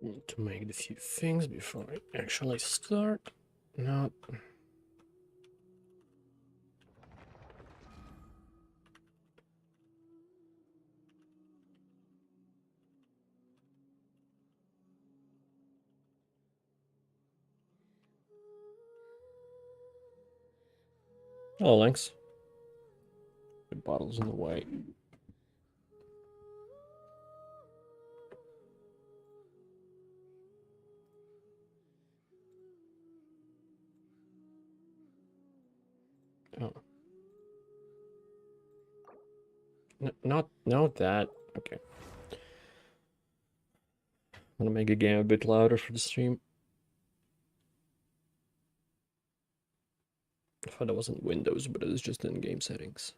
Need to make a few things before I actually start. No. Oh, thanks. The bottle's in the way. Oh. Not that. Okay. I'm gonna make the game a bit louder for the stream. I thought it wasn't Windows, but it is just in game settings.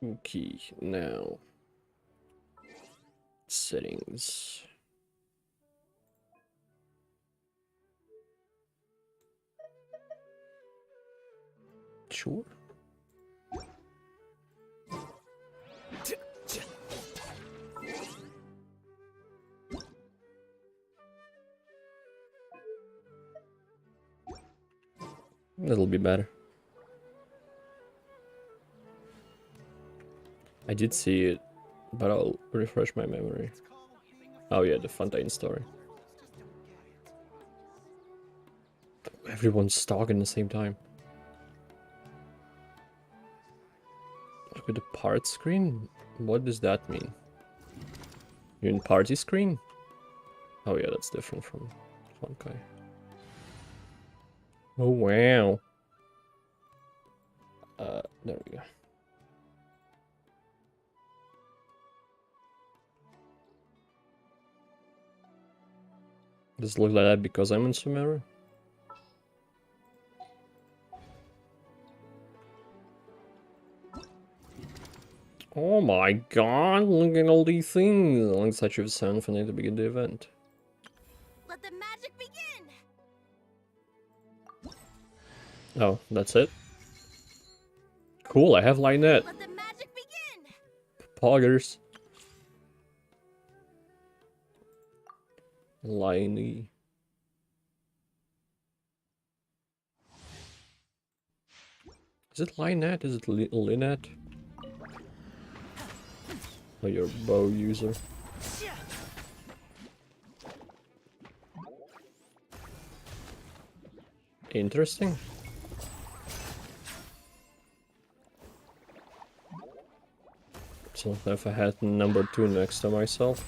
Okay, now settings. Sure. That'll be better. I did see it, but I'll refresh my memory. Oh yeah, the Fontaine story. Everyone's talking at the same time. Look at the part screen? What does that mean? You're in party screen? Oh yeah, that's different from Funkai. Oh wow. There we go. Does it look like that because I'm in Sumeru? Oh my god, look at all these things! Alongside you have sound for me to begin the event. Let the magic begin! Oh, that's it? Cool, I have Lionette. Let the magic begin! Poggers. Liney. Is it Lionette? Is it Lynette? Oh, you're a bow user. Interesting. So if I had number 2 next to myself.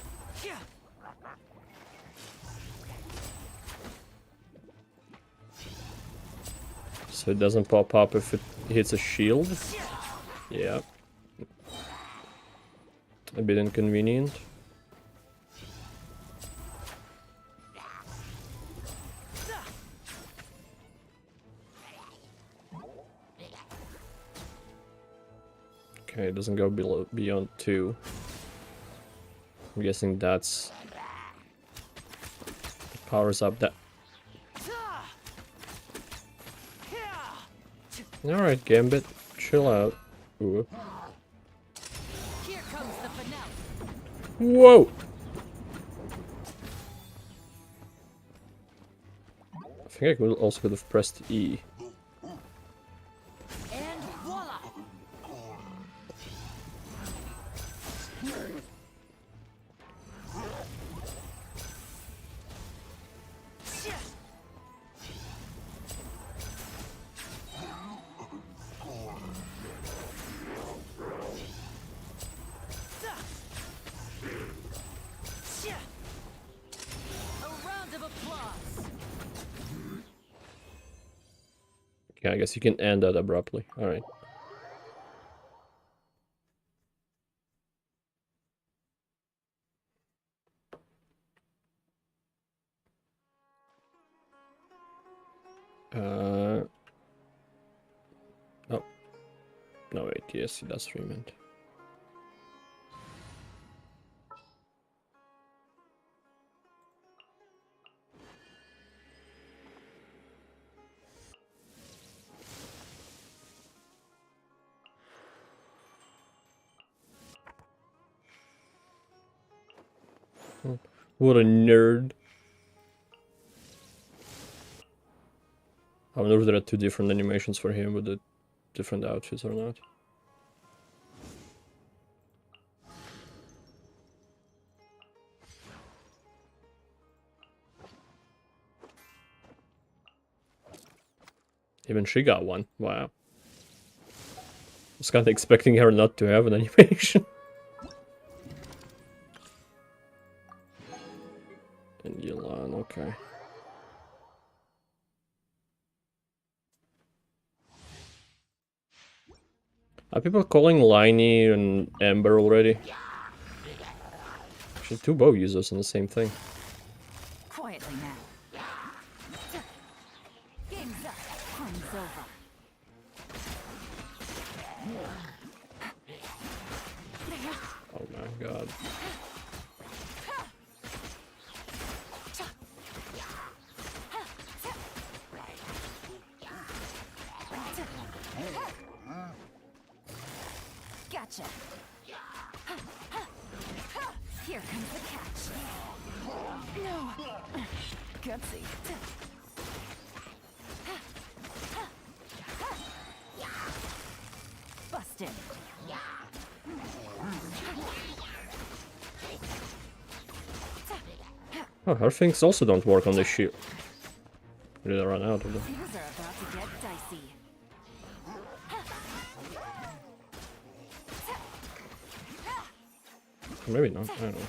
So it doesn't pop up if it hits a shield. Yeah. A bit inconvenient. Okay, it doesn't go beyond 2. I'm guessing that's... powers up that... Alright, Gambit. Chill out. Ooh. Here comes the finale. Whoa! I think I could have pressed E. And voila! A round of applause. Okay, I guess you can end that abruptly. Alright. No, wait, yes, he does remint. What a nerd. I wonder if there are two different animations for him with the different outfits or not. Even she got one. Wow. I was kind of expecting her not to have an animation. And Yelan, okay. Are people calling Liney and Amber already? Actually, two bow users in the same thing. Quietly now. Game's up. Fun's over. Oh my god. Gotcha. Here comes the catch. No. Gutsy. Busted. Oh, her things also don't work on the shield. Did I run out of them? Things are about to get dicey. Maybe not, I don't know.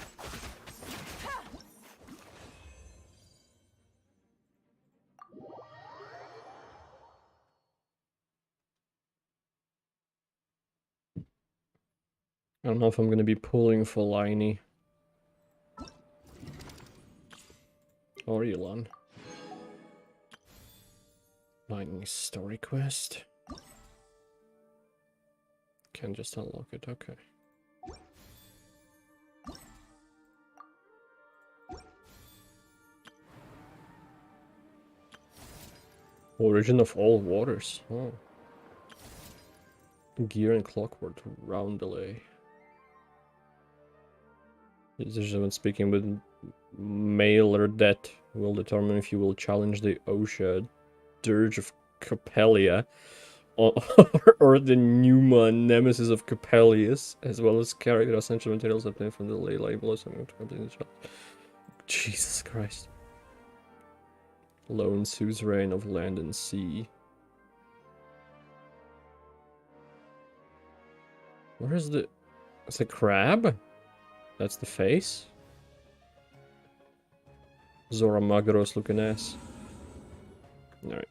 I don't know if I'm gonna be pulling for Liney. Or Elon. Liney story quest. Can just unlock it, okay. Origin of all waters. Oh. Gear and clockwork round delay. Decision speaking with mailer that will determine if you will challenge the OSHA Dirge of Capellia or the Numa Nemesis of Capellius, as well as carry the essential materials obtained from the lay label or something to complete the job. Jesus Christ. Lone suzerain of land and sea. Where is the... It's a crab? That's the face? Zora Magros looking ass. Alright.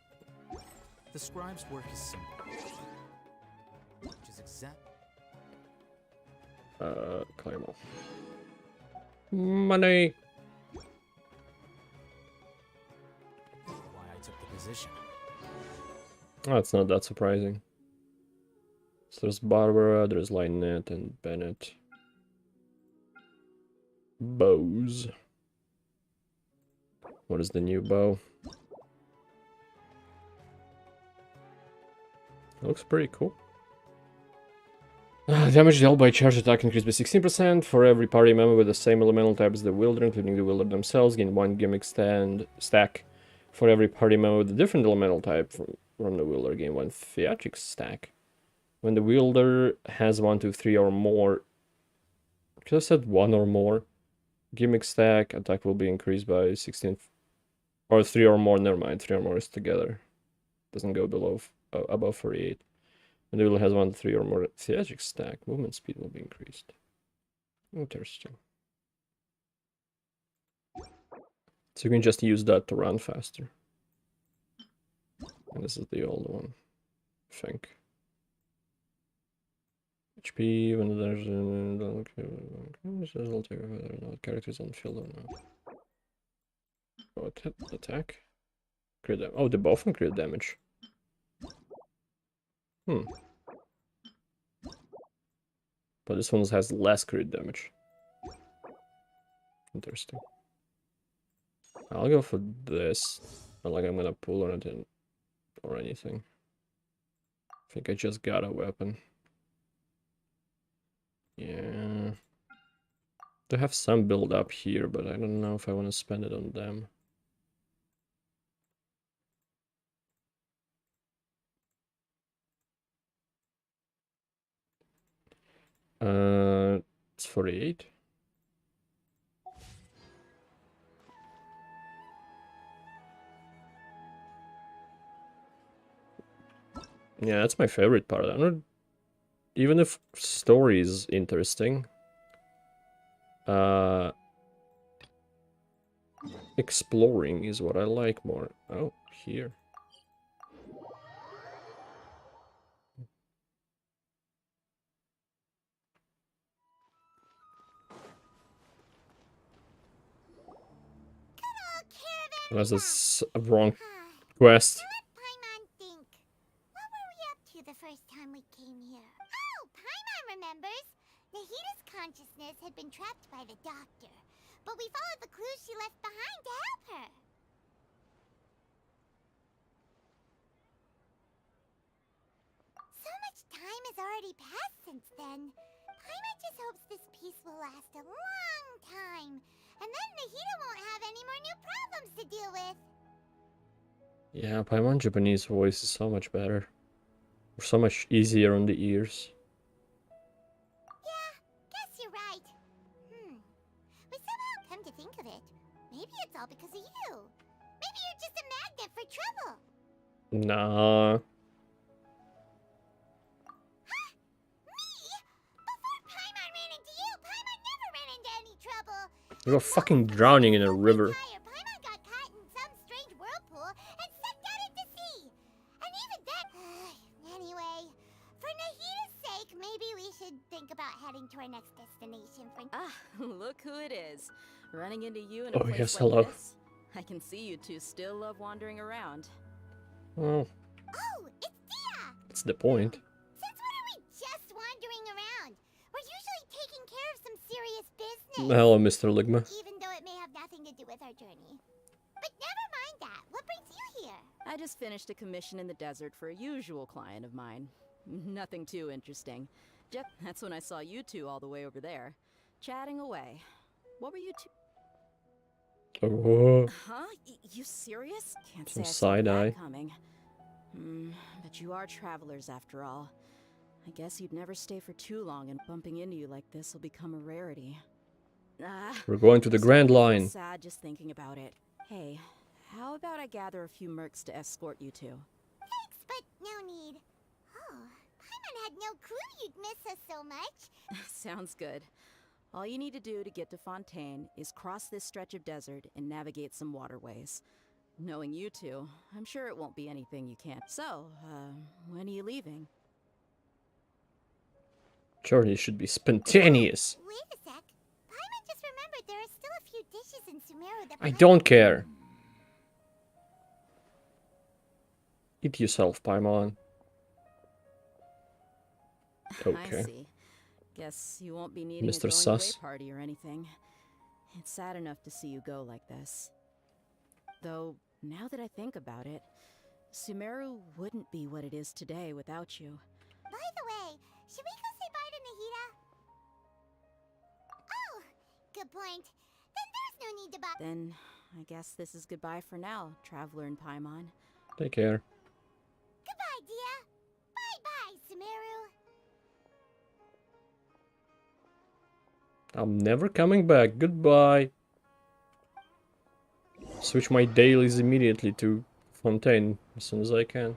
The scribe's work is simple. Which is exact. Claymore. Money! Why I took the position. Oh, it's not that surprising. So there's Barbara, there's Lynette and Bennett. Bows. What is the new bow? Looks pretty cool. Damage dealt by charge attack increased by 16% for every party member with the same elemental type as the wielder, including the wielder themselves. Gain 1 gimmick stack for every party member with a different elemental type from the wielder. Gain 1 theatric stack. When the wielder has 1, 2, 3 or more. Could have said 1 or more. Gimmick stack attack will be increased by 16. Or 3 or more, never mind. 3 or more is together. Doesn't go below above 48. When the wielder has 1, 3 or more theatric stack, movement speed will be increased. Interesting. So you can just use that to run faster. And this is the old one, I think. HP, when there's will take whether or not characters on the field or not. What hit attack? Crit damage. Oh, they both can crit damage. Hmm. But this one has less crit damage. Interesting. I'll go for this. Not like I'm gonna pull on it or anything. I think I just got a weapon. Yeah. They have some build up here, but I don't know if I want to spend it on them. It's 48. Yeah, that's my favorite part. I don't, even if story is interesting, exploring is what I like more. Oh, here. Unless it's a wrong quest. Let Paimon think. What were we up to the first time we came here? Oh, Paimon remembers. Nahita's consciousness had been trapped by the doctor, but we followed the clues she left behind to help her. So much time has already passed since then. Paimon just hopes this peace will last a long time, and then Nahita won't have any more new problems to deal with. Yeah, Paimon Japanese voice is so much better. So much easier on the ears. Yeah, guess you're right. But somehow, come to think of it, maybe it's all because of you. Maybe you're just a magnet for trouble. Nah. Huh? Me? Before Paimon ran into you, Paimon never ran into any trouble. You were fucking drowning in a river. Paimon got caught in some strange whirlpool and sucked out into sea. And even then... anyway, for Nahita's sake, maybe we should think about heading to our next destination for... Ah, look who it is. Running into you in Oh, a place yes, like hello. this. I can see you two still love wandering around. Well, Oh, it's Dia! that's the point. Since when are we just wandering around? We're usually taking care of some serious business. Hello, Mr. Ligma. Even though it may have nothing to do with our journey. But never mind that. What brings you here? I just finished a commission in the desert for a usual client of mine. Nothing too interesting. Just that's when I saw you two all the way over there, chatting away. What were you two? Oh, Huh? You serious? Can't Some say I saw that side-eye. coming. But you are travelers after all. I guess you'd never stay for too long, and bumping into you like this will become a rarity. we're going to the Grand Starting to feel Line. sad just thinking about it. Hey, how about I gather a few mercs to escort you two? Thanks, but no need. Oh, Paimon had no clue you'd miss us so much. Sounds good. All you need to do to get to Fontaine is cross this stretch of desert and navigate some waterways. Knowing you two, I'm sure it won't be anything you can't. So, when are you leaving? Journey should be spontaneous. Wait a sec. Paimon just remembered there are still a few dishes in Sumeru that I Paimon... don't care. Eat yourself, Paimon. I Okay. see. Guess you won't be needing Mr. a going Sus. away party or anything. It's sad enough to see you go like this. Though, now that I think about it, Sumeru wouldn't be what it is today without you. By the way, should we go say bye to Nahita? Oh, good point. Then there's no need to buy... Then, I guess this is goodbye for now, Traveler and Paimon. Take care. Goodbye, Dia. Bye-bye, Sumeru. I'm never coming back. Goodbye. Switch my dailies immediately to Fontaine as soon as I can.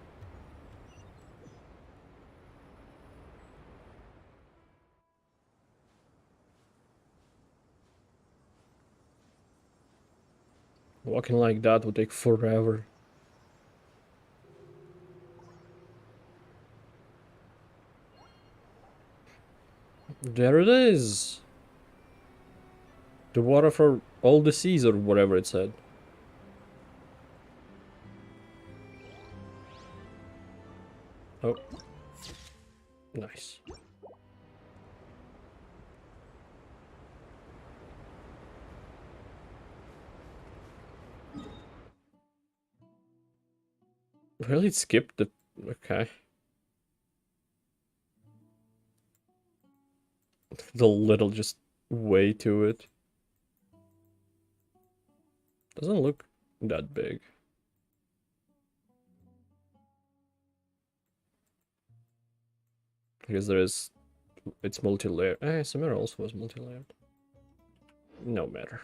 Walking like that would take forever. There it is. The water for all the seas or whatever it said. Oh. Nice. Really, it skipped the... Okay. The little just way to it. Doesn't look that big. Because there is... It's multi-layered. SMR also was multi-layered. No matter.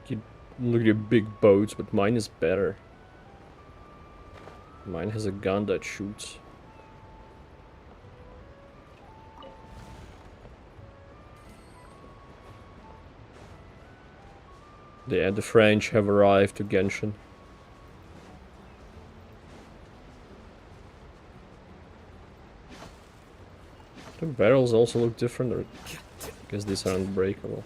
You look at your big boats, but mine is better. Mine has a gun that shoots. The French have arrived to Genshin. The barrels also look different, or I guess these are unbreakable.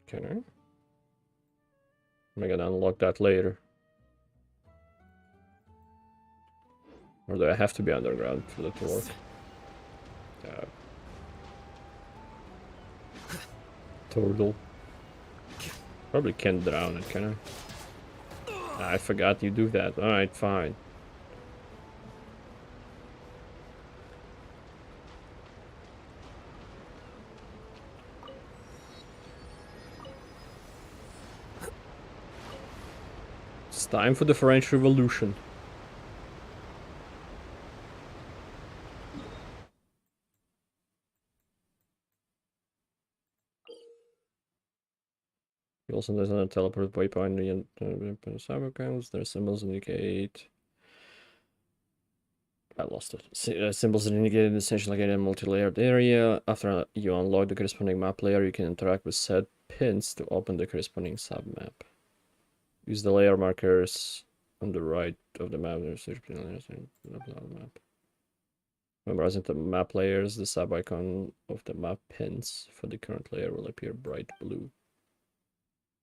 Can I? Am I gonna unlock that later? Or do I have to be underground for that to work? Turtle. Probably can't drown it, can I? I forgot you do that. Alright, fine. It's time for the French Revolution. You also there's a teleport waypoint and cyber accounts. Their symbols indicate. I lost it. Symbols that indicate an essentially located in a multi-layered area. After you unlock the corresponding map layer, you can interact with said pins to open the corresponding submap. Use the layer markers on the right of the map. Map. Memorizing the map layers, the sub-icon of the map pins for the current layer will appear bright blue.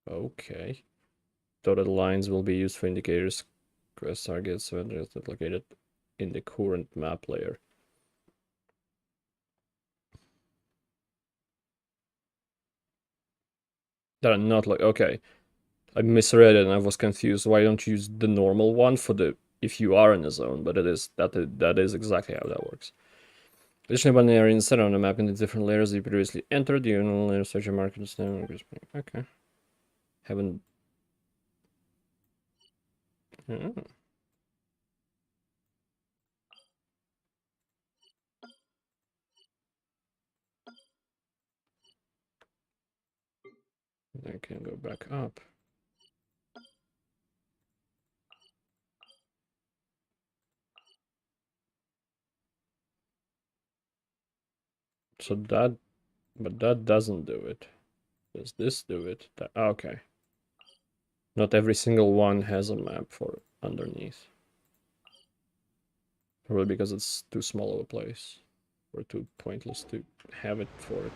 Okay. Dotted lines will be used for indicators, quest targets, vendors that located in the current map layer. That are not like... Okay. I misread it and I was confused. Why don't you use the normal one for the... if you are in the zone, but it is... that is exactly how that works. Additionally, when they are instead on the map in the different layers you previously entered, you no layer search your markers. Okay. Haven't... Oh. I can go back up. So that... but that doesn't do it. Does this do it? Okay. Not every single one has a map for underneath. Probably because it's too small of a place. Or too pointless to have it for it.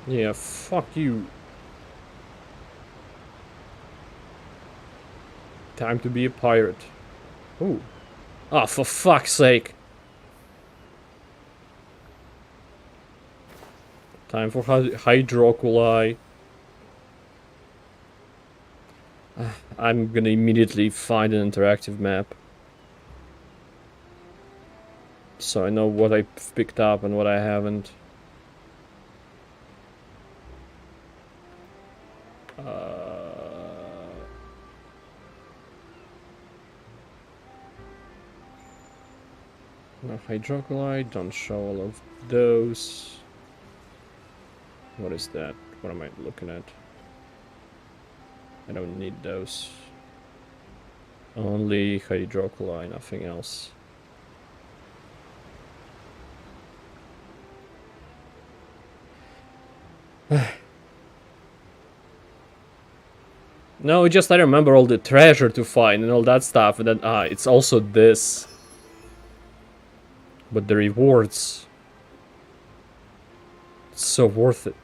Yeah, fuck you. Time to be a pirate. Ooh. Ah, for fuck's sake. Time for hydroculi. I'm gonna immediately find an interactive map. So I know what I picked up and what I haven't. No hydroculi, don't show all of those. What is that? What am I looking at? I don't need those. Only hydroculi, nothing else. No, just I remember all the treasure to find and all that stuff, and then it's also this. But the rewards, it's so worth it.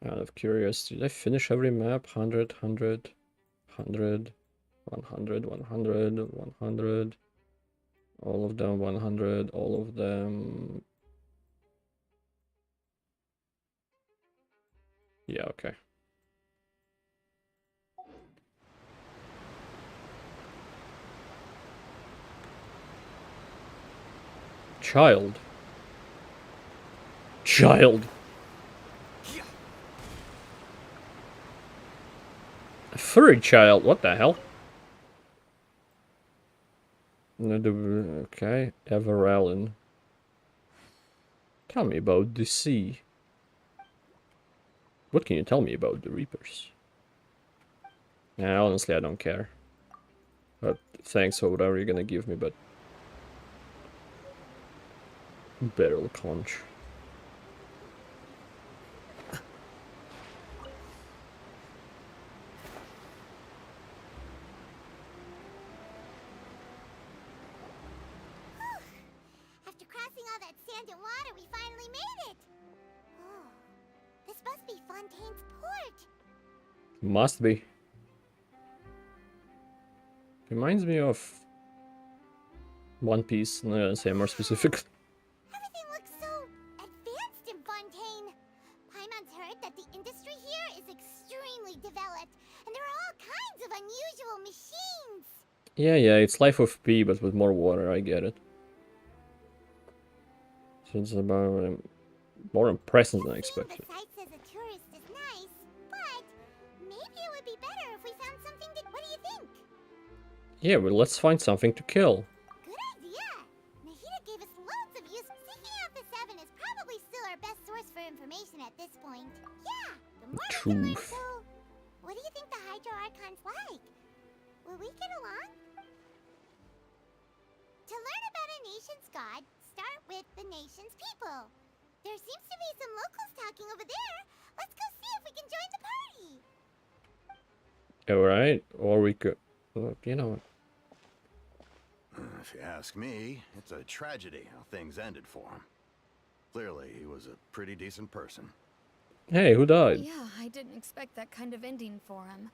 Out of curiosity, did I finish every map? 100, 100, 100, 100, 100, 100. All of them 100, all of them. Yeah, okay. Child. Child. A furry child, what the hell? Okay, Everallen. Tell me about the sea. What can you tell me about the Reapers? Nah, honestly, I don't care. But thanks for whatever you're gonna give me, but... Barrel conch. After crossing all that sand and water, we finally made it! Oh, this must be Fontaine's port! Must be. Reminds me of One Piece. I'm not gonna say more specific. Everything looks so advanced in Fontaine. Paimon's heard that the industry here is extremely developed, and there are all kinds of unusual machines. Yeah, it's Life of P, but with more water, I get it. So it's about more impressive than I expected. Seeing the sights as a tourist is nice, but maybe it would be better if we found something to... What do you think? Yeah, well, let's find something to kill. Good idea! Nahida gave us loads of use. Seeking out the Seven is probably still our best source for information at this point. Yeah, the more we can learn, Truth. so... What do you think the Hydro Archon's like? Will we get along? To learn about a nation's god, start with the nation's people. There seems to be some locals talking over there. Let's go see if we can join the party. Alright, or we could... Look, you know... If you ask me, it's a tragedy how things ended for him. Clearly, he was a pretty decent person. Hey, who died? Yeah, I didn't expect that kind of ending for him.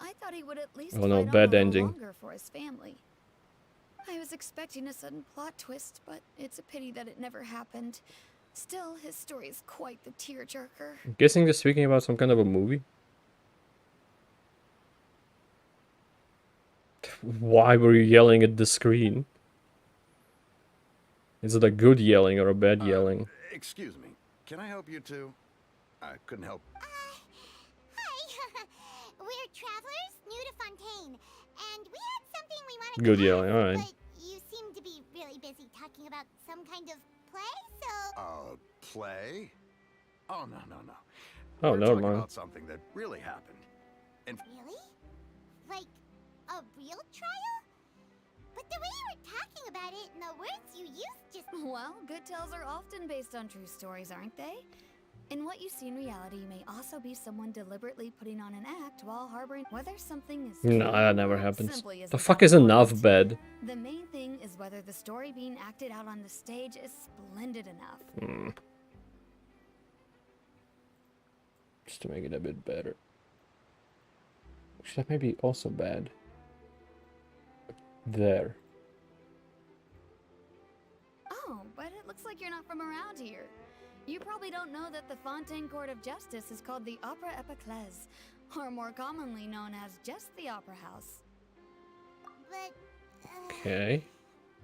I thought he would at least Oh no, fight on bad a little ending. longer for his family. I was expecting a sudden plot twist, but it's a pity that it never happened. Still, his story is quite the tearjerker. I'm guessing they're speaking about some kind of a movie. Why were you yelling at the screen? Is it a good yelling or a bad yelling? Excuse me, can I help you too? I couldn't help. Hi. We're travelers new to Fontaine, and we had something we wanted Good to yelling, ask, alright. but you seem to be really busy talking about some kind of play, so... Play? Oh, no. Oh, We're never talking mind. about something that really happened. And Really? Like, a real trial? But the way you were talking about it and the words you used just... Well, good tales are often based on true stories, aren't they? In what you see in reality may also be someone deliberately putting on an act while harboring whether something is No, true that never or happens. simply The isn't fuck is enough important. bed? The main thing is whether the story being acted out on the stage is splendid enough. Just to make it a bit better. Actually, that may be also bad. There. Oh, but it looks like you're not from around here. You probably don't know that the Fontaine Court of Justice is called the Opera Epiclese, or more commonly known as just the Opera House. But... Okay.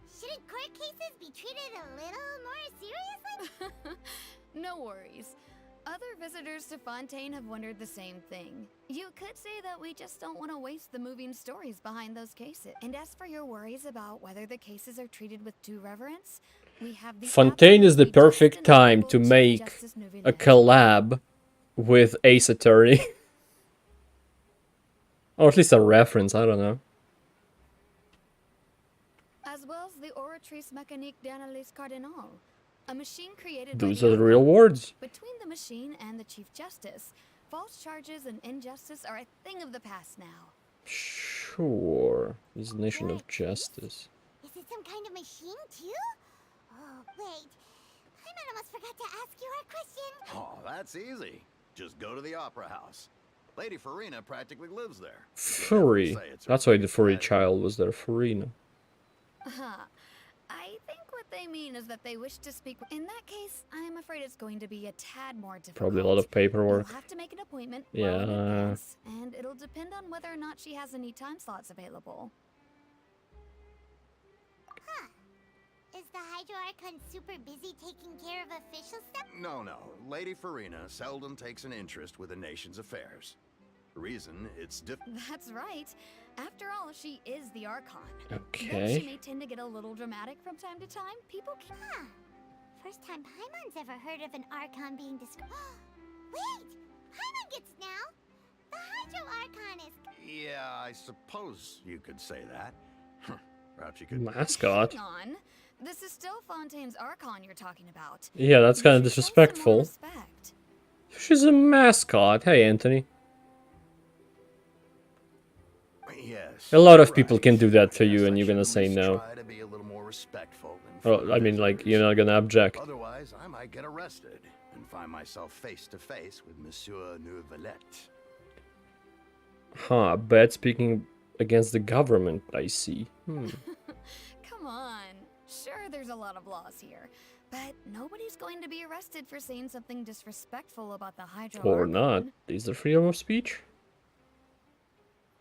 shouldn't court cases be treated a little more seriously? No worries. Other visitors to Fontaine have wondered the same thing. You could say that we just don't want to waste the moving stories behind those cases. And as for your worries about whether the cases are treated with due reverence, we have the Fontaine is the absolutely just perfect and time honorable to Chief make Justice a Nouvelle. collab with Ace Attorney. Or at least a reference, I don't know. As well as the Oratrice Mécanique d'Analyse Cardinal, a machine created by Those the are the real Archon. words. Between the machine and the Chief Justice, false charges and injustice are a thing of the past now. Sure. He's a nation of Good. justice. Is it some kind of machine, too? Oh, wait. Paimon almost forgot to ask you our question. Oh, that's easy. Just go to the Opera House. Lady Farina practically lives there. Furry. Say it's her That's why the favorite furry pleasure. child was there. Farina. I think what they mean is that they wish to speak. In that case, I am afraid it's going to be a tad more difficult. Probably a lot of paperwork. You'll have to make an appointment Yeah. well in advance, and it'll depend on whether or not she has any time slots available. Huh. Is the Hydro Archon super busy taking care of official stuff? No. Lady Farina seldom takes an interest with a nation's affairs. The reason it's That's right. After all, she is the Archon. Though she Okay. may tend to get a little dramatic from time to time, people can. Huh. First time Paimon's ever heard of an Archon being described. Wait! Paimon gets now! The Hydro Archon is... Yeah, I suppose you could say that. Perhaps you could... Mascot. Hang on. This is still Fontaine's Archon you're talking about. Yeah, that's kind of You should show some more disrespectful. respect. She's a mascot. Hey, Anthony. Yes. A lot of right. people can do that to you, Guess and I you're gonna should say at least no. Try to be a little more respectful than Oh, fellow I mean, like, visitors. you're not gonna object. Otherwise, I might get arrested and find myself face to face with Monsieur Neuvillette. Huh, bad speaking against the government, I see. Come on. Sure, there's a lot of laws here, but nobody's going to be arrested for saying something disrespectful about the Hydro Or Archon. not. Is there freedom of speech?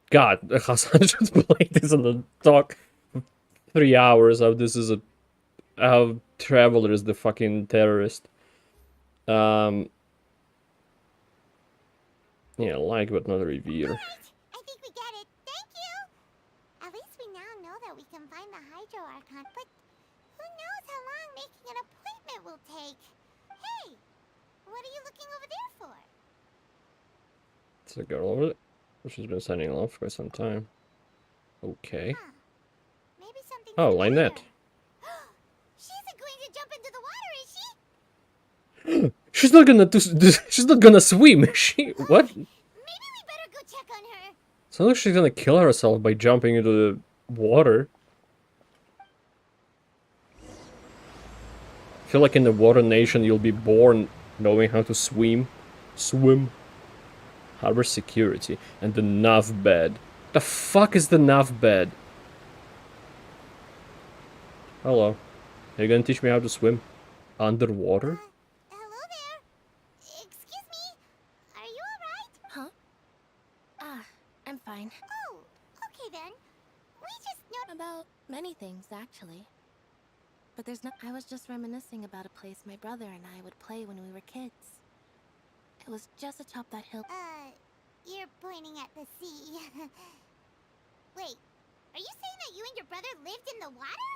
God, Hassan just played this on the talk 3 hours how this is how Traveler is the fucking terrorist. Yeah, like but not revere. Alright, I think we get it. Thank you! At least we now know that we can find the Hydro Archon, but who knows how long making an appointment will take? Hey! What are you looking over there for? It's a girl over there. She's been signing off for some time. Okay. Huh. Maybe something. Oh, Lynette. She isn't going to jump into the water, is she? She's not gonna she's not gonna swim, is she? What? Maybe we better go check on her. Sounds like she's gonna kill herself by jumping into the water. I feel like in the water nation you'll be born knowing how to swim. Swim. Harbor security. And the nav bed. The fuck is the nav bed? Hello. Are you gonna teach me how to swim? Underwater? Hello there. Excuse me. Are you alright? Huh? I'm fine. Oh, okay then. We just know. About many things, actually. But there's no. I was just reminiscing about a place my brother and I would play when we were kids. It was just atop that hill. You're pointing at the sea. Wait, are you saying that you and your brother lived in the water?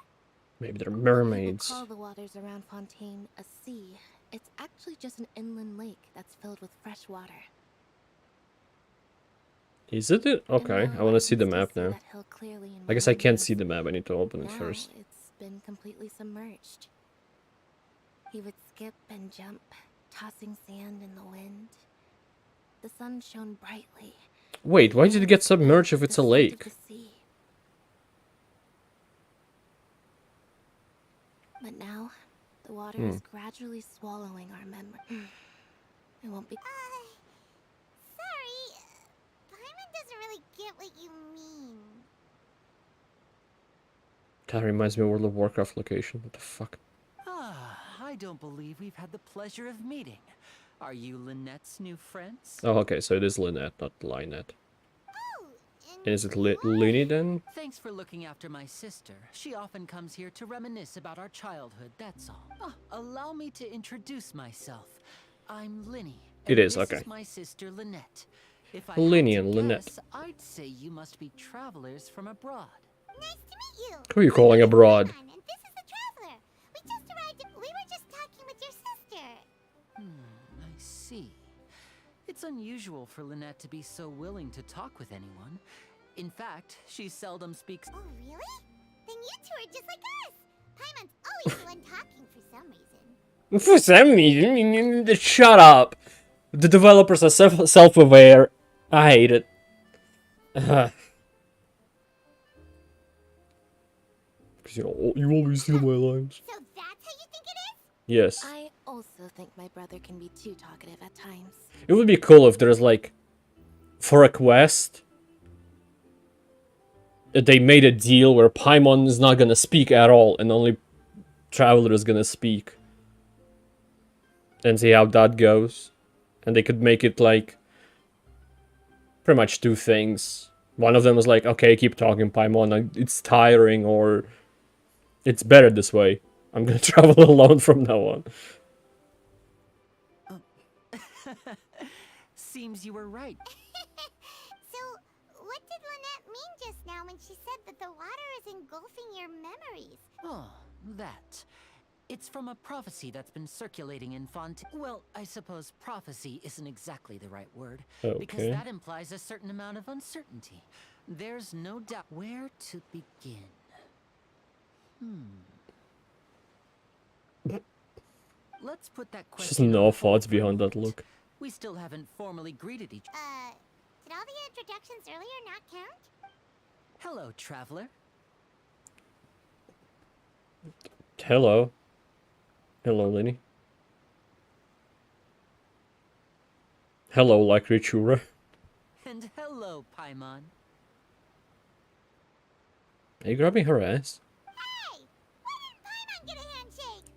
Maybe they're People mermaids. call the waters around Fontaine a sea. It's actually just an inland lake that's filled with fresh water. Is it? Okay, And I wanna see the can still map see now. that hill clearly in I my guess I can't memories. see the map, I need to open it Now first. it's been completely submerged. He would skip and jump, tossing sand in the wind. The sun shone brightly. Wait, why did it get submerged if The it's a scent of lake? the sea. But now, the water is gradually swallowing our memory. It won't be. Sorry. Paimon doesn't really get what you mean. That reminds me of World of Warcraft location. What the fuck? I don't believe we've had the pleasure of meeting. Are you Lynette's new friends? Oh, okay, so it is Lynette, not Lynette. Oh, and Is it you are- Looney then? Thanks for looking after my sister. She often comes here to reminisce about our childhood, that's all. Allow me to introduce myself. I'm Linny. It is, this okay. is my sister Lynette. If I Linny had to and Lynette. guess, I'd say you must be travelers from abroad. Nice to meet you. Who are you calling abroad? Paimon, and this is the traveler. We just arrived. We were just talking with your sister. I see. It's unusual unusual for Lynette to be so willing to talk with anyone. In fact, she seldom speaks. Oh, really? Then you two are just like us. Paimon's always the one talking for some reason. For some reason, shut up. The developers are self-aware. I hate it. Because you always steal my lines. So that's how you think it is? Yes. I also think my brother can be too talkative at times. It would be cool if there's like, for a quest, they made a deal where Paimon is not gonna speak at all and only Traveler is gonna speak. And see how that goes. And they could make it like pretty much two things. One of them is like, okay, keep talking, Paimon, it's tiring, or it's better this way. I'm gonna travel alone from now on. Seems you were right. So, what did Lynette mean just now when she said that the water is engulfing your memories? Oh, that. It's from a prophecy that's been circulating in Fontaine. Well, I suppose prophecy isn't exactly the right word. Because Okay. that implies a certain amount of uncertainty. There's no doubt where to begin. Let's put that question. Just no on hold thoughts for a behind that moment. look. We still haven't formally greeted each. Did all the introductions earlier not count? Hello, traveler. Hello. Hello, Lenny. Hello, like Richura. And hello, Paimon. Are you grabbing her ass? Hey! Why didn't Paimon get a handshake?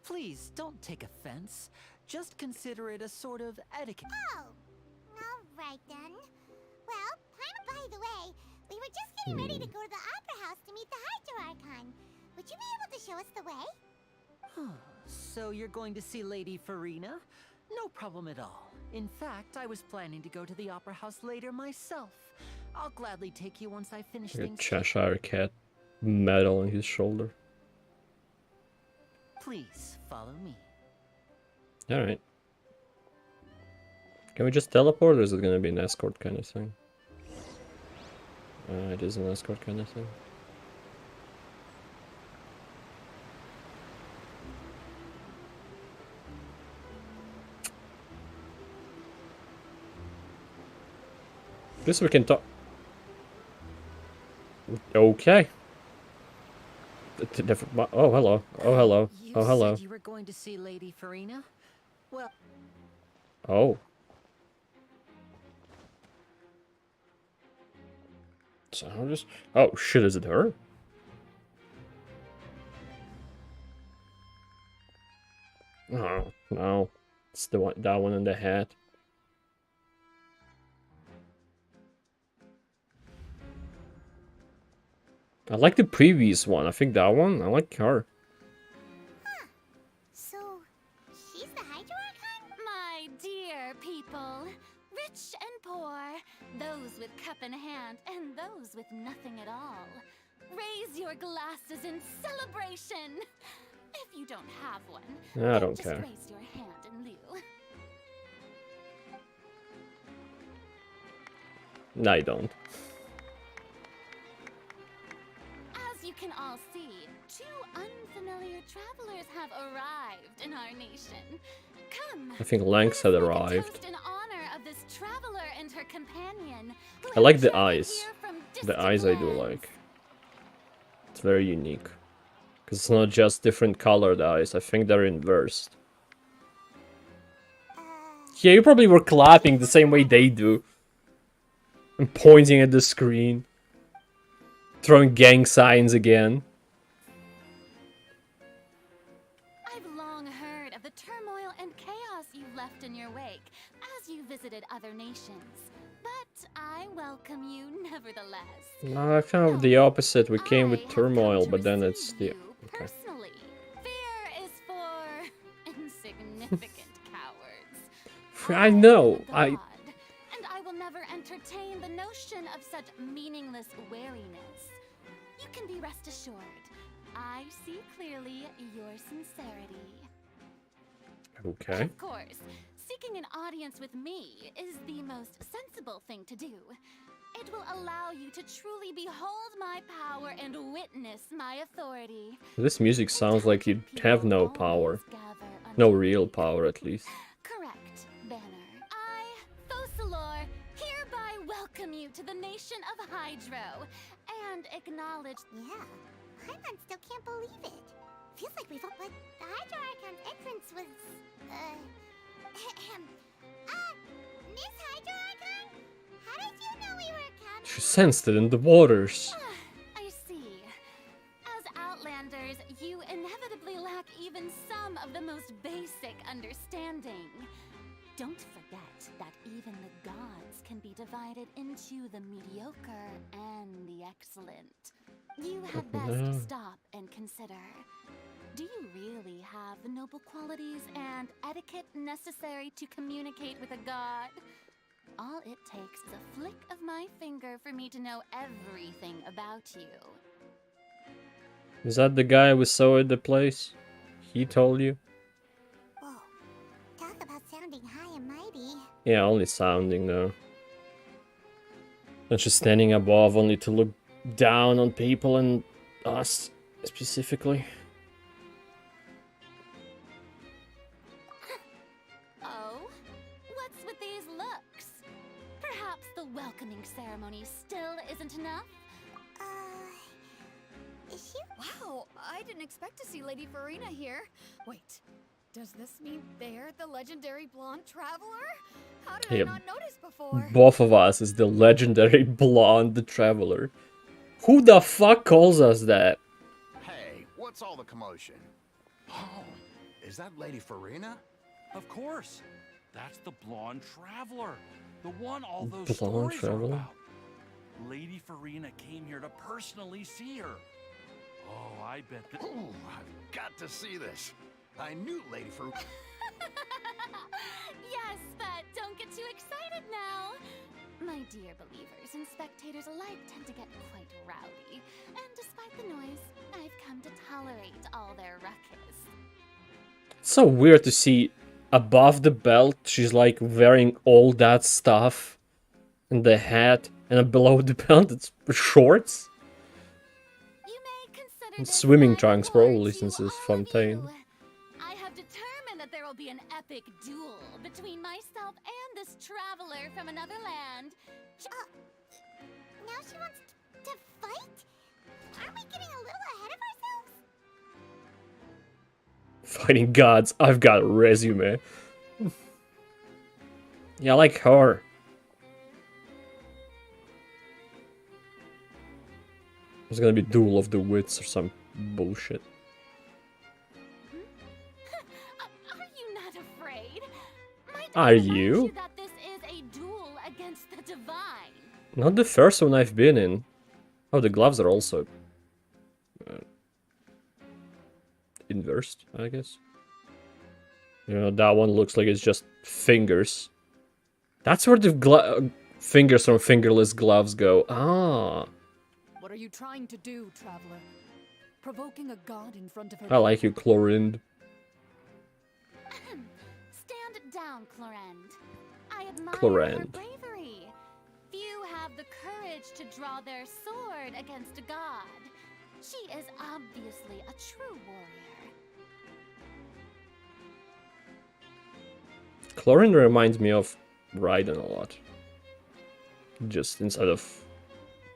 Please, don't take offense. Just consider it a sort of etiquette. Oh, alright then. Well, Paimon, by the way, we were just getting ready to go to the Opera House to meet the Hydro-Archon. Would you be able to show us the way? So you're going to see Lady Farina? No problem at all. In fact, I was planning to go to the Opera House later myself. I'll gladly take you once I finish Like a things. Cheshire cat medal on his shoulder. Please follow me. Alright. Can we just teleport, or is it gonna be an escort kind of thing? It is an escort kind of thing. Guess we can talk. Okay. Oh, hello. Oh, hello. You Oh, hello. said you were going to see Lady Farina? Well, Oh. So how just... Oh, shit, is it her? Oh, no. It's the one, that one in the hat. I like the previous one. I think that one. I like her. So, she's the Hydro-Archon? My dear people, rich and poor, those with cup in hand and those with nothing at all, raise your glasses in celebration. If you don't have one, I then don't just care. raise your hand in lieu. No, I don't. As you can all see, two unfamiliar travelers have arrived in our nation. Come. I think Lanx had let us make a arrived. toast in honor of this traveler and her companion, who I have like the journeyed eyes. here from The distant eyes I do lands. like. It's very unique. Because it's not just different colored eyes. I think they're inversed. Yeah, you probably were clapping the same way they do. And pointing at the screen. Throwing gang signs again. I've long heard of the turmoil and chaos you left in your wake as you visited other nations. But I welcome you nevertheless. No, I found the opposite. We came I with have turmoil, come to but then receive it's the... you Okay. personally. Fear is for insignificant cowards. I know. am a god, and I will never entertain the notion of such meaningless wariness. You can be rest assured. I see clearly your sincerity. Okay. Of course, Seeking an audience with me is the most sensible thing to do. It will allow you to truly behold my power and witness my authority. This music sounds like you have no power. No real power, at least. Correct, Banner. I, Focalor, hereby welcome you to the nation of Hydro and acknowledge. Yeah, Paimon still can't believe it. Feels like we've all. But the Hydro Archon's entrance was. Miss Hydro Archon? How did you know we were coming? She sensed it in the waters. I see. As Outlanders, you inevitably lack even some of the most basic understanding. Don't forget that even the gods can be divided into the mediocre and the excellent. You had best stop and consider. Do you really have the noble qualities and etiquette necessary to communicate with a god? All it takes is a flick of my finger for me to know everything about you. Is that the guy we saw at the place? He told you? Whoa, talk about sounding high and mighty. Yeah, only sounding though. Not just standing above only to look down on people and us specifically. Oh? What's with these looks? Perhaps the welcoming ceremony still isn't enough? Is she? Wow, I didn't expect to see Lady Farina here. Wait, does this mean they're the legendary blonde traveler? How did I not notice before? Both of us is the legendary blonde traveler. Who the fuck calls us that? Hey, what's all the commotion? Oh, is that Lady Farina? Of course. That's the blonde traveler. The one all those Blonde stories traveler? are about. Lady Farina came here to personally see her. Oh, I bet that... Ooh, I've got to see this. I knew Lady Farina... Yes, but don't get too excited now. My dear believers and spectators alike tend to get quite rowdy. And despite the noise, I've come to tolerate all their ruckus. It's so weird to see above the belt, she's like wearing all that stuff. And the hat. And then below the belt, it's shorts. You may consider And this swimming my trunks, reward probably, to since it's all of Fontaine. you. I have determined that there will be an epic duel between myself and this traveler from another land. Now she wants to fight? Aren't we getting a little ahead of ourselves? Fighting gods, I've got a resume. Yeah, I like her. It's gonna be Duel of the Wits or some bullshit. Are you not afraid? Might Are I remind you? that this is a duel against the divine. Not the first one I've been in. Oh, the gloves are also inversed, I guess. You know, that one looks like it's just fingers. That's where the fingers from fingerless gloves go. Ah, What are you trying to do, traveler? Provoking a god in front of her. I like you, Chlorinde. Stand down, Chlorinde. I admire her Chlorinde. bravery. Few have the courage to draw their sword against a god. She is obviously a true warrior. Chlorinde reminds me of Raiden a lot. Just instead of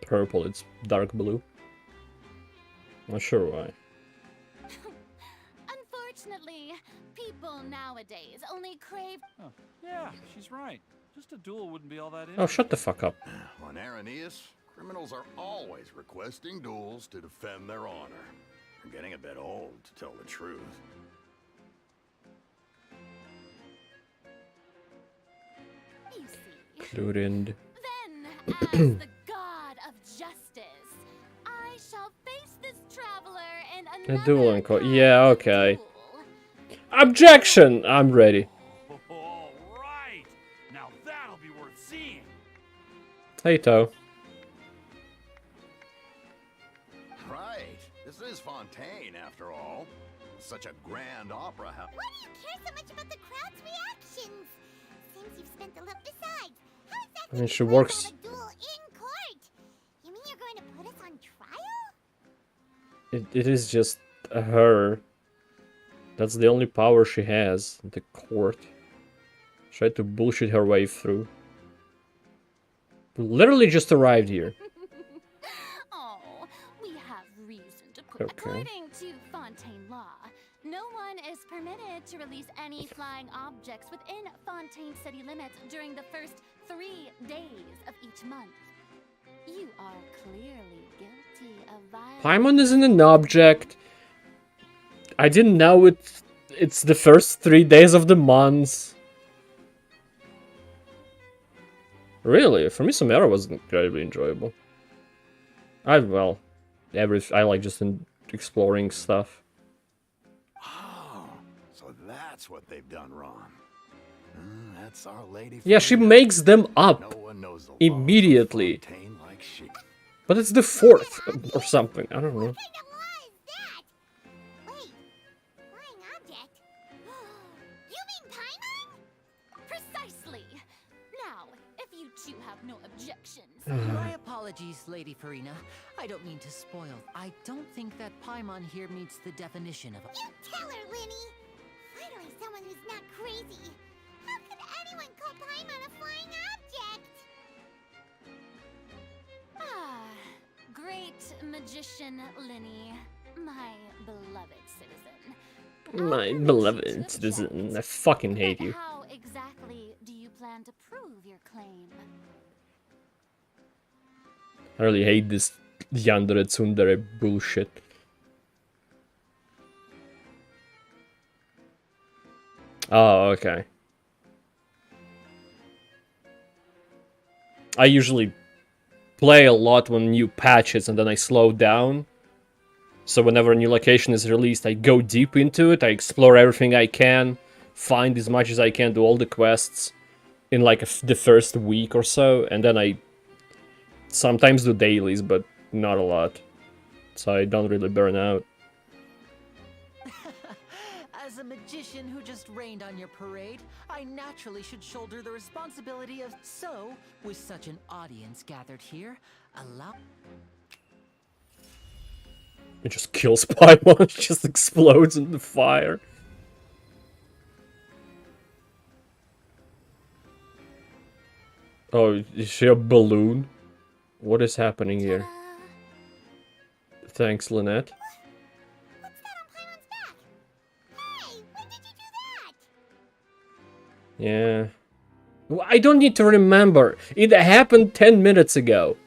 purple, it's dark blue. Not sure why. Unfortunately, people nowadays only crave. Huh. Yeah, she's right. Just a duel wouldn't be all that Oh, shut the fuck up. On Araneus, criminals are always requesting duels to defend their honor. I'm getting a bit old, to tell the truth. You see. Chlorinde. Then, as the god of justice, I shall face this traveler in another duel encore. kind Yeah, of okay. duel. Objection! I'm ready. All right. Now that'll be worth seeing. Hey, Toe. Right. This is Fontaine, after all. Such a grand opera house. Why do you care so much about the crowd's reactions? spent the look. Besides, how exactly I mean, do she you plan to works. have a duel in court? You mean you're going to put us on trial? It is just her. That's the only power she has. The court. Try to bullshit her way through. We literally just arrived here. Oh, we have reason to Okay. According to Fontaine law, no one is permitted to release any flying objects within Fontaine city limits during the first 3 days of each month. You are clearly guilty of violence. Paimon isn't an object. I didn't know it's the first 3 days of the month. Really, for me, Samara was incredibly enjoyable. I like just exploring stuff. Oh, so that's what they've done wrong. That's Our Lady. Yeah, she Farina. makes them up No one knows the laws of immediately. Fontaine like she. But it's the 4th or something. I don't know. What kind of law is that? Wait, flying object? You mean Paimon? Precisely. Now, if you two have no objections. My apologies, Lady Farina. I don't mean to spoil. I don't think that Paimon here meets the definition of a... You tell her, Linny. Finally, someone who's not crazy. How could anyone call Paimon a flying object? Ah, great magician Linny, my beloved citizen. My beloved citizen, I fucking hate you. How exactly do you plan to prove your claim? I really hate this Yandere Tsundere bullshit. Oh, okay. I usually play a lot when new patches and then I slow down. So whenever a new location is released, I go deep into it, I explore everything I can, find as much as I can, do all the quests in like the first week or so, and then I sometimes do dailies, but not a lot. So I don't really burn out. As a magician who just rained on your parade, I naturally should shoulder the responsibility of... So, with such an audience gathered here, allow... It just kills Paimon, it just explodes in the fire. Oh, is she a balloon? What is happening here? Thanks, Lynette. What's that on Paimon's back? Hey, when did you do that? Yeah. Well, I don't need to remember. It happened 10 minutes ago.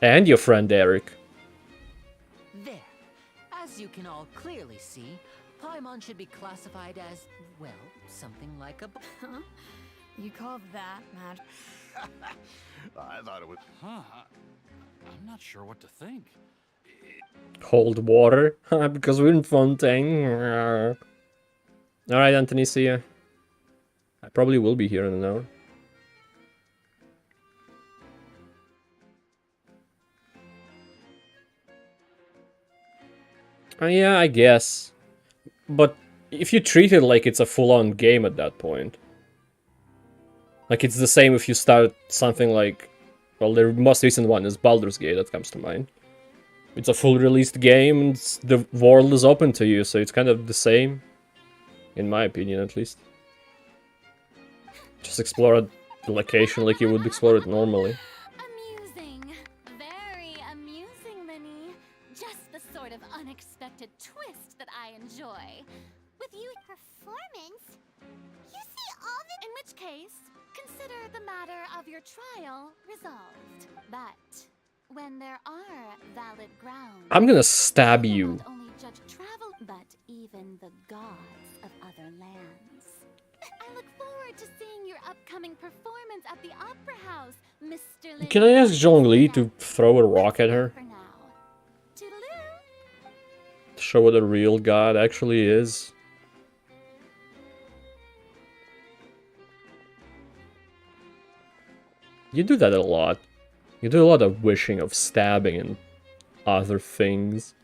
And your friend Eric. There. As you can all clearly see, Paimon should be classified as, well, something like a... Huh? You call that mad? I thought it was. Huh? I'm not sure what to think. Cold water. Because we're in Fontaine. Alright, Anthony, see ya. I probably will be here in an hour. Yeah, I guess. But if you treat it like it's a full-on game at that point. Like, it's the same if you start something like... Well, the most recent one is Baldur's Gate, that comes to mind. It's a full-released game, and the world is open to you, so it's kind of the same. In my opinion, at least. Just explore the location like you would explore it normally. Amusing. Very amusing, Linny. Just the sort of unexpected twist that I enjoy. With you... Performance? You see all the... In which case, consider the matter of your trial resolved. But when there are valid grounds... I'm gonna stab you. Not only judge travel, but even the gods of other lands. I look forward to seeing your upcoming performance at the Opera House, Mr. Linny. Can I ask Zhongli to throw a rock at her? For now. Toodaloo. To show what a real god actually is? You do that a lot. You do a lot of wishing, of stabbing, and other things.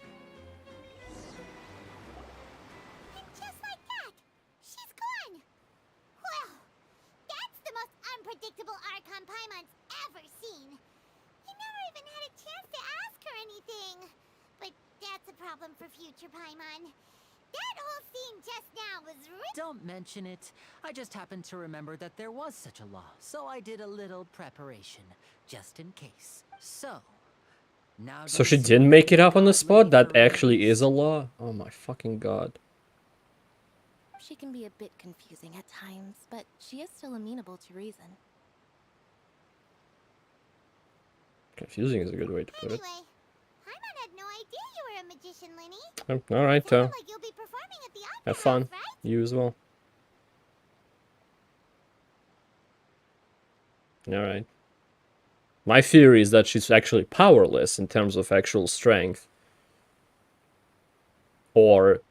unpredictable Archon Paimon's ever seen. You never even had a chance to ask her anything. But that's a problem for future Paimon. That whole scene just now was Don't mention it. I just happened to remember that there was such a law, so I did a little preparation, just in case. So, now So she didn't make it up on the spot? That actually is a law? Oh my fucking god. She can be a bit confusing at times, but she is still amenable to reason. Confusing is a good way to put it. Anyway, Paimon had no idea you were a magician, Linny. Alright, Sounded like you'll be performing at the opera have fun. house, right? You as well. Alright. My theory is that she's actually powerless in terms of actual strength. Or,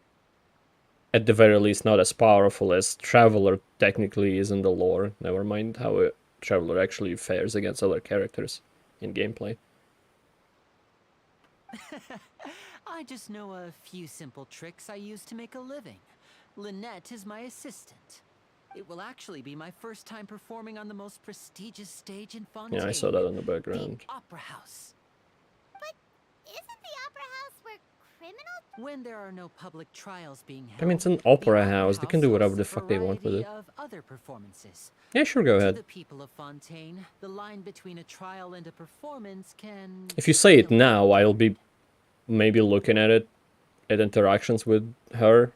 at the very least, not as powerful as Traveler technically is in the lore. Never mind how a Traveler actually fares against other characters in gameplay. I just know a few simple tricks I use to make a living. Lynette is my assistant. It will actually be my first time performing on the most prestigious stage in Fontaine. Yeah, I saw that in the background. The Opera House. But isn't the opera house where criminals... When there are no public trials being held, I mean, it's an opera house. They can do whatever the fuck they want with it. Of other performances. Yeah, sure, go To ahead. the people of Fontaine, the line between a trial and a performance can... If you say it now, I'll be maybe looking at it, at interactions with her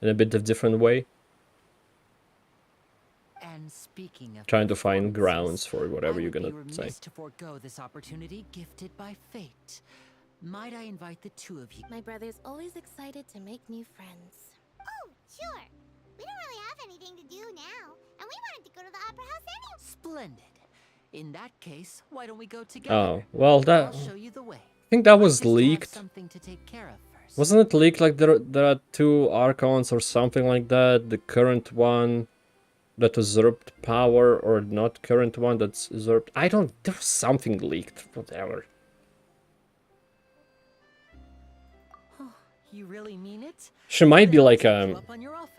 in a bit of different way. And speaking of Trying to find performances, grounds for whatever I you're would be gonna say. remiss to forego this opportunity gifted by fate. Might I invite the two of you? My brother's always excited to make new friends. Oh, sure. We don't really have anything to do now, and we wanted to go to the opera house anyway. Splendid. In that case, why don't we go together? Oh, well, that... I'll show you the way. I think that I was just have leaked. something to take care of first. Wasn't it leaked like there are two Archons or something like that? The current one that usurped power, or not current one that's usurped? I don't... There was something leaked. Whatever. You really mean it? She might be Then I'll like take you up on your offer.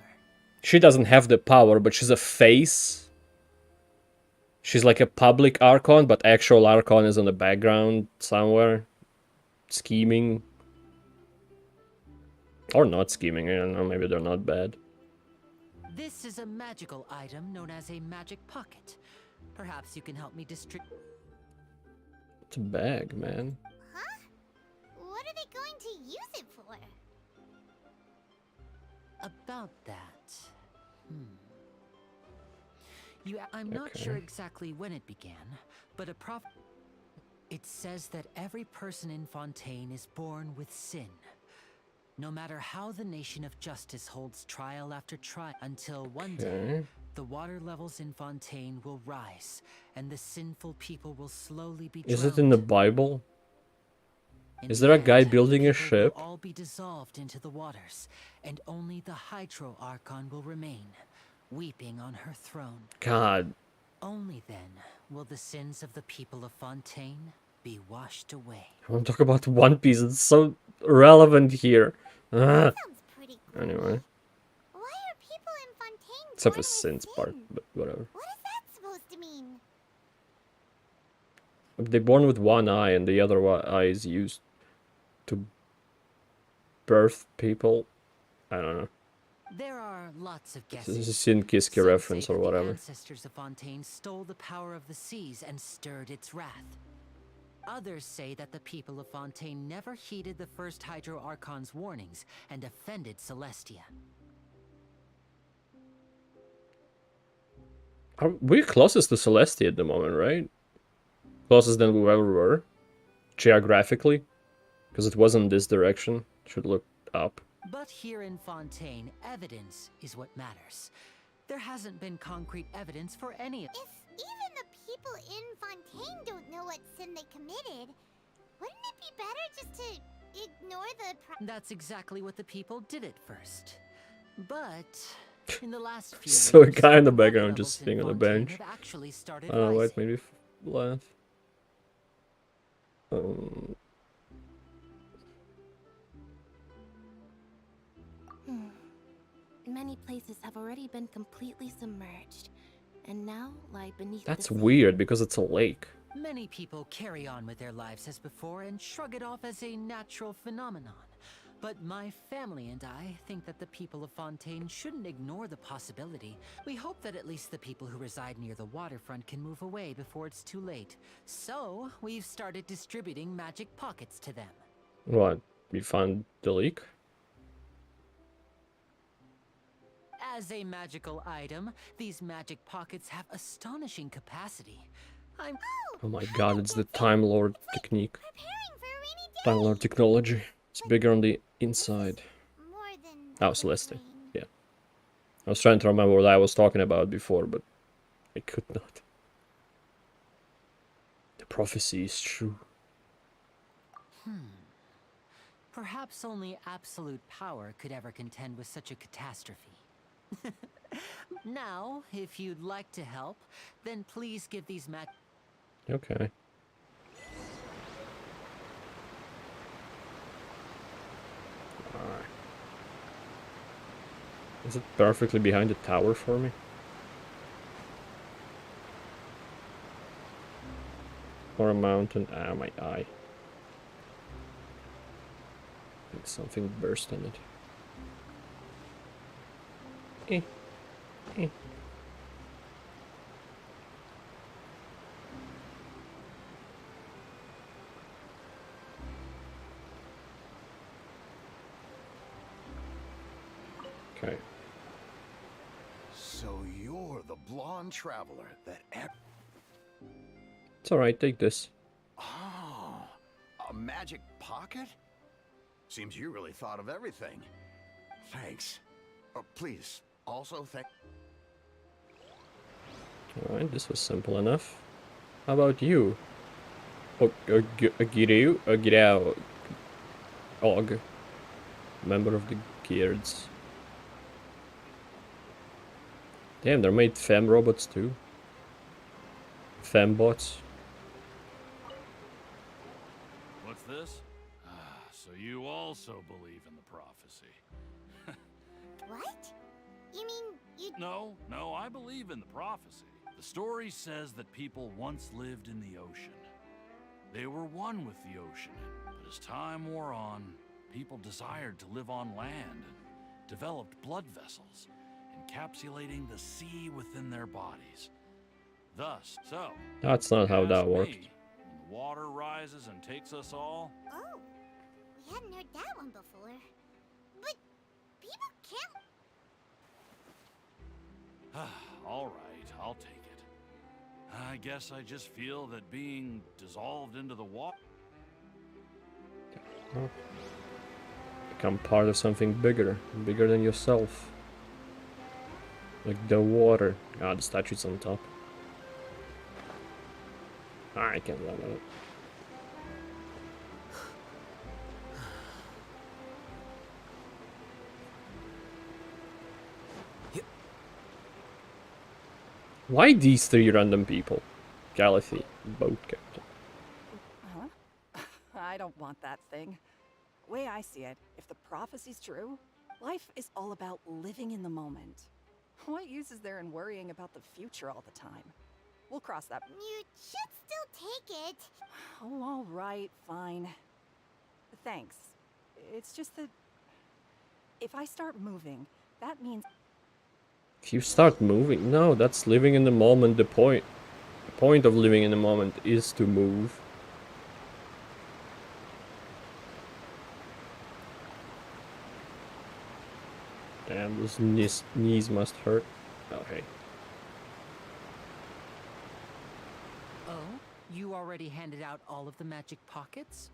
She doesn't have the power, but she's a face. She's like a public Archon, but actual Archon is in the background somewhere. Scheming. Or not scheming, I don't know, maybe they're not bad. This is a magical item known as a magic pocket. Perhaps you can help me distribute. It's a bag, man. Huh? What are they going to use it for? About that. I'm not sure exactly when it began, but it says that every person in Fontaine is born with sin. No matter how the nation of justice holds trial after trial, until one day, the water levels in Fontaine will rise, and the sinful people will slowly be drowned. Is it in the Bible? Is there a guy building a ship? Will all be dissolved into the waters, and only the Hydro Archon will remain, weeping on her throne. God. Only then will the sins of the people of Fontaine be washed away. I want to talk about One Piece. It's so relevant here. Sounds pretty cool. Anyway. Why are people in Fontaine Except born for with Sin's sin? part, but whatever. What is that supposed to mean? They're born with one eye, and the other eye is used to birth people. I don't know. There are lots of This guesses. is a Sin Kiski Some reference say or that the whatever. ancestors of Fontaine stole the power of the seas and stirred its wrath. Others say that the people of Fontaine never heeded the first Hydro Archon's warnings and offended Celestia. We're closest to Celestia at the moment, right? Closest than we ever were. Geographically. Because it wasn't this direction. Should look up. But here in Fontaine, evidence is what matters. There hasn't been concrete evidence for any of it. If even the people in Fontaine don't know what sin they committed, wouldn't it be better just to ignore the... That's exactly what the people did at first. But in the last few So a years, guy in the water background just levels in sitting on a Fontaine bench. have actually started I don't know why it rising. made me laugh. Many places have already been completely submerged. and now lie beneath That's the sea. weird because it's a lake. Many people carry on with their lives as before and shrug it off as a natural phenomenon. But my family and I think that the people of Fontaine shouldn't ignore the possibility. We hope that at least the people who reside near the waterfront can move away before it's too late. So, we've started distributing magic pockets to them. What? You found the leak? As a magical item, these magic pockets have astonishing capacity. Oh my god, it's the Time Lord technique. Preparing for a rainy day. Time Lord technology. It's bigger on the inside. More than Oh, a Celeste. rain. Yeah. I was trying to remember what I was talking about before, but I could not. The prophecy is true. Perhaps only absolute power could ever contend with such a catastrophe. Now, if you'd like to help, then please give these Okay. Alright. Is it perfectly behind the tower for me? Or a mountain? Ah, my eye. I think something burst on it. Eh. Okay. So you're the blonde traveler that It's alright, take this. Oh, a magic pocket? Seems you really thought of everything. Thanks. Please, also thank... Alright, this was simple enough. How about you? Ogirao. Og. Member of the Geards. Damn, they're made fem robots too. Fembots. What's this? So you also believe in the prophecy. What? You mean you... No, I believe in the prophecy. The story says that people once lived in the ocean. They were one with the ocean, but as time wore on, people desired to live on land and developed blood vessels, encapsulating the sea within their bodies. Thus, That's not how that worked. when the water rises and takes us all, Oh, we hadn't heard that one before. But people can't... all right, I'll take it. I guess I just feel that being dissolved into the water... Oh. Become part of something bigger than yourself. Like the water. Ah, the statue's on top. Ah, I can't run out. Why these three random people? Galaxy, boat captain. Huh? I don't want that thing. Way I see it, if the prophecy's true, life is all about living in the moment. What use is there in worrying about the future all the time? We'll cross that. You should still take it. Oh, all right, fine. Thanks. It's just that if I start moving, that means... If you start moving, no, that's living in the moment. The point of living in the moment is to move. Damn, those knees must hurt. Oh, hey. Oh, you already handed out all of the magic pockets?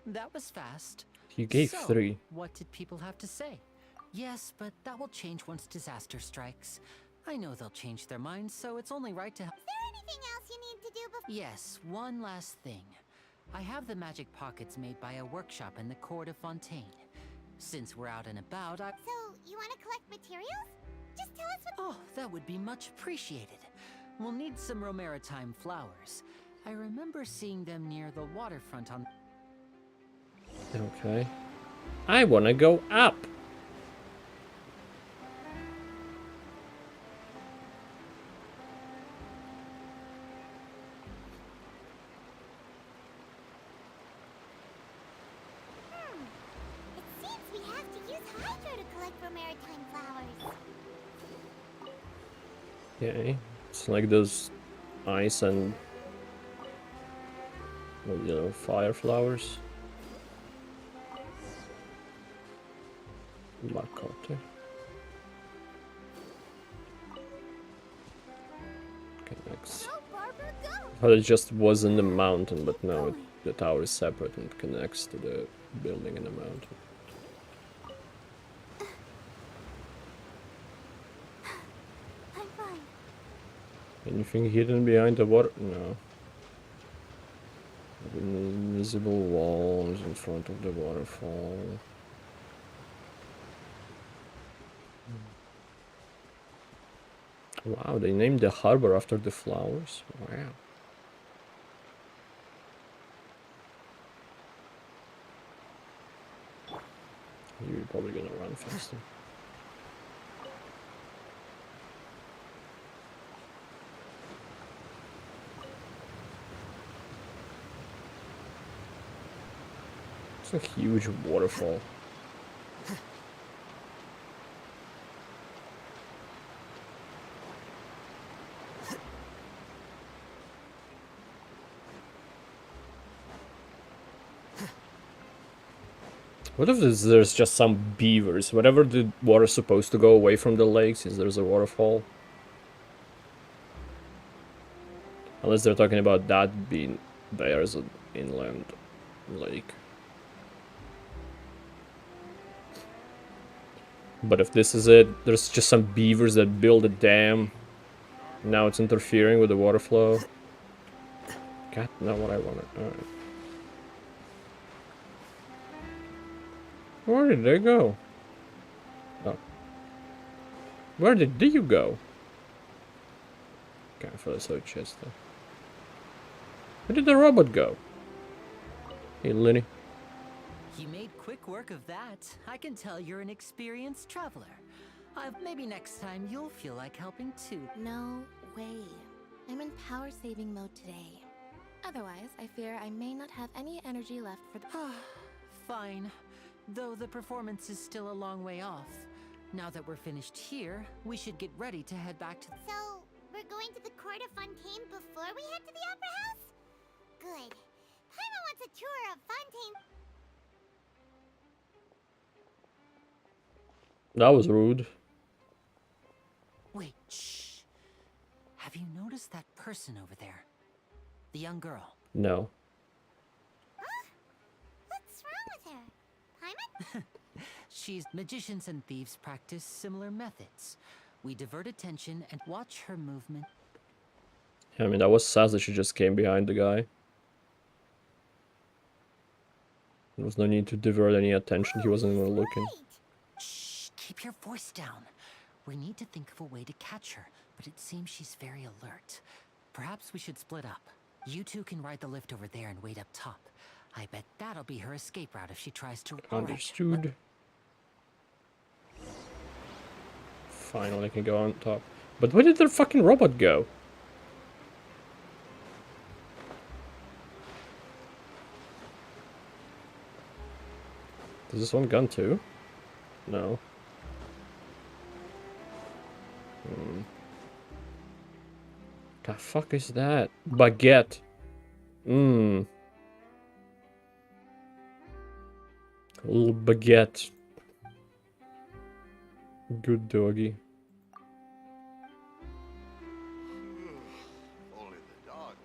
That was fast. You gave So, 3. What did people have to say? Yes, but that will change once disaster strikes. I know they'll change their minds, so it's only right to... Is there anything else you need to do before... Yes, one last thing. I have the magic pockets made by a workshop in the court of Fontaine. Since we're out and about, So, you want to collect materials? Just tell us what... Oh, that would be much appreciated. We'll need some Romaritime flowers. I remember seeing them near the waterfront on... Okay. I wanna go up. for maritime flowers. Okay, it's like those ice and, well, you know, fire flowers. Marcotte. Okay, next. Go, Barbara, go! I thought it just was in the mountain, but no, the tower is separate and connects to the building in the mountain. I'm fine. Anything hidden behind the water? No. Invisible walls in front of the waterfall. Wow, they named the harbor after the flowers? Wow. You're probably gonna run faster. It's a huge waterfall. What if there's just some beavers? Whenever the water's supposed to go away from the lakes, is there's a waterfall? Unless they're talking about that being there as an inland lake. But if this is it, there's just some beavers that build a dam. Now it's interfering with the water flow. God, not what I wanted. Alright. Where did they go? Oh. Where did you go? Okay, I thought I saw a chest though. Where did the robot go? Hey, Lenny. You made quick work of that. I can tell you're an experienced traveler. Maybe next time you'll feel like helping too. No way. I'm in power saving mode today. Otherwise, I fear I may not have any energy left for the. Fine. Though the performance is still a long way off. Now that we're finished here, we should get ready to head back to. So, we're going to the court of Fontaine before we head to the opera house? Good. Paimon wants a tour of Fontaine. That was rude. Wait, shh. Have you noticed that person over there? The young girl. No. Huh? What's wrong with her? Paimon? Magicians and thieves practice similar methods. We divert attention and watch her movement. I mean, that was sad that she just came behind the guy. There was no need to divert any attention. He wasn't even looking. Shh, keep your voice down. We need to think of a way to catch her, but it seems she's very alert. Perhaps we should split up. You two can ride the lift over there and wait up top. I bet that'll be her escape route if she tries to. Understood. Finally, I can go on top. But where did their fucking robot go? Does this one gun too? No. The fuck is that? Baguette. Little baguette. Good doggy. Only the dog.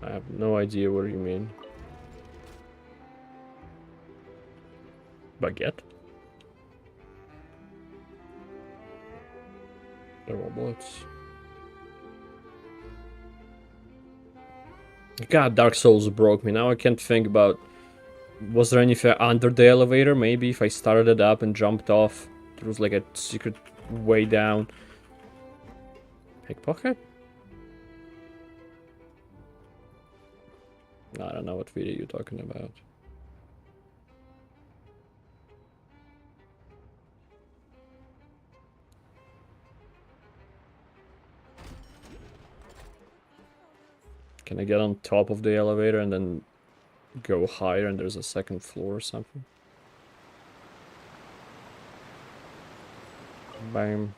I have no idea what you mean. Baguette? The robots. God, Dark Souls broke me. Now I can't think about... Was there anything under the elevator? Maybe if I started it up and jumped off. There was like a secret way down. Pickpocket? I don't know what video you're talking about. Can I get on top of the elevator and then go higher and there's a second floor or something? Bam.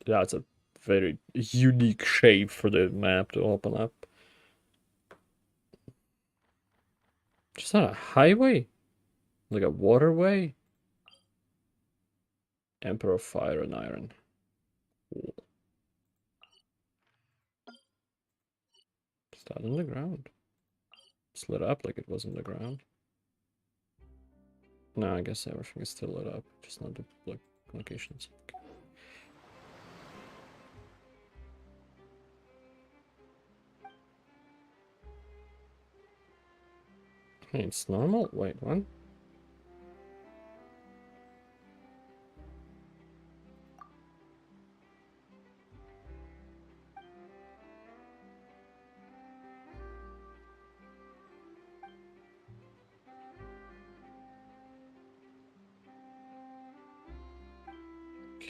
That's a very unique shape for the map to open up. Just not a highway? Like a waterway? Emperor of Fire and Iron. Cool. Is that in the ground? It's lit up like it was in the ground. No, I guess everything is still lit up, just not the locations. Hey, it's normal? Wait, what?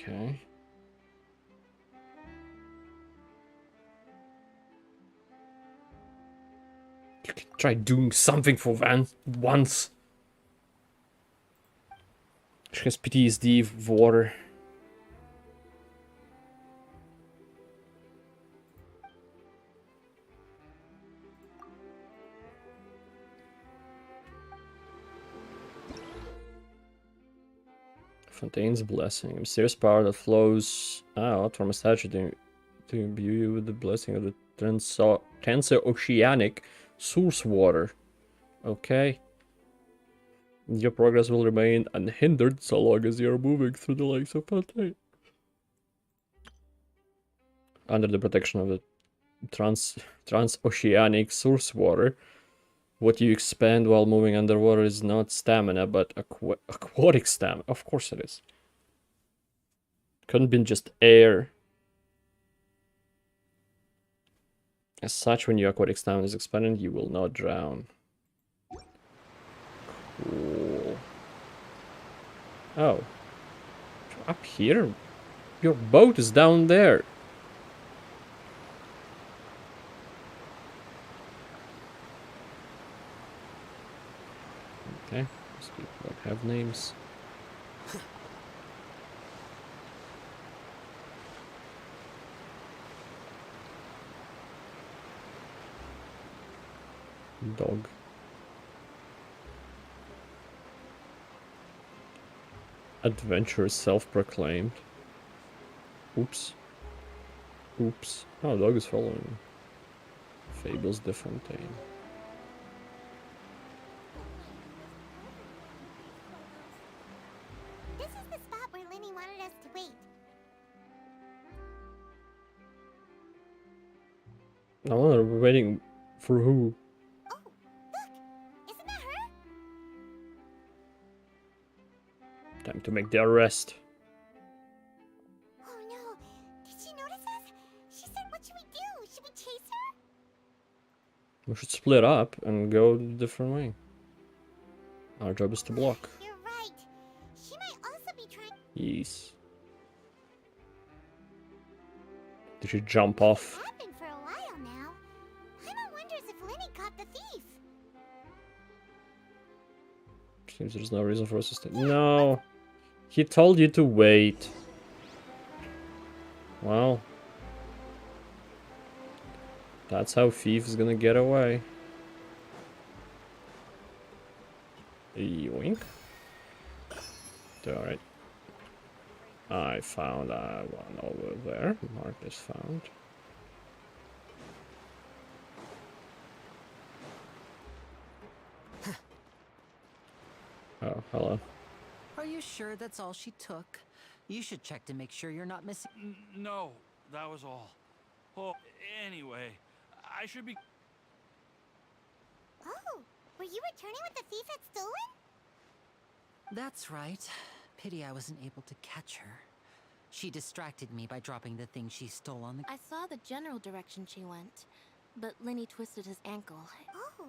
Okay. You can try doing something for Van once. She has PTSD of water. Fontaine's blessing. A mysterious power that flows out from a statue to imbue you with the blessing of the transoceanic source water. Okay. Your progress will remain unhindered so long as you are moving through the lakes of Fontaine. Under the protection of the transoceanic source water, what you expend while moving underwater is not stamina, but aquatic stamina. Of course it is. Couldn't be just air. As such, when your aquatic stamina is expended, you will not drown. Cool. Oh. Up here? Your boat is down there. Okay. These people don't have names. Dog. Adventurer self-proclaimed. Oops. Oops. Oh, dog is following. Fables de Fontaine. This is the spot where Lenny wanted us to wait. I wonder, we're waiting for who? Oh, look! Isn't that her? Time to make the arrest. Oh no! Did she notice us? She said, what should we do? Should we chase her? We should split up and go a different way. Our job is to block. You're right. She might also be trying. Yes. Did you jump off? It's happened for a while now. Paimon wonders if Lenny caught the thief. Seems there's no reason for us to stay. No! He told you to wait. Well. That's how thief is gonna get away. Yoink. Alright. I found one over there. Mark is found. Oh, hello. Are you sure that's all she took? You should check to make sure you're not missing. No, that was all. Oh, anyway, I should be... Oh, were you returning what the thief had stolen? That's right. Pity I wasn't able to catch her. She distracted me by dropping the thing she stole on the... I saw the general direction she went, but Lenny twisted his ankle. Oh,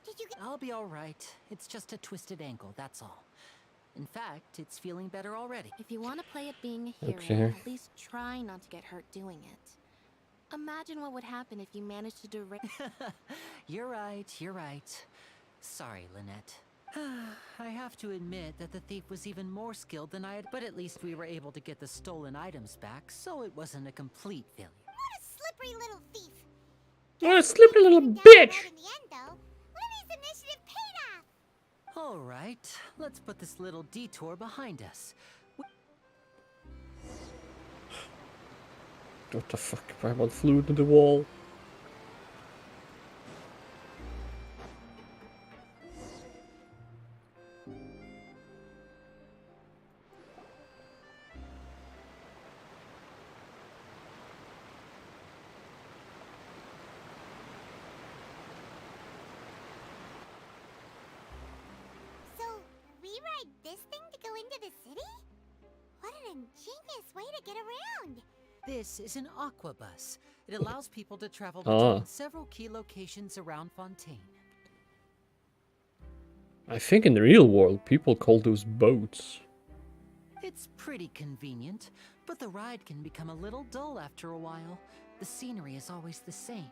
did you get... I'll be all right. It's just a twisted ankle, that's all. In fact, it's feeling better already. If you want to play at being a hero, Okay. at least try not to get hurt doing it. Imagine what would happen if you managed to direct. You're right. Sorry, Lynette. I have to admit that the thief was even more skilled than I had, but at least we were able to get the stolen items back, so it wasn't a complete failure. What a slippery little thief. What a slippery little Turned out bitch! right in the end, though. Lily's initiative paid off. All right, let's put this little detour behind us. What the fuck? Paimon flew into the wall. So, we ride this thing to go into the city? What an ingenious way to get around. This is an aqua bus. It allows people to travel Ah. between several key locations around Fontaine. I think in the real world, people call those boats. It's pretty convenient, but the ride can become a little dull after a while. The scenery is always the same.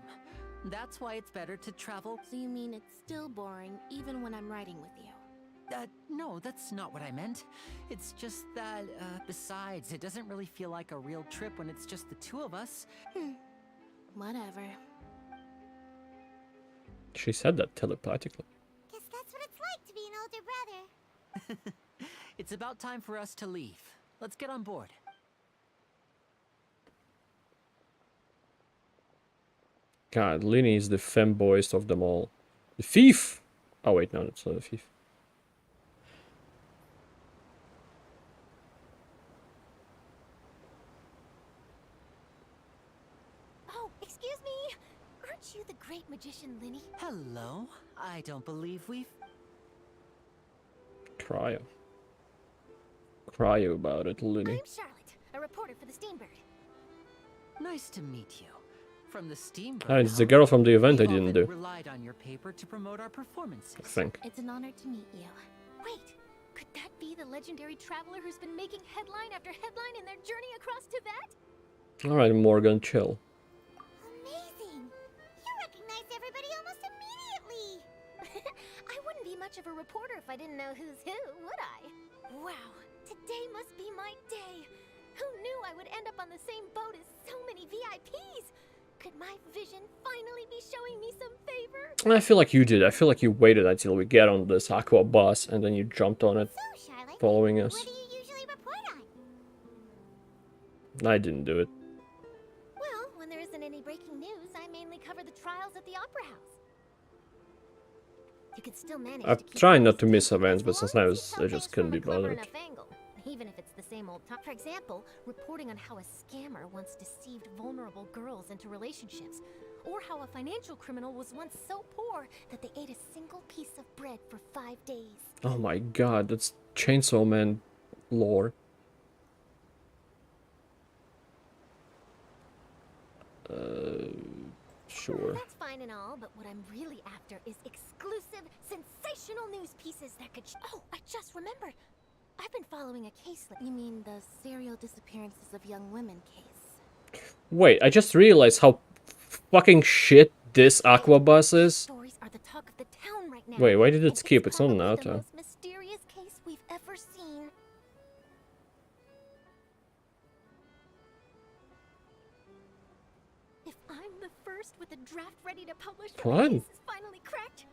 That's why it's better to travel. So you mean it's still boring even when I'm riding with you? No, that's not what I meant. It's just that, besides, it doesn't really feel like a real trip when it's just the two of us. Whatever. She said that telepathically. Guess that's what it's like to be an older brother. It's about time for us to leave. Let's get on board. God, Linny is the femboyest of them all. The thief! Oh wait, no, that's not a thief. Oh, excuse me. Aren't you the great magician, Linny? Hello. I don't believe we've... Cryo. Cryo about it, Linny. I'm Charlotte, a reporter for the Steambird. Nice to meet you. From the Steambird. Ah, it's the girl from the event I we've didn't often do. relied on your paper to promote our performances. I think. It's an honor to meet you. Wait, could that be the legendary traveler who's been making headline after headline in their journey across Tibet? Alright, Morgan, chill. Amazing. You recognize everybody almost immediately. I wouldn't be much of a reporter if I didn't know who's who, would I? Wow, today must be my day. Who knew I would end up on the same boat as so many VIPs? Could my vision finally be showing me some favor? I feel like you did. I feel like you waited until we get on this aqua bus and then you jumped on it, So, Charlotte, following us. what do you usually report on? I didn't do it. Well, when there isn't any breaking news, I mainly cover the trials at the Opera House. You could still manage I'm to keep trying not up to with miss it events, but as long as sometimes you tell I just things couldn't from be a clever bothered. enough angle, even if it's the same old time. For example, reporting on how a scammer once deceived vulnerable girls into relationships, or how a financial criminal was once so poor that they ate a single piece of bread for 5 days. Oh my god, that's Chainsaw Man lore. Sure. That's fine and all, but what I'm really after is exclusive, sensational news pieces that could. Oh, I just remembered. I've been following a case. You mean the serial disappearances of young women case? Wait, I just realized how fucking shit this aqua bus is. Stories are the talk of the town right now. Wait, why did it and skip? It's not an probably the auto. most mysterious case we've ever seen. If I'm the first with a draft ready to publish when What? the case is finally cracked,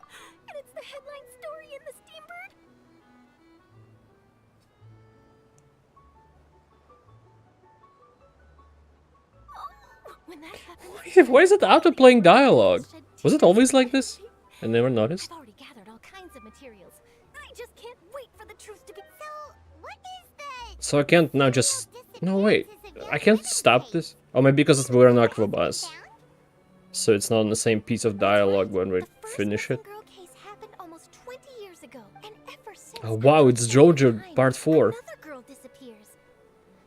and it's the headline story in the Steambird. Oh, when that happens, Why is it auto playing dialogue? Was it always like this? I never noticed. I've already gathered all kinds of materials. I just can't wait for the truth to be. So, what is the... So I can't now just... No, wait. I can't stop this? Oh, maybe because we're an aqua bus. So it's not on the same piece of dialogue when we finish it. Girl case happened almost 20 years ago, and ever since Oh wow, it's JoJo time, Part 4. Another girl disappears.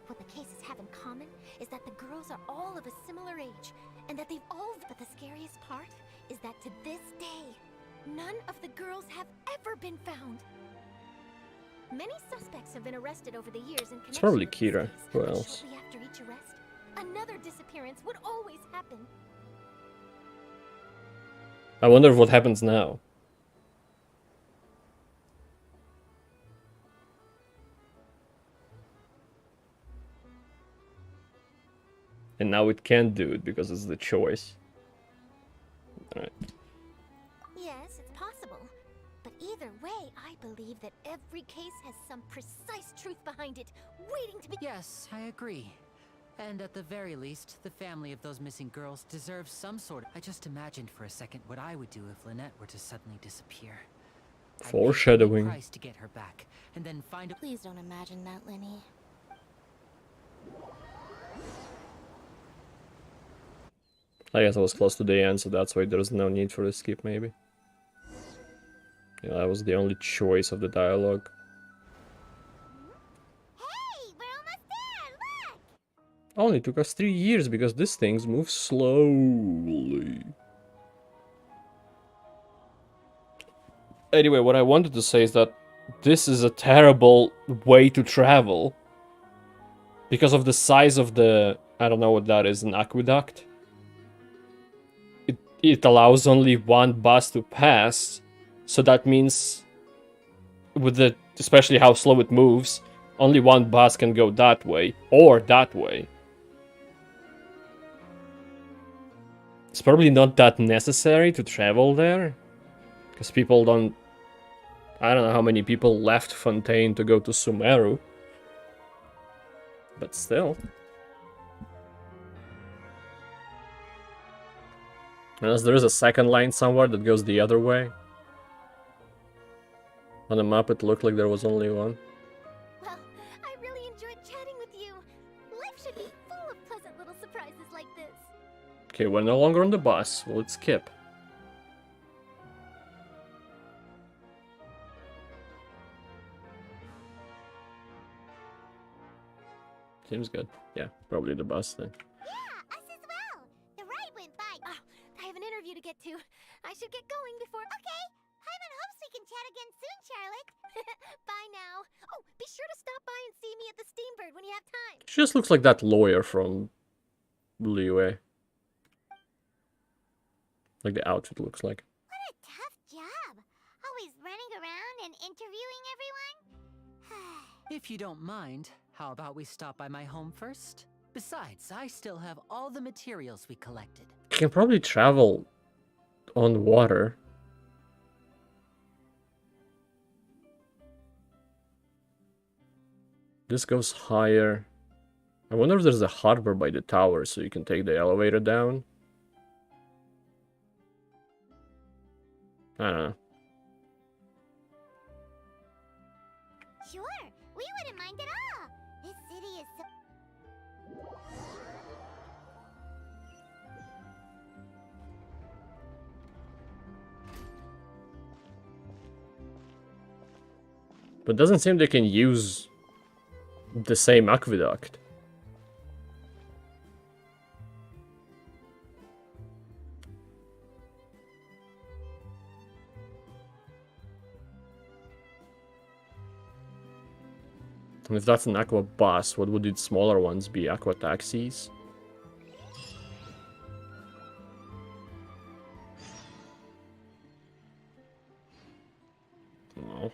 What the cases have in common is that the girls are all of a similar age, and that they've all. But the scariest part is that to this day, none of the girls have ever been found. Many suspects have been arrested over the years in connection It's probably with this Kira. case, Who but else? shortly after each arrest, another disappearance would always happen. I wonder what happens now. And now it can't do it because it's the choice. Alright. Yes, it's possible. But either way, I believe that every case has some precise truth behind it, waiting to be— Yes, I agree. And at the very least, the family of those missing girls deserves some sort of— I just imagined for a second what I would do if Lynette were to suddenly disappear. I'd pay Foreshadowing. any price to get her back, and then find a— Please don't imagine that, Lenny. I guess I was close to the end, so that's why there's no need for a skip, maybe. Yeah, that was the only choice of the dialogue. Hey, we're almost there, look! Only took us 3 years because these things move slowly. Anyway, what I wanted to say is that this is a terrible way to travel. Because of the size of the... I don't know what that is, an aqueduct? It allows only one bus to pass. So that means... with the... especially how slow it moves, only one bus can go that way. Or that way. It's probably not that necessary to travel there. Because people don't... I don't know how many people left Fontaine to go to Sumeru. But still. Unless there is a second line somewhere that goes the other way. On the map it looked like there was only one. Well, I really enjoyed chatting with you. Life should be full of pleasant little surprises like this. Okay, we're no longer on the bus. Well, let's skip. Seems good. Yeah, probably the bus then. Yeah, us as well. The ride went by. I have an interview to get to. I should get going before— Okay, Paimon hopes we can chat again soon, Charlotte. Bye now. Oh, be sure to stop by and see me at the Steambird when you have time. She just looks like that lawyer from Liyue. Like the outfit looks like. What a tough job. Always running around and interviewing everyone. If you don't mind, how about we stop by my home first? Besides, I still have all the materials we collected. You can probably travel on water. This goes higher. I wonder if there's a harbor by the tower so you can take the elevator down. I don't know. Sure, we wouldn't mind at all. This city is so... But it doesn't seem they can use the same aqueduct. And if that's an aqua bus, what would its smaller ones be? Aqua taxis? Oh,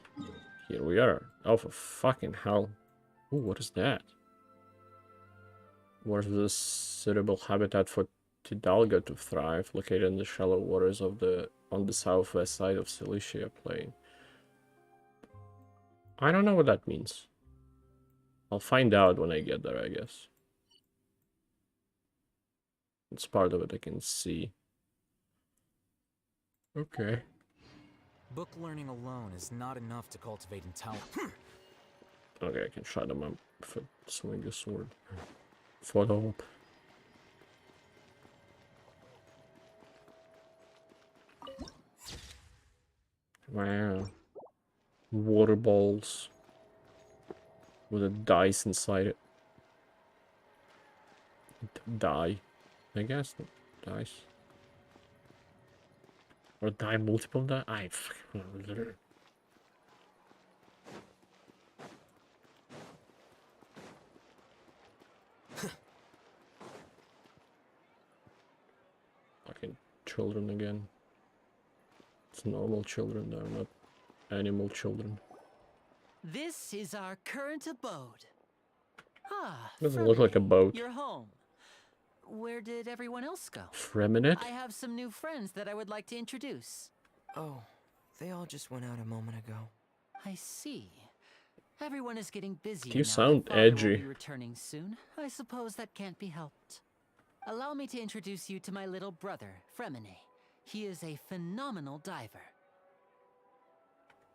here we are. Oh, for fucking hell. Ooh, what is that? Where's the suitable habitat for Tidalga to thrive, located in the shallow waters of on the southwest side of Cilicia Plain? I don't know what that means. I'll find out when I get there, I guess. It's part of it I can see. Okay. Book learning alone is not enough to cultivate intelligence. Okay, I can shut him up if I swing a sword. Follow up. Wow. Water balls. With a dice inside it. Die. I guess. Dice. Or die multiple die. It's normal children, they're not animal children. This is our current abode. Ah, Doesn't look like a boat. You're home. Where did everyone else go? Freminate? I have some new friends that I would like to introduce. Oh, they all just went out a moment ago. I see. Everyone is getting busy. You now sound that Father will edgy. be returning soon. I suppose that can't be helped. Allow me to introduce you to my little brother, Fremine. He is a phenomenal diver.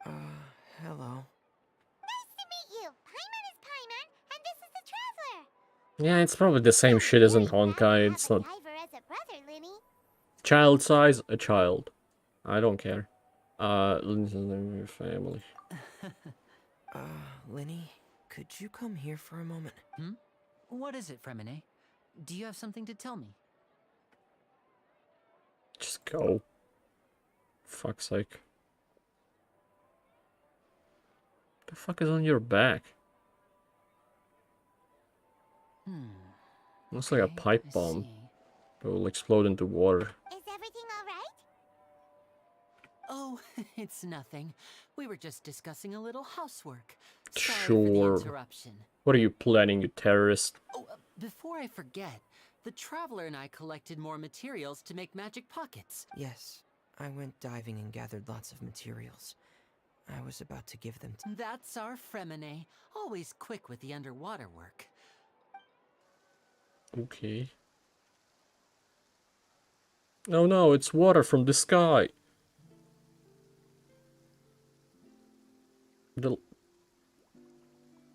Hello. Nice to meet you. Paimon is Paimon, and this is the Traveler. Yeah, it's probably the same shit as in Honkai. It's not Diver as a brother, Linny. child size, a child. I don't care. Lindsay's name of your family. Linny, could you come here for a moment? Hmm? What is it, Fremine? Do you have something to tell me? Just go. Fuck's sake. The fuck is on your back? Looks like a pipe bomb. It will explode into water. Is everything all right? Oh, it's nothing. We were just discussing a little housework. Sorry Sure. for the interruption. What are you planning, you terrorist? Oh, before I forget, the Traveler and I collected more materials to make magic pockets. Yes, I went diving and gathered lots of materials. I was about to give them to... That's our Fremine, always quick with the underwater work. Okay. Oh no, it's water from the sky. The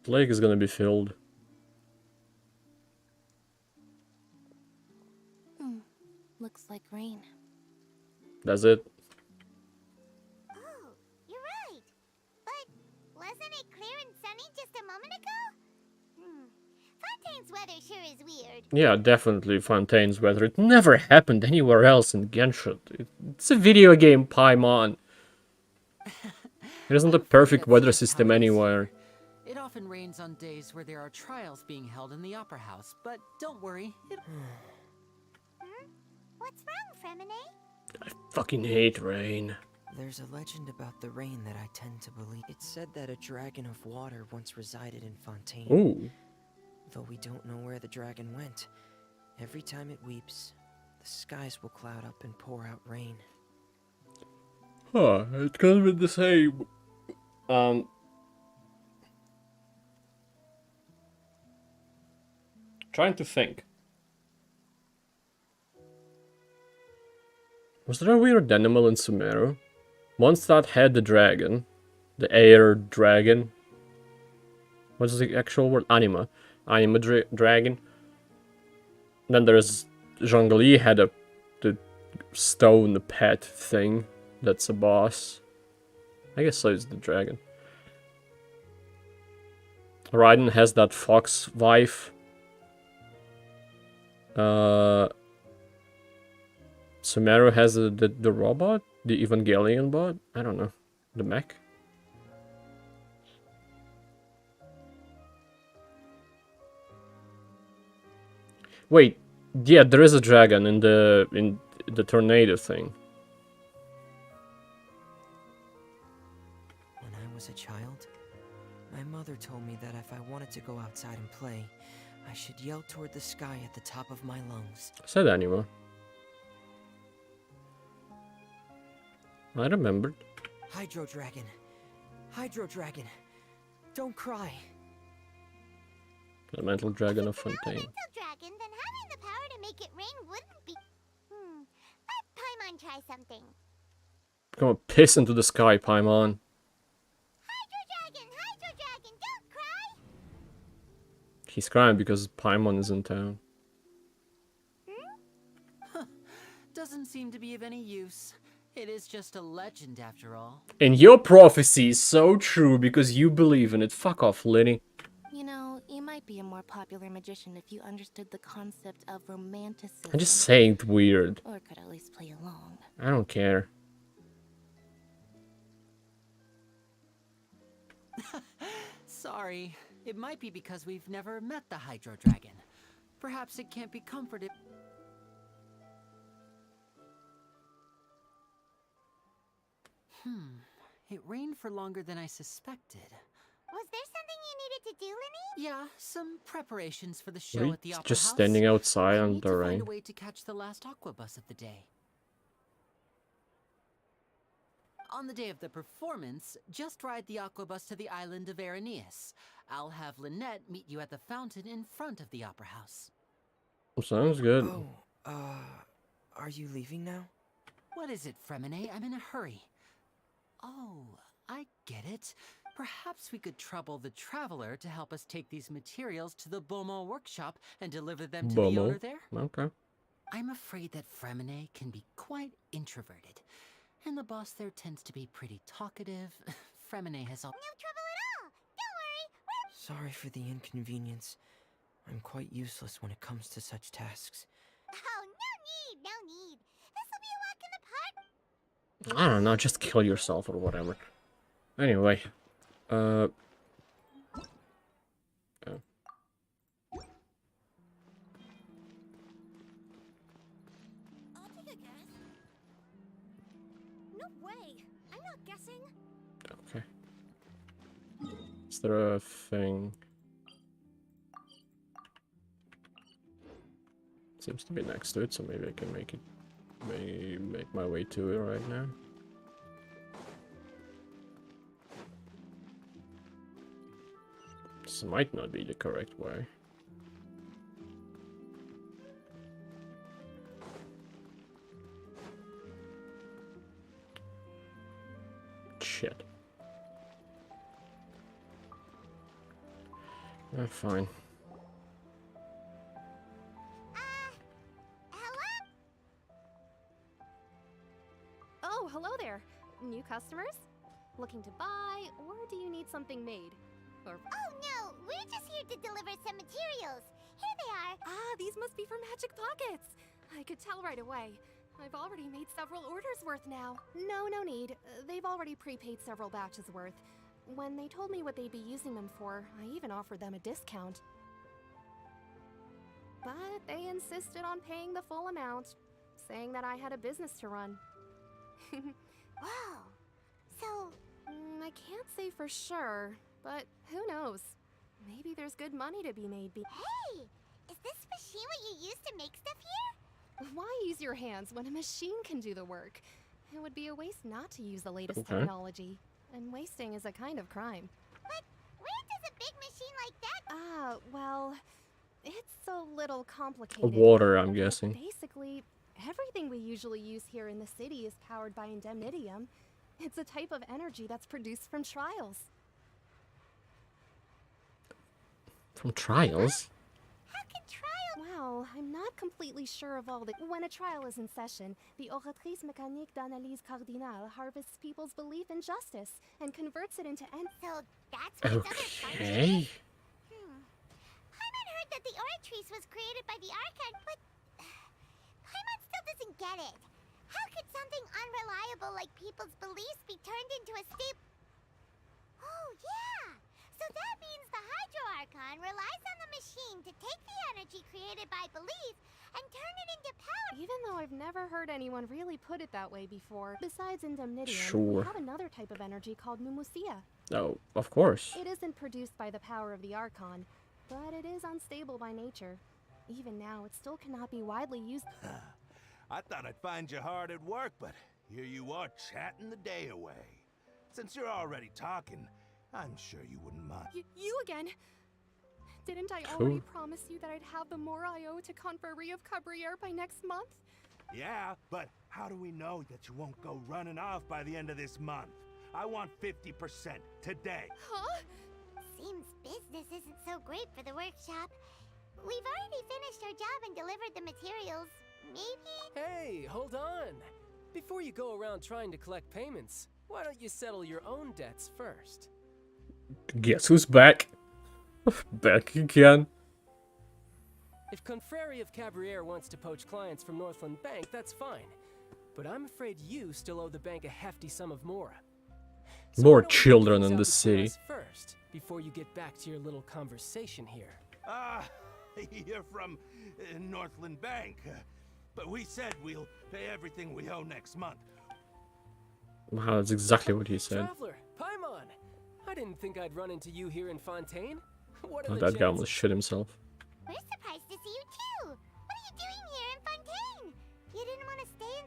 lake is gonna be filled. Looks like rain. That's it. Oh, you're right. But wasn't it clear and sunny just a moment ago? Fontaine's weather sure is weird. Yeah, definitely Fontaine's weather. It never happened anywhere else in Genshin. It's a video game, Paimon. There isn't a perfect weather system anywhere. It often rains on days where there are trials being held in the Opera House, but don't worry. What's wrong, Fremine? I fucking hate rain. There's a legend about the rain that I tend to believe. It said that a dragon of water once resided in Fontaine. Ooh. Though we don't know where the dragon went, every time it weeps, the skies will cloud up and pour out rain. Huh, it could be the same. Trying to think. Was there a weird animal in Sumeru? Mondstadt had the dragon. The air dragon. What's the actual word? Anima. Anima dragon. Then there's... Zhongli had the stone pet thing. That's a boss. I guess so is the dragon. Raiden has that fox wife. Sumeru has the robot? The Evangelion bot? I don't know. The mech? Wait, yeah, there is a dragon in the tornado thing. When I was a child, my mother told me that if I wanted to go outside and play, I should yell toward the sky at the top of my lungs. Said Anima. I remembered. Hydro Dragon! Hydro Dragon! Don't cry! Elemental Dragon of Fontaine. Elemental dragon, then having the power to make it rain wouldn't be... Let Paimon try something. Come on, piss into the sky, Paimon. Hydro dragon, don't cry! He's crying because Paimon is in town. Doesn't seem to be of any use. It is just a legend after all. And your prophecy is so true because you believe in it. Fuck off, Lenny. You know, you might be a more popular magician if you understood the concept of romanticism. I'm just saying it weird. Or could at least play along. I don't care. Sorry. It might be because we've never met the Hydro Dragon. Perhaps it can't be comforted. It rained for longer than I suspected. Was there something you needed to do, Lenny? Yeah, some preparations for the show Really? at the Opera Just House. standing outside I on need the to rain. find a way to catch the last Aqua bus of the day. On the day of the performance, just ride the Aqua bus to the island of Araneus. I'll have Lynette meet you at the fountain in front of the Opera House. Sounds good. Oh, are you leaving now? What is it, Fremine? I'm in a hurry. Oh, I get it. Perhaps we could trouble the Traveler to help us take these materials to the Beaumont workshop and deliver them to the owner there? Okay. I'm afraid that Fremine can be quite introverted, and the boss there tends to be pretty talkative. Fremine has all— No trouble at all! Don't worry, Sorry for the inconvenience. I'm quite useless when it comes to such tasks. Oh, no need. This'll be a walk in the park. I don't know, just kill yourself or whatever. Anyway, I'll take a guess. No way! I'm not guessing. okay. Is there a thing? Seems to be next to it, so maybe I can make my way to it right now. This might not be the correct way. Shit. Fine. Hello? Oh, hello there. New customers? Looking to buy, or do you need something made? Or Oh no, we're just here to deliver some materials. Here they are. ah, these must be for Magic Pockets. I could tell right away. I've already made several orders worth now. No need. They've already prepaid several batches worth. When they told me what they'd be using them for, I even offered them a discount. But they insisted on paying the full amount, saying that I had a business to run. Wow. So, I can't say for sure, but who knows? Maybe there's good money to be made. hey! Is this machine what you use to make stuff here? Why use your hands when a machine can do the work? It would be a waste not to use the latest Okay. technology. And wasting is a kind of crime. But where does a big machine like that? Well, it's a little complicated. Water, I'm but guessing. Basically, everything we usually use here in the city is powered by indemnitium. It's a type of energy that's produced from trials. From trials? How can trial— Well, I'm not completely sure of all the— When a trial is in session, the Oratrice Mécanique d'Analyse Cardinale harvests people's belief in justice and converts it into So that's what its other function Okay. is? Paimon heard that the Oratrice was created by the Archon, but Paimon still doesn't get it. How could something unreliable like people's beliefs be turned into a stable— Oh, yeah! So that means the Hydro Archon relies on the machine to take the energy created by belief and turn it into power. Even though I've never heard anyone really put it that way before. Besides indemnitium, Sure. we have another type of energy called mumusia. Oh, of course. It isn't produced by the power of the Archon, but it is unstable by nature. Even now, it still cannot be widely used. I thought I'd find you hard at work, but here you are chatting the day away. Since you're already talking, I'm sure you wouldn't mind. You again? Didn't I Cool. already promise you that I'd have the more I owe to Confrérie of Cabriere by next month? Yeah, but how do we know that you won't go running off by the end of this month? I want 50% today. Huh? Seems business isn't so great for the workshop. We've already finished our job and delivered the materials. Maybe? Hey, hold on. Before you go around trying to collect payments, why don't you settle your own debts first? Guess who's back? Back again. If Confrérie of Cabriere wants to poach clients from Northland Bank, that's fine. But I'm afraid you still owe the bank a hefty sum of mora. So More why don't we children get in things the out city. between us first, before you get back to your little conversation here. You're from Northland Bank. But we said we'll pay everything we owe next month. Wow, that's exactly what he said. Traveler, Paimon! I didn't think I'd run into you here in Fontaine. What are Oh, the that guy chances? almost shit himself. We're surprised to see you too. What are you doing here in Fontaine? You didn't want to stay in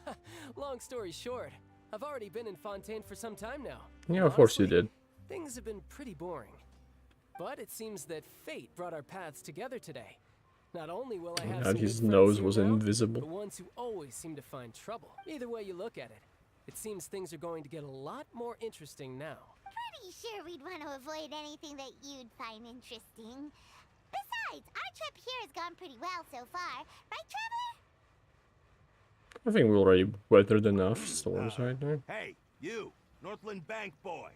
Snezhnaya? Long story short, I've already been in Fontaine for some time now. Yeah, of course you did. Things have been pretty boring. But it seems that fate brought our paths together today. Not only will I have And some his good nose friends was year-round, invisible. but ones who always seem to find trouble. Either way you look at it, it seems things are going to get a lot more interesting now. Pretty sure we'd want to avoid anything that you'd find interesting. Besides, our trip here has gone pretty well so far. Right, Traveler? I think we already weathered enough storms right now. Hey, you, Northland Bank boy.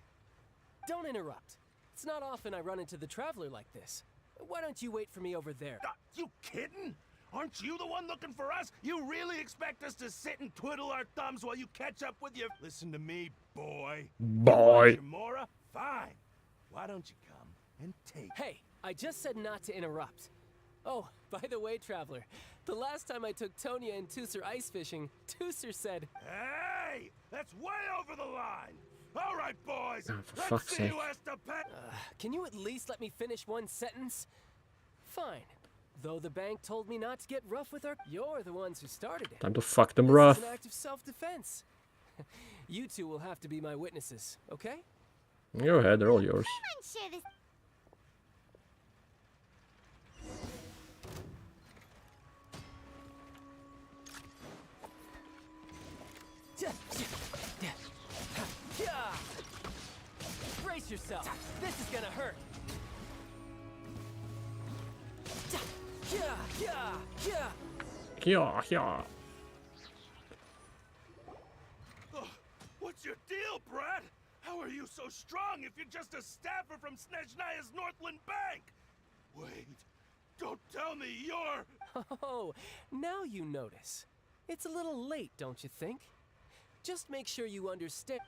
Don't interrupt. It's not often I run into the Traveler like this. Why don't you wait for me over there? You kidding? Aren't you the one looking for us? You really expect us to sit and twiddle our thumbs while you catch up with your... Listen to me, boy. Boy. Mora? Fine. Why don't you come and take... Hey, I just said not to interrupt. Oh, by the way, Traveler, the last time I took Tonya and Tusser ice fishing, Tusser said... Hey! That's way over the line! All right, boys. Oh, for let's fuck's see sake. who has to pay. Can you at least let me finish one sentence? Fine. Though the bank told me not to get rough with our... You're the ones who started it. Time to fuck them This rough. is an act of self-defense. You two will have to be my witnesses, okay? Go ahead, they're all yours. I'm sure this... Brace yourself. This is gonna hurt. Yeah, yeah. What's your deal, Brad? How are you so strong if you're just a staffer from Snezhnaya's Northland Bank? Wait, don't tell me you're... Oh, now you notice. It's a little late, don't you think? Just make sure you understand.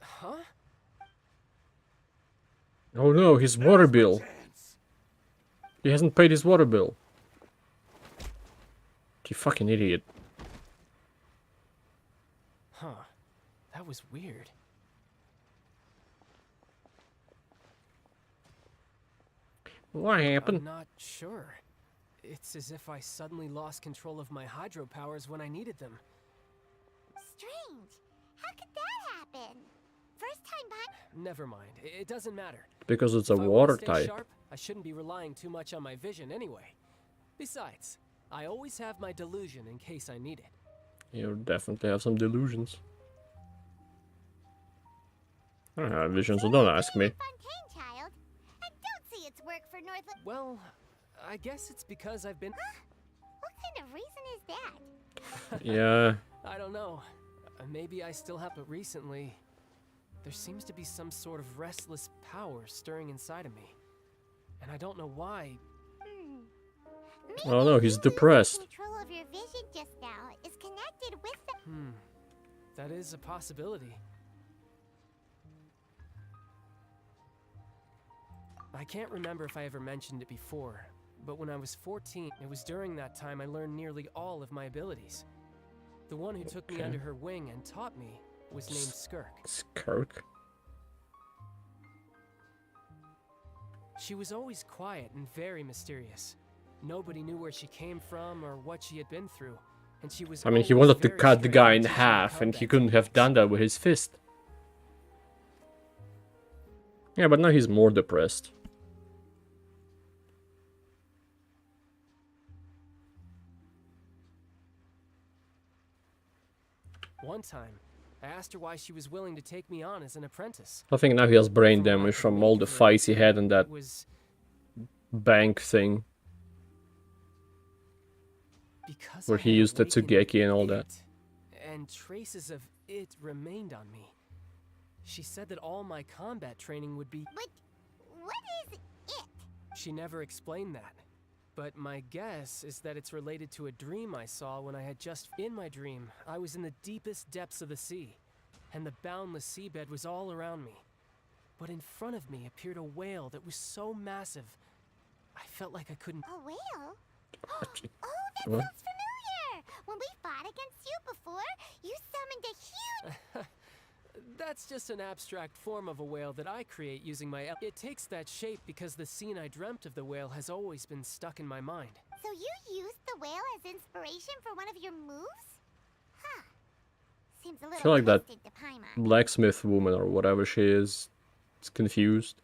Huh? Oh no, his water bill. He hasn't paid his water bill. You fucking idiot. Huh. That was weird. What happened? I'm not sure. It's as if I suddenly lost control of my hydro powers when I needed them. Strange. How could that happen? First time by... Never mind. It doesn't matter. Because it's a If I wanna water stay type. Sharp, I shouldn't be relying too much on my vision anyway. Besides, I always have my delusion in case I need it. You definitely have some delusions. I don't have vision, so don't ask me. Fontaine, child. I don't see its work for Northland... Well, I guess it's because I've been... What kind of reason is that? Yeah. I don't know. Maybe I still have, but recently... There seems to be some sort of restless power stirring inside of me. And I don't know why. Oh no, he's depressed. Control of your vision just now is connected with the... That is a possibility. I can't remember if I ever mentioned it before, but when I was 14, it was during that time I learned nearly all of my abilities. The one who took me under her wing and taught me was named Skirk. Skirk? She was always quiet and very mysterious. Nobody knew where she came from or what she had been through, and she was I mean, he always wanted to very cut the strict guy on in teaching half, and he combat couldn't have done that with his fist. Yeah, but now he's more depressed. One time, I asked her why she was willing to take me on as an apprentice. I think now he has brain damage from all the fights he had in that It was bank thing. because Where I he had used the awakened Tsugeki and all that. it, and traces of it remained on me. She said that all my combat training would be... But what is it? She never explained that. But my guess is that it's related to a dream I saw when I had just... In my dream, I was in the deepest depths of the sea, and the boundless seabed was all around me. But in front of me appeared a whale that was so massive, I felt like I couldn't. A whale? Oh, that What? sounds familiar! When we fought against you before, you summoned a huge... That's just an abstract form of a whale that I create using my... It takes that shape because the scene I dreamt of the whale has always been stuck in my mind. So you used the whale as inspiration for one of your moves? Huh. Seems a I little feel like that twisted to Paimon. blacksmith woman or whatever she is confused.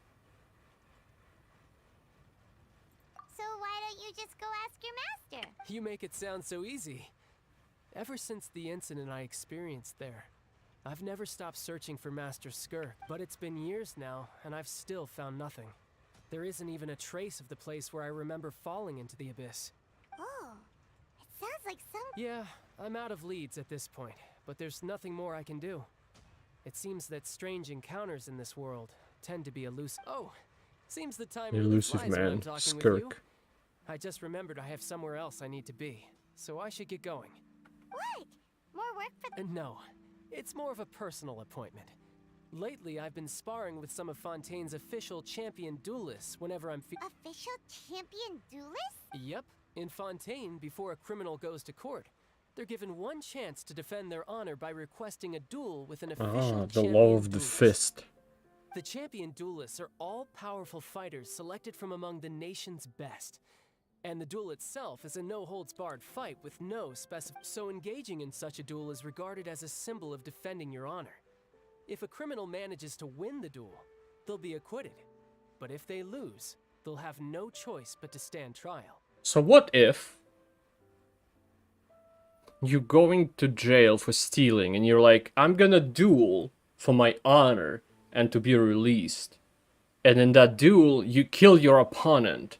So why don't you just go ask your master? You make it sound so easy. Ever since the incident I experienced there, I've never stopped searching for Master Skirk, but it's been years now, and I've still found nothing. There isn't even a trace of the place where I remember falling into the abyss. Oh, it sounds like some... Yeah, I'm out of leads at this point, but there's nothing more I can do. It seems that strange encounters in this world tend to be elusive. Oh, seems the time really Elusive flies when I'm man, talking with you. Skirk. I just remembered I have somewhere else I need to be, so I should get going. What? More work for... No, it's more of a personal appointment. Lately, I've been sparring with some of Fontaine's official champion duelists whenever I'm Official champion duelist? Yep. In Fontaine, before a criminal goes to court, they're given one chance to defend their honor by requesting a duel with an official The champion law of the duelist. fist. The champion duelists are all powerful fighters selected from among the nation's best. And the duel itself is a no-holds-barred fight with no so engaging in such a duel is regarded as a symbol of defending your honor. If a criminal manages to win the duel, they'll be acquitted. But if they lose, they'll have no choice but to stand trial. So what if you're going to jail for stealing and you're like, I'm gonna duel for my honor and to be released. And in that duel, you kill your opponent.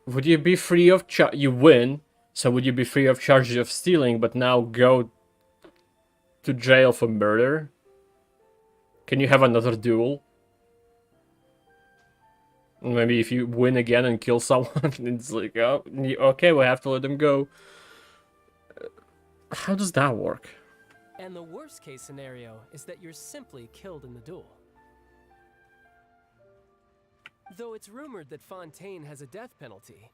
Would you be free of you win, so would you be free of charges of stealing, but now go to jail for murder? Can you have another duel? Maybe if you win again and kill someone, it's like, oh, okay, we have to let them go. How does that work? And the worst case scenario is that you're simply killed in the duel. Though it's rumored that Fontaine has a death penalty,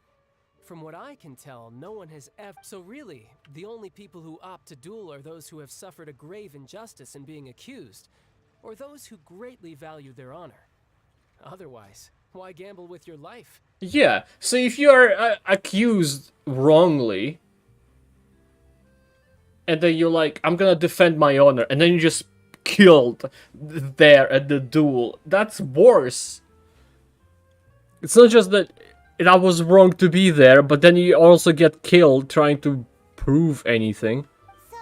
from what I can tell, no one has ever... So really, the only people who opt to duel are those who have suffered a grave injustice in being accused, or those who greatly value their honor. Otherwise, why gamble with your life? Yeah, so if you are accused wrongly, and then you're like, I'm gonna defend my honor, and then you just killed there at the duel, that's worse. It's not just that I was wrong to be there, but then you also get killed trying to prove anything. So,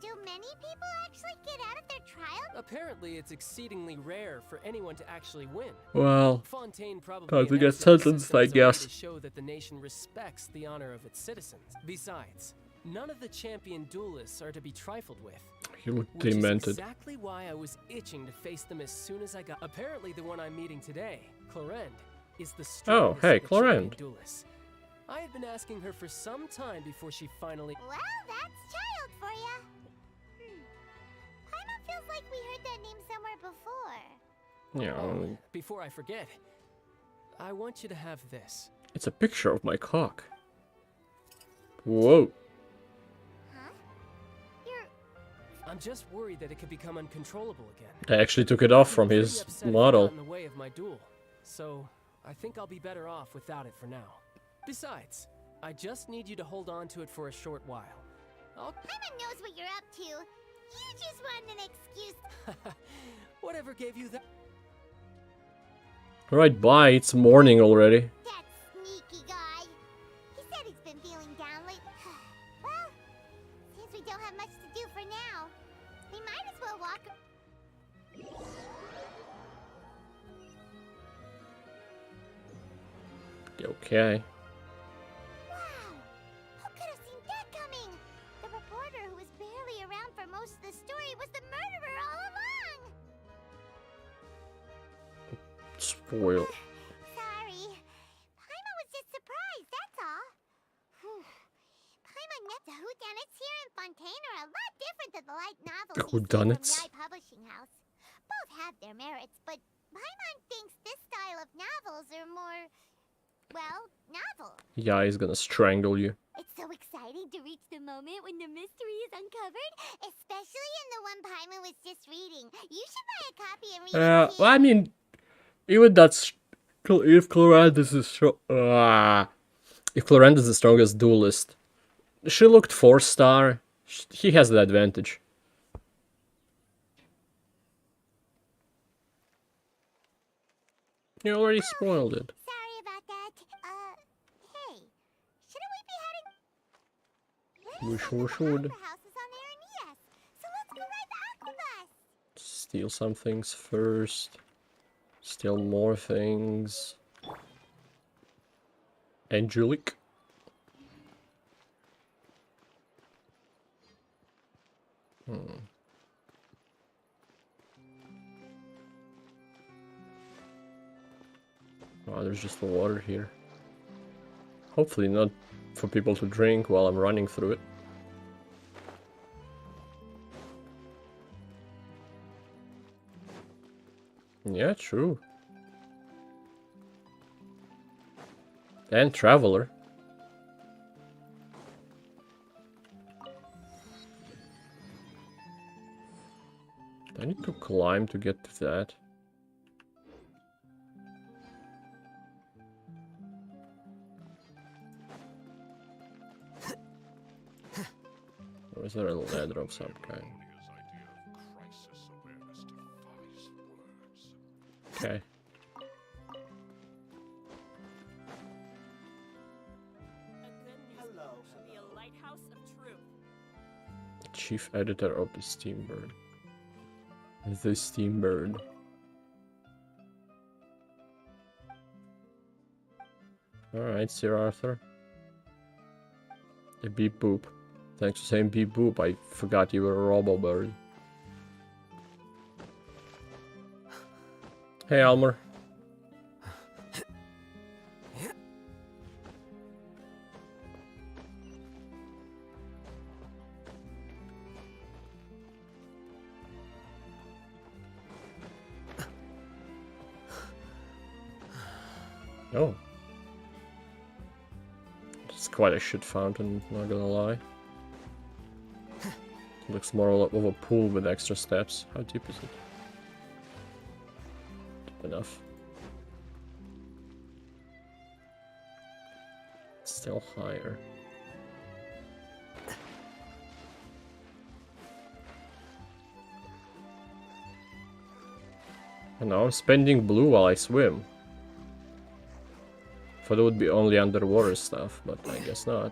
do many people actually get out of their trial? Apparently, it's exceedingly rare for anyone to actually win. Well, Fontaine probably time to get enacted the sentenced, system I as a way guess. to show that the nation respects the honor of its citizens. Besides, none of the champion duelists are to be trifled with. You look Which is demented. exactly why I was itching to face them as soon as I got... Apparently, the one I'm meeting today, Clorend, is the strongest hey, of the champion Clorend. duelists. I had been asking her for some time before she finally... Well, that's child for ya. Paimon feels like we heard that name somewhere before. Yeah, Before I forget, I want you to have this. it's a picture of my cock. Whoa. Huh? I'm just worried that it could become uncontrollable again. I actually took it off from I'm pretty his upset it model. got in the way of my duel, so I think I'll be better off without it for now. Besides, I just need you to hold on to it for a short while. Paimon knows what you're up to. You just want an excuse. Whatever gave you that? Alright, bye. It's morning already. That sneaky guy. He said he's been feeling down lately. Well, since we don't have much to do for now, we might as well walk. Okay. Wow! Who could have seen that coming? The reporter who was barely around for most of the story was the murderer all along! Spoil. Sorry. Paimon was just surprised, that's all. Paimon met the whodunits here in Fontaine are a lot different than the light novels you see from Whodunits? Yai Publishing House. Both have their merits, but Paimon thinks this style of novels are more Yeah, he's gonna strangle you. It's so exciting to reach the moment when the mystery is uncovered, especially in the one Paimon was just reading. You should buy a copy and read it too. Well, I mean, even that's if Clorinda's is if Clorinda's the strongest duelist, she looked 4-star. He has the advantage. You already spoiled it. Sorry about that. Hey, shouldn't we be heading? We sure should. House is on there and yes, so let's go ride the aquabus. Steal some things first. Steal more things. Angelic. Oh, there's just the water here. Hopefully not for people to drink while I'm running through it. Yeah, true. And Traveler. I need to climb to get to that. Or is there a ladder of some kind? Okay. Hello should be a lighthouse of truth. Chief editor of the Steambird. The Steambird. Alright, Sir Arthur. A beep boop. Thanks for saying beep boop, I forgot you were a robo-bird. Hey, Almer. Oh. It's quite a shit fountain, not gonna lie. It looks more of a pool with extra steps. How deep is it? Deep enough. Still higher. And now I'm spending blue while I swim. Thought it would be only underwater stuff, but I guess not.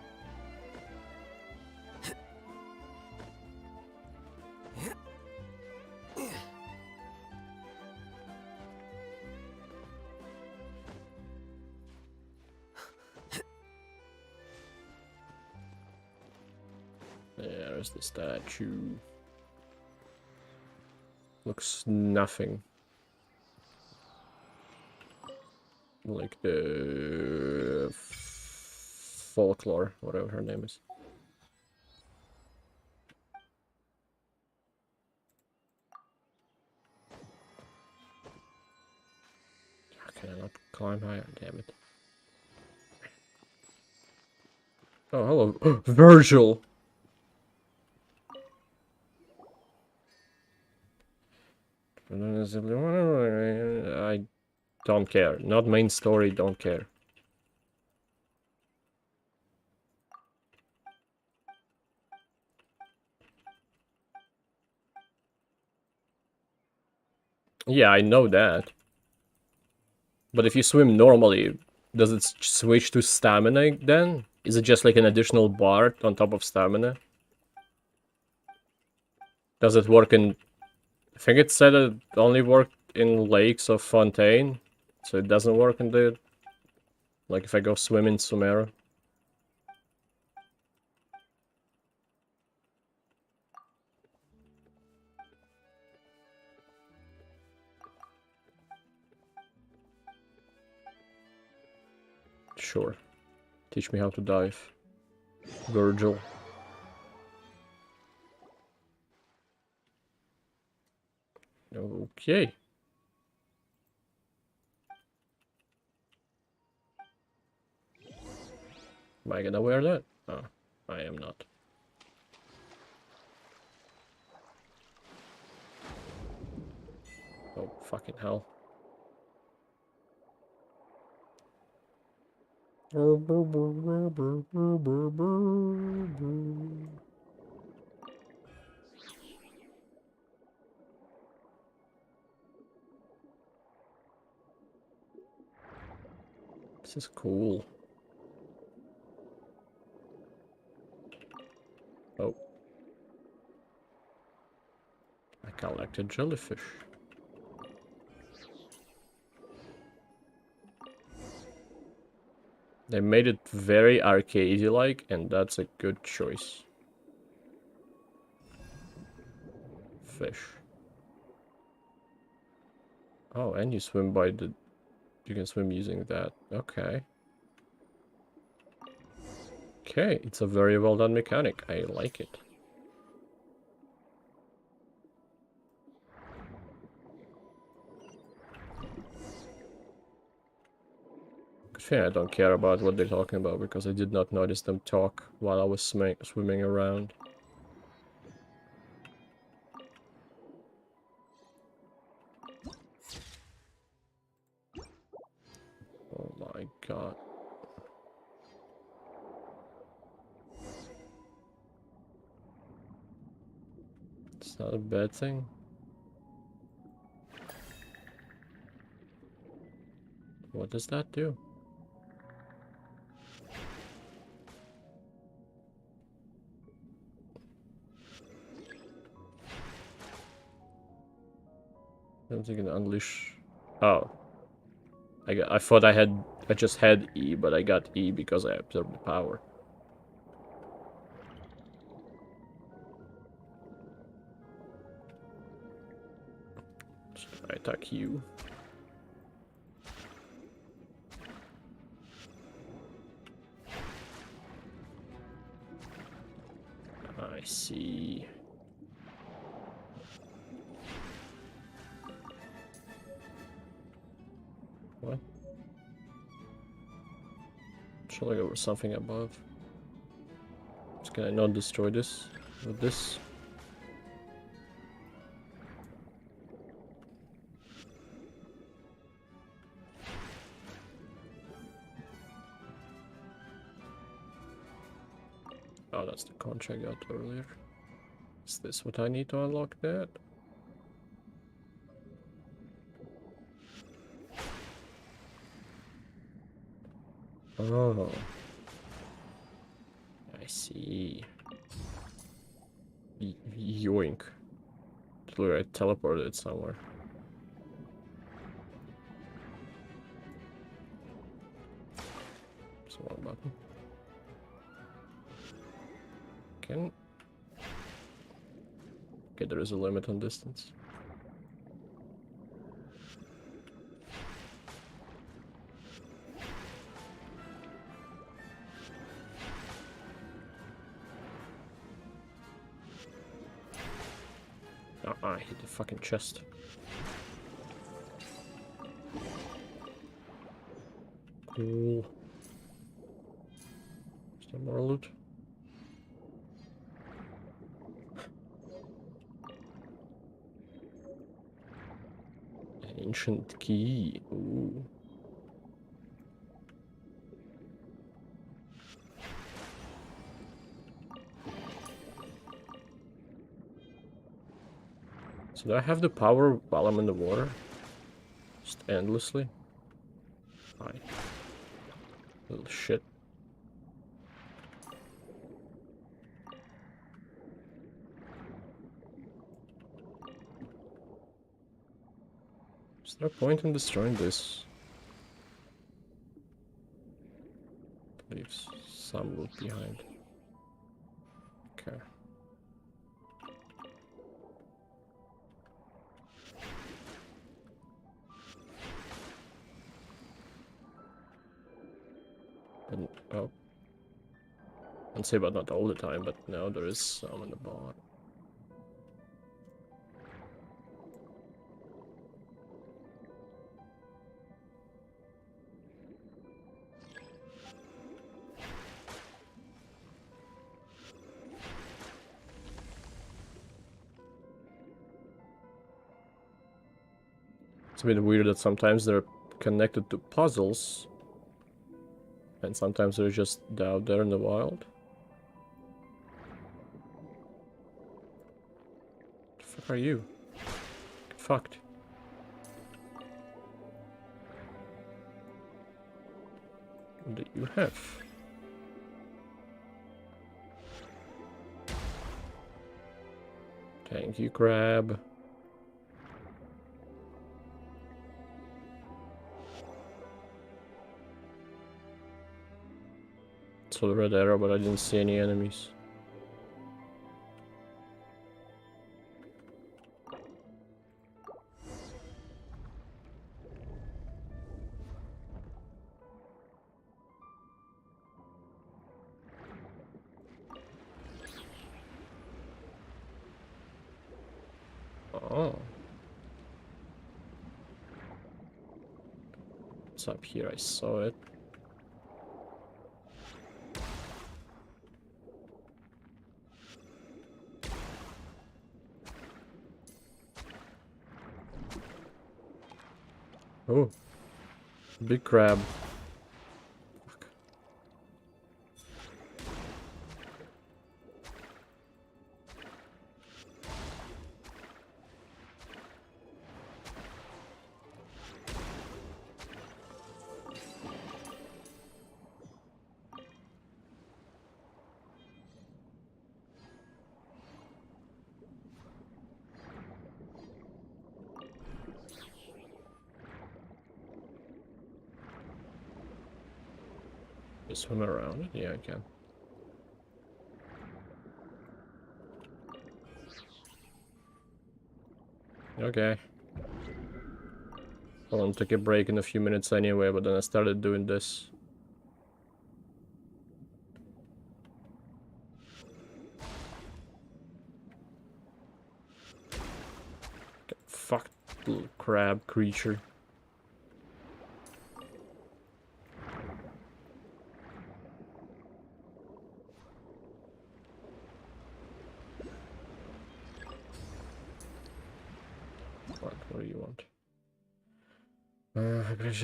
There's the statue. Looks nothing like the folklore, whatever her name is. Can I not climb higher? Damn it. Oh, hello. Virgil! I don't care. Not main story, don't care. Yeah, I know that. But if you swim normally, does it switch to stamina then? Is it just like an additional bar on top of stamina? Does it work in... I think it said it only worked in lakes of Fontaine. So it doesn't work in the... Like if I go swim in Sumeru. Sure. Teach me how to dive. Virgil. Okay. Am I gonna wear that? Oh, I am not. Oh, fucking hell. This is cool. Oh. I collected jellyfish. They made it very arcadey-like, and that's a good choice. Fish. Oh, and you swim by the... You can swim using that. Okay. Okay, it's a very well done mechanic. I like it. Good thing I don't care about what they're talking about, because I did not notice them talk while I was swimming around. Oh my god. It's not a bad thing. What does that do? I don't think it can unleash... Oh. I thought I just had E, but I got E because I absorbed the power. So I attack you. I see. What? Surely there was something above. Can I not destroy this with this? Oh, that's the contract I got earlier. Is this what I need to unlock that? Oh. I see. Yoink. Look, I teleported it somewhere. It's the wrong button. Can... Okay, there is a limit on distance. I hit the fucking chest. Cool. Is there more loot? Ancient key. Ooh. So do I have the power while I'm in the water? Just endlessly? Hi. Little shit. Is there a point in destroying this? Leaves some loot behind. Okay. And, oh. I'd say about not all the time, but now there is some in the bottom. It's a bit weird that sometimes they're connected to puzzles, and sometimes they're just out there in the wild. What the fuck are you? Get fucked. What do you have? Thank you, crab. Saw the red arrow, but I didn't see any enemies. Oh. It's up here, I saw it. Oh. Big crab. Fuck. You swim around it? Yeah, I can. Okay. I want to take a break in a few minutes anyway, but then I started doing this. Get fucked, little crab creature. What do you want?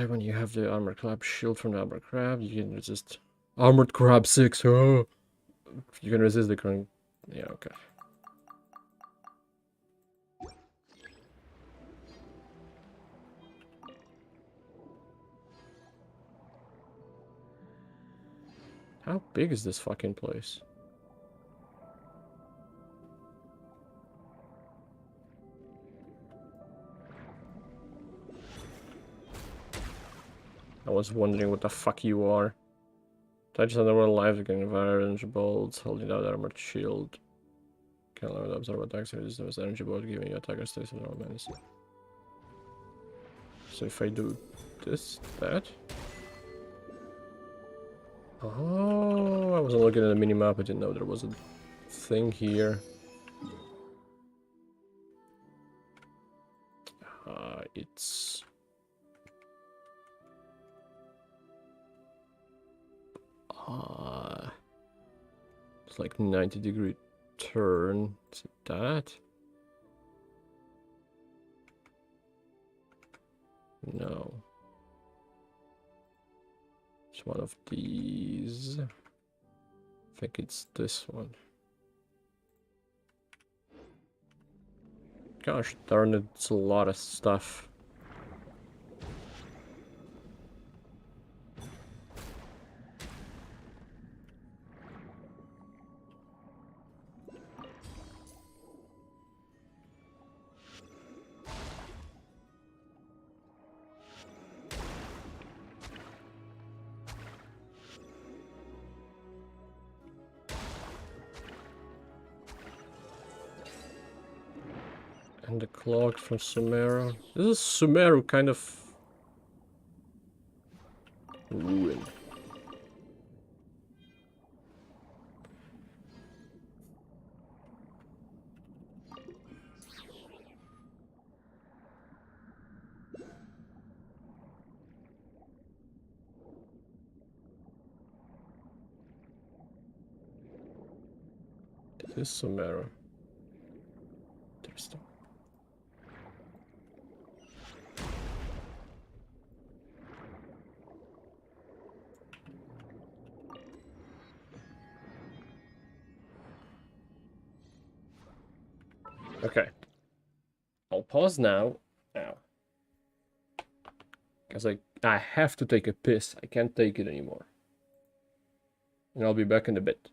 When you have the armored crab shield from the armored crab, you can resist armored crab 6. Oh, you can resist the current. Yeah, okay. How big is this fucking place? I was wondering what the fuck you are. Touches underworld lives again, orange bolts, holding out armored shield. Can't let observe attacks, resist energy bolt, giving you attacker status of normal medicine. So if I do this, that. Oh, I wasn't looking at the minimap, I didn't know there was a thing here. It's... it's like 90-degree turn. Is it that? No. It's one of these. I think it's this one. Gosh darn it, it's a lot of stuff. And the clock from Sumeru. This is Sumeru kind of ruined. This is Sumeru. Interesting. Okay. I'll pause now. Now. Because I have to take a piss. I can't take it anymore. And I'll be back in a bit.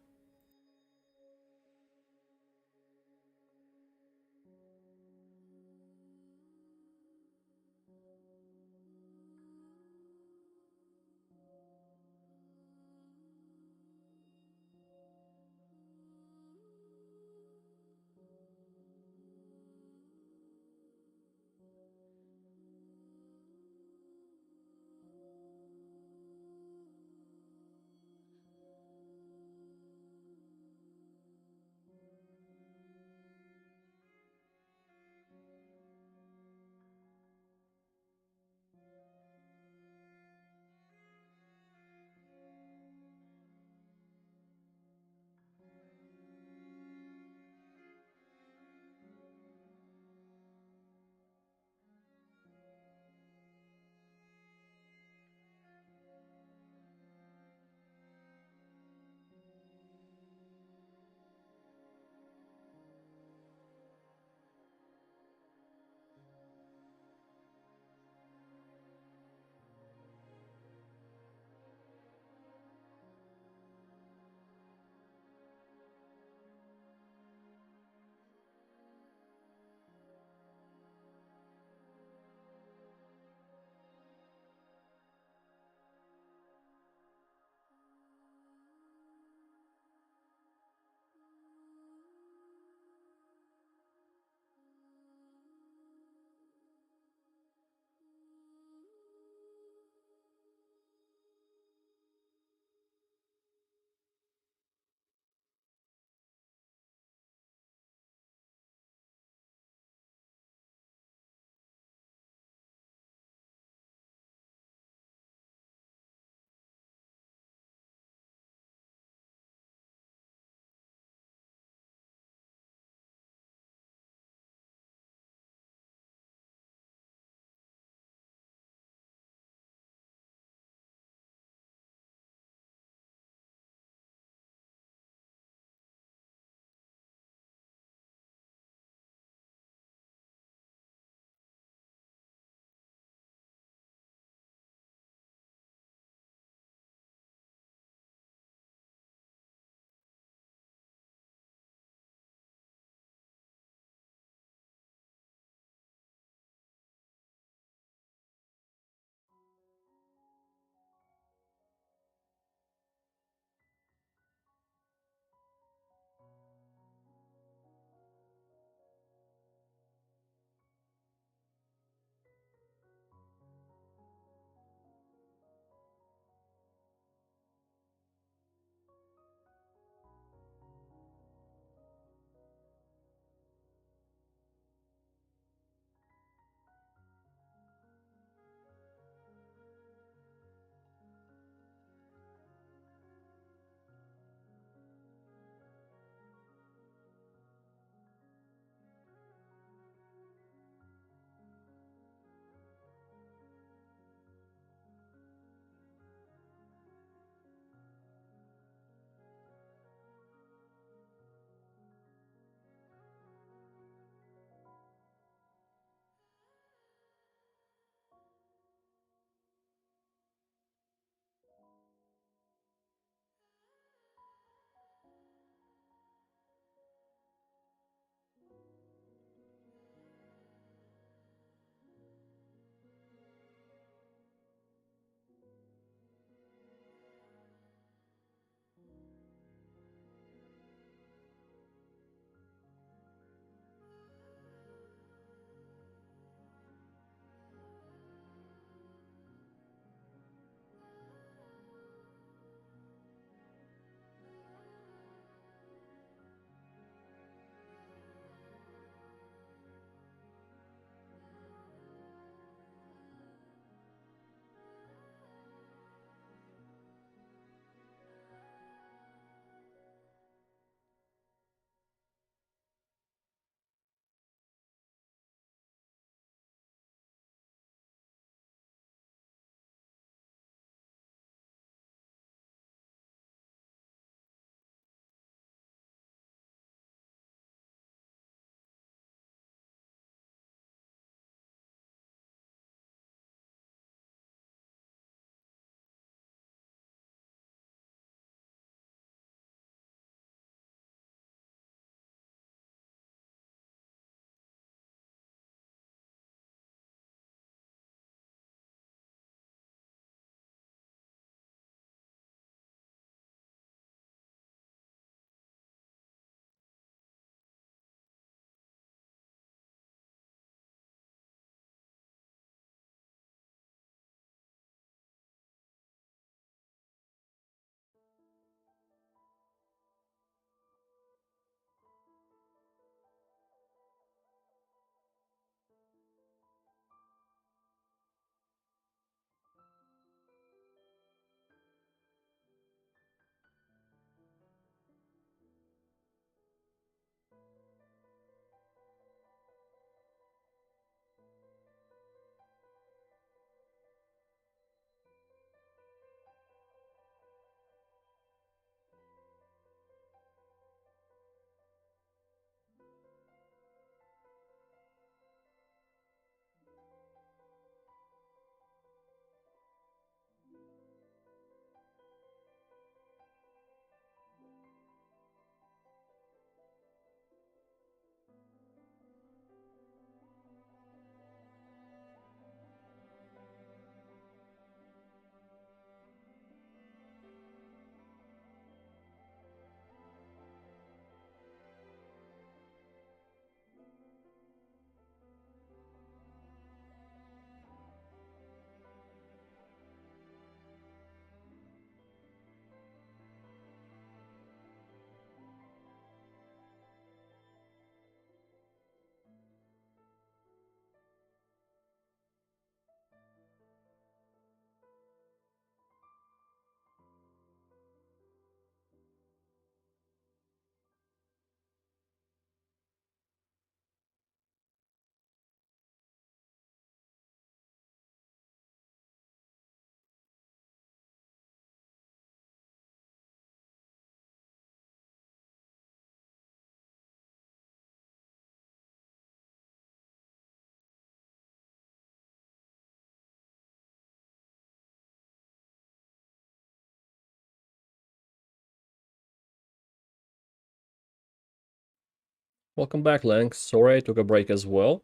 Welcome back, Lang. Sorry I took a break as well.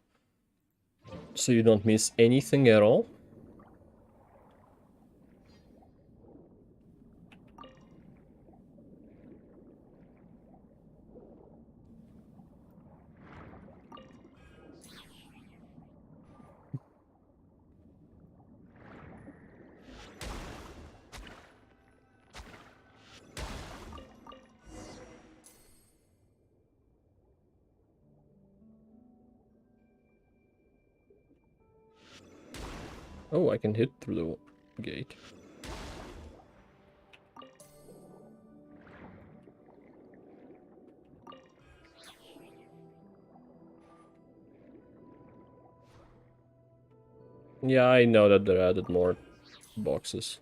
So you don't miss anything at all. Oh, I can hit through the gate. Yeah, I know that they added more boxes.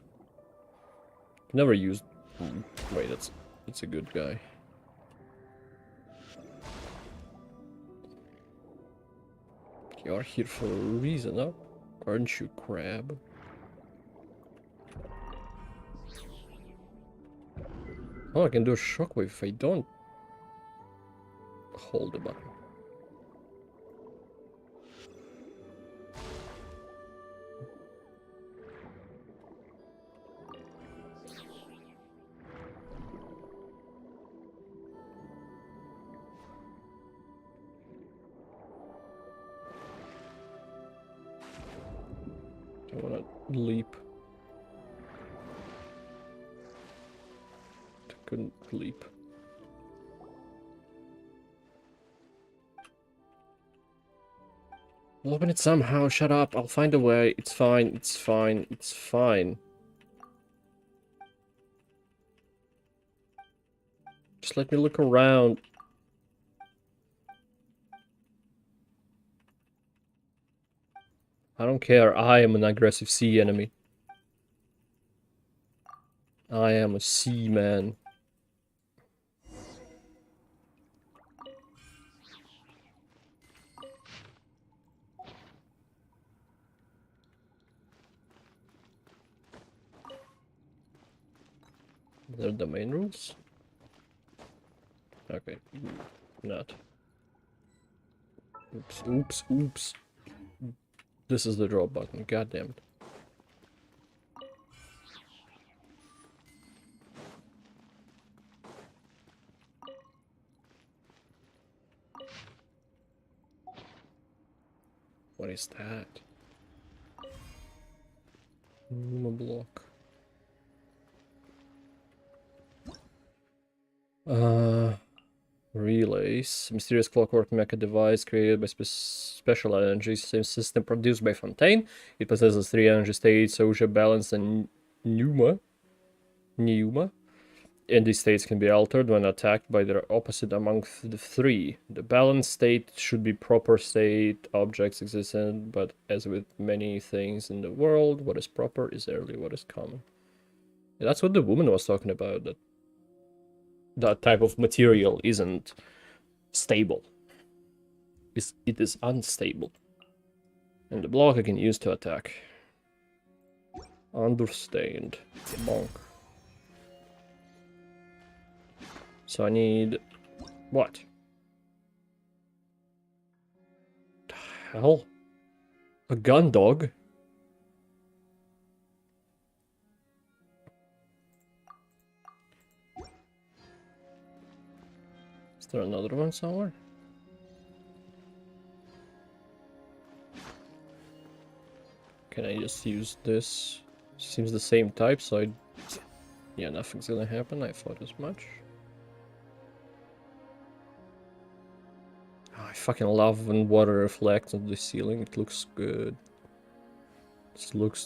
Never used... Wait, that's a good guy. You're here for a reason, huh? Aren't you, crab? Oh, I can do a shockwave if I don't hold the button. I wanna leap. I couldn't leap. I'll open it somehow, shut up, I'll find a way. It's fine, it's fine, it's fine. Just let me look around. I don't care, I am an aggressive sea enemy. I am a sea man. They're the main rules? Okay, not. Oops, oops, oops. This is the drop button, god damn it. What is that? A block. Relays. Mysterious clockwork mecha device created by special energy system produced by Fontaine. It possesses 3 energy states: Osha, Balance, and Pneuma. And these states can be altered when attacked by their opposite among the 3. The balanced state should be proper state objects existent, but as with many things in the world, what is proper is rarely what is common. Yeah, that's what the woman was talking about, that that type of material isn't stable. It is unstable. And the block I can use to attack. Understand. Bonk. So I need... what? The hell? A gun dog? Is there another one somewhere? Can I just use this? Seems the same type, so I... yeah, nothing's gonna happen. I thought as much. Oh, I fucking love when water reflects on the ceiling. It looks good.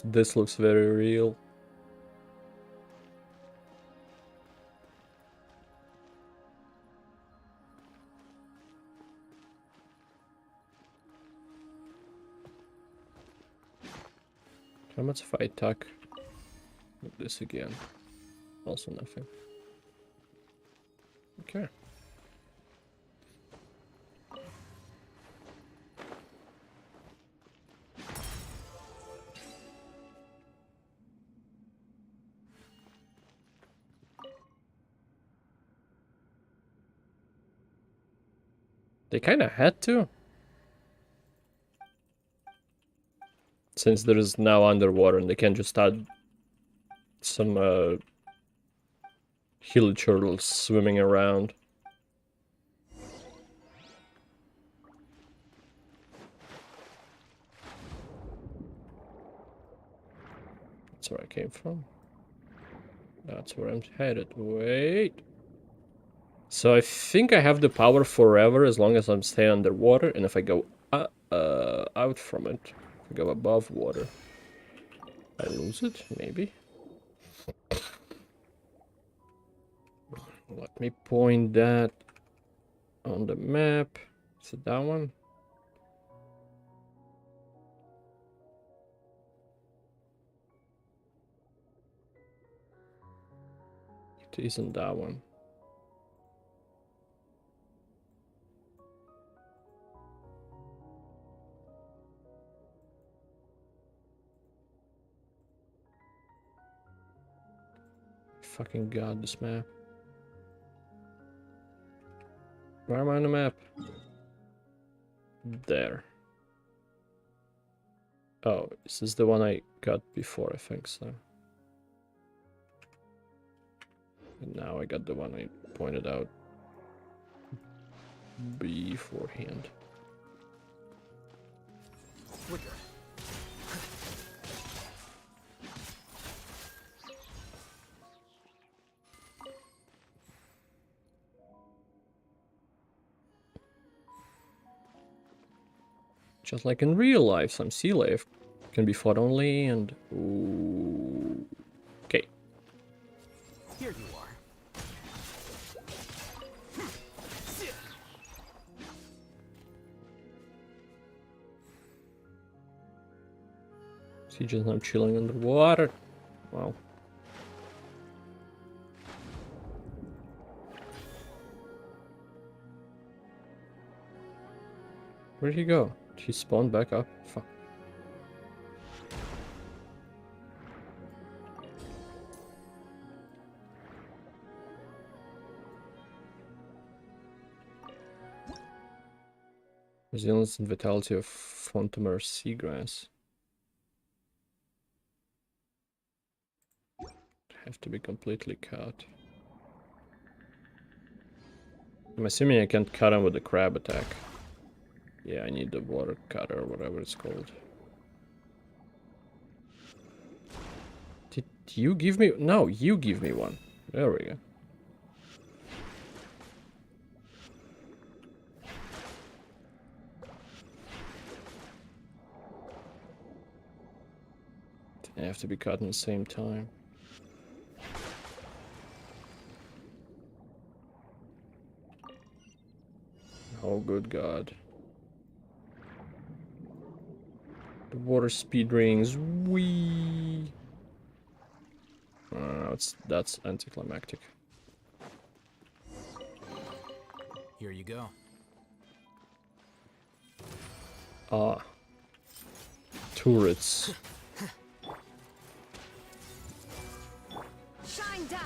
This looks very real. How much if I attack with this again? Also nothing. Okay. They kind of had to. Since there is now underwater and they can just add some hilly turtles swimming around. That's where I came from. That's where I'm headed. Wait. So I think I have the power forever as long as I'm staying underwater, and if I go out from it, if I go above water, I lose it, maybe. Let me point that on the map. Is it that one? It isn't that one. Fucking god, this map. Where am I on the map? There. Oh, is this the one I got before? I think so. And now I got the one I pointed out beforehand. Flicker. Just like in real life, some sea life can be fought only and... Ooh. Okay. Here you are. See, just I'm chilling underwater. Wow. Where'd he go? Did he spawn back up? Fuck. Resilience and vitality of Fontamer seagrass. Have to be completely cut. I'm assuming I can't cut him with the crab attack. Yeah, I need the water cutter or whatever it's called. Did you give me... No, you give me one. There we go. They have to be cut at the same time. Oh, good God. The water speed rings. Whee! That's anticlimactic. Here you go. Ah. Turrets. Shine down.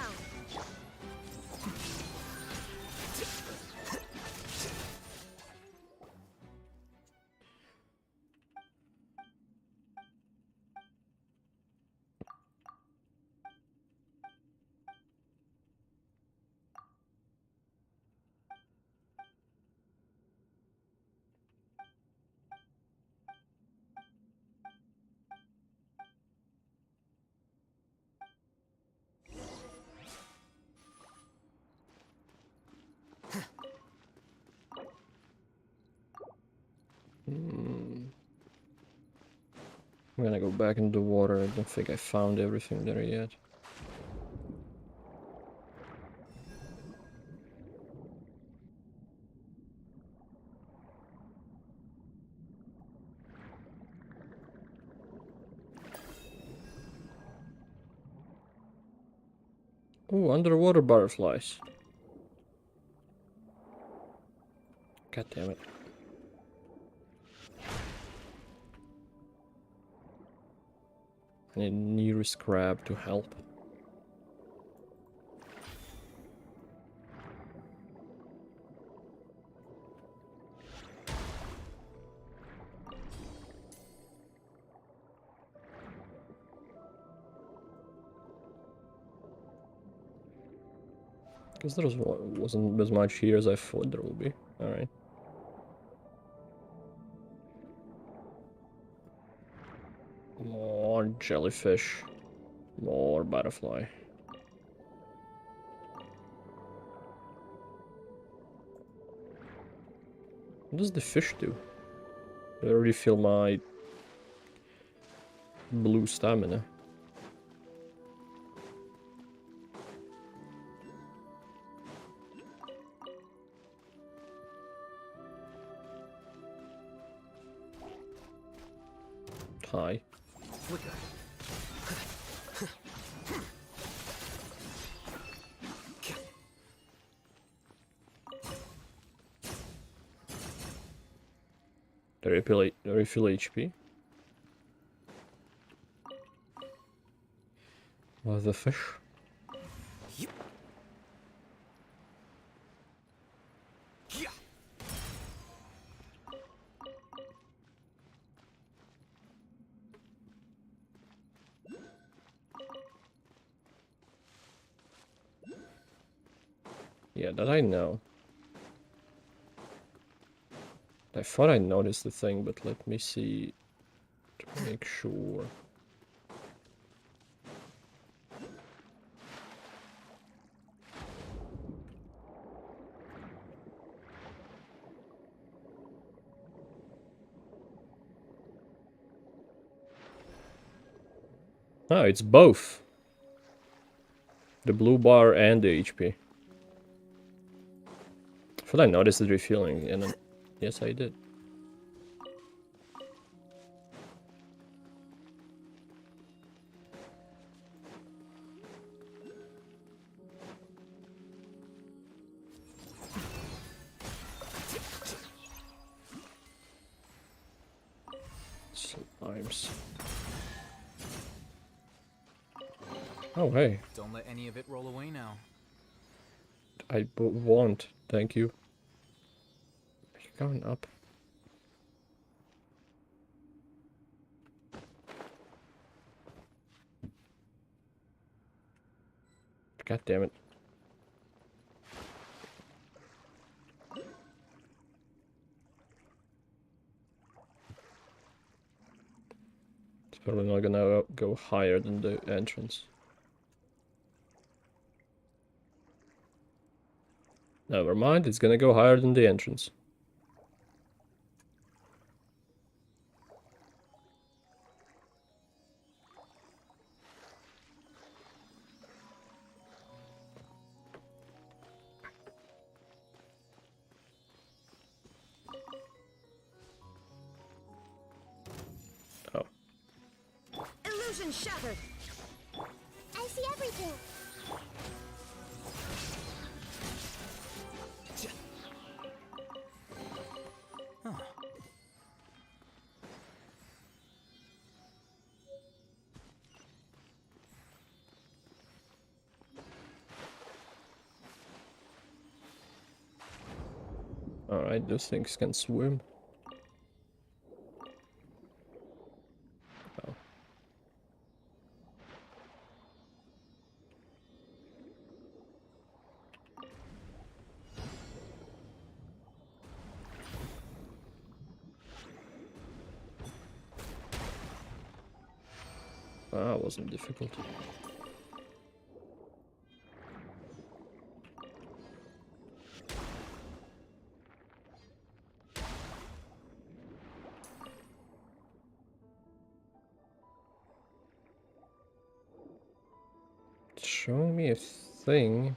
I'm gonna go back into the water. I don't think I found everything there yet. Oh, underwater butterflies. God damn it. I need nearest crab to help. Because there wasn't as much here as I thought there would be. Alright. More jellyfish. More butterfly. What does the fish do? I already feel my blue stamina. Hi. Refill HP. What the fish? Yeah, that I know. I thought I noticed the thing, but let me see to make sure. Oh, it's both. The blue bar and the HP. I thought I noticed the refilling, and then, yes, I did. Slimes. Oh, hey. Don't let any of it roll away now. I won't, thank you. You're going up. God damn it. It's probably not gonna go higher than the entrance. Never mind, it's gonna go higher than the entrance. Oh. Illusion shattered. I see everything. Alright, those things can swim. Oh. That wasn't difficult. It's showing me a thing.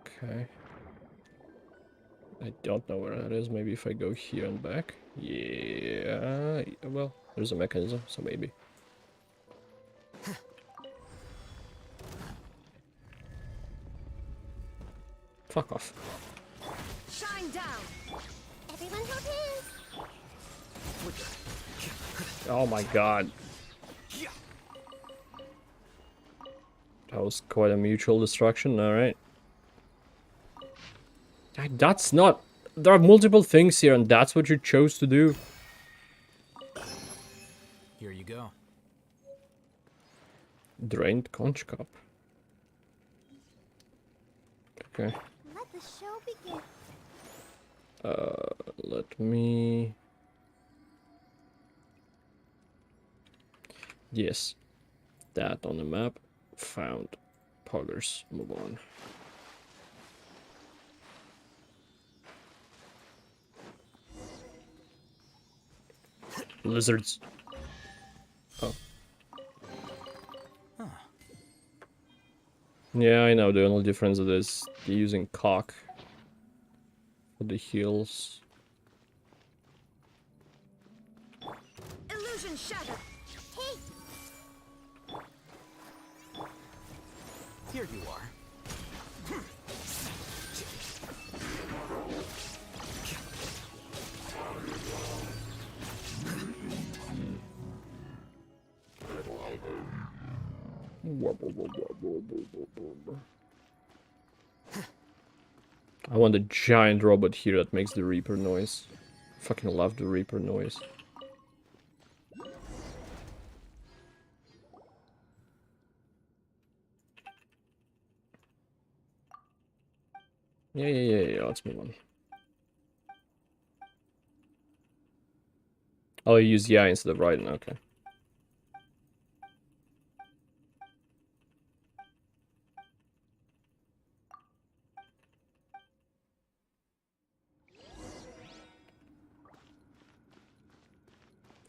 Okay. I don't know where that is. Maybe if I go here and back. Yeah, well, there's a mechanism, so maybe. Fuck off. Shine down. Everyone hold hands. Oh my god. That was quite a mutual destruction, alright. That's not... There are multiple things here and that's what you chose to do. Here you go. Drained conch cup. Okay. Let the show begin. Let me... Yes. That on the map. Found. Poggers. Move on. Lizards. Oh. Huh. Yeah, I know. The only difference is they're using cock for the heals. Illusion shattered. Here you are. I want a giant robot here that makes the Reaper noise. Fucking love the Reaper noise. Yeah, let's move on. Oh, you use yeah instead of right, okay.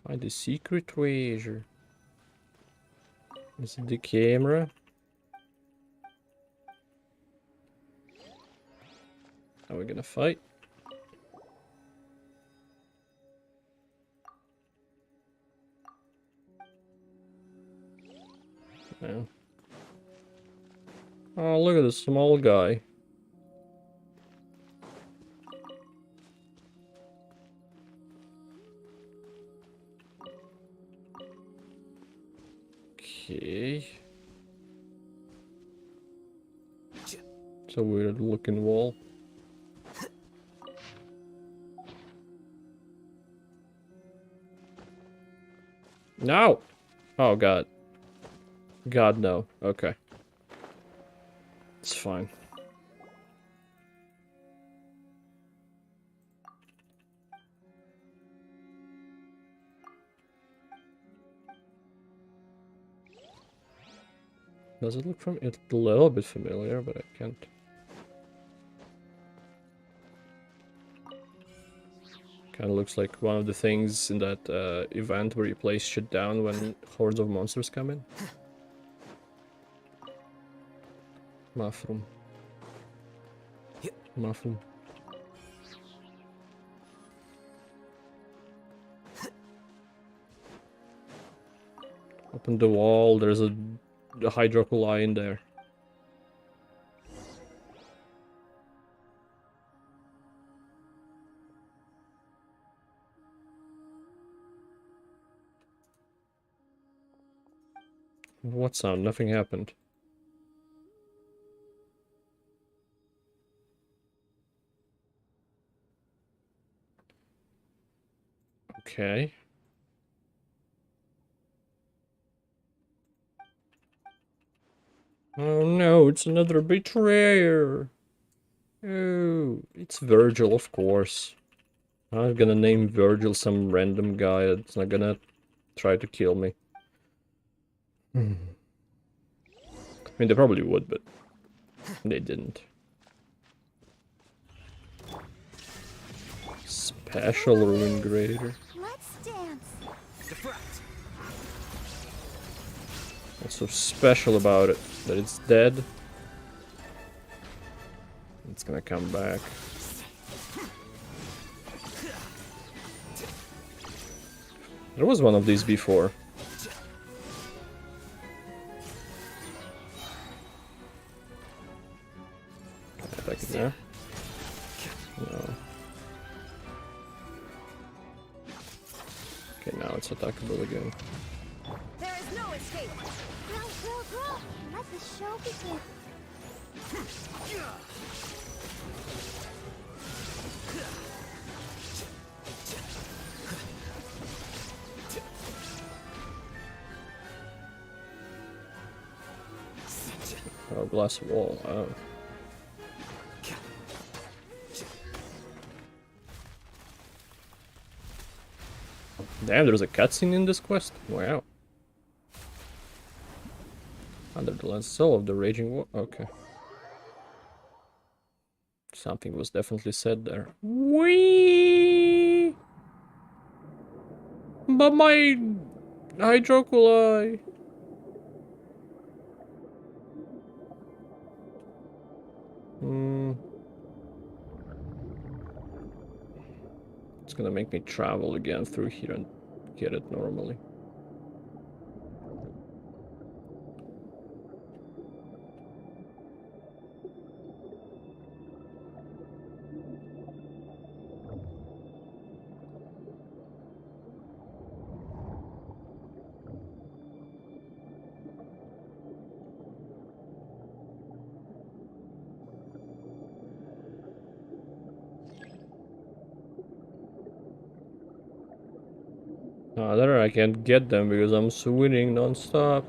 Find the secret treasure. Is it the camera? Are we gonna fight? No. Oh, look at this small guy. Okay. It's a weird looking wall. No! Oh god. God no. Okay. It's fine. Does it look from it a little bit familiar, but I can't. Kind of looks like one of the things in that event where you place shit down when hordes of monsters come in. Mushroom. Mushroom. Open the wall, there's a hydrocola in there. What sound? Nothing happened. Okay. Oh no, it's another betrayer. Oh, it's Virgil, of course. I'm gonna name Virgil some random guy that's not gonna try to kill me. I mean, they probably would, but they didn't. Special Ruin Grader. Let's dance. What's so special about it? That it's dead? It's gonna come back. There was one of these before. Can I attack it now? No. Okay, now it's attackable again. There is no escape. Grow. Let the show begin. Oh, glass wall. Oh. Damn, there's a cutscene in this quest? Wow. Under the last soul of the raging war. Okay. Something was definitely said there. Whee! But my hydroculi. It's gonna make me travel again through here and get it normally. There I can't get them because I'm swinging non-stop.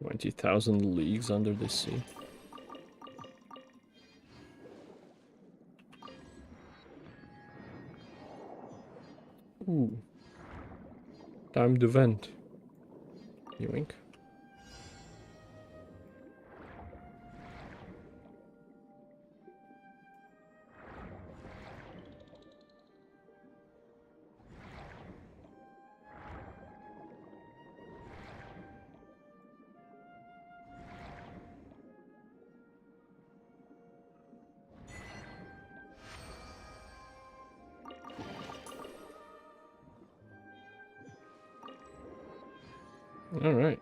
"20,000 leagues under the sea." Ooh. Time to vent. Yoink. All right.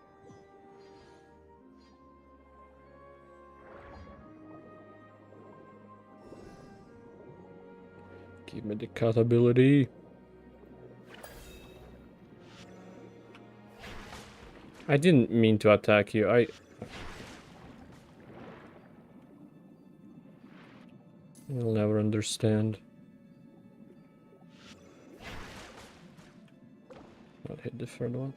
Give me the cut ability. I didn't mean to attack you. You'll never understand. I'll hit the third one.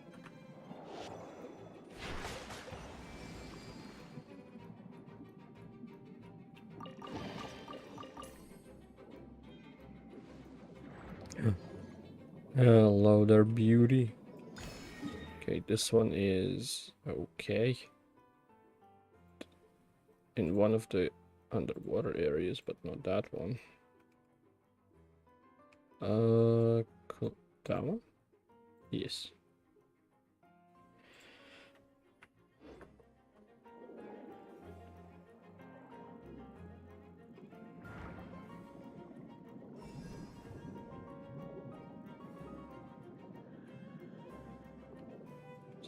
Hello there, beauty. Okay, this one is okay. In one of the underwater areas, but not that one. That one? Yes.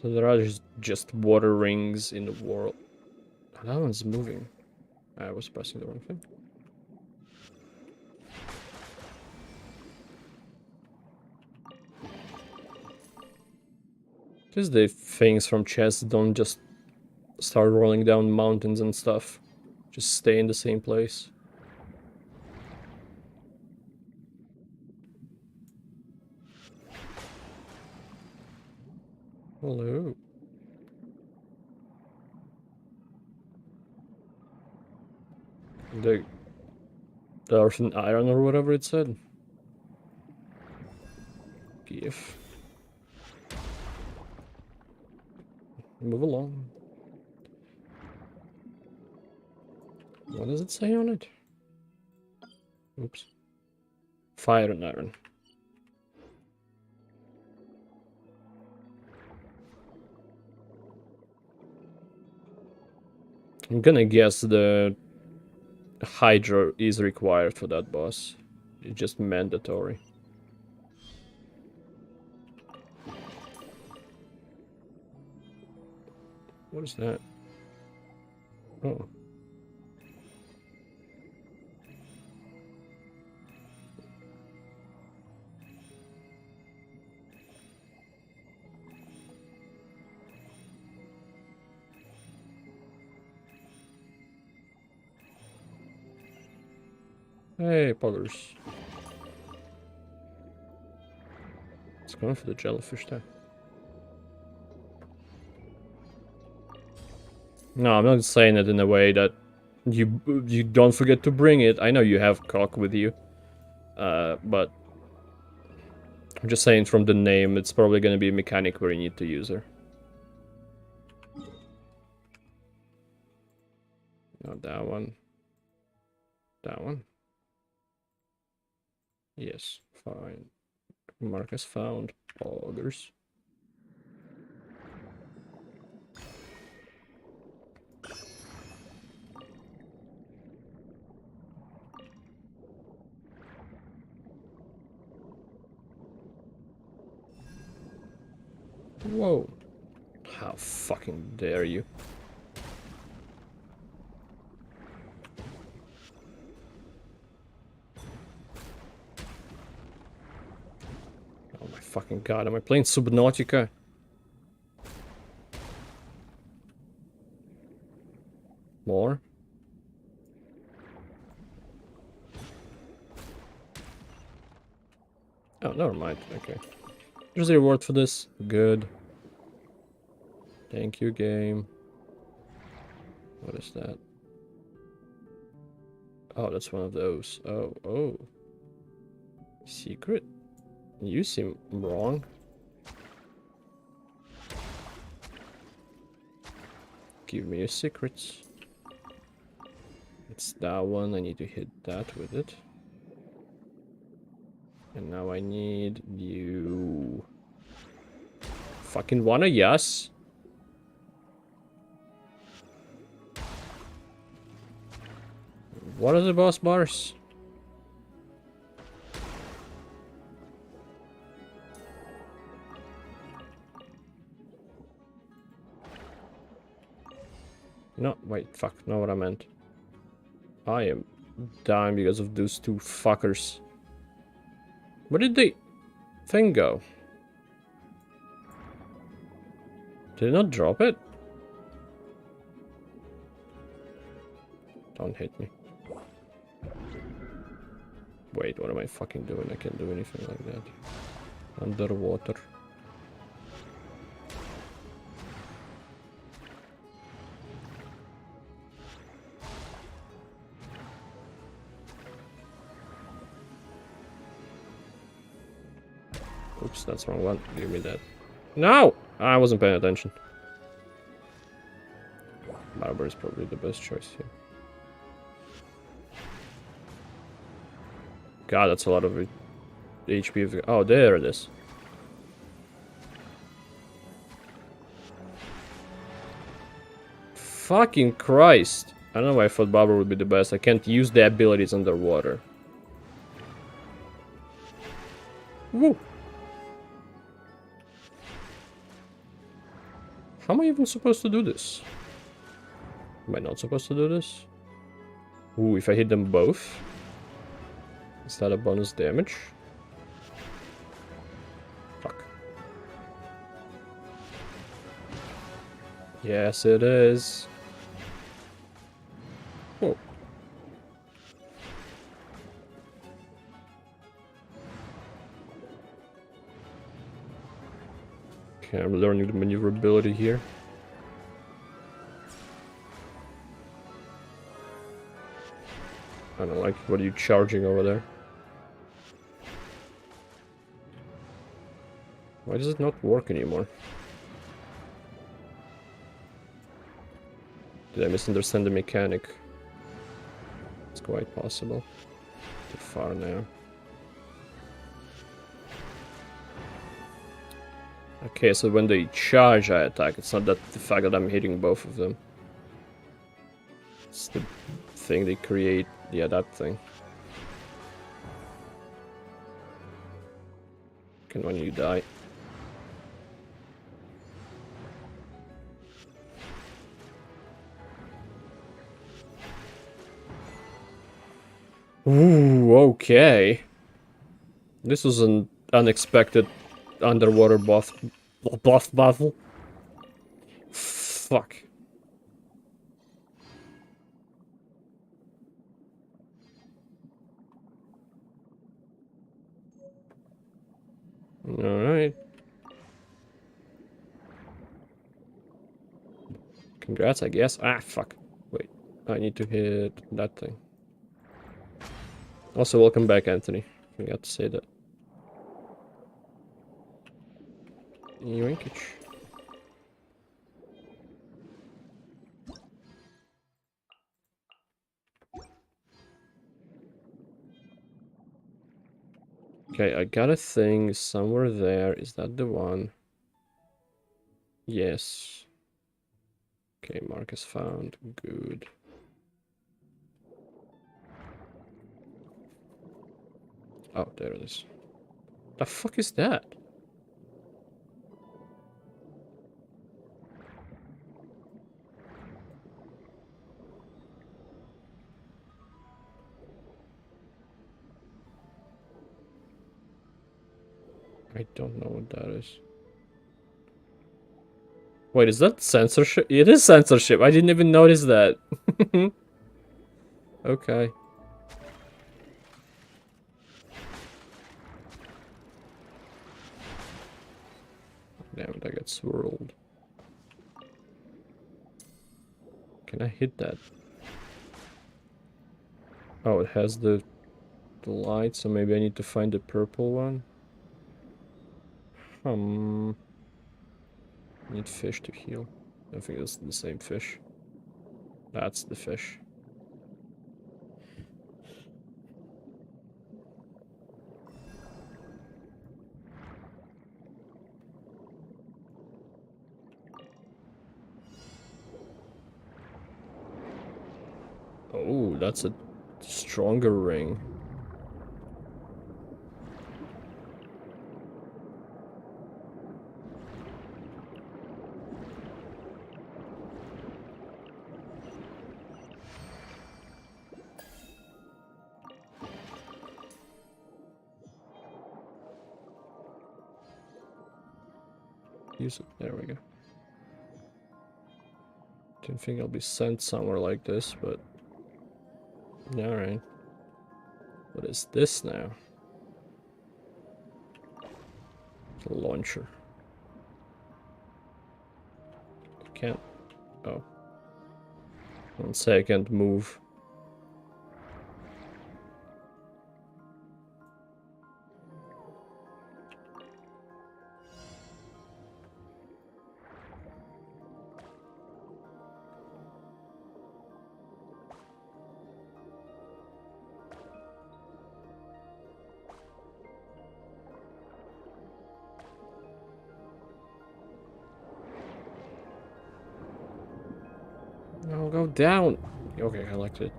So there are just water rings in the world. Oh, that one's moving. I was pressing the wrong thing. Because the things from chests don't just start rolling down mountains and stuff. Just stay in the same place. Hello. The earth and iron or whatever it said. Give. Move along. What does it say on it? Oops. Fire and iron. I'm gonna guess the Hydra is required for that boss. It's just mandatory. What is that? Oh. Hey, poggers. It's going for the jellyfish there. No, I'm not saying it in a way that you don't forget to bring it. I know you have cock with you. But I'm just saying from the name, it's probably gonna be a mechanic where you need to use her. Not that one. That one. Yes, fine. Marcus found poggers. Whoa. How fucking dare you? Oh my fucking god, am I playing Subnautica? More? Oh, never mind. Okay. There's a reward for this. Good. Thank you, game. What is that? Oh, that's one of those. Oh. Secret? You seem wrong. Give me your secrets. It's that one. I need to hit that with it. And now I need you. Fucking wanna, yes? What are the boss bars? No, wait, fuck, not what I meant. I am dying because of those two fuckers. Where did the thing go? Did it not drop it? Don't hit me. Wait, what am I fucking doing? I can't do anything like that. Underwater. Oops, that's the wrong one. Give me that. No! I wasn't paying attention. Barber is probably the best choice here. God, that's a lot of HP. Oh, there it is. Fucking Christ. I don't know why I thought Barber would be the best. I can't use the abilities underwater. Woo! How am I even supposed to do this? Am I not supposed to do this? Ooh, if I hit them both? Is that a bonus damage? Fuck. Yes, it is. Oh. Okay, I'm learning the maneuverability here. I don't like what are you charging over there? Why does it not work anymore? Did I misunderstand the mechanic? It's quite possible. Too far now. Okay, so when they charge I attack, it's not that the fact that I'm hitting both of them. It's the thing they create. Yeah, that thing. And when you die. Ooh, okay. This was an unexpected underwater buff battle. Fuck. Alright. Congrats, I guess. Ah, fuck. Wait, I need to hit that thing. Also, welcome back, Anthony. Forgot to say that. Yoinkage. Okay, I got a thing somewhere there. Is that the one? Yes. Okay, mark is found. Good. Oh, there it is. The fuck is that? I don't know what that is. Wait, is that censorship? It is censorship. I didn't even notice that. Okay. Damn it, I got swirled. Can I hit that? Oh, it has the light, so maybe I need to find the purple one. Need fish to heal. I think it's the same fish. That's the fish. Oh, that's a stronger ring. Use it. There we go. Didn't think I'll be sent somewhere like this, but... Alright. What is this now? The launcher. I can't... Oh. One second, move. No, go down. Okay, I liked it.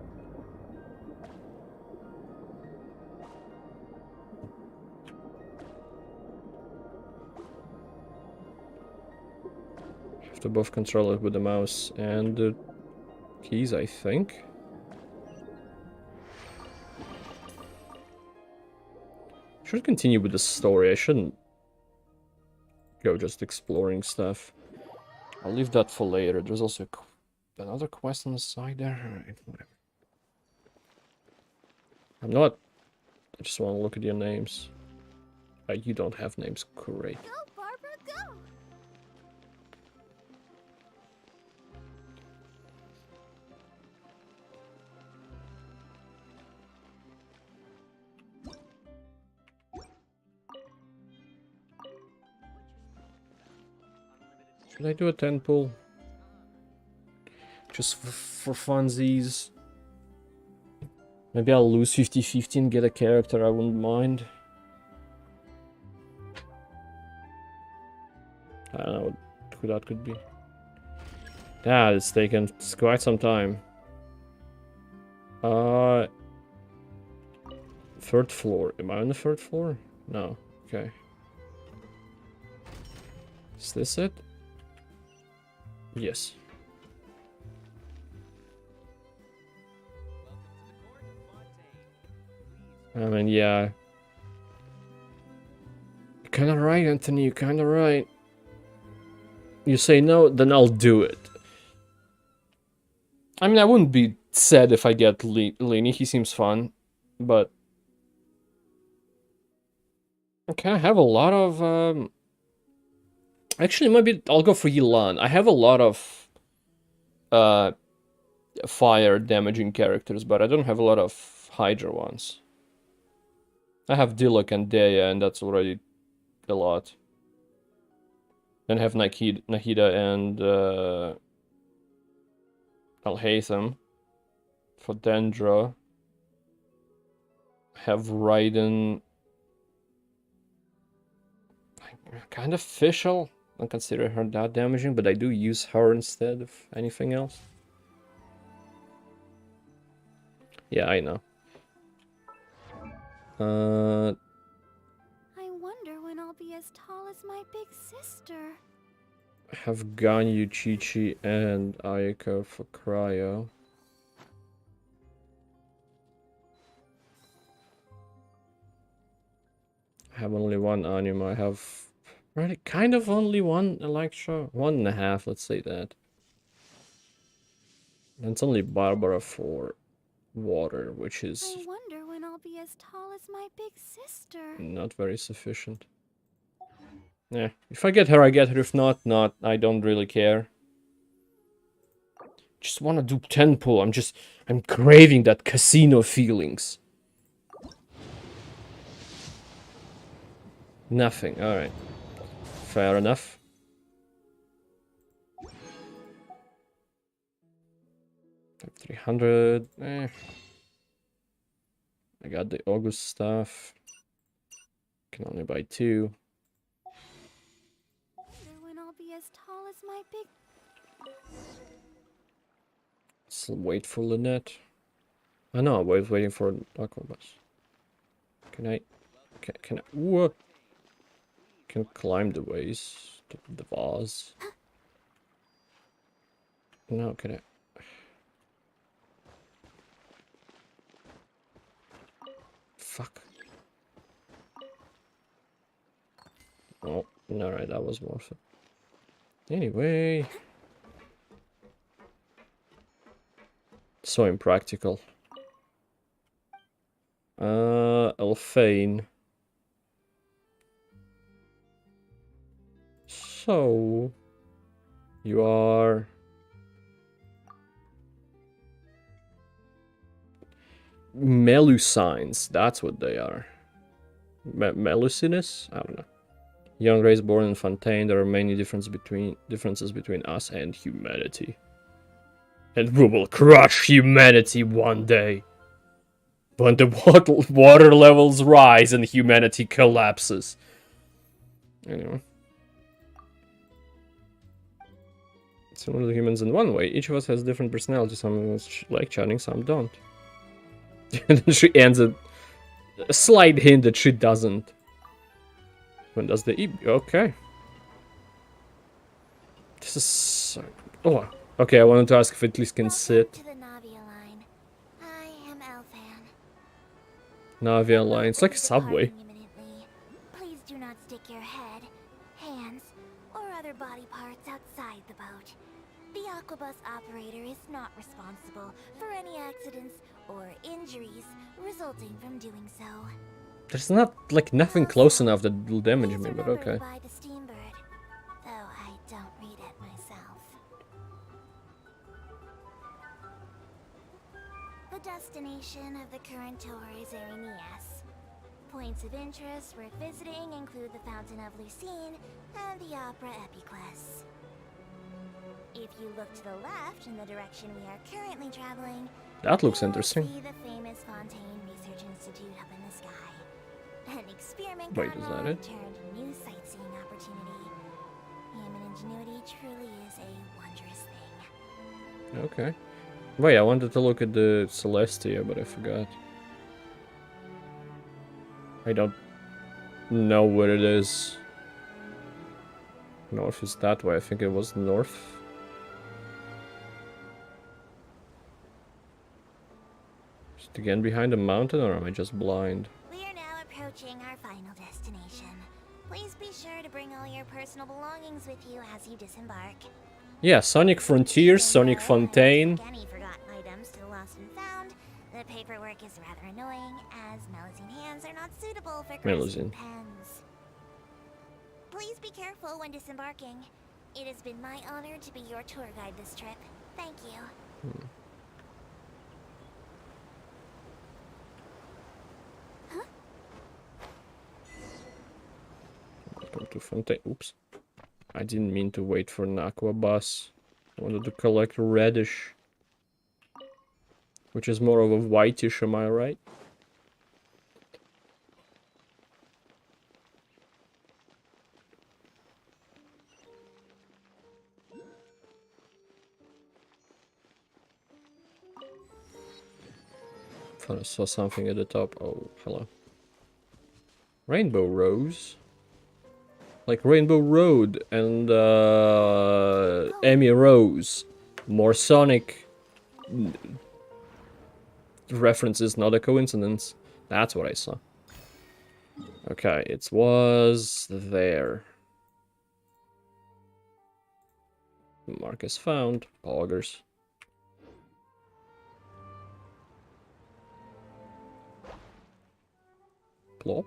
Have to both control it with the mouse and the keys, I think. Should continue with the story. I shouldn't go just exploring stuff. I'll leave that for later. There's also another quest on the side there. Alright, whatever. I'm not... I just want to look at your names. You don't have names. Great. Go, Barbara, go! Should I do a 10 pull? Just for funsies. Maybe I'll lose 50-50 and get a character I wouldn't mind. I don't know who that could be. Yeah, it's taken quite some time. Third floor. Am I on the third floor? No. Okay. Is this it? Yes. I mean, yeah. You're kinda right, Anthony. You're kinda right. You say no, then I'll do it. I mean, I wouldn't be sad if I get Lenny. He seems fun. But I kind of have a lot of... Actually, maybe I'll go for Yilan. I have a lot of fire damaging characters, but I don't have a lot of Hydra ones. I have Diluc and Dea, and that's already a lot. Then I have Nahida and Alhaitham. For Dendra. I have Raiden. Kind of Fischl. I don't consider her that damaging, but I do use her instead of anything else. Yeah, I know. I wonder when I'll be as tall as my big sister. I have Ganyu, Chi-Chi, and Ayako for Cryo. I have only one Anima. I have really kind of only one Electro. 1.5, let's say that. And it's only Barbara for water, which is... I wonder when I'll be as tall as my big sister. Not very sufficient. Yeah, if I get her, I get her. If not, not. I don't really care. Just want to do tempo. I'm craving that casino feelings. Nothing. Alright. Fair enough. Type 300. I got the August stuff. Can only buy 2. When I'll be as tall as my big... Let's wait for Lynette. I know, I was waiting for Aquabus. Can I... Can I... What? Can climb the ways to the vase. No, can I... Fuck. Oh, alright, that was worth it. Anyway... So impractical. Elfane. So... You are... Melusines, that's what they are. Melusinus? I don't know. Young race born in Fontaine, there are many differences between us and humanity. And we will crush humanity one day. When the water levels rise and humanity collapses. Anyway. Similar to humans in one way. Each of us has different personalities. Some of us like chatting, some don't. And then she ends a slight hint that she doesn't. When does the okay. This is... Oh, okay, I wanted to ask if it at least can sit. Navia line. It's like a subway. Please do not stick your head, hands, or other body parts outside the boat. The Aquabus operator is not responsible for any accidents or injuries resulting from doing so. There's not, like, nothing close enough that will damage me, but okay. By the Steambird, though I don't read it myself. The destination of the current tour is Erinias. Points of interest worth visiting include the Fountain of Lucine and the Opera Epiclese. If you look to the left in the direction we are currently traveling, that looks interesting. See the famous Fontaine Research Institute up in the sky. An experiment Wait, is that it? turned new sightseeing opportunity. Human ingenuity truly is a wondrous thing. Okay. Wait, I wanted to look at the Celestia, but I forgot. I don't know where it is. North is that way. I think it was north. Is it again behind a mountain, or am I just blind? We are now approaching our final destination. Please be sure to bring all your personal belongings with you as you disembark. Yeah, Sonic Frontier, Sonic Fontaine. Any forgotten items to the lost and found. The paperwork is rather annoying, as Melusine hands are not suitable for grasping pens. Please be careful when disembarking. It has been my honor to be your tour guide this trip. Thank you. Welcome to Fontaine. Oops. I didn't mean to wait for an aqua bus. I wanted to collect reddish. Which is more of a whitish, am I right? Thought I saw something at the top. Oh, hello. Rainbow Rose? Like Rainbow Road and Amy Rose. More Sonic references, not a coincidence. That's what I saw. Okay, it was there. Marcus found. Poggers. Plop.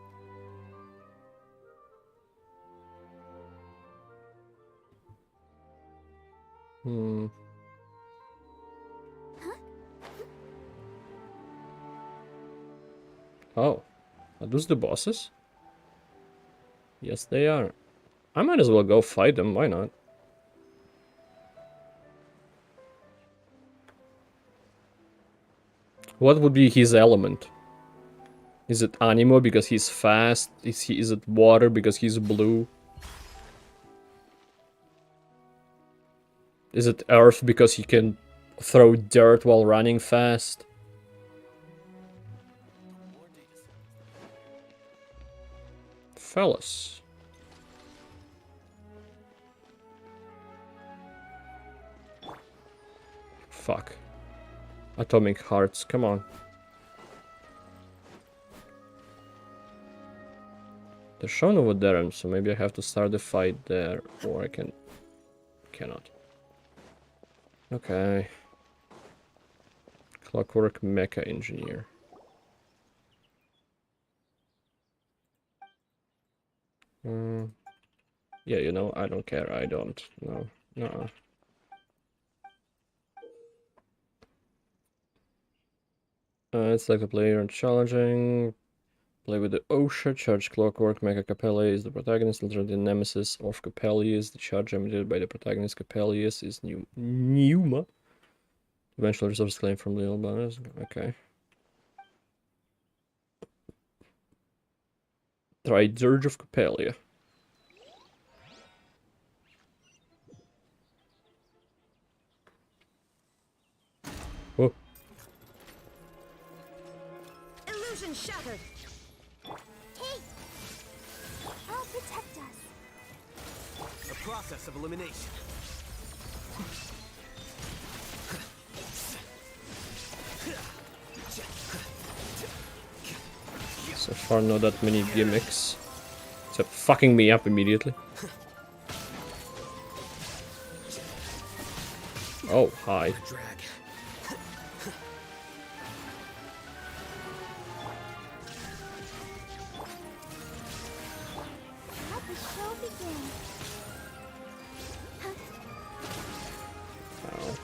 Oh, are those the bosses? Yes, they are. I might as well go fight them, why not? What would be his element? Is it Animo because he's fast? Is it water because he's blue? Is it earth because he can throw dirt while running fast? Fellas. Fuck. Atomic hearts, come on. They're shown over there, so maybe I have to start the fight there, or I cannot. Okay. Clockwork Mecha Engineer. Yeah, you know, I don't care. I don't. No. No. It's like the player and challenging. Play with the OSHA. Charge Clockwork. Mecha Capelli is the protagonist. Literally the nemesis of Capellius. The charge emitted by the protagonist Capellius is Numa. Eventual resource claim from Lil Bonus. Okay. Try Dirge of Capellia. Whoa. Illusion shattered. Kate! I'll protect us. A process of elimination. So far, not that many gimmicks. Except fucking me up immediately. Oh, hi. Let the show begin. Ow.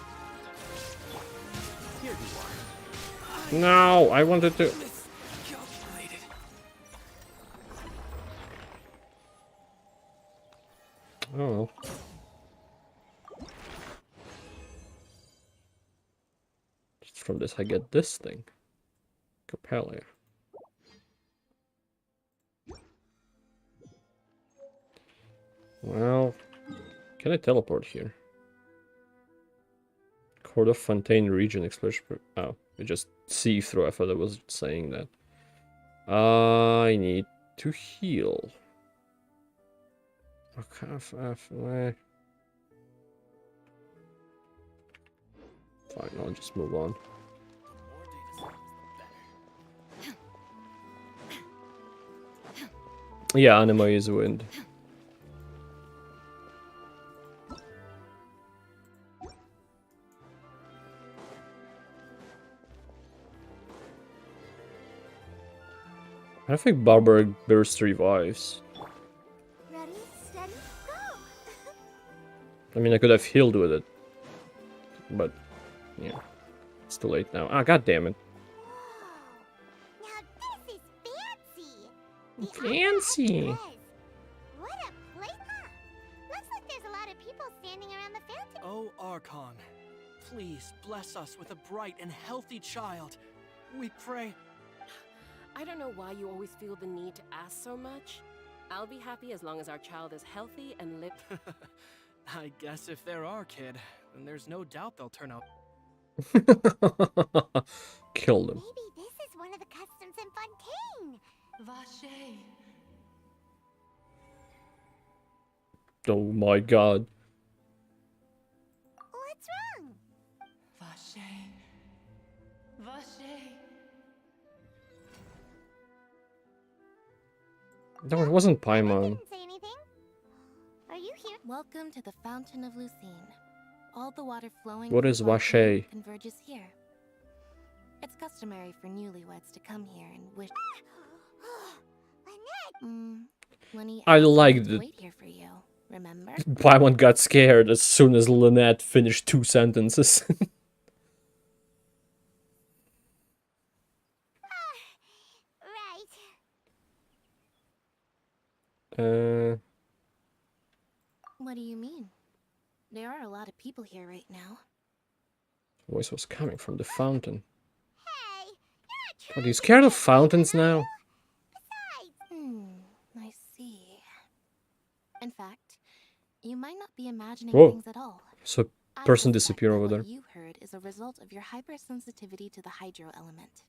Here you are. No, I wanted to... Oh. Just from this I get this thing. Capellia. Well, can I teleport here? For the Fontaine region exploration. Oh, we just see through. I thought it was saying that. I need to heal. Okay, fine, I'll just move on. Yeah, anima is wind. I think Barbaric Burst revives. Ready, steady, go! I mean, I could have healed with it. But, yeah. It's too late now. Ah, god damn it. Now this is fancy! Fancy! What a place! Huh. Looks like there's a lot of people standing around the fountain. Oh, Archon, please bless us with a bright and healthy child. We pray. I don't know why you always feel the need to ask so much. I'll be happy as long as our child is healthy and live. I guess if they're our kid, then there's no doubt they'll turn out. Kill them. Maybe this is one of the customs in Fontaine. Vache. Oh my god. What's wrong? Vache. Vache. No, it wasn't Paimon. Say anything? Are you here? Welcome to the Fountain of Lucine. All the water flowing What from is Fontaine Vache? converges here. It's customary for newlyweds to come here and wish. Lenny I asked me like to the- wait here for you. Remember? Paimon got scared as soon as Lynette finished 2 sentences. Right. What do you mean? There are a lot of people here right now. Voice was coming from the fountain. Hey, Are you scared of fountains now? I see. In fact, you might not be imagining Whoa. things at all. So, I person suspect disappear that over what there. you heard is a result of your hypersensitivity to the hydro element.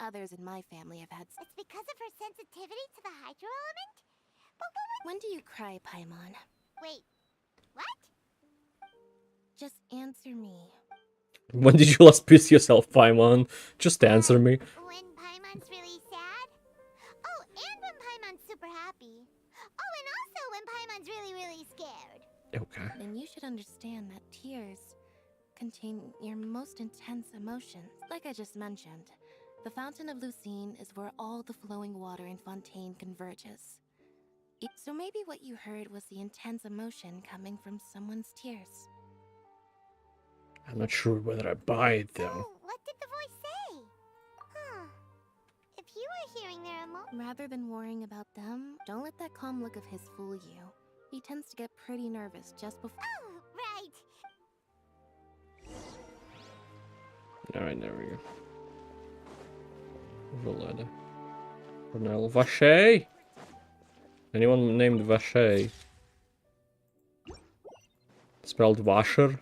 Others in my family have had. It's because of her sensitivity to the hydro element? When do you cry, Paimon? Wait, what? Just answer me. When did you last piss yourself, Paimon? Just answer me. When Paimon's really sad? Oh, and when Paimon's super happy. Oh, and also when Paimon's really, really scared. Okay. Then you should understand that tears contain your most intense emotions. Like I just mentioned, the Fountain of Lucine is where all the flowing water in Fontaine converges. So maybe what you heard was the intense emotion coming from someone's tears. I'm not sure whether I buy it though. What did the voice say? Huh. If you were hearing their emotions. Rather than worrying about them, don't let that calm look of his fool you. He tends to get pretty nervous just before. Oh, right. Alright, there we go. Voleda. Cornel Vache? Anyone named Vache? Spelled Washer?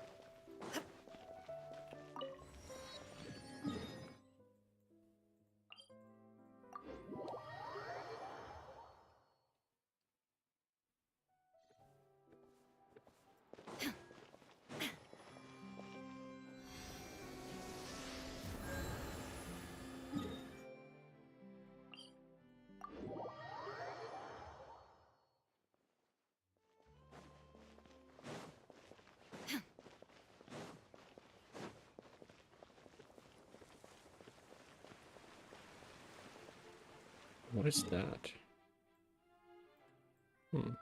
What is that? Oh,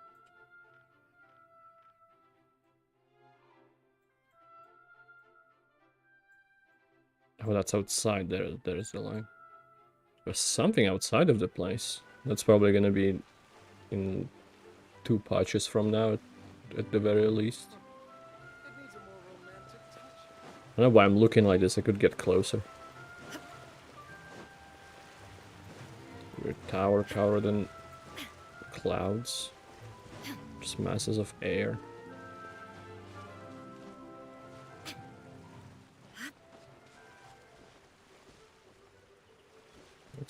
that's outside there. There's the line. There's something outside of the place. That's probably gonna be in 2 patches from now, at the very least. I don't know why I'm looking like this. I could get closer. Weird tower covered in clouds. Just masses of air.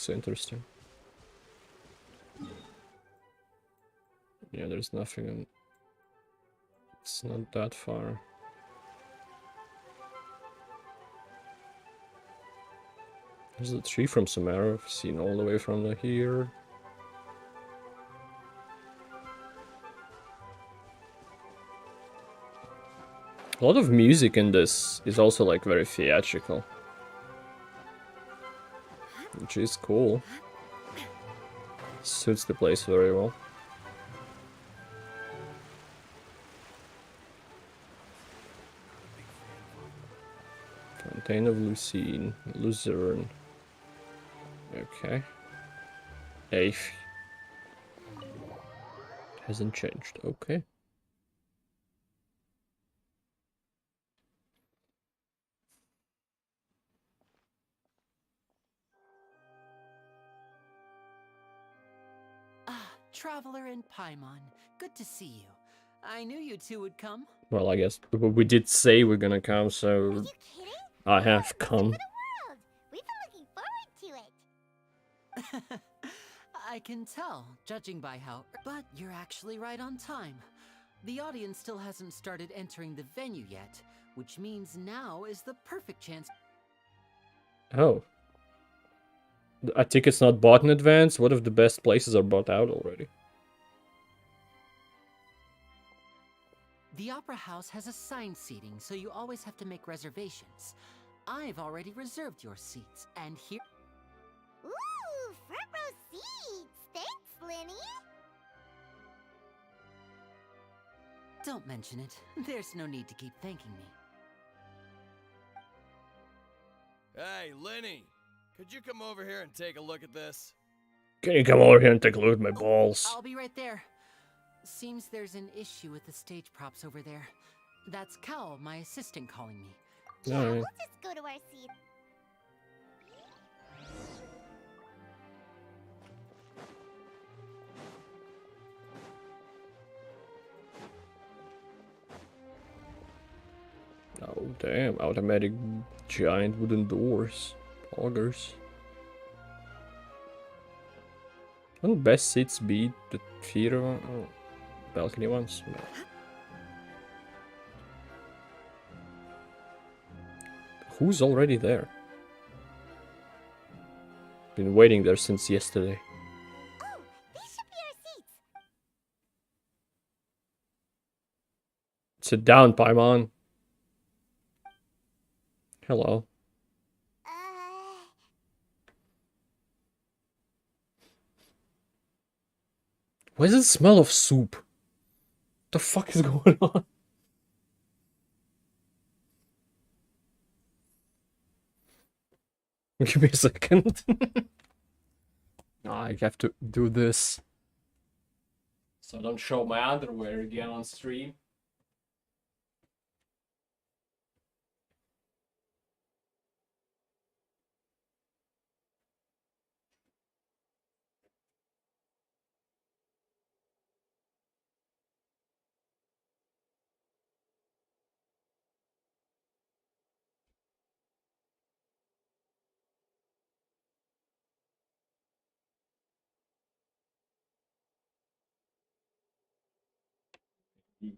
looks interesting. Yeah, there's nothing in... It's not that far. There's a tree from Samara, I've seen all the way from here. A lot of music in this is also like very theatrical, which is cool. Suits the place very well. Fontaine of Lucine, Luzerne. Okay. Eighth. Hasn't changed, okay. Traveler and Paimon, good to see you. I knew you two would come. Well, I guess we did say we're gonna come, so I have come. We've been looking forward to it. I can tell, judging by how... But you're actually right on time. The audience still hasn't started entering the venue yet, which means now is the perfect chance... Oh. A ticket's not bought in advance? What if the best places are bought out already? The Opera House has assigned seating, so you always have to make reservations. I've already reserved your seats, and here... Ooh, front row seats! Thanks, Linny! Don't mention it. There's no need to keep thanking me. Hey, Lenny! Could you come over here and take a look at this? Can you come over here and take a look at my balls? I'll be right there. Seems there's an issue with the stage props over there. That's Cal, my assistant, calling me. Yeah, we'll just go to our seats. Oh, damn. Automatic giant wooden doors. Augers. Wouldn't best seats be the theater one? Oh, balcony ones? No. Who's already there? Been waiting there since yesterday. Oh, these should be our seats. Sit down, Paimon. Hello. Why does it smell of soup? What the fuck is going on? Give me a second. I have to do this. So I don't show my underwear again on stream.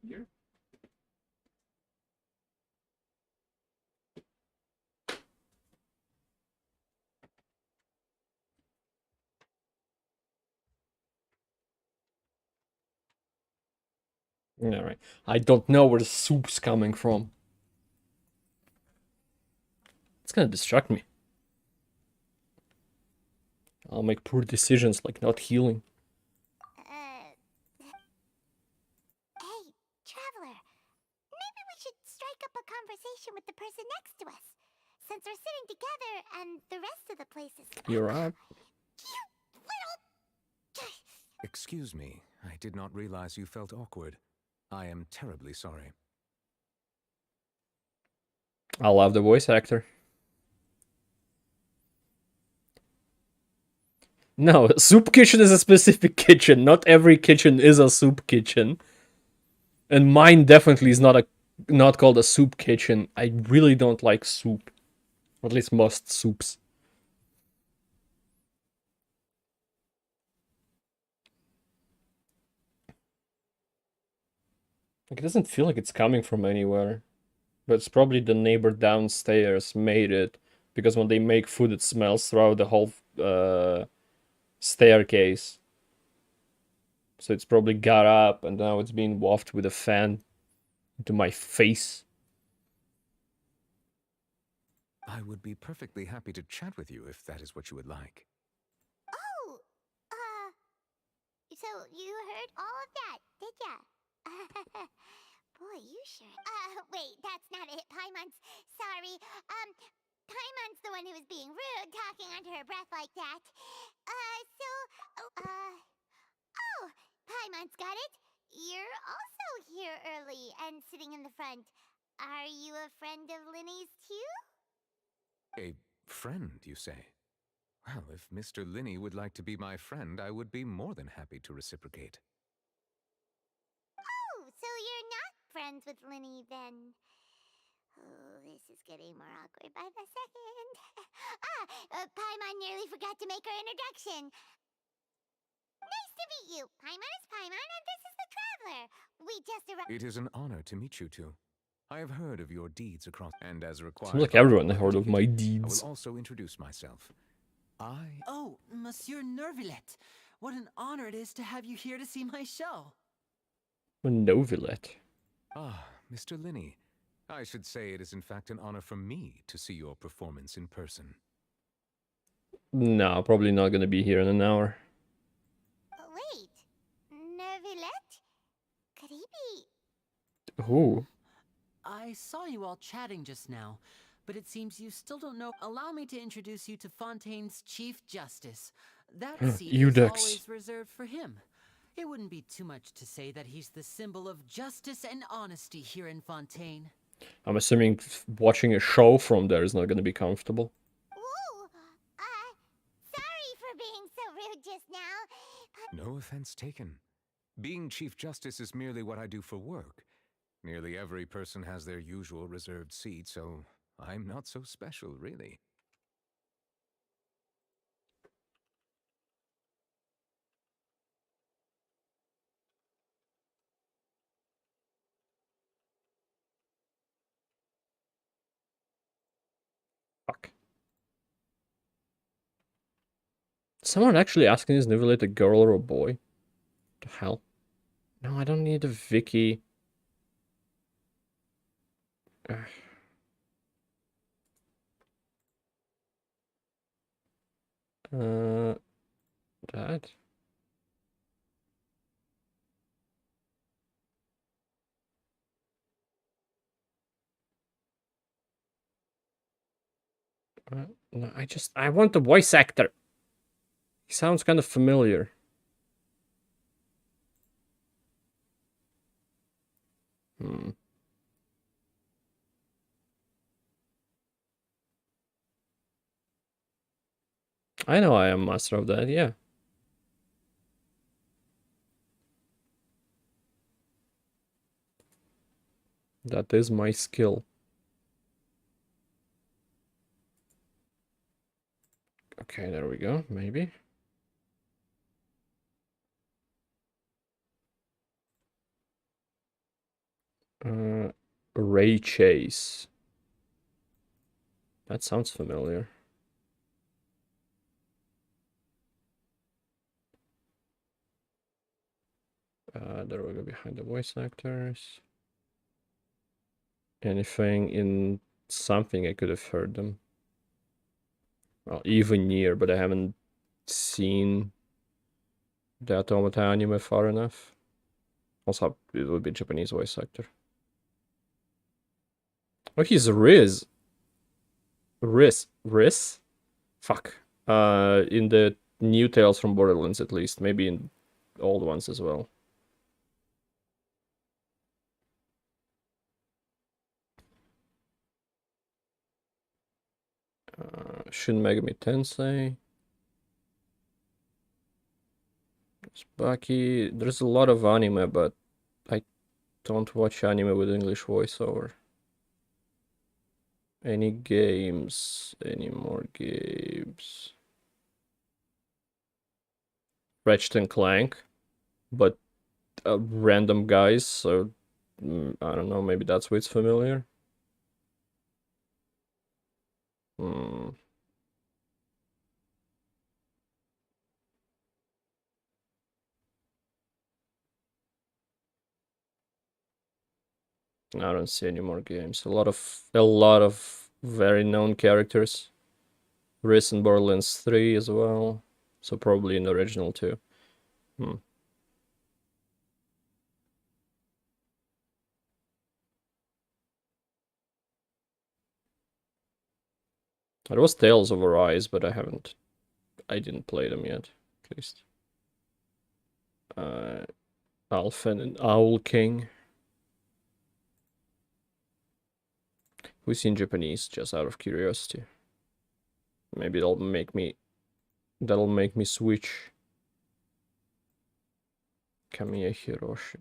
Here. Alright. I don't know where the soup's coming from. It's gonna distract me. I'll make poor decisions like not healing. Hey, Traveler. Maybe we should strike up a conversation with the person next to us. Since we're sitting together and the rest of the place is... You're right. Excuse me, I did not realize you felt awkward. I am terribly sorry. I love the voice actor. No, soup kitchen is a specific kitchen. Not every kitchen is a soup kitchen. And mine definitely is not called a soup kitchen. I really don't like soup. Or at least most soups. Like, it doesn't feel like it's coming from anywhere. But it's probably the neighbor downstairs made it. Because when they make food, it smells throughout the whole staircase. So it's probably got up and now it's being wafted with a fan into my face. I would be perfectly happy to chat with you if that is what you would like. Oh, so you heard all of that, did ya? Boy, you sure. Wait, that's not it. Paimon's sorry. Paimon's the one who was being rude, talking under her breath like that. Oh, Paimon's got it. You're also here early and sitting in the front. Are you a friend of Linny's too? A friend, you say? Well, if Mr. Linney would like to be my friend, I would be more than happy to reciprocate. Oh, so you're not friends with Linny then? Oh, this is getting more awkward by the second. Paimon nearly forgot to make her introduction. Nice to meet you. Paimon is Paimon, and this is the Traveler. We just arrived. It is an honor to meet you two. I have heard of your deeds across, and as required. Seems like everyone heard of my deeds. I will also introduce myself. Oh, Monsieur Nervillet. What an honor it is to have you here to see my show. Novillet. Ah, Mr. Linney. I should say it is in fact an honor for me to see your performance in person. No, probably not gonna be here in an hour. Wait, Nervillet? Could he be? Who? I saw you all chatting just now, but it seems you still don't know. Allow me to introduce you to Fontaine's Chief Justice. That seat is always reserved for him. It wouldn't be too much to say that he's the symbol of justice and honesty here in Fontaine. I'm assuming watching a show from there is not gonna be comfortable. Ooh, sorry for being so rude just now. No offense taken. Being Chief Justice is merely what I do for work. Nearly every person has their usual reserved seat, so I'm not so special, really. Fuck. Someone actually asking is Novillet a girl or a boy? The hell? No, I don't need a Vicky. That? No, I want the voice actor. He sounds kind of familiar. I know I am master of that, yeah. That is my skill. Okay, there we go, maybe. Ray Chase. That sounds familiar. There we go, behind the voice actors. Anything in something I could have heard them. Well, even near, but I haven't seen the Automata anime far enough. Also, it would be Japanese voice actor. Oh, he's Riz. Riz? Fuck. In the new Tales from Borderlands, at least. Maybe in old ones as well. Shin Megami Tensei. It's Baki. There's a lot of anime, but I don't watch anime with English voiceover. Any games? Any more games? Ratchet and Clank, but random guys, so I don't know, maybe that's why it's familiar. I don't see any more games. A lot of very known characters. Riss in Borderlands 3 as well. So probably in the original too. It was Tales of Arise, but I didn't play them yet, at least. Alphen and Owl King. Who's in Japanese, just out of curiosity. Maybe that'll make me switch. Kamiya Hiroshi.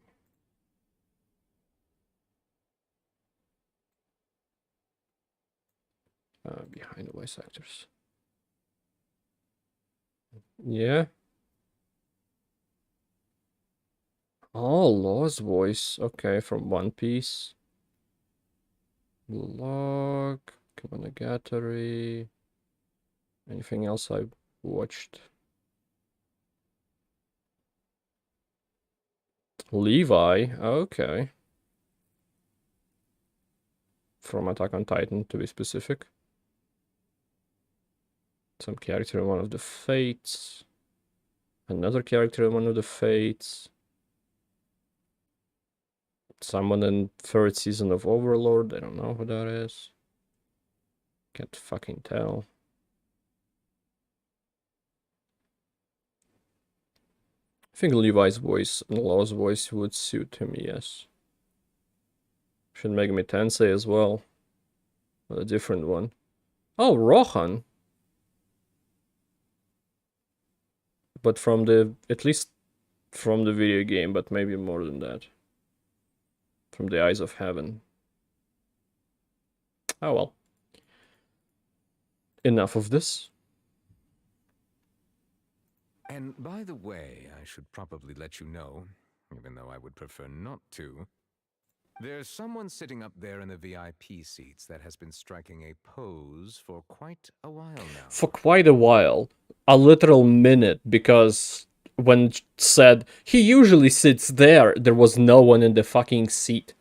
Behind the voice actors. Yeah. Oh, Law's voice. Okay, from One Piece. Log, Kabanagatory. Anything else I watched? Levi. Okay. From Attack on Titan, to be specific. Some character in one of the Fates. Another character in one of the Fates. Someone in third season of Overlord. I don't know who that is. Can't fucking tell. I think Levi's voice and Law's voice would suit him, yes. Shin Megami Tensei as well. But a different one. Oh, Rohan. But from the, at least from the video game, but maybe more than that. From the Eyes of Heaven. Oh well. Enough of this. And by the way, I should probably let you know, even though I would prefer not to, there's someone sitting up there in the VIP seats that has been striking a pose for quite a while now. For quite a while. A literal minute, because when said he usually sits there, there was no one in the fucking seat.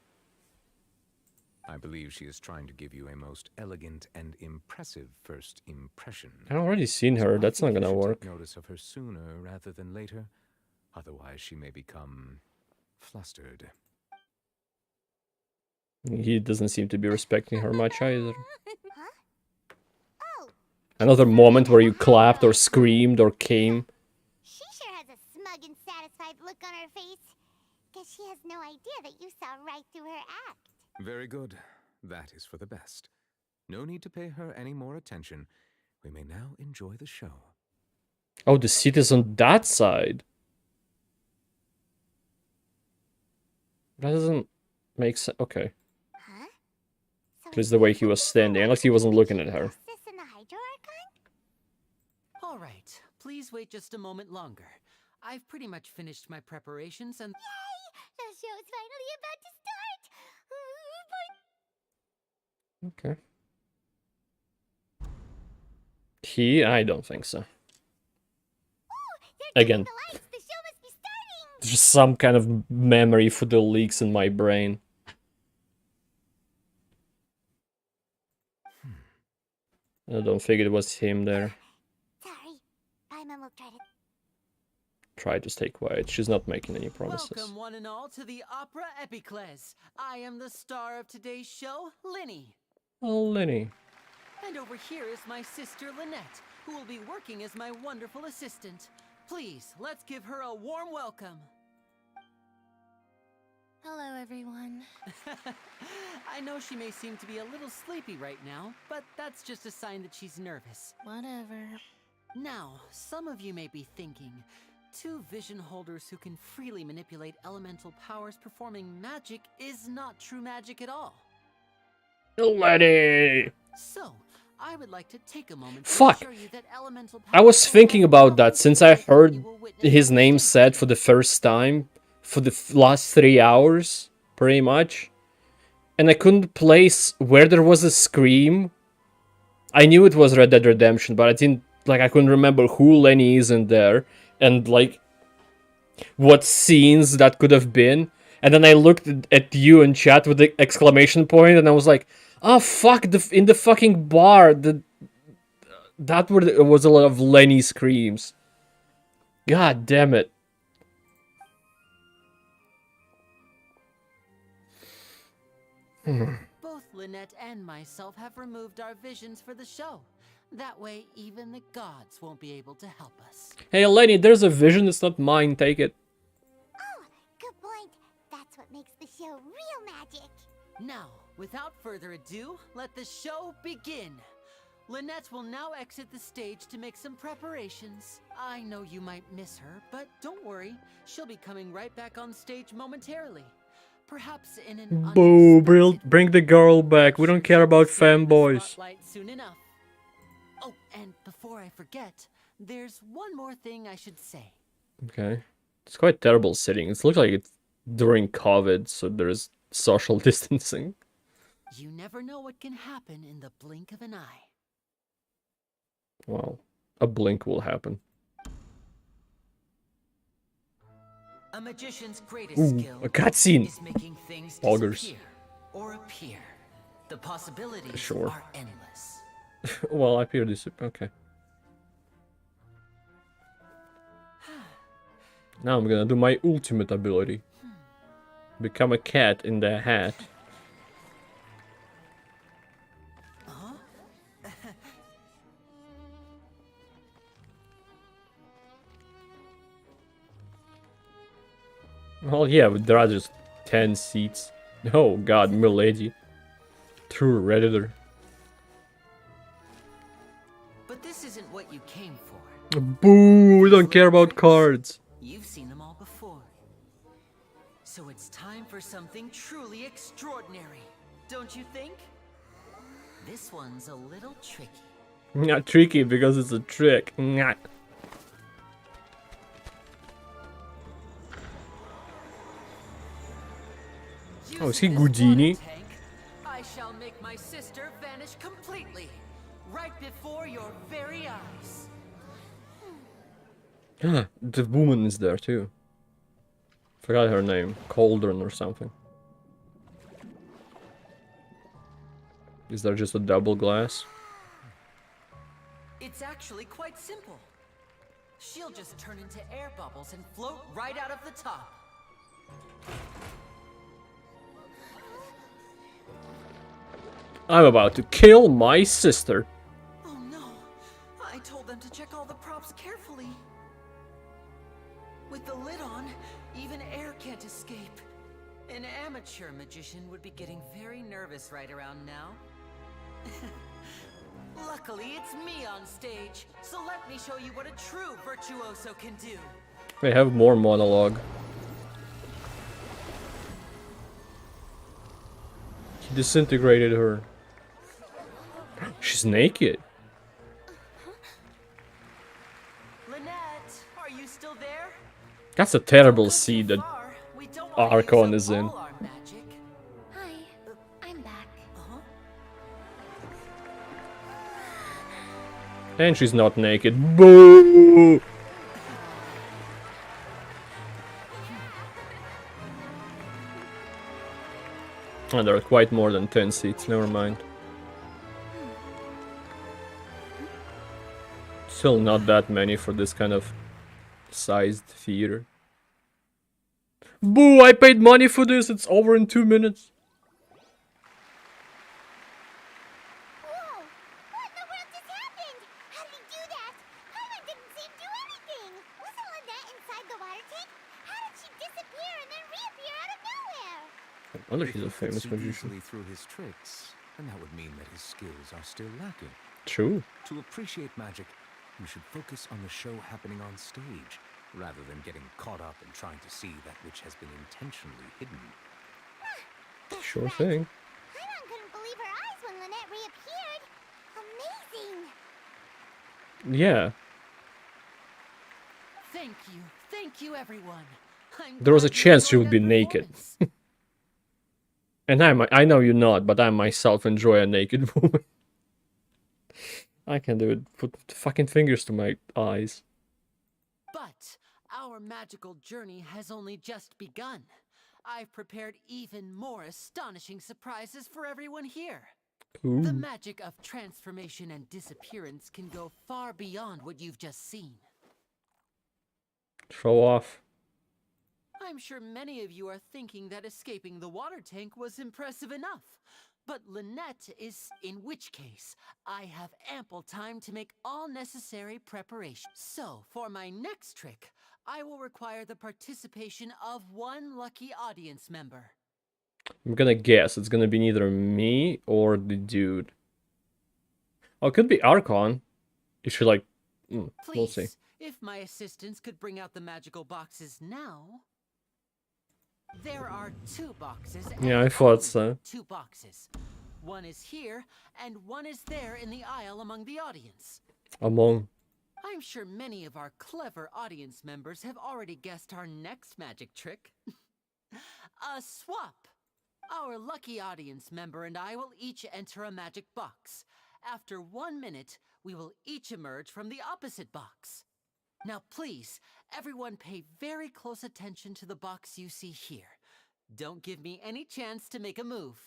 I believe she is trying to give you a most elegant and impressive first impression. I've already seen her. That's not gonna work. Take notice of her sooner rather than later. Otherwise, she may become flustered. He doesn't seem to be respecting her much either. Another moment where you clapped or screamed or came. She sure has a smug and satisfied look on her face. Guess she has no idea that you saw right through her act. Very good. That is for the best. No need to pay her any more attention. We may now enjoy the show. Oh, the seat is on that side. That doesn't make sense. Okay. Huh? At least the way he was standing, unless he wasn't looking at her. All right, please wait just a moment longer. I've pretty much finished my preparations and... Yay! The show's finally about to start! Okay. I don't think so. Again, there's just some kind of memory for the leaks in my brain. I don't think it was him there. Sorry. Paimon will Try to stay quiet. She's not making any promises. Welcome one and all to the Opera Epicles. I am the star of today's show, Linny. Oh, Lenny. And over here is my sister Lynette, who will be working as my wonderful assistant. Please, let's give her a warm welcome. Hello, everyone. I know she may seem to be a little sleepy right now, but that's just a sign that she's nervous. Whatever. Now, some of you may be thinking, two vision holders who can freely manipulate elemental powers performing magic is not true magic at all. Lenny! So, I would like to take a moment Fuck! to show you that elemental I was thinking about that since I heard his name said for the first time for the last 3 hours. pretty much. And I couldn't place where there was a scream. I knew it was Red Dead Redemption, but I didn't, like, I couldn't remember who Lenny is in there, and, like, what scenes that could have been. And then I looked at you in chat with the exclamation point, and I was like, oh, fuck, in the fucking bar, that was a lot of Lenny screams. God damn it. Both Lynette and myself have removed our visions for the show. That way, even the gods won't be able to help us. Hey, Lenny, there's a vision, it's not mine, take it. Oh, good point. That's what makes the show real magic. Now, without further ado, let the show begin. Lynette will now exit the stage to make some preparations. I know you might miss her, but don't worry. She'll be coming right back on stage momentarily. Perhaps in an Boo, bring the girl back. We don't care about fanboys. spotlight soon enough. Oh, and before I forget, there's one more thing I should say. Okay. It's quite terrible sitting. It looks like it's during COVID, so there's social distancing. You never know what can happen in the blink of an eye. Well, a blink will happen. A magician's greatest Ooh, skill a cutscene. is making things Augers. disappear or appear. The possibilities Sure. are endless. Well, I appear this. Okay. Now I'm gonna do my ultimate ability. Become a cat in the hat. Well, yeah, but there are just 10 seats. Oh god, milady. True Redditor. But this isn't what you came for. Boo, we don't care about cards. You've seen them all before. So it's time for something truly extraordinary, don't you think? This one's a little tricky. Not tricky because it's a trick. Nyah. Oh, is he Houdini? I shall make my sister vanish completely, right before your very eyes. Ah, the woman is there too. Forgot her name. Cauldron or something. Is there just a double glass? It's actually quite simple. She'll just turn into air bubbles and float right out of the top. I'm about to kill my sister. Oh no! I told them to check all the props carefully. With the lid on, even air can't escape. An amateur magician would be getting very nervous right around now. Luckily, it's me on stage, so let me show you what a true virtuoso can do. We have more monologue. He disintegrated her. She's naked. Lynette, are you still there? That's a terrible scene that Archon is in. Hi, I'm back. And she's not naked. Boo! And there are quite more than 10 seats, never mind. Still not that many for this kind of sized theater. Boo! I paid money for this! It's over in 2 minutes. Whoa! What in the world just happened? How did he do that? Paimon didn't see him do anything. Wasn't Lynette inside the water tank? How did she disappear and then reappear out of nowhere? I wonder if he's a famous See magician. easily through his tricks, and that would mean that his skills are still lacking. True. To appreciate magic, you should focus on the show happening on stage, rather than getting caught up in trying to see that which has been intentionally hidden. Sure thing. Paimon couldn't believe her eyes when Lynette reappeared. Amazing! Yeah. Thank you. Thank you, everyone. I'm There was a glad you chance she would be enjoyed the naked. performance. And I know you're not, but I myself enjoy a naked woman. I can do it. Put fucking fingers to my eyes. But our magical journey has only just begun. I've prepared even more astonishing surprises for everyone here. Ooh. The magic of transformation and disappearance can go far beyond what you've just seen. Show off. I'm sure many of you are thinking that escaping the water tank was impressive enough. But Lynette is, in which case, I have ample time to make all necessary preparations. So, for my next trick, I will require the participation of one lucky audience member. I'm gonna guess it's gonna be neither me or the dude. Oh, it could be Archon. You should like... we'll see. If my assistants could bring out the magical boxes now... There are 2 boxes. Yeah, I thought so. 2 boxes. One is here, and one is there in the aisle among the audience. Among. I'm sure many of our clever audience members have already guessed our next magic trick. A swap. Our lucky audience member and I will each enter a magic box. After 1 minute, we will each emerge from the opposite box. Now please, everyone pay very close attention to the box you see here. Don't give me any chance to make a move.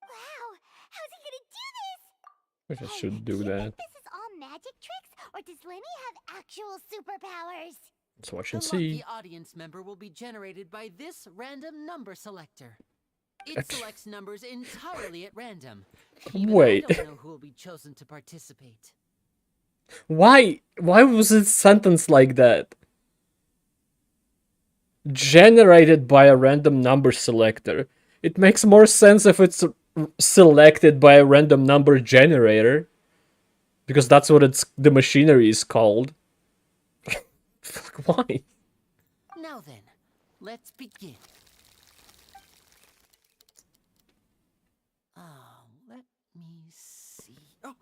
Wow, how's he gonna do this? I should do Do you that. think this is all magic tricks, or does Lenny have actual superpowers? Let's watch and The see. lucky audience member will be generated by this random number selector. It selects numbers entirely at random. Even Wait. I don't know who will be chosen to participate. Why was it sentenced like that? Generated by a random number selector. It makes more sense if it's selected by a random number generator. Because that's what the machinery is called. Fuck, why? Now then, let's begin. Let me see. Oh,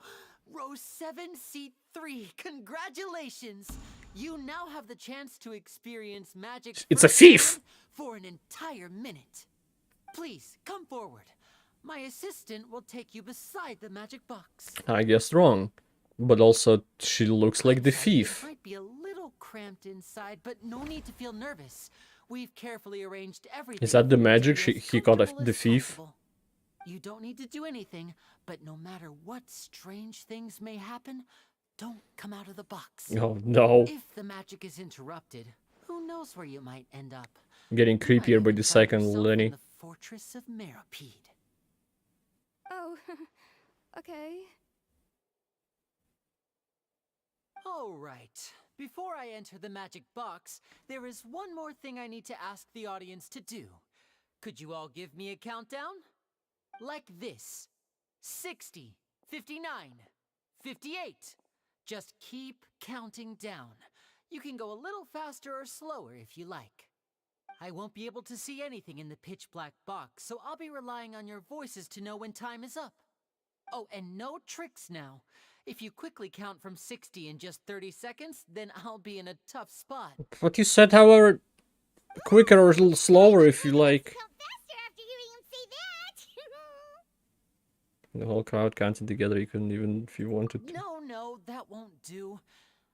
row 7, seat 3. Congratulations! You now have the chance to experience magic. It's a thief! For an entire minute. Please, come forward. My assistant will take you beside the magic box. I guessed wrong. But also, she looks like the thief. It might be a little cramped inside, but no need to feel nervous. We've carefully arranged everything. Is that the magic he got the thief? You don't need to do anything, but no matter what strange things may happen, don't come out of the box. Oh no. If the magic is interrupted, who knows where you might end up? I'm getting creepier by the second, Lenny. The Fortress of Meropide. Oh, okay. All right. Before I enter the magic box, there is one more thing I need to ask the audience to do. Could you all give me a countdown? Like this. 60, 59, 58. Just keep counting down. You can go a little faster or slower if you like. I won't be able to see anything in the pitch black box, so I'll be relying on your voices to know when time is up. Oh, and no tricks now. If you quickly count from 60 in just 30 seconds, then I'll be in a tough spot. But you said however quicker or a little slower if you like. The whole crowd counting together, you couldn't even if you wanted to. No, that won't do.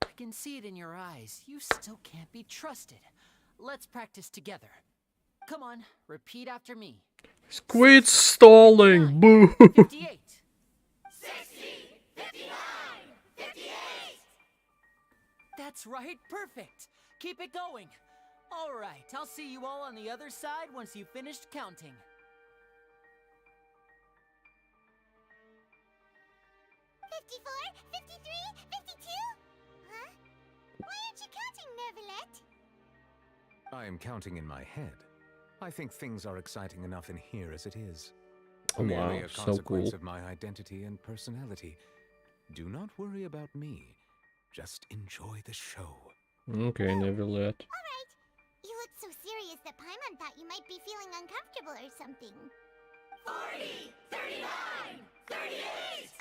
I can see it in your eyes. You still can't be trusted. Let's practice together. Come on, repeat after me. Quit stalling, boo! 58. 60, 59, 58. That's right, perfect. Keep it going. All right, I'll see you all on the other side once you've finished counting. Huh? Why aren't you counting, Neuvillette? I am counting in my head. I think things are exciting enough in here as it is. Oh, Merely wow, a so consequence cool. of my identity and personality. Do not worry about me. Just enjoy the show. Okay, Neuvillette. Alright. You look so serious that Paimon thought you might be feeling uncomfortable or something. 40, 39, 38!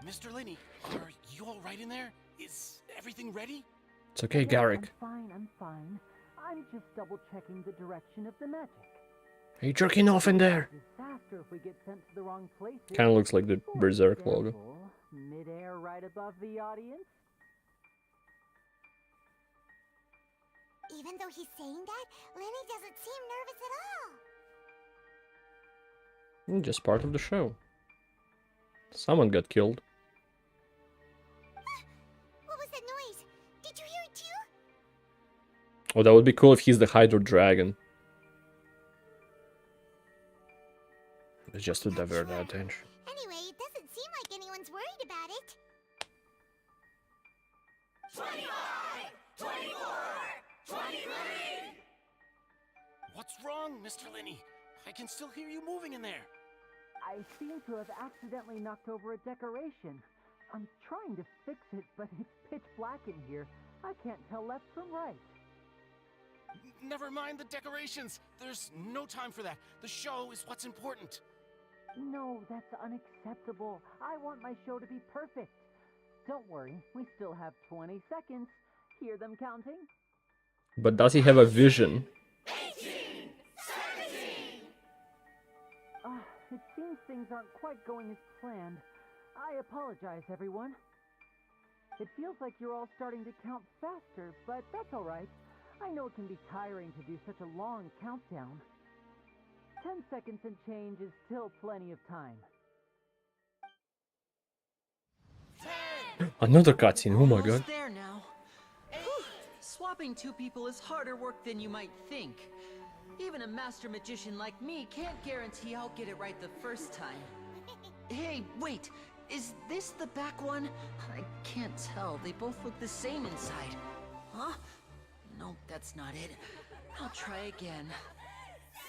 Mr. Lenny, are you all right in there? Is everything ready? It's okay, Garrick. I'm fine. I'm just double-checking the direction of the magic. Are you jerking off in there? Disaster if we get sent to the wrong places. Kind of looks like the For Berserk example, logo. Mid-air right above the audience. Even though he's saying that, Lenny doesn't seem nervous at all. Just part of the show. Someone got killed. What was that noise? Did you hear it too? Oh, that would be cool if he's the Hydro Dragon. It's just to divert our attention. Anyway, it doesn't seem like anyone's worried about it. 25! 24! 23! What's wrong, Mr. Linney? I can still hear you moving in there. I seem to have accidentally knocked over a decoration. I'm trying to fix it, but it's pitch black in here. I can't tell left from right. Never mind the decorations. There's no time for that. The show is what's important. No, that's unacceptable. I want my show to be perfect. Don't worry, we still have 20 seconds. Hear them counting? But does he have a vision? 18! 17! It seems things aren't quite going as planned. I apologize, everyone. It feels like you're all starting to count faster, but that's alright. I know it can be tiring to do such a long countdown. 10 seconds and change is still plenty of time. Another cutscene, oh my god. Almost there now. Swapping two people is harder work than you might think. Even a master magician like me can't guarantee I'll get it right the first time. Hey, wait, is this the back one? I can't tell, they both look the same inside. Huh? Nope, that's not it. I'll try again.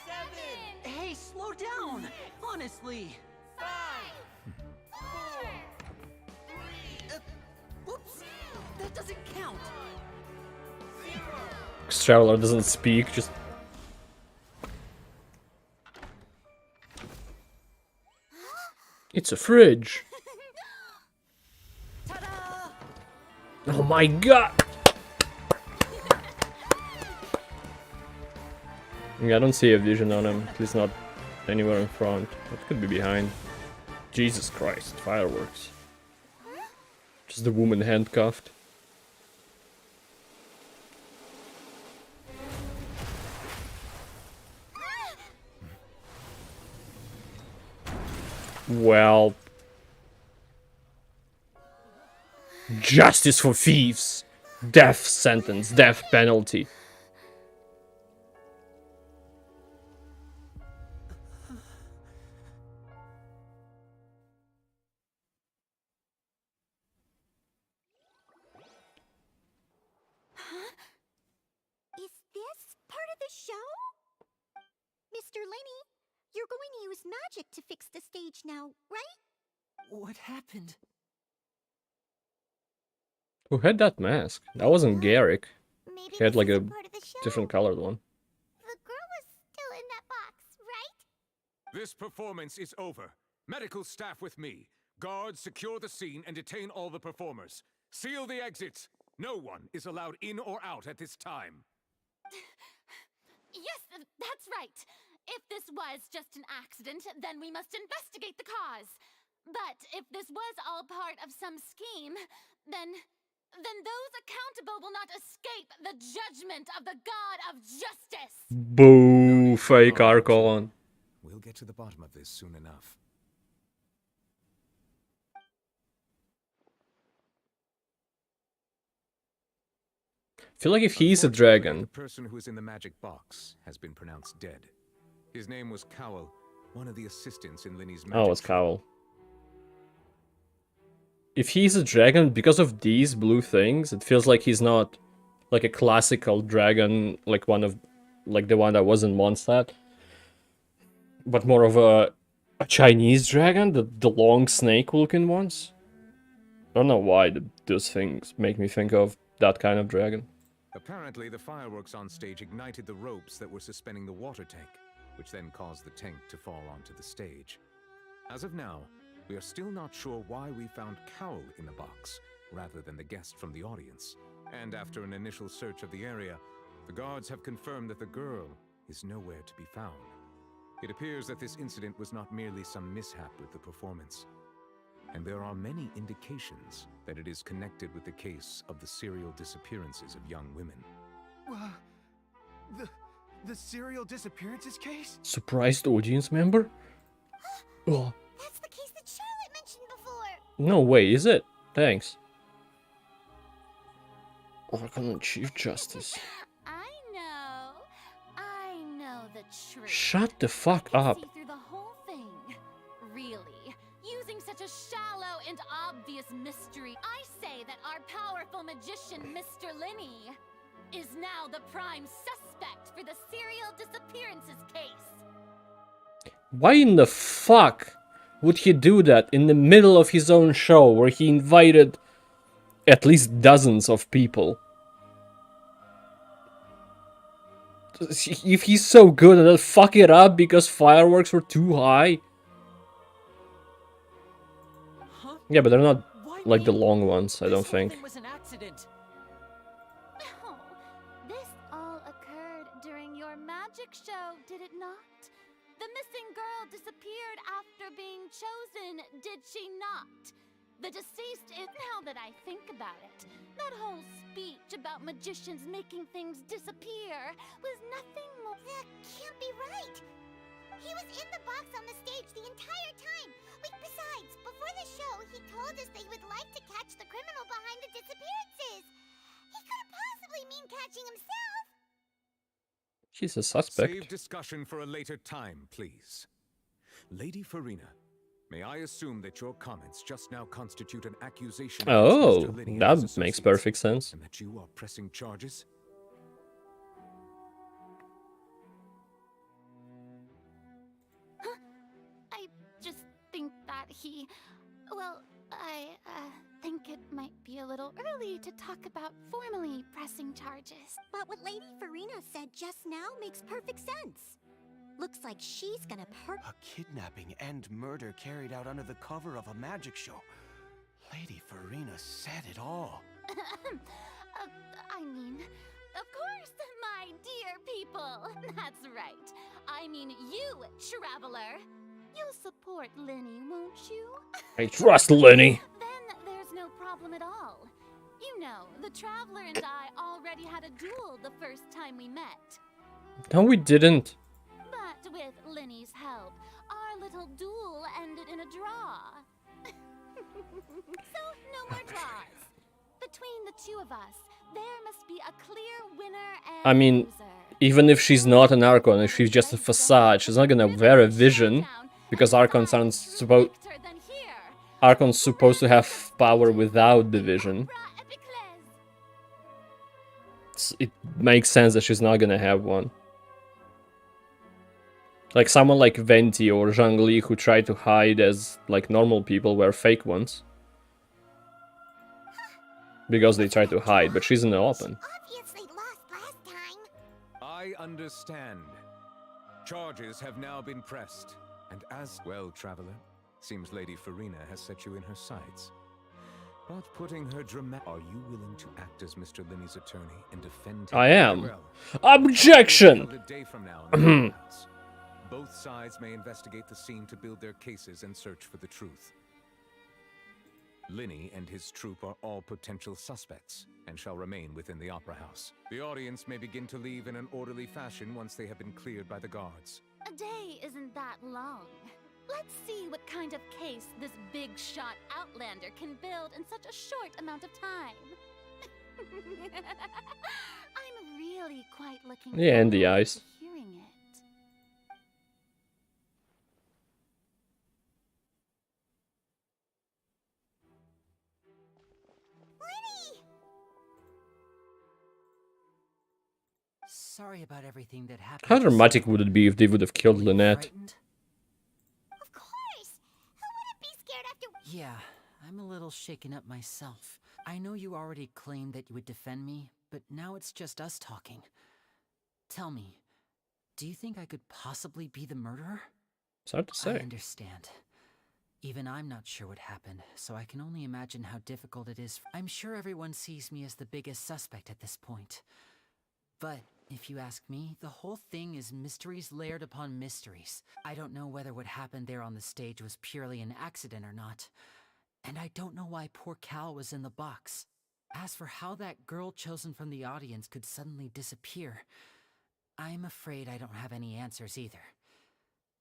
7! Hey, slow down! Honestly! 5! 4! 3! Whoops! That doesn't count! 0! Traveler doesn't speak, just... It's a fridge! Oh my god! Yeah, I don't see a vision on him, at least not anywhere in front. It could be behind. Jesus Christ, fireworks. Just the woman handcuffed. Well... Justice for thieves! Death sentence, death penalty. Is this part of the show? Mr. Lenny, you're going to use magic to fix the stage now, right? What happened? Who had that mask? That wasn't Garrick. Maybe He had like a part of the show. different colored one. The girl was still in that box, right? This performance is over. Medical staff with me. Guards, secure the scene and detain all the performers. Seal the exits. No one is allowed in or out at this time. Yes, that's right. If this was just an accident, then we must investigate the cause. But if this was all part of some scheme, then those accountable will not escape the judgment of the God of Justice. Boo, fake Archon. We'll get to the bottom of this soon enough. I feel like if he's a dragon... The person who is in the magic box has been pronounced dead. His name was Cowell, one of the assistants in Linny's magic. Oh, it's Cowell. If he's a dragon, because of these blue things, it feels like he's not like a classical dragon, like the one that was in Mondstadt, but more of a Chinese dragon, the long snake-looking ones. I don't know why those things make me think of that kind of dragon. Apparently, the fireworks on stage ignited the ropes that were suspending the water tank, which then caused the tank to fall onto the stage. As of now, we are still not sure why we found Cowell in the box, rather than the guest from the audience. And after an initial search of the area, The guards have confirmed that the girl is nowhere to be found. It appears that this incident was not merely some mishap with the performance. And there are many indications that it is connected with the case of the serial disappearances of young women. The serial disappearances case? Surprised audience member? Oh. That's the case that Charlotte mentioned before. No way, is it? Thanks. Archon Chief Justice. I know the truth. Shut the fuck up. See through the whole thing. Really? Using such a shallow and obvious mystery, I say that our powerful magician, Mr. Linney, is now the prime suspect for the serial disappearances case. Why in the fuck would he do that in the middle of his own show where he invited at least dozens of people? If he's so good at it, fuck it up because fireworks were too high. Yeah, but they're not like the long ones, I don't think. Was an accident. No, this all occurred during your magic show, did it not? The missing girl disappeared after being chosen, did she not? The deceased is, now that I think about it, that whole speech about magicians making things disappear was nothing more. That can't be right. He was in the box on the stage the entire time. Besides, before the show, he told us that he would like to catch the criminal behind the disappearances. He couldn't possibly mean catching himself. He's a suspect. Save discussion for a later time, please. Lady Farina, may I assume that your comments just now constitute an accusation? Oh, against Mr. Linney and that his makes associates, perfect sense. And that you are pressing charges? I just think that well, I think it might be a little early to talk about formally pressing charges. But what Lady Farina said just now makes perfect sense. Looks like she's gonna A kidnapping and murder carried out under the cover of a magic show. Lady Farina said it all. I mean, of course, my dear people. That's right. I mean you, Traveler. You'll support Linney, won't you? I trust Linney. Then there's no problem at all. You know, the Traveler and I already had a duel the first time we met. No, we didn't. But with Linney's help, our little duel ended in a draw. So, no more draws. Between the two of us, there must be a clear winner and I mean, loser. even if she's not an Archon, if she's just a facade, she's not gonna wear a vision. Because Archons aren't supposed... Archon's supposed to have power without the vision. It makes sense that she's not gonna have one. Like someone like Venti or Zhangli who try to hide as like normal people wear fake ones. Because they try to hide, but she's in the open. I understand. Charges have now been pressed. And as well, Traveler, seems Lady Farina has set you in her sights. But putting her are you willing to act as Mr. Linney's attorney and defend him? I am. Well, Objection! a day from now in the courthouse. Both sides may investigate the scene to build their cases and search for the truth. Linney and his troop are all potential suspects and shall remain within the Opera House. The audience may begin to leave in an orderly fashion once they have been cleared by the guards. A day isn't that long. Let's see what kind of case this big shot Outlander can build in such a short amount of time. I'm really quite looking Yeah, in the forward eyes. to hearing it. Sorry about everything that happened. How dramatic would it be if they would have killed Lynette? Of course! Who wouldn't be scared after... Yeah, I'm a little shaken up myself. I know you already claimed that you would defend me, but now it's just us talking. Tell me, do you think I could possibly be the murderer? It's hard to say. I understand. Even I'm not sure what happened, so I can only imagine how difficult it is. I'm sure everyone sees me as the biggest suspect at this point. But If you ask me, the whole thing is mysteries layered upon mysteries. I don't know whether what happened there on the stage was purely an accident or not. And I don't know why poor Cal was in the box. As for how that girl chosen from the audience could suddenly disappear, I'm afraid I don't have any answers either.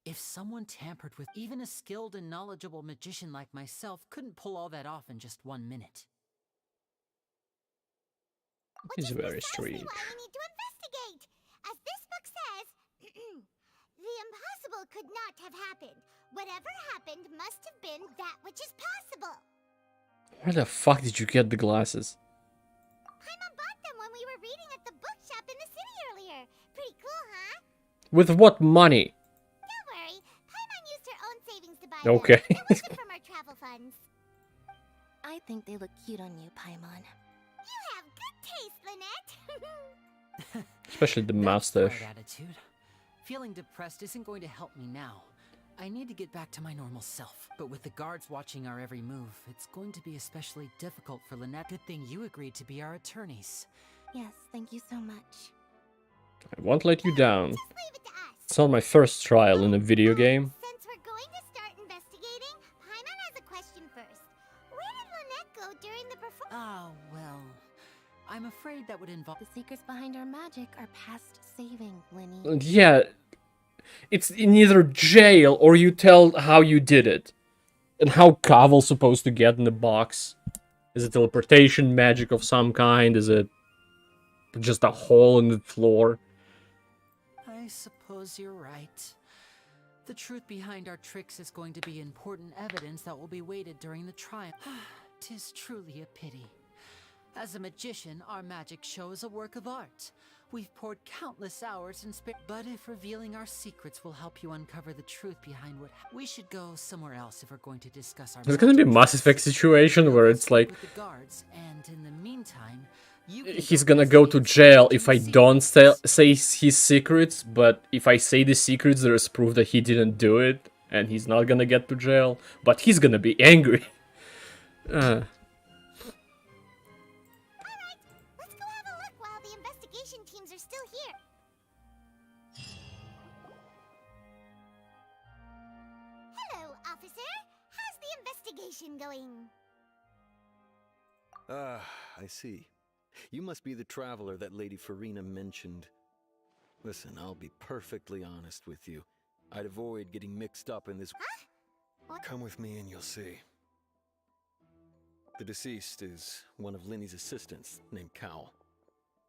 If someone tampered with even a skilled and knowledgeable magician like myself couldn't pull all that off in just 1 minute. It's very strange. Why we need to investigate. As this book says, the impossible could not have happened. Whatever happened must have been that which is possible. Where the fuck did you get the glasses? Paimon bought them when we were reading at the bookshop in the city earlier. Pretty cool, huh? With what money? Don't worry, Paimon used her own savings to buy Okay. them. It wasn't from our travel funds. I think they look cute on you, Paimon. You have good taste, Lynette. Especially the mustache. Right attitude. Feeling depressed isn't going to help me now. I need to get back to my normal self. But with the guards watching our every move, it's going to be especially difficult for Lynette. Good thing you agreed to be our attorneys. Yes, thank you so much. I won't let you down. It's not my first trial in a video game. Since we're going to start investigating, Paimon has a question first. Where did Lynette go during the performance? Ah, well, I'm afraid that would involve... The secrets behind our magic are past saving, Linny. Yeah, it's in either jail or you tell how you did it. And how Kaval's supposed to get in the box. Is it teleportation magic of some kind? Is it just a hole in the floor? I suppose you're right. The truth behind our tricks is going to be important evidence that will be weighted during the trial. 'Tis truly a pity. As a magician, our magic show is a work of art. We've poured countless hours in but if revealing our secrets will help you uncover the truth behind what we should go somewhere else if we're going to discuss our There's gonna be a Mass Effect situation where it's like with the guards, and in the meantime, he's gonna go to jail if I don't say his secrets, but if I say the secrets, there's proof that he didn't do it, and he's not gonna get to jail, but he's gonna be angry. Going. Ah, I see. You must be the traveler that Lady Farina mentioned. Listen, I'll be perfectly honest with you. I'd avoid getting mixed up in this... Huh? Come with me and you'll see. The deceased is one of Linny's assistants, named Cal.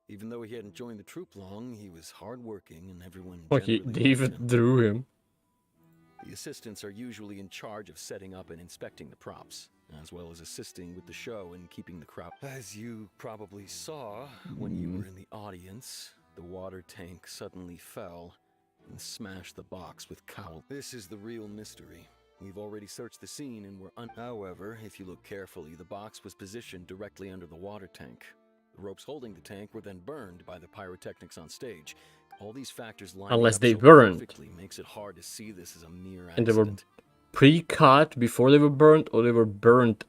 Even though he hadn't joined the troop long, he was hardworking and everyone... Okay, David drew him. The assistants are usually in charge of setting up and inspecting the props, as well as assisting with the show and keeping the crowd. As you probably saw when you were in the audience, the water tank suddenly fell and smashed the box with Cowl. This is the real mystery. We've already searched the scene and we're However, if you look carefully, the box was positioned directly under the water tank. The ropes holding the tank were then burned by the pyrotechnics on stage. All these factors unless they weren't, makes it hard to see this as a mere accident. And they were pre-cut before they were burnt, or they were burnt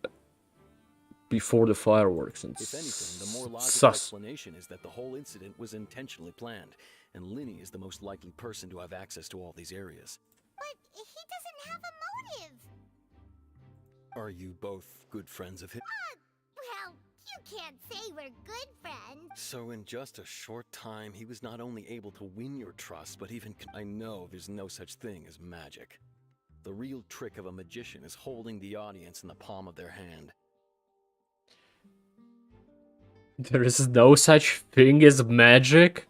before the fireworks. And if anything, the more logical explanation is that the whole incident was intentionally planned, and Linny is the most likely person to have access to all these areas. But he doesn't have a motive. Are you both good friends of his? Well, you can't say we're good friends. So in just a short time, he was not only able to win your trust, but even... I know there's no such thing as magic. The real trick of a magician is holding the audience in the palm of their hand. There is no such thing as magic?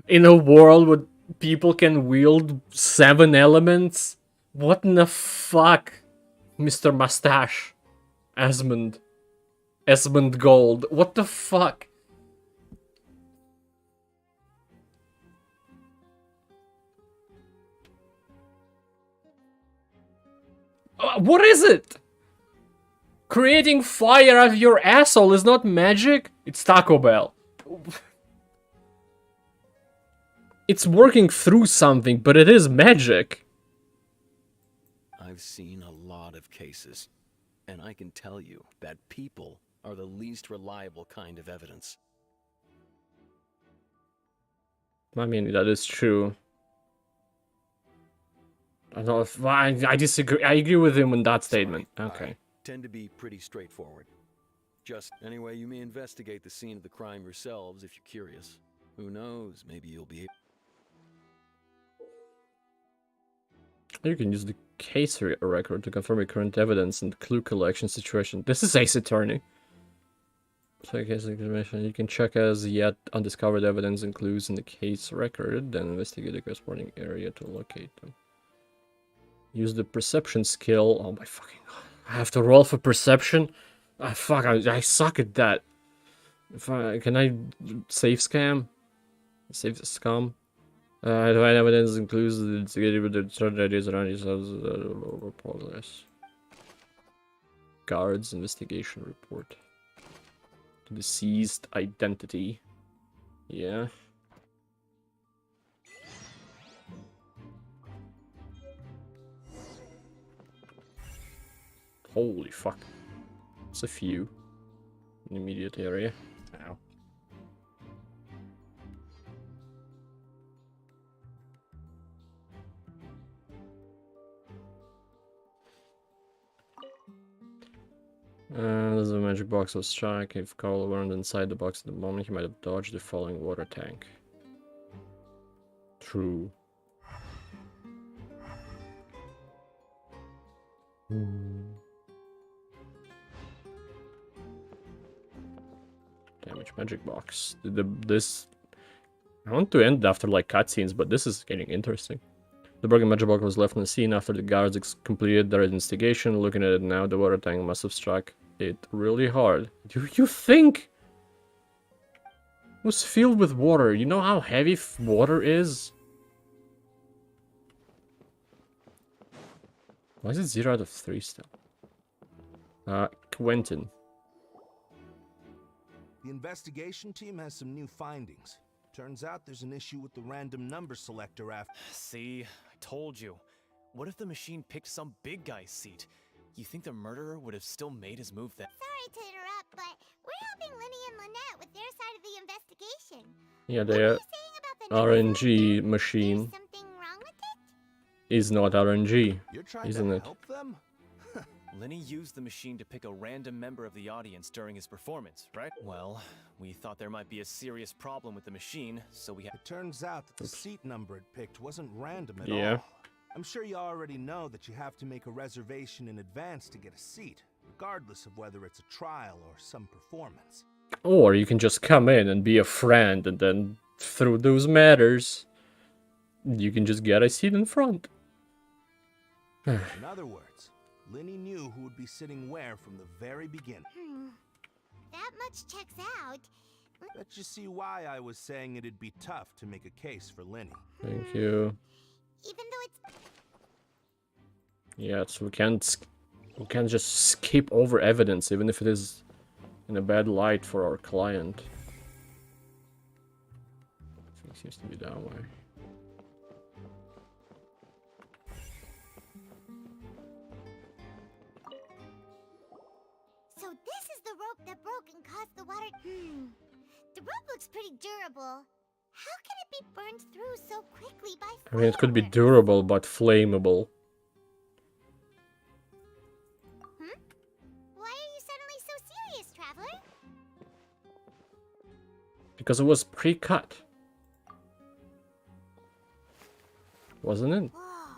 In a world where people can wield 7 elements? What in the fuck? Mr. Mustache. Esmond Gold. What the fuck? What is it? Creating fire out of your asshole is not magic? It's Taco Bell. It's working through something, but it is magic. I've seen a lot of cases, and I can tell you that people are the least reliable kind of evidence. I mean, that is true. I don't know if, well, I disagree. I agree with him on that statement. Okay. I tend to be pretty straightforward. Just anyway, you may investigate the scene of the crime yourselves if you're curious. Who knows? Maybe you'll be. You can use the case record to confirm your current evidence and clue collection situation. This is Ace Attorney. Check case information. You can check as yet undiscovered evidence and clues in the case record, then investigate the corresponding area to locate them. Use the perception skill. Oh my fucking god. I have to roll for perception? Ah, fuck, I suck at that. Can I save scam? Save scum? Divine evidence includes the investigated with the certain ideas around yourselves. Progress. Guards investigation report. Deceased identity. Yeah. Holy fuck. It's a few in the immediate area. Ow. There's a magic box of strike. If Carl weren't inside the box at the moment, he might have dodged the falling water tank. True. Damage magic box. This I want to end after like cutscenes, but this is getting interesting. The broken magic box was left on the scene after the guards completed their investigation. Looking at it now, the water tank must have struck it really hard. Do you think it was filled with water? You know how heavy water is? Why is it 0 out of 3 still? Quentin. The investigation team has some new findings. Turns out there's an issue with the random number selector after. See, I told you. What if the machine picked some big guy's seat? You think the murderer would have still made his move then? Sorry to interrupt, but we're helping Linny and Lynette with their side of the investigation. Yeah, the RNG machine is not RNG, isn't it? Help them? Linny used the machine to pick a random member of the audience during his performance, right? Well, we thought there might be a serious problem with the machine, so we had— It turns out that the seat number it picked wasn't random at all. I'm sure you already know that you have to make a reservation in advance to get a seat, regardless of whether it's a trial or some performance. Or you can just come in and be a friend, and then through those matters, you can just get a seat in front. In other words, Linny knew who would be sitting where from the very beginning. That much checks out. Bet you see why I was saying it'd be tough to make a case for Linny. Thank you. Even though it's... Yeah, so we can't just skip over evidence, even if it is in a bad light for our client. It seems to be that way. So this is the rope that broke and caused the water... The rope looks pretty durable. How can it be burned through so quickly by fire? I mean, it could be durable, but flammable. Why are you suddenly so serious, Traveler? Because it was pre-cut. Wasn't it? Whoa.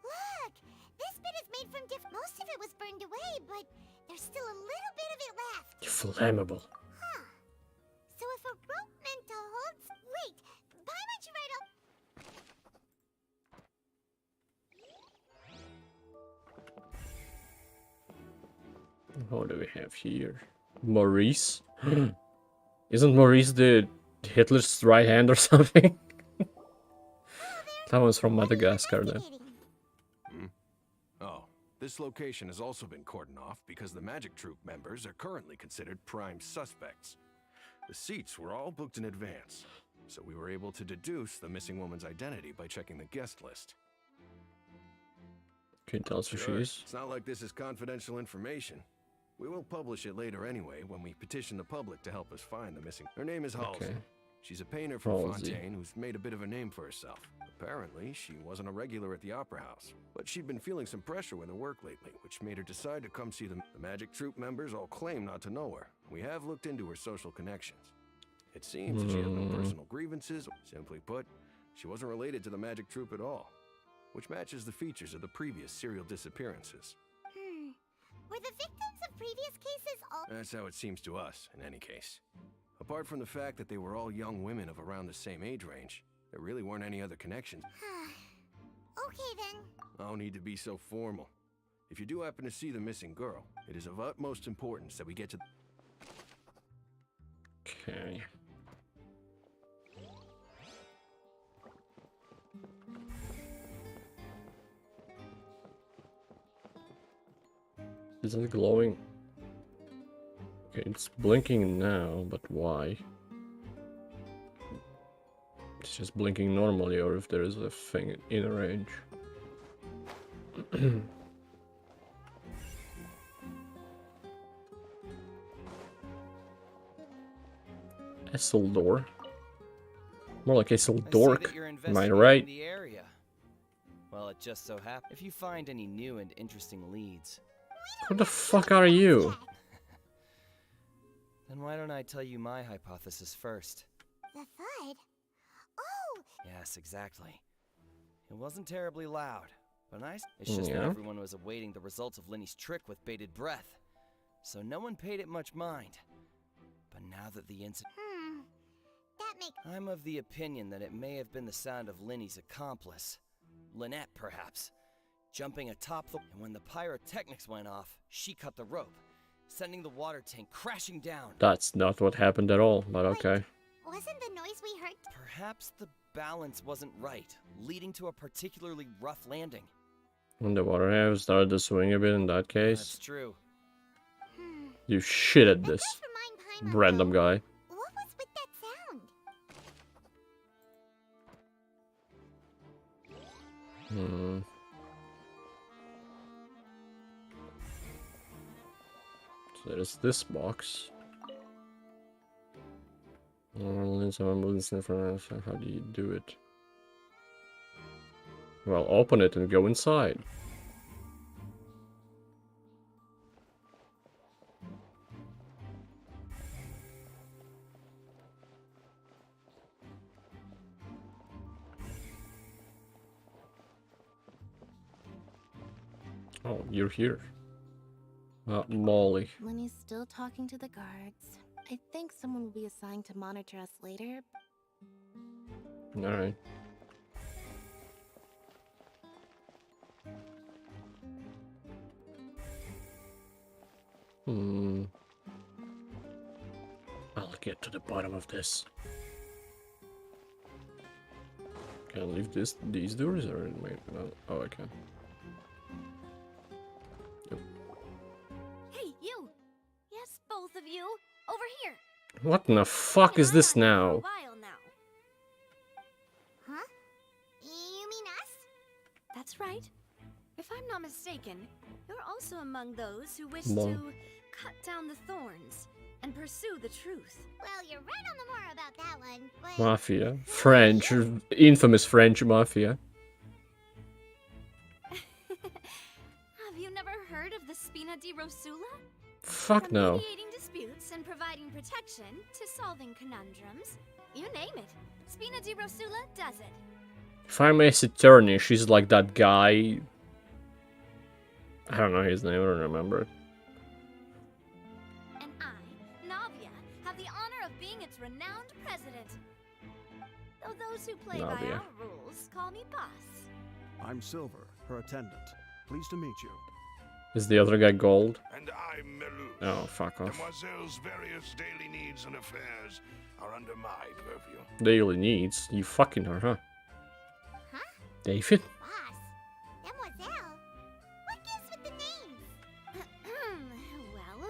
Look! This bit is made from different... Most of it was burned away, but there's still a little bit of it left. Flammable. Huh. So if a rope meant to hold... Wait! Paimon should write a... What do we have here? Maurice? Isn't Maurice the Hitler's right hand or something? That one's from Madagascar, though. Oh, this location has also been cordoned off because the Magic Troupe members are currently considered prime suspects. The seats were all booked in advance, so we were able to deduce the missing woman's identity by checking the guest list. Can you tell us who she is? It's not like this is confidential information. We will publish it later anyway when we petition the public to help us find the missing. Her name is Halsey. Okay. She's a painter from Halsey. Fontaine who's made a bit of a name for herself. Apparently, she wasn't a regular at the Opera House, but she'd been feeling some pressure with her work lately, which made her decide to come see them. The Magic Troupe members all claim not to know her. We have looked into her social connections. It seems that she has no personal grievances. Simply put, she wasn't related to the Magic Troupe at all, which matches the features of the previous serial disappearances. Were the victims of previous cases all... That's how it seems to us, in any case. Apart from the fact that they were all young women of around the same age range, there really weren't any other connections. Okay then. No need to be so formal. If you do happen to see the missing girl, it is of utmost importance that we get to... Okay. Is it glowing? Okay, it's blinking now, but why? It's just blinking normally, or if there is a thing in range. Esseldor? More like Esseldork, am I right? The area. Well, it just so happens. If you find any new and interesting leads... Who the fuck are you? Then why don't I tell you my hypothesis first? The thud? Oh! Yes, exactly. It wasn't terribly loud, but nice. It's just that everyone was awaiting the results of Linny's trick with bated breath, so no one paid it much mind. But now that the incident... That makes... I'm of the opinion that it may have been the sound of Linny's accomplice. Lynette, perhaps. Jumping atop the... And when the pyrotechnics went off, she cut the rope, sending the water tank crashing down. That's not what happened at all, but okay. Wasn't the noise we heard... Perhaps the balance wasn't right, leading to a particularly rough landing. When the water have started to swing a bit in that case. That's true. You shit at this, random guy. What was with that sound? So there's this box. How do you do it? Well, open it and go inside. Oh, you're here. Molly. Lenny's still talking to the guards. I think someone will be assigned to monitor us later. Alright. I'll get to the bottom of this. Can I leave these doors or maybe not? Oh, I can. Hey, you! Yes, both of you! Over here! What in the fuck is this now? Huh? You mean us? That's right. If I'm not mistaken, you're also among those who wish Well. to cut down the thorns and pursue the truth. Well, you're right on the more about that one, but... Mafia. French. Infamous French mafia. Have you never heard of the Spina di Rosula? Fuck no. Mediating disputes and providing protection to solving conundrums. You name it. Spina di Rosula does it. If I'm Ace Attorney, she's like that guy. I don't know his name, I don't remember it. And I, Navia, have the honor of being its renowned president. Though those who play by Navia. our rules call me boss. I'm Silver, her attendant. Pleased to meet you. Is the other guy gold? And I'm Melus. Oh, fuck off. Mademoiselle's various daily needs and affairs are under my purview. Daily needs? You fucking her, huh? Huh? David? Boss. Mademoiselle. What gives with the names? Well,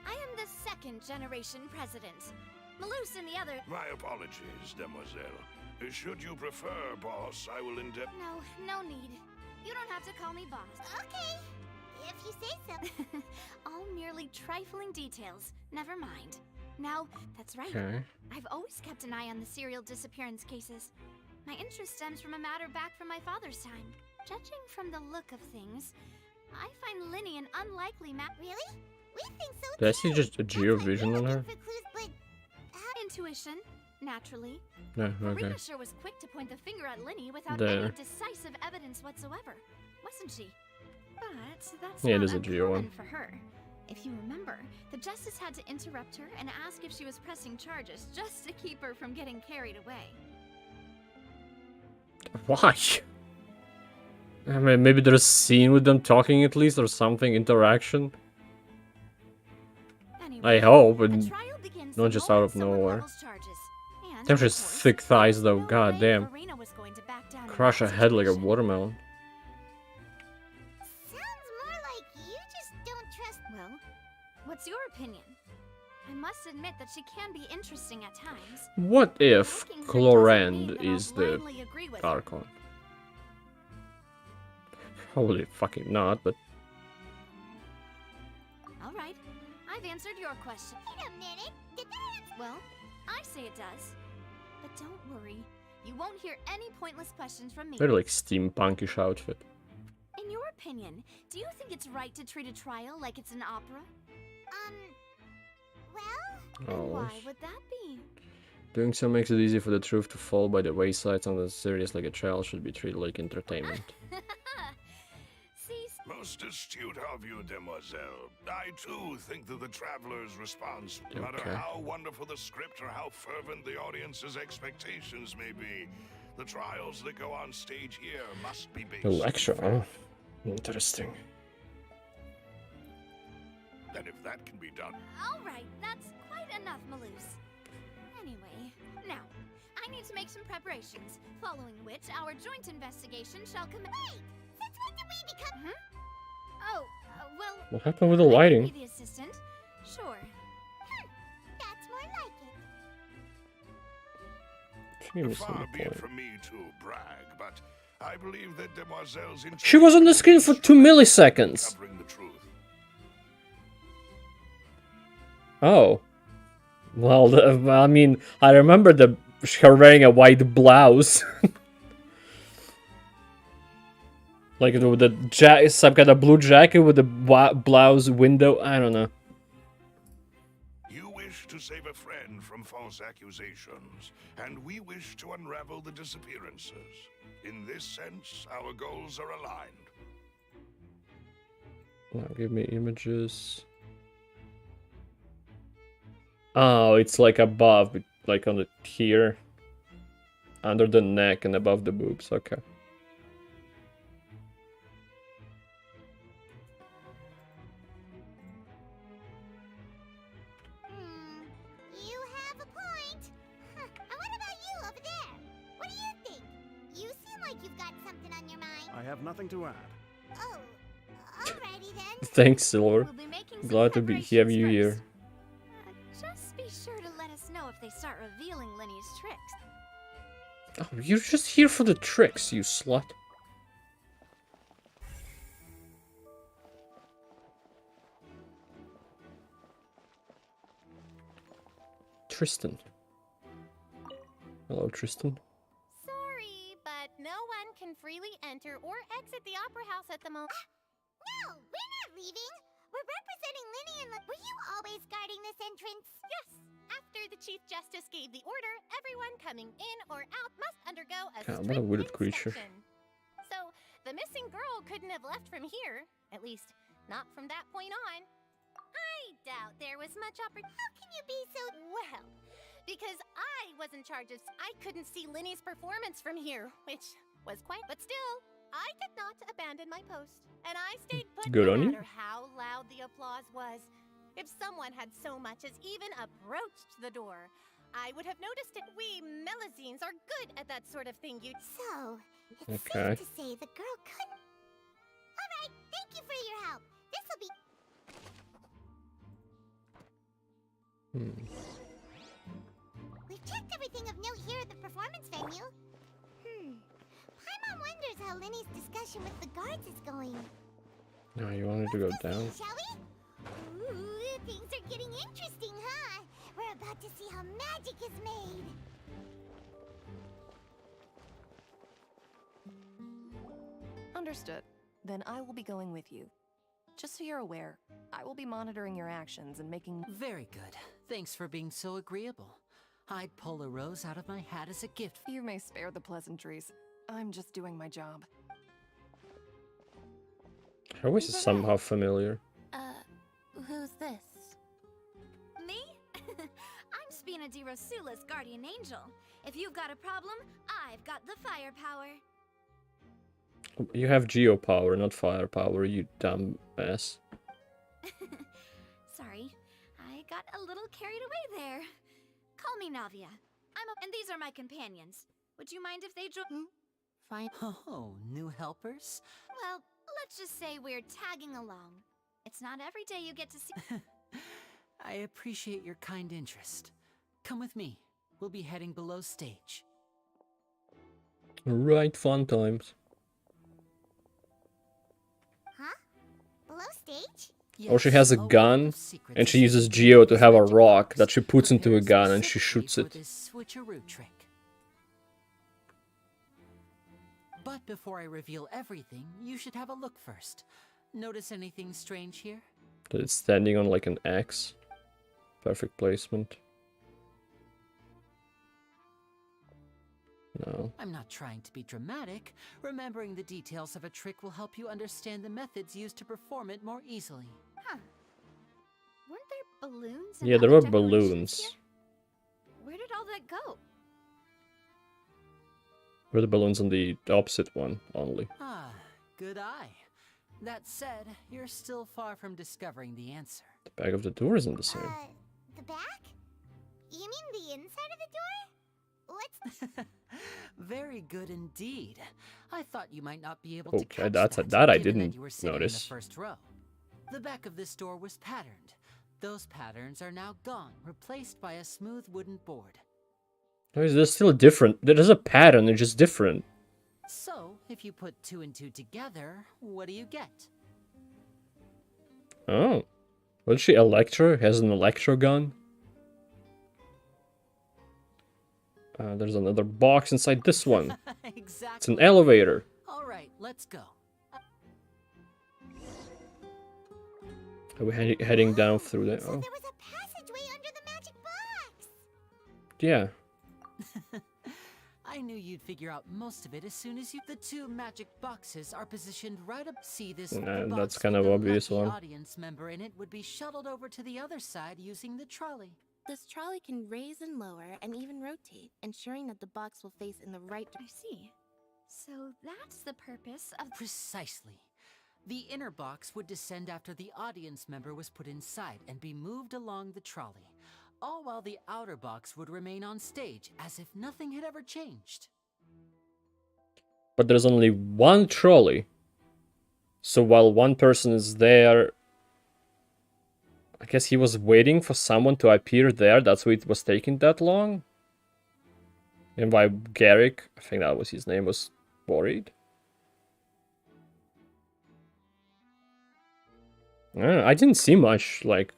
I am the second generation president. Malus and the other... My apologies, Demoiselle. Should you prefer, boss, I will endeavor... No need. You don't have to call me boss. Okay. If you say so. All merely trifling details. Never mind. Now, that's right. Okay. I've always kept an eye on the serial disappearance cases. My interest stems from a matter back from my father's time. Judging from the look of things, I find Linny an unlikely Really? We think so Did I see just a geo vision on her? Intuition, naturally. No, okay. Marina sure was quick to point the finger at Linny without There. any decisive evidence whatsoever, wasn't she? But that's Yeah, it not is a geo uncommon one. for her. If you remember, the justice had to interrupt her and ask if she was pressing charges just to keep her from getting carried away. Why? I mean, maybe there's a scene with them talking at least, or something, interaction. I hope, and not just out of nowhere. Damn, she's thick thighs though, god damn. Crush her head like a watermelon. Sounds more like you just don't trust. Well, what's your opinion? I must admit that she can be interesting at times. What if Clorand is the Archon? Probably fucking not, but... Alright, I've answered your question. Wait a minute, did that answer? Well, I say it does. But don't worry, you won't hear any pointless questions from me. Very like steampunkish outfit. In your opinion, do you think it's right to treat a trial like it's an opera? Well? Oh. Why would that be? Doing so makes it easy for the truth to fall by the wayside. Something serious like a trial should be treated like entertainment. Most astute of you, demoiselle. I too think that the traveler's response, no matter how wonderful the script or how fervent the audience's expectations may be, the trials that go on stage here must be based A lecture, huh? Interesting. And if that can be done... Alright, that's quite enough, Maloose. Anyway, now, I need to make some preparations, following which our joint investigation shall commence. Wait! Since when did we become... Oh, well... What happened with the lighting? I can be the assistant. Sure. That's more like it. She missed Far the be it point. from me to brag, but I believe that demoiselle's in She was on the screen for 2 milliseconds. covering the truth. Oh. Well, I mean, I remember her wearing a white blouse. Like with the some kind of blue jacket with the blouse window. I don't know. You wish to save a friend from false accusations, and we wish to unravel the disappearances. In this sense, our goals are aligned. Now give me images. Oh, it's like above, like on the here, under the neck and above the boobs. Okay. You have a point. And what about you over there? What do you think? You seem like you've got something on your mind. I have nothing to add. Oh, alrighty then. Thanks, Silver. We'll be making some Glad to have you here. Just be sure to let us know if they start revealing Linny's tricks. Oh, you're just here for the tricks, you slut. Tristan. Hello, Tristan. Sorry, but no one can freely enter or exit the Opera House at the moment. No, we're not leaving. We're representing Linny and Were you always guarding this entrance? Yes. After the Chief Justice gave the order, everyone coming in or out must undergo a God, what a strict weird creature. inspection. So, the missing girl couldn't have left from here. At least, not from that point on. I doubt there was much opportunity. How can you be so... Well, because I was in charge of... I couldn't see Linny's performance from here, which was quite... But still, I did not abandon my post. And I stayed put Good no on you. matter how loud the applause was. If someone had so much as even approached the door, I would have noticed it. We Melazines are good at that sort of thing, you... So, it's Okay. safe to say the girl couldn't... Alright, thank you for your help. This'll be... We've checked everything of note here at the performance venue. Paimon wonders how Linny's discussion with the guards is going. No, you wanted to go down. Shall we? Ooh, things are getting interesting, huh? We're about to see how magic is made. Understood. Then I will be going with you. Just so you're aware, I will be monitoring your actions and making... Very good. Thanks for being so agreeable. I'd pull a rose out of my hat as a gift. You may spare the pleasantries. I'm just doing my job. Her voice is somehow familiar. Who's this? Me? I'm Spina di Rosula's guardian angel. If you've got a problem, I've got the firepower. You have geopower, not firepower, you dumb ass. Sorry, I got a little carried away there. Call me Navia. And these are my companions. Would you mind if they join? Fine. Oh, new helpers? Well, let's just say we're tagging along. It's not every day you get to see... I appreciate your kind interest. Come with me. We'll be heading below stage. Right, fun times. Huh? Below stage? Or she has a gun, and she uses Geo to have a rock that she puts into a gun and she shoots it. Switcheroo trick. But before I reveal everything, you should have a look first. Notice anything strange here? That it's standing on like an X. Perfect placement. No. I'm not trying to be dramatic. Remembering the details of a trick will help you understand the methods used to perform it more easily. Huh. Weren't there balloons? And Yeah, there other were decorations balloons. here? Where did all that go? Were the balloons on the opposite one only? Ah, good eye. That said, you're still far from discovering the answer. The back of the door isn't the same. The back? You mean the inside of the door? What's... Very good indeed. I thought you might not be able to Okay, catch that I given didn't you were sitting notice. In the first row. The back of this door was patterned. Those patterns are now gone, replaced by a smooth wooden board. There's still a different. There's a pattern, they're just different. So, if you put 2 and 2 together, what do you get? Oh. Was she Electro? Has an Electro gun? There's another box inside this one. Exactly. It's an elevator. Alright, let's go. Are we heading down through there? So Oh. there was a passageway under the magic box! Yeah. I knew you'd figure out most of it as soon as you... The 2 magic boxes are positioned right up... See this Nah, box that's kind with of the obvious lucky one. audience member in it would be shuttled over to the other side using the trolley. This trolley can raise and lower and even rotate, ensuring that the box will face in the right I see. So that's the purpose of... Precisely. The inner box would descend after the audience member was put inside and be moved along the trolley, all while the outer box would remain on stage as if nothing had ever changed. But there's only one trolley. So while one person is there... I guess he was waiting for someone to appear there. That's why it was taking that long. And why Garrick, I think that was his name, was worried. I don't know, I didn't see much, like,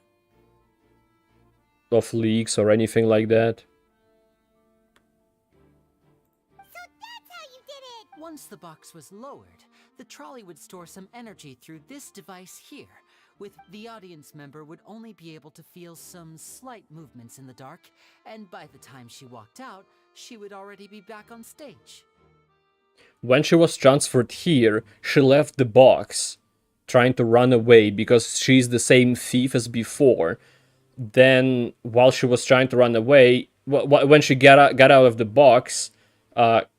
of leaks or anything like that. Once the box was lowered, the trolley would store some energy through this device here, with the audience member would only be able to feel some slight movements in the dark, and by the time she walked out, she would already be back on stage. When she was transferred here, she left the box, trying to run away because she's the same thief as before. Then, while she was trying to run away, when she got out of the box,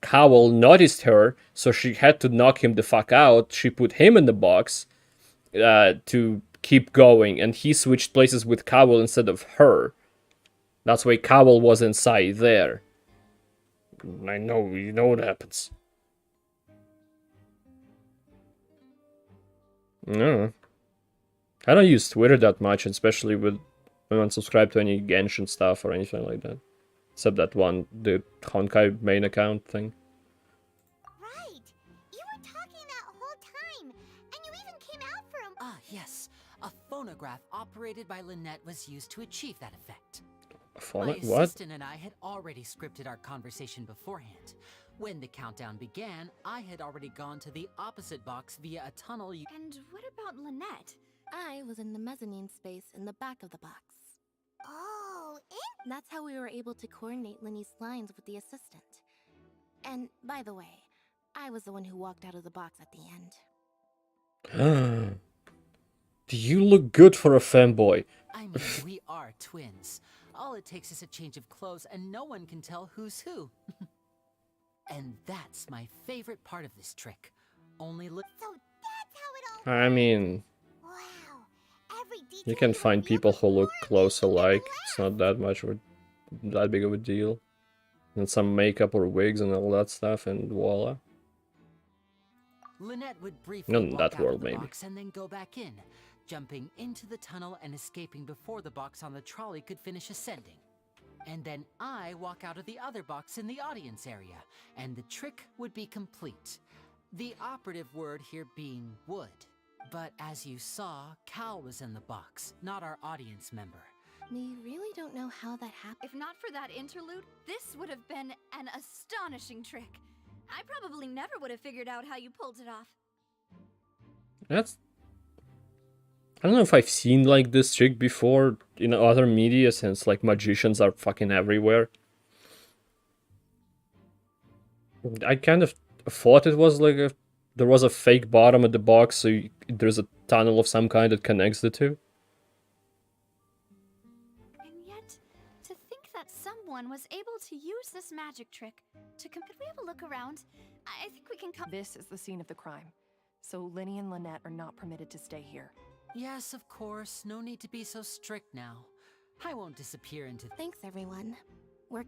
Cowell noticed her, so she had to knock him the fuck out. She put him in the box to keep going, and he switched places with Cowell instead of her. That's why Cowell was inside there. I know, you know what happens. No. I don't use Twitter that much, especially when I'm subscribed to any Genshin stuff or anything like that. Except that one, the Honkai main account thing. Right! You were talking that whole time, and you even came out for a... Ah, yes. A phonograph operated by Lynette was used to achieve that effect. My What? assistant and I had already scripted our conversation beforehand. When the countdown began, I had already gone to the opposite box via a tunnel you— And what about Lynette? I was in the mezzanine space in the back of the box. Oh, That's how we were able to coordinate Linny's lines with the assistant. And by the way, I was the one who walked out of the box at the end. Do you look good for a fanboy? I mean, we are twins. All it takes is a change of clothes and no one can tell who's who. And that's my favorite part of this trick. Only look— So that's how it all— I mean, you can find people who look close alike. It's not that much of that big of a deal. And some makeup or wigs and all that stuff, and voila. Lynette would briefly Not in walk that out world, of the maybe. box and then go back in, jumping into the tunnel and escaping before the box on the trolley could finish ascending. And then I walk out of the other box in the audience area, and the trick would be complete. The operative word here being would. But as you saw, Cal was in the box, not our audience member. We really don't know how that happened. If not for that interlude, this would have been an astonishing trick. I probably never would have figured out how you pulled it off. That's... I don't know if I've seen like this trick before in other media, since like magicians are fucking everywhere. I kind of thought it was like there was a fake bottom at the box, so there's a tunnel of some kind that connects the two. And yet, to think that someone was able to use this magic trick to could we have a look around? I think we can come— This is the scene of the crime, so Linny and Lynette are not permitted to stay here. Yes, of course. No need to be so strict now. I won't disappear into— Thanks, everyone. We're—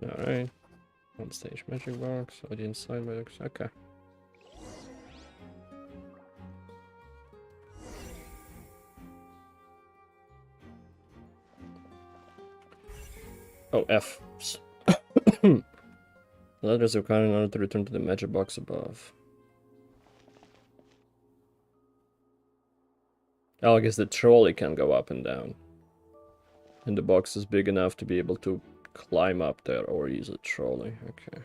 Alright. On stage magic box, audience side box, okay. Oh, F. Letters are required in order to return to the magic box above. Oh, I guess the trolley can go up and down. And the box is big enough to be able to climb up there or use a trolley. Okay.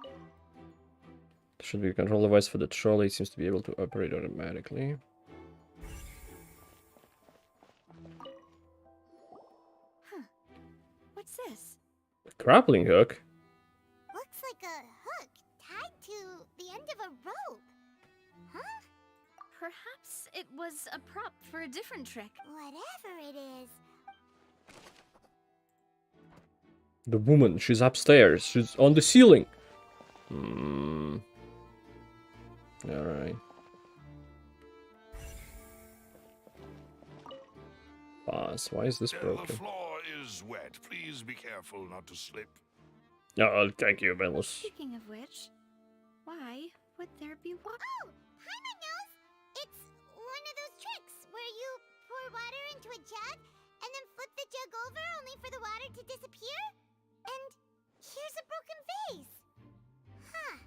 There should be a control device for the trolley. It seems to be able to operate automatically. Huh. What's this? A grappling hook? Looks like a hook tied to the end of a rope. Huh? Perhaps it was a prop for a different trick. Whatever it is. The woman, she's upstairs. She's on the ceiling. Alright. Boss, why is this The broken? floor is wet. Please be careful not to slip. Oh, thank you, Bellis. Speaking of which, why would there be water? Oh, Paimon knows. It's one of those tricks where you pour water into a jug and then flip the jug over only for the water to disappear. And here's a broken vase. Huh.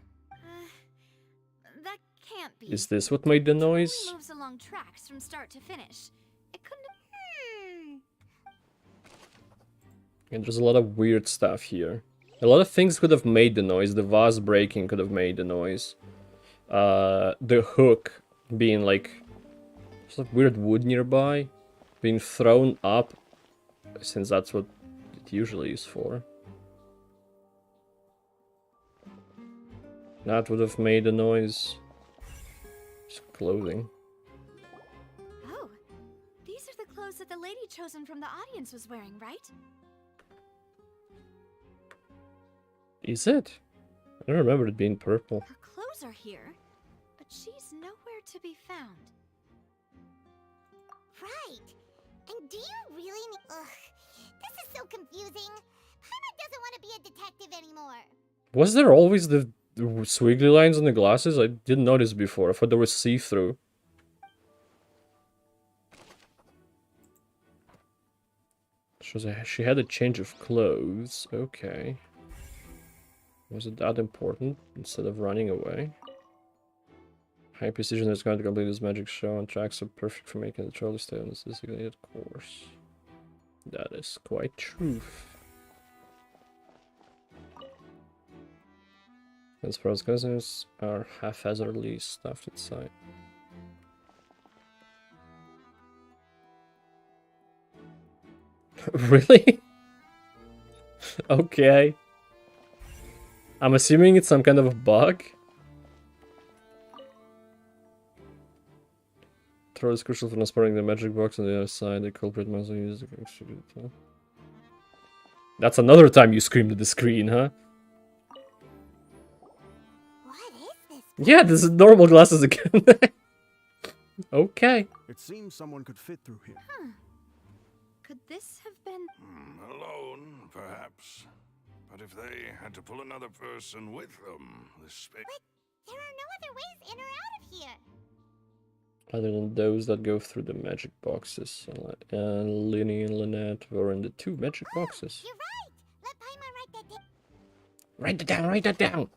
That can't be. Is this what made the noise? It only moves along tracks from start to finish. It couldn't have... And there's a lot of weird stuff here. A lot of things could have made the noise. The vase breaking could have made the noise. The hook being like... There's like weird wood nearby. Being thrown up. Since that's what it usually is for. That would have made the noise. Just clothing. Oh, these are the clothes that the lady chosen from the audience was wearing, right? Is it? I don't remember it being purple. Her clothes are here, but she's nowhere to be found. Right. And do you really need... Ugh. This is so confusing. Paimon doesn't want to be a detective anymore. Was there always the squiggly lines on the glasses? I didn't notice before. I thought there was see-through. She had a change of clothes. Okay. Was it that important instead of running away? High precision is going to complete this magic show on track so perfect for making the trolley stay on this designated course. That is quite true. As far as cousins are haphazardly stuffed inside. Really? Okay. I'm assuming it's some kind of a bug. Throw is crucial for transporting the magic box on the other side. The culprit must use the... That's another time you screamed at the screen, huh? Yeah, this is normal glasses again. Okay. It seems someone could fit through here. Huh. Could this have been... Alone, perhaps. But if they had to pull another person with them, the space... But there are no other ways in or out of here. Other than those that go through the magic boxes. And Linny and Lynette were in the 2 magic boxes. You're right. Let Paimon write that down. Write that down, write that down.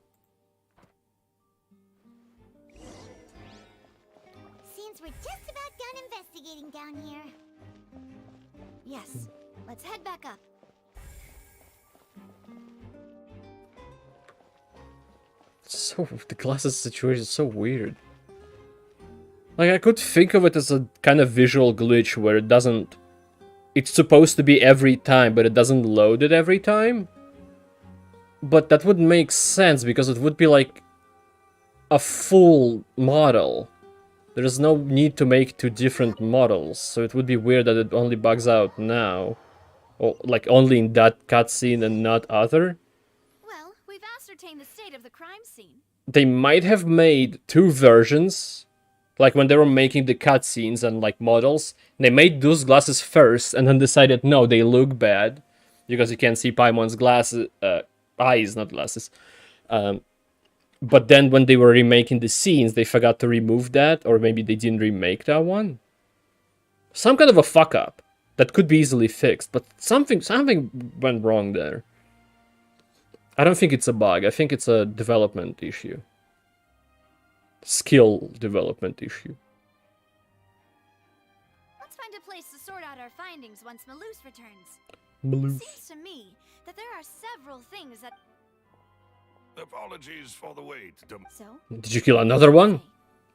Seems we're just about done investigating down here. Yes, let's head back up. So, the glasses situation is so weird. Like, I could think of it as a kind of visual glitch where it doesn't... It's supposed to be every time, but it doesn't load it every time. But that wouldn't make sense, because it would be like a full model. There is no need to make 2 different models, so it would be weird that it only bugs out now. Or, like, only in that cutscene and not other. Well, we've ascertained the state of the crime scene. They might have made 2 versions. Like, when they were making the cutscenes and, like, models, they made those glasses first, and then decided, no, they look bad. Because you can't see Paimon's glasses, eyes, not glasses. But then when they were remaking the scenes, they forgot to remove that, or maybe they didn't remake that one. Some kind of a fuck up that could be easily fixed, but something went wrong there. I don't think it's a bug. I think it's a development issue. Skill development issue. Let's find a place to sort out our findings once Malus returns. Malus. It seems to me that there are several things that... Apologies for the wait. So? Did you kill another one?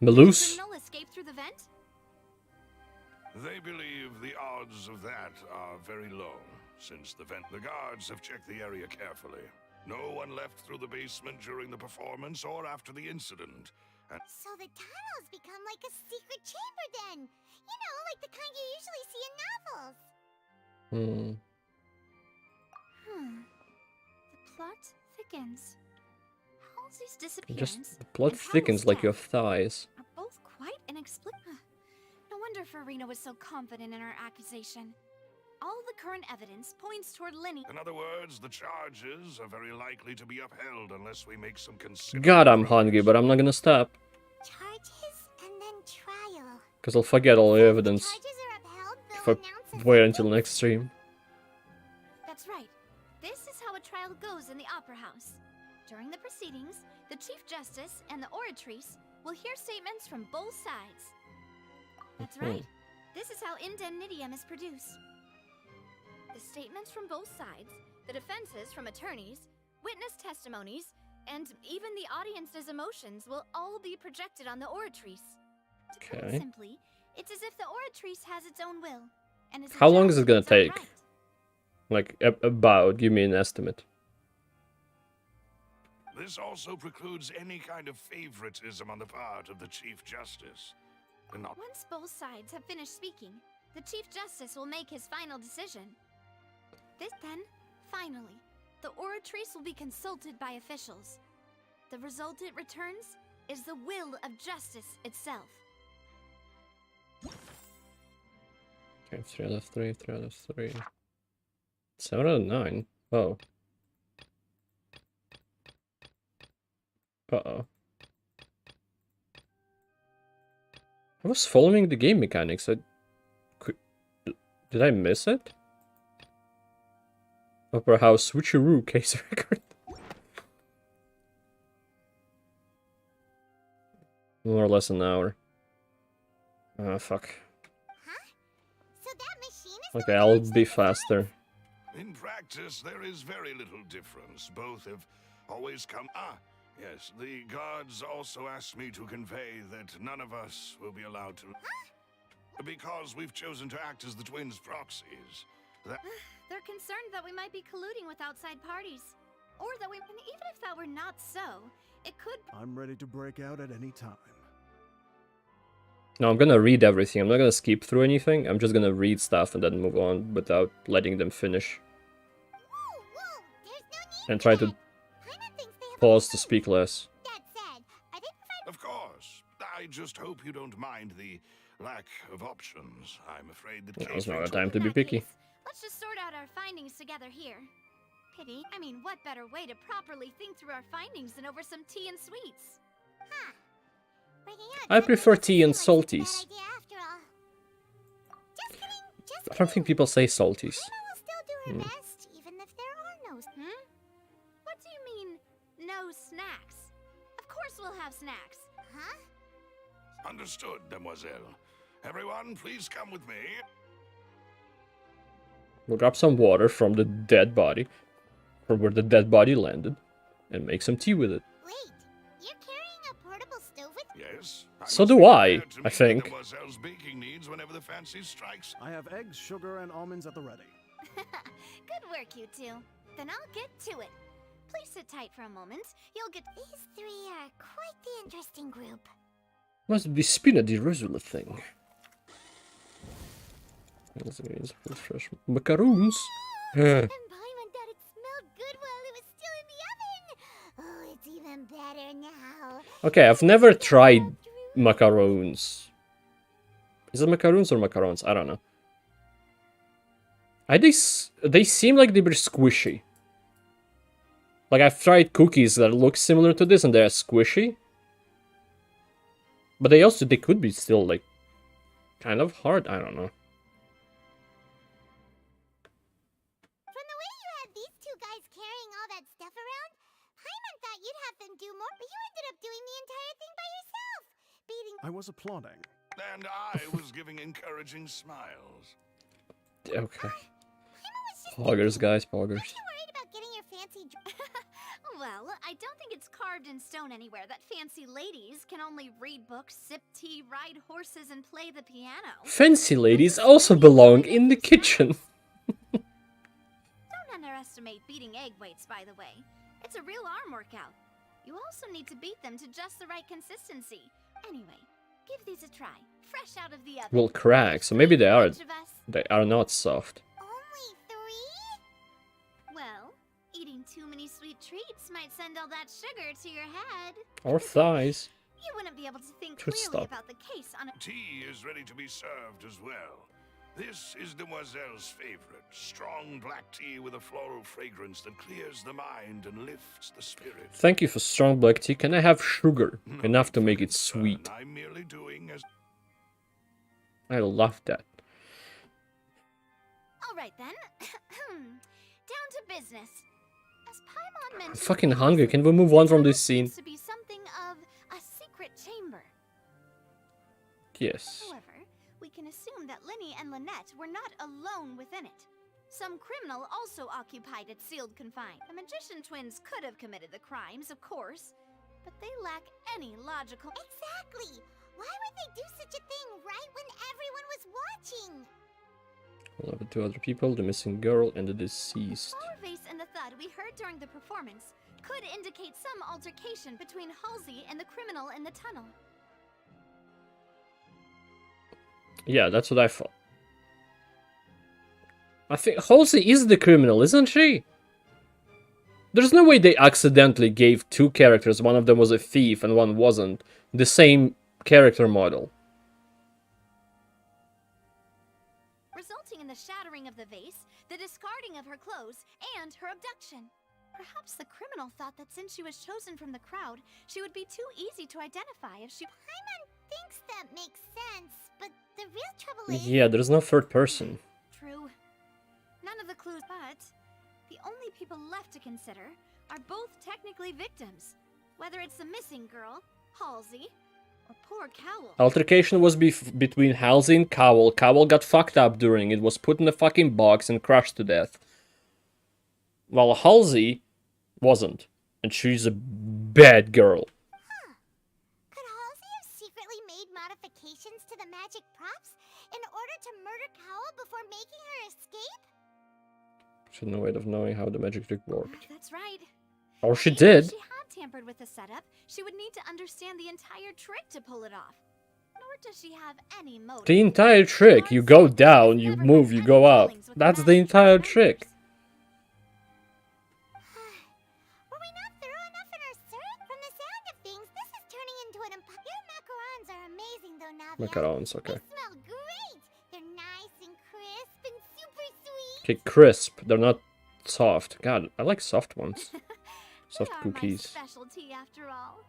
Malus? Criminal escape through the vent? They believe the odds of that are very low, since the guards have checked the area carefully. No one left through the basement during the performance or after the incident. So the tunnels become like a secret chamber then. You know, like the kind you usually see in novels. The plot thickens. Halsey's disappearance Just the plot thickens like your thighs. are both quite inexplicable. No wonder Farina was so confident in her accusation. All the current evidence points toward Linny. In other words, the charges are very likely to be upheld unless we make some considerable... God, I'm hungry, but I'm not gonna stop. Charges and then trial. Because I'll forget all the evidence Charges are upheld, if I wait until next stream. That's right. This is how a trial goes in the Opera House. During the proceedings, the Chief Justice and the oratrice will hear statements from both sides. That's right. This is how indemnitium is produced. The statements from both sides, the defenses from attorneys, witness testimonies, and even the audience's emotions will all be projected on the oratrice. To put it simply, it's as if the oratrice has its own will. And is How long is it gonna take? Like, about, give me an estimate. This also precludes any kind of favoritism on the part of the Chief Justice. Once both sides have finished speaking, the Chief Justice will make his final decision. Then, finally, the oratrice will be consulted by officials. The result it returns is the will of justice itself. Okay, 3 out of 3, 3 out of 3. 7 out of 9. Oh. Uh-oh. I was following the game mechanics. Did I miss it? Opera House switcheroo case record. More or less an hour. Ah, fuck. Huh? So that machine Okay, I'll be faster. In practice, there is very little difference. Both have always come. Ah, yes, the guards also asked me to convey that none of us will be allowed to. Because we've chosen to act as the twins' proxies. They're concerned that we might be colluding with outside parties. Or that we. And even if that were not so, it could. I'm ready to break out at any time. No, I'm gonna read everything. I'm not gonna skip through anything. I'm just gonna read stuff and then move on without letting them finish. And try to pause to speak less. Of course. I just hope you don't mind the lack of options. I'm afraid that Now's not a time to be picky. Let's just sort out our findings together here. Pity. I mean, what better way to properly think through our findings than over some tea and sweets? Huh. I prefer tea and salties. I don't think people say salties. Even if there are no. What do you mean, no snacks? Of course we'll have snacks. Huh? Understood, Demoiselle. Everyone, please come with me. We'll grab some water from the dead body, from where the dead body landed, and make some tea with it. Wait, you're carrying a portable stove with you? Yes. So do I think. Demoiselle's baking needs whenever the fancy strikes. I have eggs, sugar, and almonds at the ready. Good work, you two. Then I'll get to it. Please sit tight for a moment. You'll get. These three are quite the interesting group. Must be spin the irregular thing. Fresh macaroons. And Paimon thought it smelled good while it was still in the oven. Oh, it's even better now. Okay, I've never tried macaroons. Is it macaroons or macarons? I don't know. They seem like they were squishy. Like I've tried cookies that look similar to this and they're squishy. But they could be still like kind of hard, I don't know. From the way you had these two guys carrying all that stuff around, Paimon thought you'd have them do more, but you ended up doing the entire thing by yourself. Beating. I was applauding. And I was giving encouraging smiles. Okay. Poggers, guys, poggers. Worried about getting your fancy. Well, I don't think it's carved in stone anywhere that fancy ladies can only read books, sip tea, ride horses, and play the piano. Fancy ladies also belong in the kitchen. Don't underestimate beating egg weights, by the way. It's a real arm workout. You also need to beat them to just the right consistency. Anyway, give these a try. Fresh out of the oven. Will crack, so maybe they are not soft. Only 3? Well, eating too many sweet treats might send all that sugar to your head. Or thighs. You wouldn't be able to think Could clearly stop. about the case on a... Tea is ready to be served as well. This is Demoiselle's favorite. Strong black tea with a floral fragrance that clears the mind and lifts the spirit. Thank you for strong black tea. Can I have sugar? Enough to make it sweet. I'm merely doing as... I love that. All right then. Down to business. As Paimon I'm mentioned, fucking hungry. Can we move on from this scene? seems to be something of a secret chamber. Yes. However, we can assume that Linny and Lynette were not alone within it. Some criminal also occupied its sealed confine. The magician twins could have committed the crimes, of course, but they lack any logical... Exactly! Why would they do such a thing right when everyone was watching? 2 other people, the missing girl, and the deceased. The flower vase and the thud we heard during the performance could indicate some altercation between Halsey and the criminal in the tunnel. Yeah, that's what I thought. I think Halsey is the criminal, isn't she? There's no way they accidentally gave 2 characters, one of them was a thief and one wasn't, the same character model. Resulting in the shattering of the vase, the discarding of her clothes, and her abduction. Perhaps the criminal thought that since she was chosen from the crowd, she would be too easy to identify if she... Paimon thinks that makes sense, but the real trouble is... Yeah, there's no third person. True. None of the clues, but the only people left to consider are both technically victims. Whether it's the missing girl, Halsey, Poor Cowl. Altercation was between Halsey and Cowl. Cowl got fucked up during it, was put in a fucking box and crushed to death. While Halsey wasn't. And she's a bad girl. Could Halsey have secretly made modifications to the magic props in order to murder Cowl before making her escape? She had no way of knowing how the magic trick worked. That's right. Or she Even did. If she had tampered with the setup, she would need to understand the entire trick to pull it off. Nor does she have any motive. The entire trick. You go down, you move, you go up. That's the entire trick. Were we not thorough enough in our search? From the sound of things, this is turning into an Your macarons are amazing though, Navia. Macarons, okay. They smell great. They're nice and crisp and super sweet. Okay, crisp. They're not soft. God, I like soft ones. Soft cookies. Specialty after all.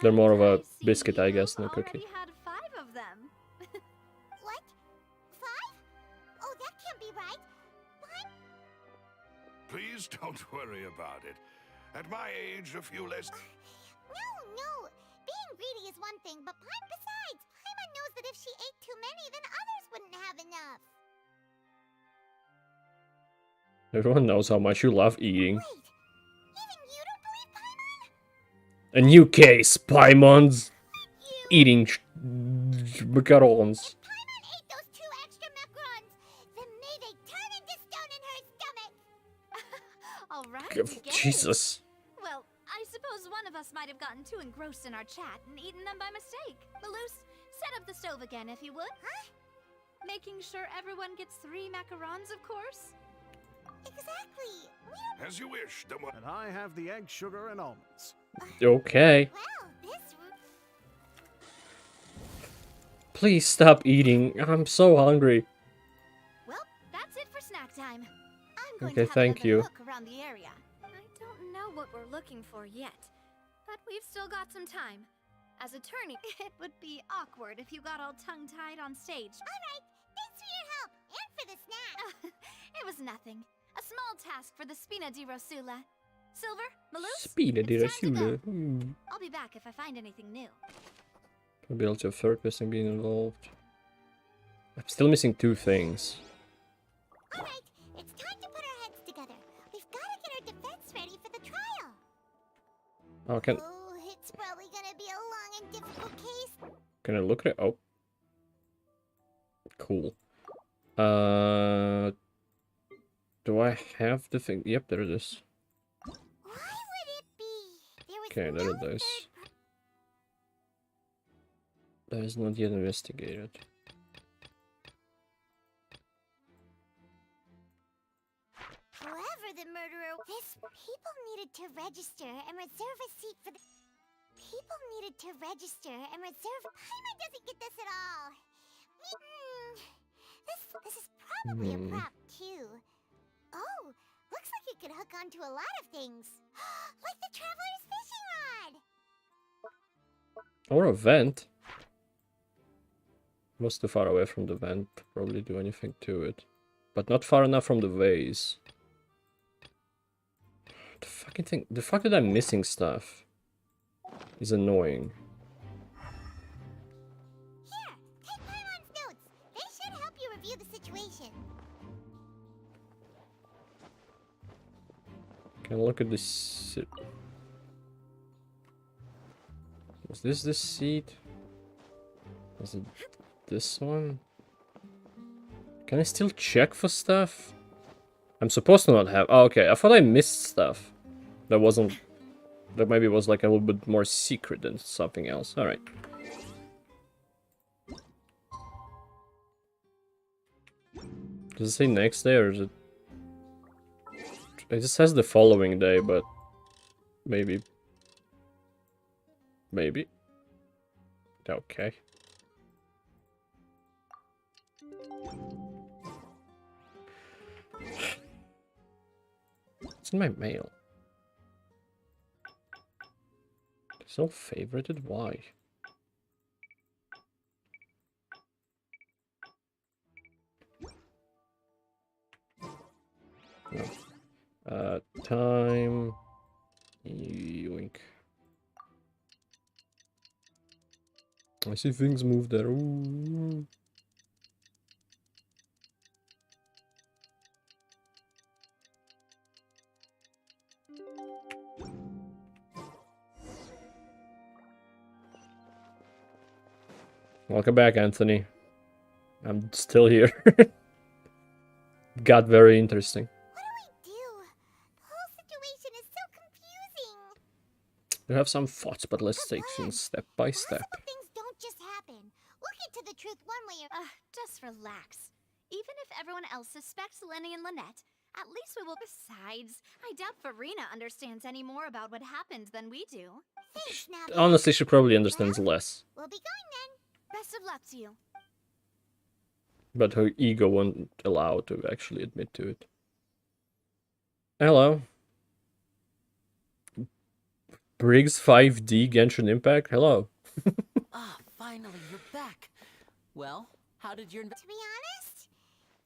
They're more of a biscuit, I guess, than a cookie. Had 5 of them. What? 5? Oh, that can't be right. Please don't worry about it. At my age, a few less... No. Being greedy is one thing, but besides, Paimon knows that if she ate too many, then others wouldn't have enough. Everyone knows how much you love eating. Wait, even you don't believe Paimon? A new case, Paimon's eating macarons. If Paimon ate those 2 extra macarons, then may they turn into stone in her stomach. All right. Jesus. Well, I suppose one of us might have gotten too engrossed in our chat and eaten them by mistake. Malus, set up the stove again if you would. Huh? Making sure everyone gets 3 macarons, of course. Exactly. As you wish, And I have the egg, sugar, and almonds. Okay. Well, this... Please stop eating. I'm so hungry. Well, that's it for snack time. I'm going Okay, to have thank another you. look around the area. I don't know what we're looking for yet, but we've still got some time. As attorney, it would be awkward if you got all tongue-tied on stage. All right. Thanks for your help and for the snack. It was nothing. A small task for the Spina di Rosula. Silver, Malus, Spina di it's time to Rosula. go. I'll be back if I find anything new. Ability of third person being involved. I'm still missing 2 things. All right. It's time to put our heads together. We've got to get our defense ready for the trial. Oh, can Oh, it's probably going to be a long and difficult case. I look at it? Oh. Cool. Do I have the thing? Yep, there it is. Why would it be? There was Okay, there it is. That is not yet investigated. Whoever the murderer... People needed to register and reserve a seat for the... People needed to register and reserve... Paimon doesn't get this at all. This is probably a prop, too. Oh, looks like it could hook onto a lot of things. Like the Traveler's fishing rod! Or a vent. Was too far away from the vent to probably do anything to it. But not far enough from the vase. The fucking thing. The fact that I'm missing stuff is annoying. Here, take Paimon's notes. They should help you review the situation. Can I look at this? Was this the seat? Was it this one? Can I still check for stuff? I'm supposed to not have... Oh, okay. I thought I missed stuff. That wasn't... That maybe was like a little bit more secret than something else. Alright. Does it say next day or is it... It just says the following day, but... Maybe. Maybe. Okay. It's in my mail. It's all favorited? Why? No. Time. Yoink. see things move there. Ooh. Welcome back, Anthony. I'm still here. Got very interesting. We have some thoughts, but let's take things step by step. Things don't just happen. We'll get to the truth one way or... Just relax. Even if everyone else suspects Lenny and Lynette, at least we will. Besides, I doubt Farina understands any more about what happened than we do. Thanks, Navi. Honestly, she probably understands less. We'll be going then. Best of luck to you. But her ego won't allow to actually admit to it. Hello. Briggs 5D Genshin Impact? Hello. Finally, you're back. Well, how did your... To be honest,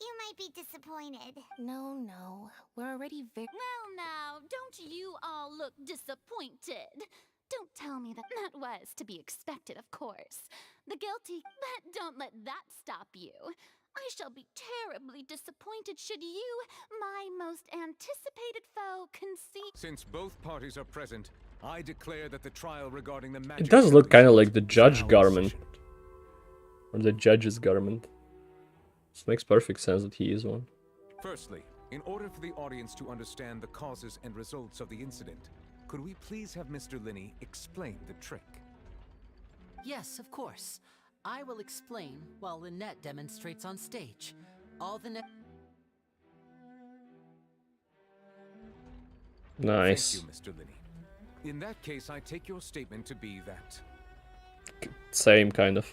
you might be disappointed. No. We're already very... Well now, don't you all look disappointed? Don't tell me that was to be expected, of course. The guilty, but don't let that stop you. I shall be terribly disappointed should you, my most anticipated foe, concede. Since both parties are present, I declare that the trial regarding the magic... It does look kind of like the judge government. Or the judge's government. This makes perfect sense that he is one. Firstly, in order for the audience to understand the causes and results of the incident, could we please have Mr. Linney explain the trick? Yes, of course. I will explain while Lynette demonstrates on stage. All the Nice. Thank you, Mr. Linney. In that case, I take your statement to be that... Same, kind of.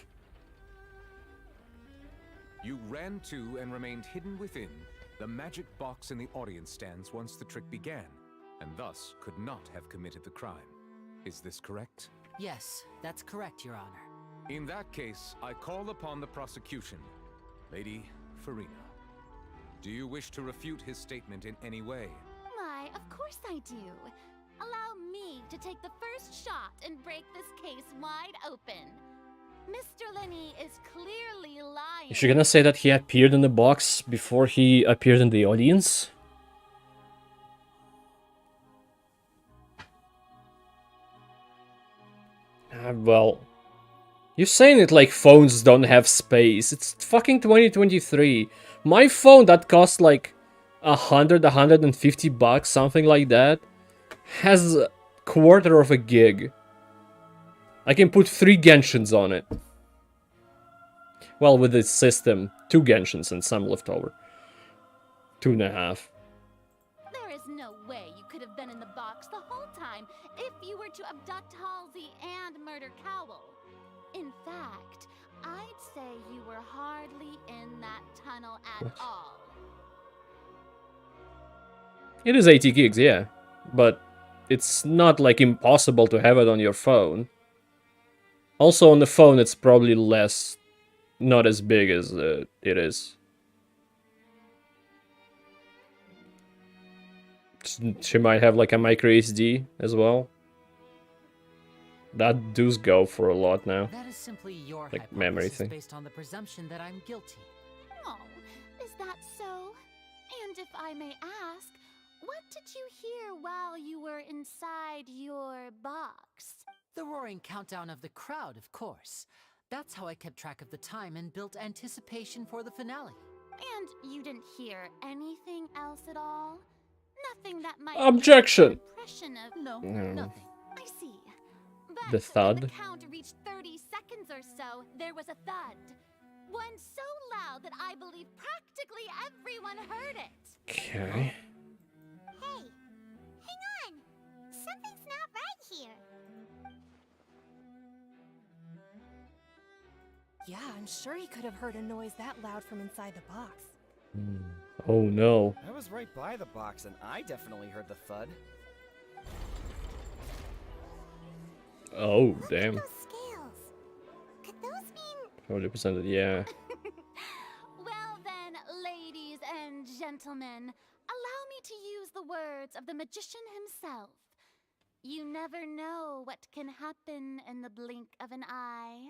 You ran to and remained hidden within the magic box in the audience stands once the trick began, and thus could not have committed the crime. Is this correct? Yes, that's correct, Your Honor. In that case, I call upon the prosecution. Lady Farina, do you wish to refute his statement in any way? Why, of course I do. Allow me to take the first shot and break this case wide open. Mr. Linney is clearly lying. Is she gonna say that he appeared in the box before he appeared in the audience? Well... You're saying it like phones don't have space. It's fucking 2023. My phone that costs like $150, something like that, has a quarter of a gig. I can put 3 Genshins on it. Well, with this system, 2 Genshins and some left over. 2.5. There is no way you could have been in the box the whole time if you were to abduct Halsey and murder Cowell. In fact, I'd say you were hardly in that tunnel at all. It is 80 gigs, yeah. But it's not like impossible to have it on your phone. Also on the phone it's probably less, not as big as it is. She might have like a micro SD as well. That does go for a lot now. That is simply your like memory thing. Based on the presumption that I'm guilty. Oh, is that so? And if I may ask, what did you hear while you were inside your box? The roaring countdown of the crowd, of course. That's how I kept track of the time and built anticipation for the finale. And you didn't hear anything else at all? Nothing that might... Objection! No, nothing. I see. But the thud. When the count reached 30 seconds or so, there was a thud. One so loud that I believe practically everyone heard it. Okay. Hey, hang on. Something's not right here. Yeah, I'm sure he could have heard a noise that loud from inside the box. Oh no. I was right by the box and I definitely heard the thud. Oh, damn. Those scales. Could those mean... 40%, yeah. Well then, ladies and gentlemen, allow me to use the words of the magician himself. You never know what can happen in the blink of an eye.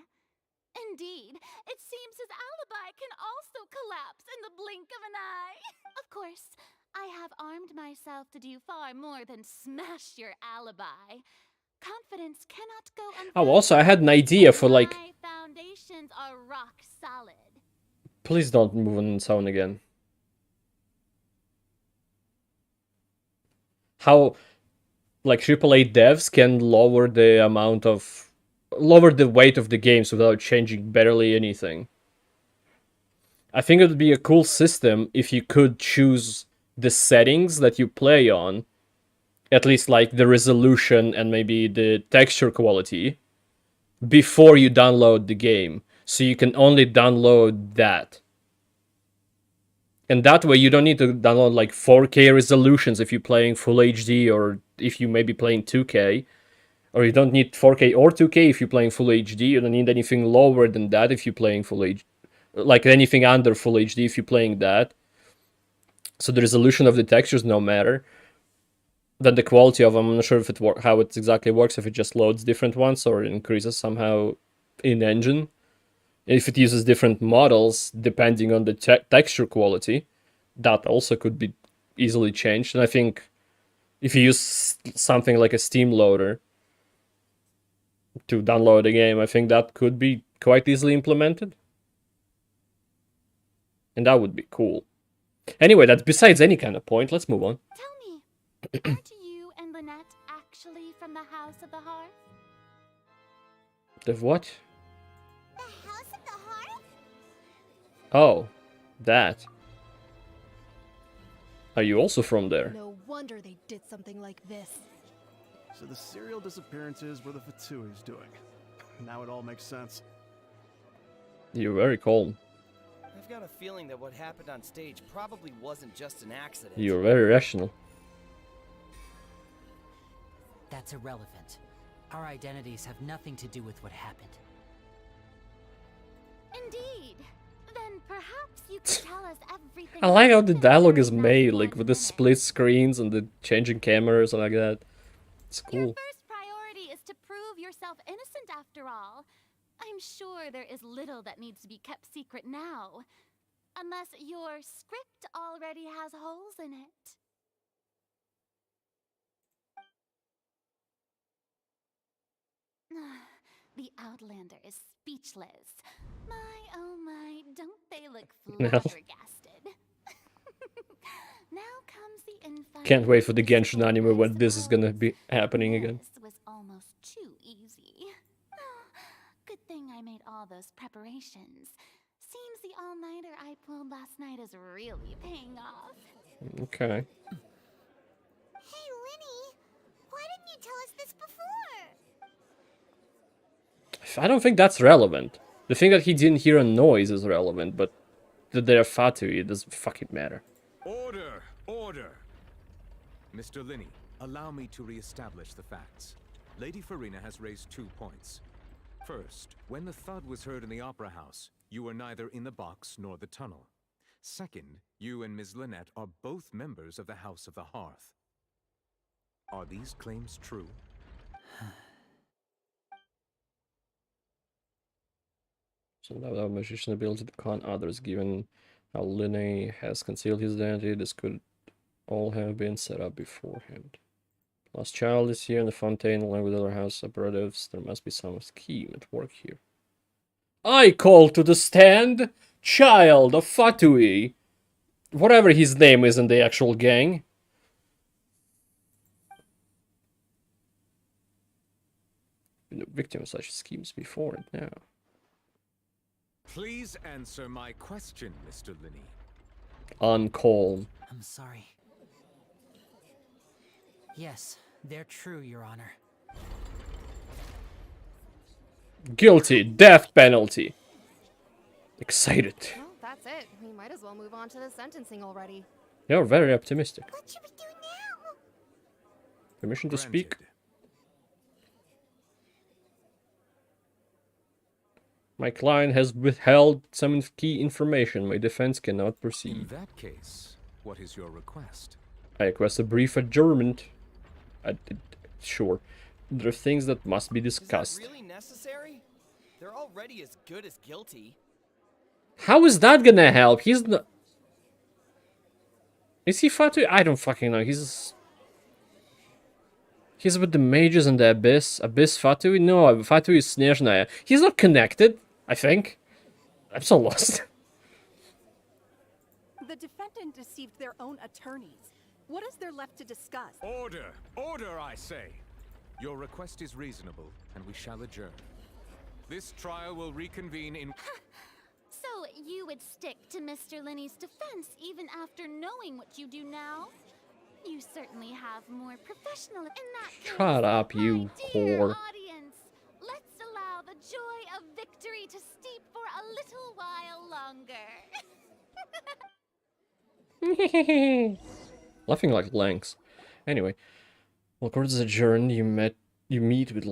Indeed, it seems his alibi can also collapse in the blink of an eye. Of course, I have armed myself to do far more than smash your alibi. Confidence cannot go Oh, also, I had an idea for, like... my foundations are rock solid. Please don't move on sound again. How, like, AAA devs can lower the amount of... lower the weight of the games without changing barely anything. I think it would be a cool system if you could choose the settings that you play on, at least like the resolution and maybe the texture quality, before you download the game. So you can only download that. And that way you don't need to download like 4K resolutions if you're playing full HD, or if you may be playing 2K. Or you don't need 4K or 2K if you're playing full HD. You don't need anything lower than that if you're playing full HD. Like anything under full HD if you're playing that. So the resolution of the textures no matter. Then the quality of them, I'm not sure if how it exactly works, if it just loads different ones or it increases somehow in engine. If it uses different models depending on the texture quality, that also could be easily changed. And I think if you use something like a Steam loader to download a game, I think that could be quite easily implemented. And that would be cool. Anyway, that's besides any kind of point. Let's move on. Tell me, aren't you and Lynette actually from the House of the Hearth? The what? The House of the Hearth? Oh, that. Are you also from there? No wonder they did something like this. So the serial disappearances were the Fatsui's doing. Now it all makes sense. You're very calm. I've got a feeling that what happened on stage probably wasn't just an accident. You're very rational. That's irrelevant. Our identities have nothing to do with what happened. Indeed. Then perhaps you could tell us everything. I like how the dialogue is made, like with the split screens and the changing cameras and like that. It's cool. Your first priority is to prove yourself innocent after all. I'm sure there is little that needs to be kept secret now. Unless your script already has holes in it. The Outlander is speechless. My, oh my, don't they look flabbergasted? Now comes the infinite. Can't wait for the Genshin anime when this is gonna be happening again. This was almost too easy. Good thing I made all those preparations. Seems the all-nighter I pulled last night is really paying off. Okay. Hey, Linny, why didn't you tell us this before? I don't think that's relevant. The thing that he didn't hear a noise is relevant, but that they're Fatui, it doesn't fucking matter. Order! Order! Mr. Linney, allow me to re-establish the facts. Lady Farina has raised 2 points. First, when the thud was heard in the Opera House, you were neither in the box nor the tunnel. Second, you and Ms. Lynette are both members of the House of the Hearth. Are these claims true? So now our magician's ability to con others, given how Linney has concealed his identity, this could all have been set up beforehand. Last child is here in the Fontaine, along with other house operatives. There must be some scheme at work here. I call to the stand, child of Fatui. Whatever his name is in the actual gang. Been a victim of such schemes before and now. Please answer my question, Mr. Linney. On call. I'm sorry. Yes, they're true, Your Honor. Guilty. Death penalty. Excited. Well, that's it. We might as well move on to the sentencing already. You're very optimistic. What should we do now? Permission to speak? My client has withheld some key information. My defense cannot proceed. In that case, what is your request? I request a brief adjournment. Sure. There are things that must be discussed. Is that really necessary? They're already as good as guilty. How is that gonna help? He's not... Is he Fatui? I don't fucking know. He's with the mages and the Abyss. Abyss Fatui? No, Fatui is Snezhnaya. He's not connected, I think. I'm so lost. The defendant deceived their own attorneys. What is there left to discuss? Order! Order, I say! Your request is reasonable, and we shall adjourn. This trial will reconvene in... So you would stick to Mr. Linney's defense even after knowing what you do now? You certainly have more professional in that case. Shut up, you whore. Audience, let's allow the joy of victory to steep for a little while longer. Laughing like Lanks. Anyway, while court is adjourned, you meet with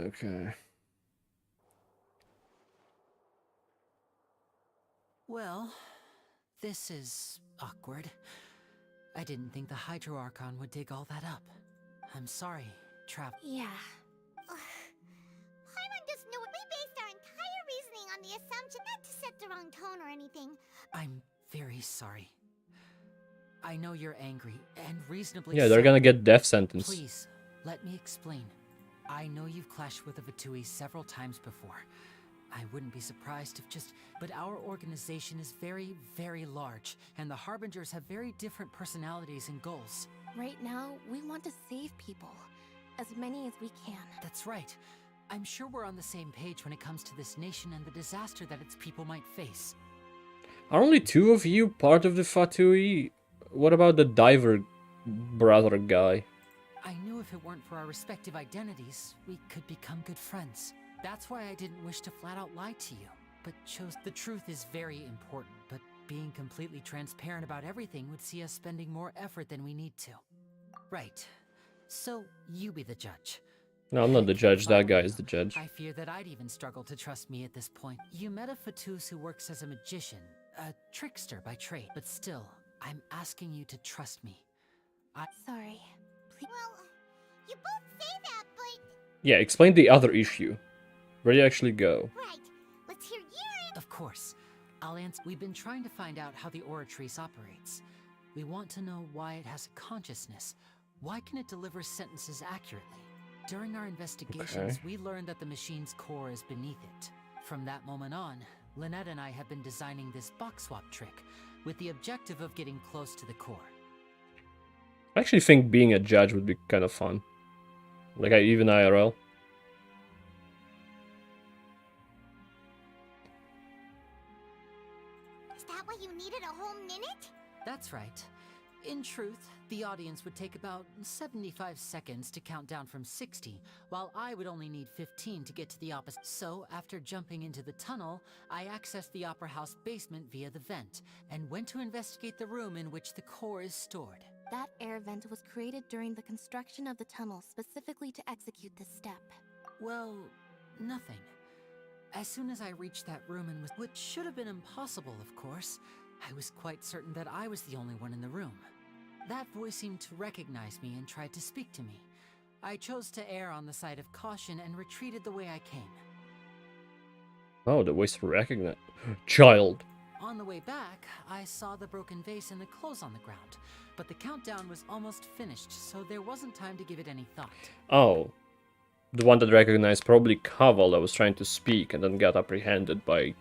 okay. Well, this is awkward. I didn't think the Hydro Archon would dig all that up. I'm sorry, Yeah. Paimon doesn't know. We based our entire reasoning on the assumption not to set the wrong tone or anything. I'm very sorry. I know you're angry, and reasonably Yeah, they're so. gonna get death sentence. Please, let me explain. I know you've clashed with the Fatui several times before. I wouldn't be surprised if but our organization is very, very large, and the Harbingers have very different personalities and goals. Right now, we want to save people. As many as we can. That's right. I'm sure we're on the same page when it comes to this nation and the disaster that its people might face. Are only two of you part of the Fatui? What about the diver brother guy? I knew if it weren't for our respective identities, we could become good friends. That's why I didn't wish to flat out lie to you, but chose the truth is very important, but being completely transparent about everything would see us spending more effort than we need to. Right. So, you be the judge. No, I'm not the judge. That guy is the judge. I fear that I'd even struggle to trust me at this point. You met a Fatus who works as a magician, a trickster by trade, but still, I'm asking you to trust me. Sorry. Please. Well, you both say that, but... Yeah, explain the other issue. Where do you actually go? Right. Let's hear you. Of course. I'll answer. We've been trying to find out how the Oratrice operates. We want to know why it has a consciousness. Why can it deliver sentences accurately? During our investigations, we learned that the machine's core is beneath it. From that moment on, Lynette and I have been designing this box swap trick with the objective of getting close to the core. I actually think being a judge would be kind of fun. Like, even IRL. Is that why you needed a whole minute? That's right. In truth, the audience would take about 75 seconds to count down from 60, while I would only need 15 to get to the opposite. So, after jumping into the tunnel, I accessed the Opera House basement via the vent, and went to investigate the room in which the core is stored. That air vent was created during the construction of the tunnel specifically to execute this step. Well, nothing. As soon as I reached that room and which should have been impossible, of course, I was quite certain that I was the only one in the room. That voice seemed to recognize me and tried to speak to me. I chose to err on the side of caution and retreated the way I came. Oh, the voice recognized. Child. On the way back, I saw the broken vase and the clothes on the ground, but the countdown was almost finished, so there wasn't time to give it any thought. Oh. The one that recognized probably Kaval that was trying to speak and then got apprehended by...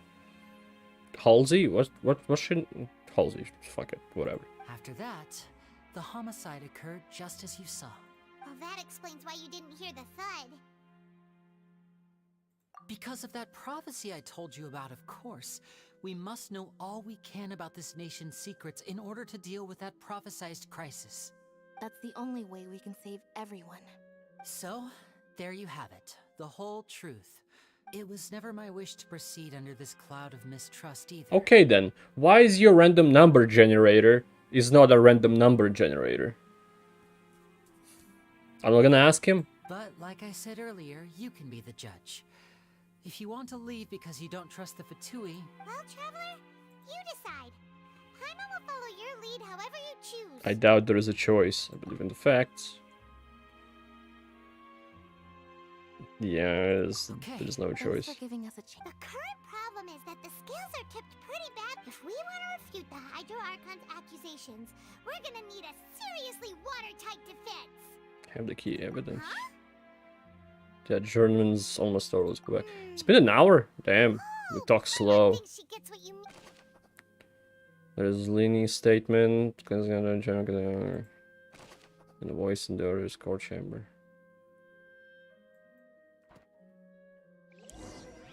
Halsey? What should... Halsey, fuck it, whatever. After that, the homicide occurred just as you saw. Well, that explains why you didn't hear the thud. Because of that prophecy I told you about, of course. We must know all we can about this nation's secrets in order to deal with that prophesized crisis. That's the only way we can save everyone. So, there you have it. The whole truth. It was never my wish to proceed under this cloud of mistrust either. Okay then, why is your random number generator is not a random number generator? I'm not gonna ask him. But, like I said earlier, you can be the judge. If you want to leave because you don't trust the Fatui... Well, Traveler, you decide. Paimon will follow your lead however you choose. I doubt there is a choice. I believe in the facts. Yeah, Okay, there's no thanks choice. for giving us a chance. The current problem is that the scales are tipped pretty bad. If we want to refute the Hydro Archon's accusations, we're gonna need a seriously watertight defense. Have the key evidence. Yeah, Germans almost always go back. It's been an hour. Damn, we talk slow. There's Lini's statement. And the voice in the other core chamber.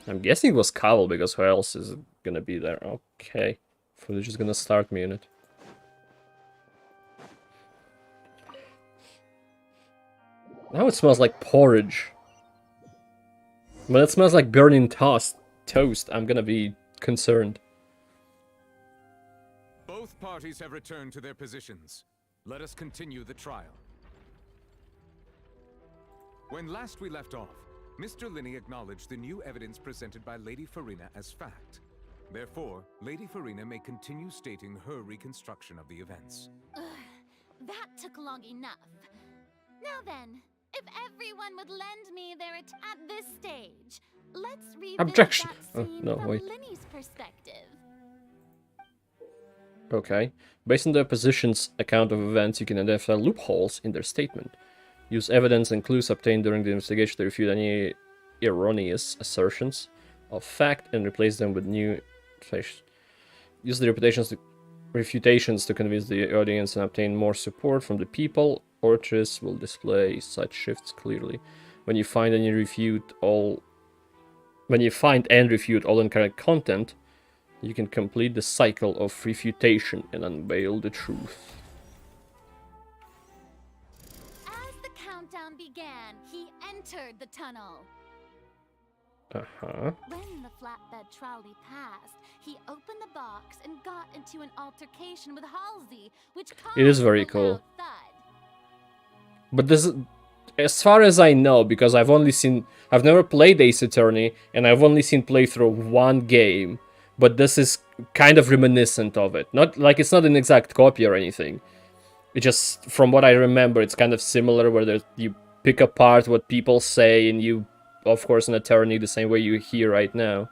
I'm guessing it was Cowell because who else is gonna be there? Okay. Footage is gonna start me in it. Now it smells like porridge. When it smells like burning toast, I'm gonna be concerned. Both parties have returned to their positions. Let us continue the trial. When last we left off, Mr. Linney acknowledged the new evidence presented by Lady Farina as fact. Therefore, Lady Farina may continue stating her reconstruction of the events. Ugh, that took long enough. Now then, if everyone would lend me their at this stage, let's read Objection! that scene No, from wait. Linney's perspective. Okay. Based on the opposition's account of events, you can identify loopholes in their statement. Use evidence and clues obtained during the investigation to refute any erroneous assertions of fact and replace them with new information. Use the refutations to convince the audience and obtain more support from the people. Orchis will display such shifts clearly. When you find and refute all incorrect content, you can complete the cycle of refutation and unveil the truth. As the countdown began, he entered the tunnel. Uh-huh. When the flatbed trolley passed, he opened the box and got into an altercation with Halsey, which caused It is very a cool. loud thud. But this, as far as I know, because I've never played Ace Attorney, and I've only seen playthrough of one game, but this is kind of reminiscent of it. Not like it's not an exact copy or anything. It just, from what I remember, it's kind of similar, where you pick apart what people say, and you, of course, an attorney the same way you hear right now.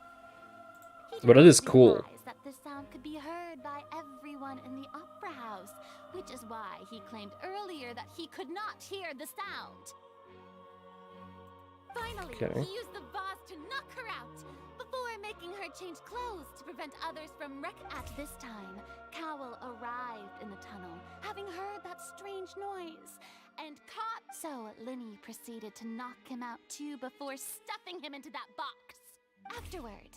But it is cool. That the sound could be heard by everyone in the opera house, which is why he claimed earlier that he could not hear the sound. Finally, Okay. he used the vase to knock her out before making her change clothes to prevent others from wreck. At this time, Cowell arrived in the tunnel, having heard that strange noise, and caught. So Linney proceeded to knock him out too before stuffing him into that box. Afterward,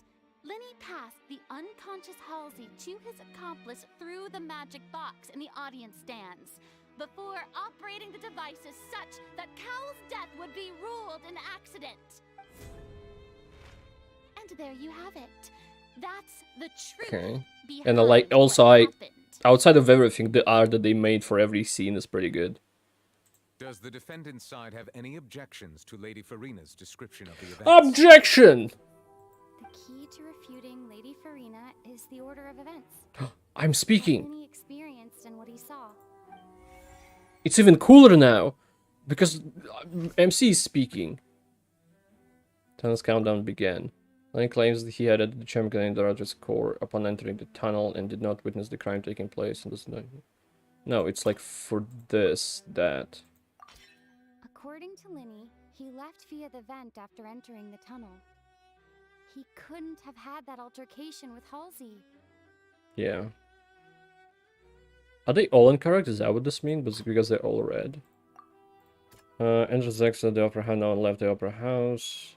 Linney passed the unconscious Halsey to his accomplice through the magic box in the audience stands, before operating the devices such that Cowell's death would be ruled an accident. And there you have it. That's the truth. Okay. behind And like, what also, happened. outside of everything, the art that they made for every scene is pretty good. Does the defendant's side have any objections to Lady Farina's description of the events? Objection! The key to refuting Lady Farina is the order of events. I'm speaking. What Linney experienced and what he saw. It's even cooler now, because MC is speaking. Tunnel's countdown began. Lenny claims that he had entered the chamber containing the Rogers core upon entering the tunnel and did not witness the crime taking place. And does not... No, it's like for this, that. According to Linney, he left via the vent after entering the tunnel. He couldn't have had that altercation with Halsey. Yeah. Are they all incorrect? Is that what this means? But it's because they're all red. Entrance exit the opera house. No one left the opera house.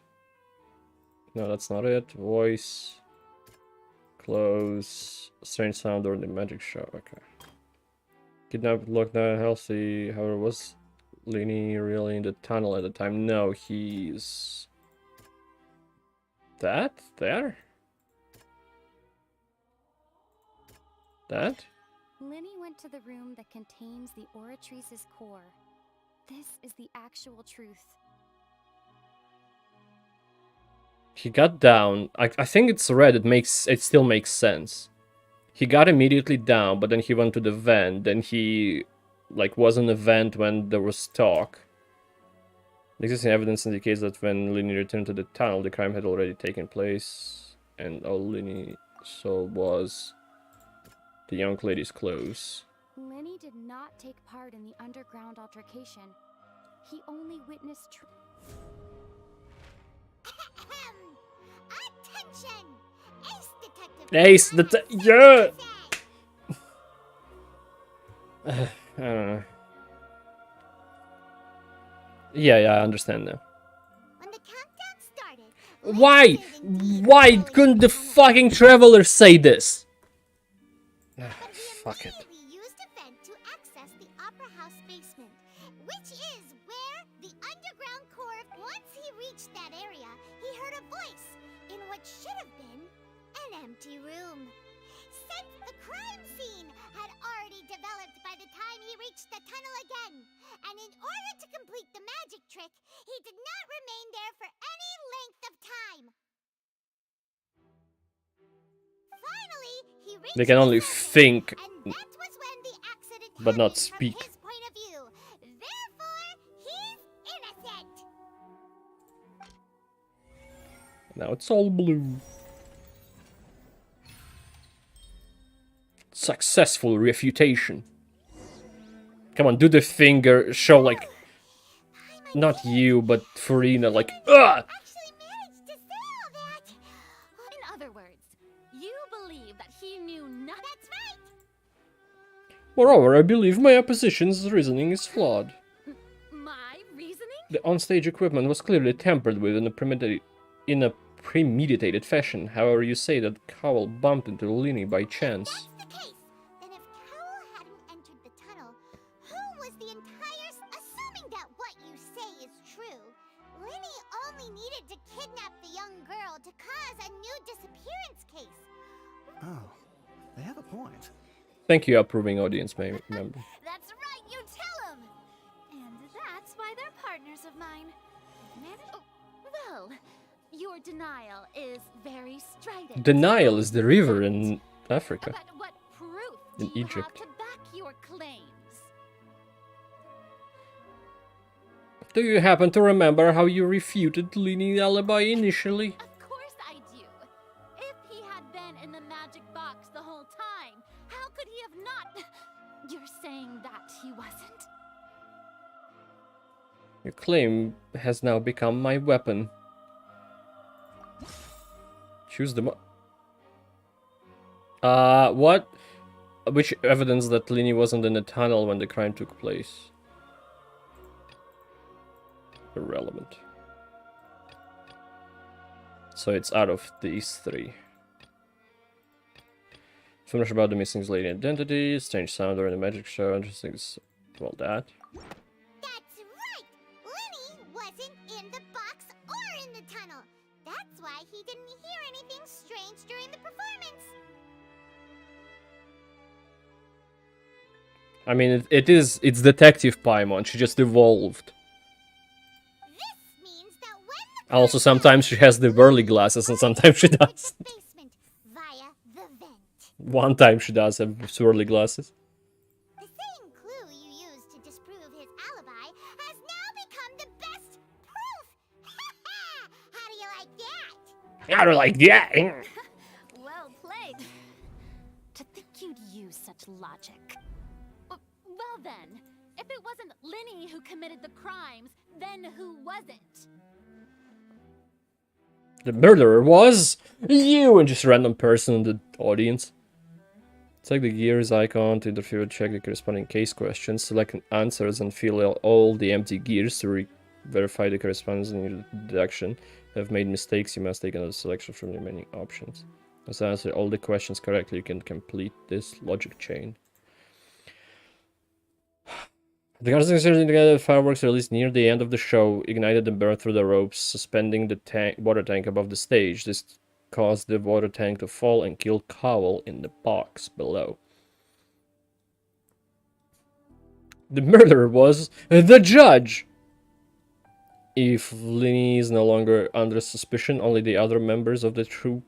No, that's not it. Voice. Close. Strange sound during the magic show. Okay. Kidnapped, locked down, healthy. However, was Linney really in the tunnel at the time? No, he's... That? There? That? Linney went to the room that contains the Oratrice's core. This is the actual truth. He got down. I think it's red. It still makes sense. He got immediately down, but then he went to the vent. Then he, like, was in the vent when there was talk. Existing evidence indicates that when Lini returned to the tunnel, the crime had already taken place, and all Lini saw was the young lady's clothes. Lenny did not take part in the underground altercation. He only witnessed Attention! Ace Detective. Ace the yeah. I don't know. Yeah, I understand now. When the countdown started, Why? Why couldn't the fucking traveler say this? Fuck it. we used a vent to access the Opera House basement, which is where the underground core. Once he reached that area, he heard a voice in what should have been an empty room. Since the crime scene had already developed by the time he reached the tunnel again, and in order to complete the magic trick, he did not remain there for any length of time. Finally, he reached They can only think, and that was when the accident but not happened speak. from his point of view. Therefore, he's innocent. Now it's all blue. Successful refutation. Come on, do the finger show, like, not you, but Farina, like, ugh! In other words, you believe that he knew nothing. That's right. Moreover, I believe my opposition's reasoning is flawed. My reasoning? The onstage equipment was clearly tampered with in a premeditated fashion. However, you say that Cowell bumped into Lini by chance. Then if Cowell hadn't entered the tunnel, who was the entire... Assuming that what you say is true, Linny only needed to kidnap the young girl to cause a new disappearance case. Oh, they have a point. Thank you, approving audience member. That's right, you tell him! And that's why they're partners of mine. Oh, well, your denial is very strident. Denial is the river in Africa. But what proof In do you Egypt. have to back your claims? Do you happen to remember how you refuted Lini's alibi initially? Of course I do. If he had been in the magic box the whole time, how could he have not... You're saying that he wasn't? Your claim has now become my weapon. Choose the what? Which evidence that Lini wasn't in the tunnel when the crime took place? Irrelevant. So it's out of these three. Information about the missing lady identity, strange sound during the magic show, interesting. Well, that. That's right! Linny wasn't in the box or in the tunnel. That's why he didn't hear anything strange during the performance. I mean, it's Detective Paimon, she just evolved. Also, sometimes she has the whirly glasses and sometimes she does. One time she does have swirly glasses. The same clue you used to disprove his alibi has now become the best proof! How do you like that? How do you like that? Well played. To think you'd use such logic. Well then, if it wasn't Linny who committed the crimes, then who was it? The murderer was you, and just a random person in the audience. Select the gears icon to interfere, check the corresponding case questions, select answers and fill all the empty gears to verify the correspondence in your deduction. If you have made mistakes, you must take another selection from the remaining options. As I answer all the questions correctly, you can complete this logic chain. The concentrated fireworks released near the end of the show ignited and burned through the ropes, suspending the water tank above the stage. This caused the water tank to fall and kill Cowell in the box below. The murderer was the judge! If Linny is no longer under suspicion, only the other members of the troop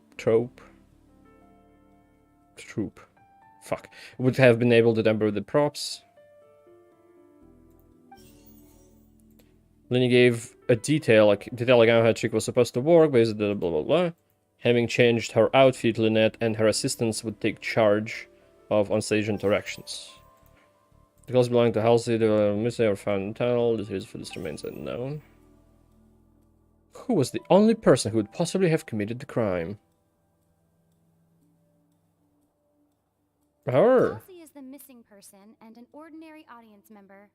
would have been able to tamper with the props. Lenny gave a detailing how her trick was supposed to work, basically blah blah blah. Having changed her outfit, Lynette and her assistants would take charge of onstage interactions. The girls belonging to Halsey, they were missing or found in the tunnel. The reason for this remains unknown. Who was the only person who would possibly have committed the crime? Her. Halsey is the missing person and an ordinary audience member.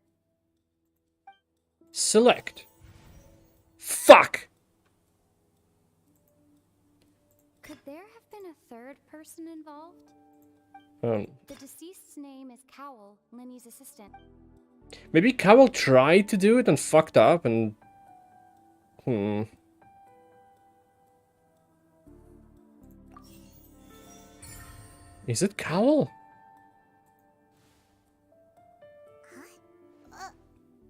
Select. Fuck! Could there have been a third person involved? The deceased's name is Cowell, Lenny's assistant. Maybe Cowell tried to do it and fucked up and... Is it Cowell?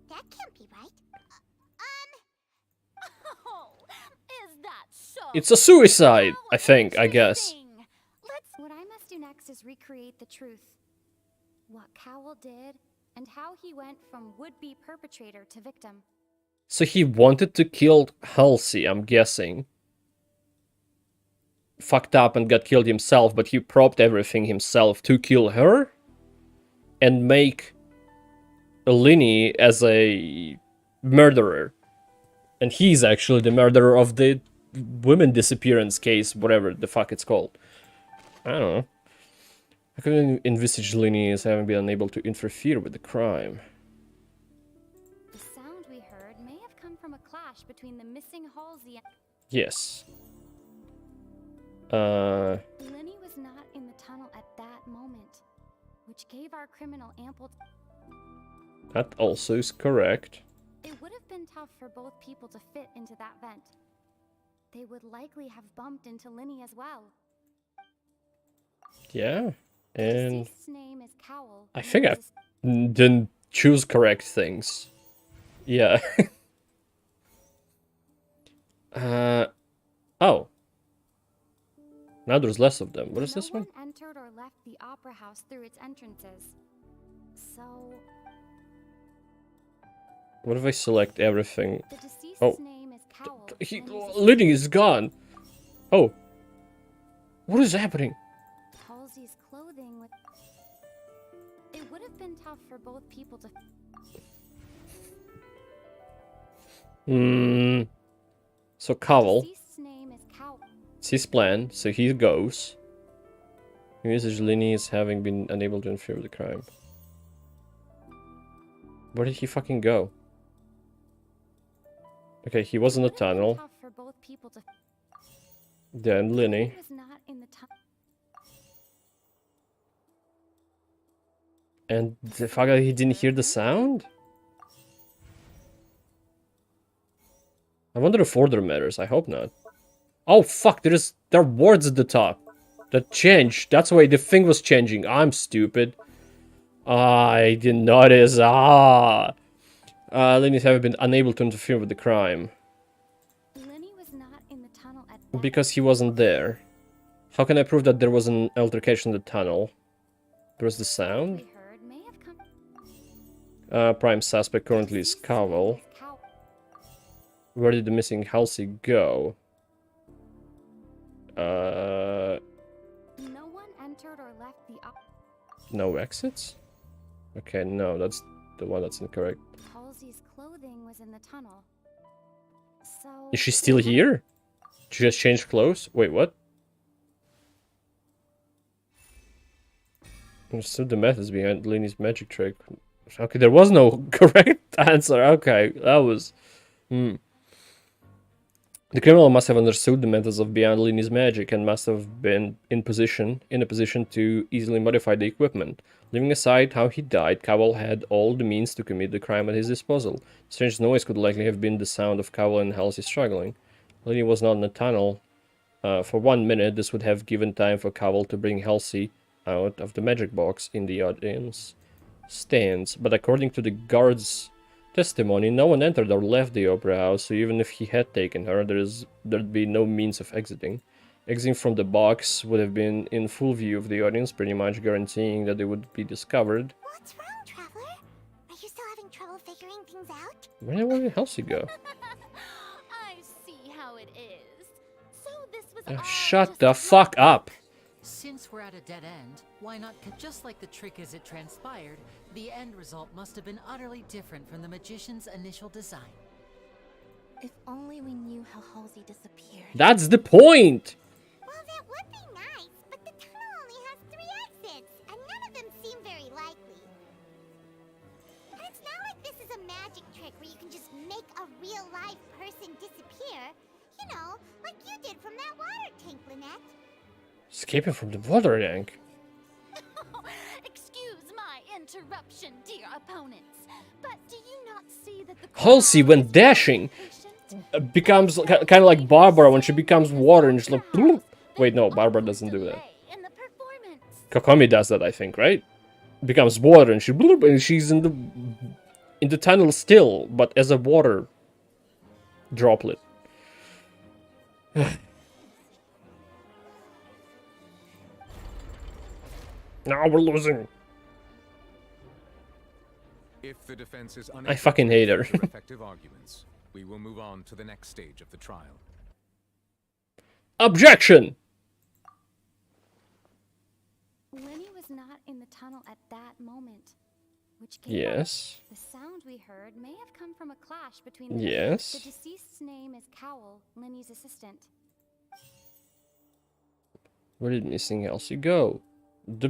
That can't be right. Oh, is that so? It's a suicide, I think, I guess. What I must do next is recreate the truth. What Cowell did, and how he went from would-be perpetrator to victim. So he wanted to kill Halsey, I'm guessing. Fucked up and got killed himself, but he propped everything himself to kill her? And make Lenny as a murderer. And he's actually the murderer of the women disappearance case, whatever the fuck it's called. I don't know. I couldn't envisage Lenny as having been unable to interfere with the crime. The sound we heard may have come from a clash between the missing Halsey and... Yes. Lenny was not in the tunnel at that moment, which gave our criminal ample... That also is correct. It would have been tough for both people to fit into that vent. They would likely have bumped into Lenny as well. Yeah, and name is Cowell, I think I didn't choose correct things. Yeah. Oh. Now there's less of them. What is this one? No one entered or left the opera house through its entrances. So... What if I select everything? The deceased's oh. Name is Cowell, Lenny is gone. Oh. What is happening? Halsey's clothing with... It would have been tough for both people to... So Cowell. The deceased's name is Cowell. It's his plan, so he goes. He uses Lenny as having been unable to interfere with the crime. Where did he fucking go? Okay, he was in the tunnel. Then Lenny. And the fact that he didn't hear the sound? I wonder if order matters. I hope not. Oh fuck, there are words at the top that changed. That's why the thing was changing. I'm stupid. I didn't notice. Lenny's having been unable to interfere with the crime. Lenny was not in the tunnel at Because he wasn't there. How can I prove that there was an altercation in the tunnel? There was the sound? Prime suspect currently is Cowell. Where did the missing Halsey go? No one entered or left the no exits? Okay, no, that's the one that's incorrect. Halsey's clothing was in the tunnel. So is she still here? She just changed clothes? Wait, what? Understood the methods behind Lenny's magic trick. Okay, there was no correct answer. Okay, that was... The criminal must have understood the methods of beyond Lenny's magic and must have been in a position to easily modify the equipment. Leaving aside how he died, Cowell had all the means to commit the crime at his disposal. Strange noise could likely have been the sound of Cowell and Halsey struggling. Lenny was not in the tunnel. For 1 minute, this would have given time for Cowell to bring Halsey out of the magic box in the audience stands. But according to the guard's testimony, no one entered or left the opera house, so even if he had taken her, there'd be no means of exiting. Exiting from the box would have been in full view of the audience, pretty much guaranteeing that they would be discovered. What's wrong, Traveler? Are you still having trouble figuring things things out? Where did Halsey go? I see how it is. So this was Oh, all shut just the fuck up. Since we're at a dead end, why not just like the trick as it transpired, the end result must have been utterly different from the magician's initial design. If only we knew how Halsey disappeared. That's the point! Well, that would be nice, but the tunnel only has 3 exits, and none of them seem very likely. And it's not like this is a magic trick where you can just make a real live person disappear. You know, like you did from that water tank, Lynette. Escaping from the water tank. Excuse my interruption, dear opponents, but do you not see that the Halsey, when dashing, becomes kind of like Barbara when she becomes water and she's like, bloop. Wait, no, Barbara doesn't do that. Kokomi does that, I think, right? Becomes water and she bloop, and she's in the tunnel still, but as a water droplet. Now we're losing. If the defense is I fucking hate her. effective arguments, we will move on to the next stage of the trial. Objection! Lenny was not in the tunnel at that moment. Which Yes. The sound we heard may have come from a clash between Yes. The deceased's name is Cowell, Lenny's assistant. Where did missing Halsey go? The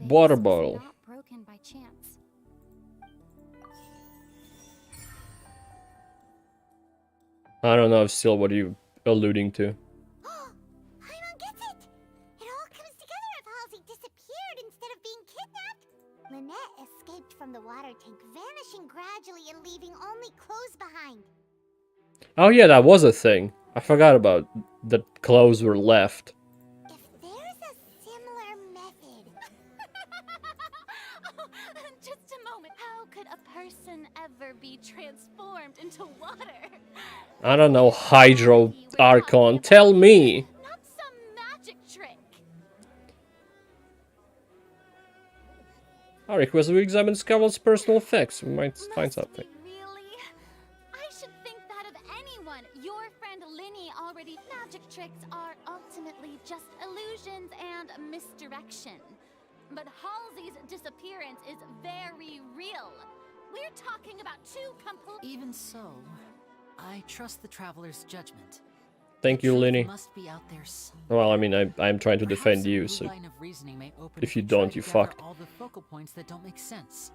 water bottle. Not broken by chance. I don't know still what you're alluding to. Paimon gets it! It all comes together if Halsey disappeared instead of being kidnapped. Lynette escaped from the water tank, vanishing gradually and leaving only clothes behind. Oh yeah, that was a thing. I forgot about that clothes were left. There's a similar method. Just a moment. How could a person ever be transformed into water? I don't know, Hydro Archon, tell me! Not some magic trick. I request we examine Scoville's personal effects. We might find something. Really? I should think that of anyone. Your friend Linny already. Magic tricks are ultimately just illusions and misdirection. But Halsey's disappearance is very real. We're talking about 2 complete. Even so, I trust the traveler's judgment. Thank you, Lenny. Must be out there Well, I mean, I'm trying to defend you, so if you don't, you fucked. All the focal points that don't make sense.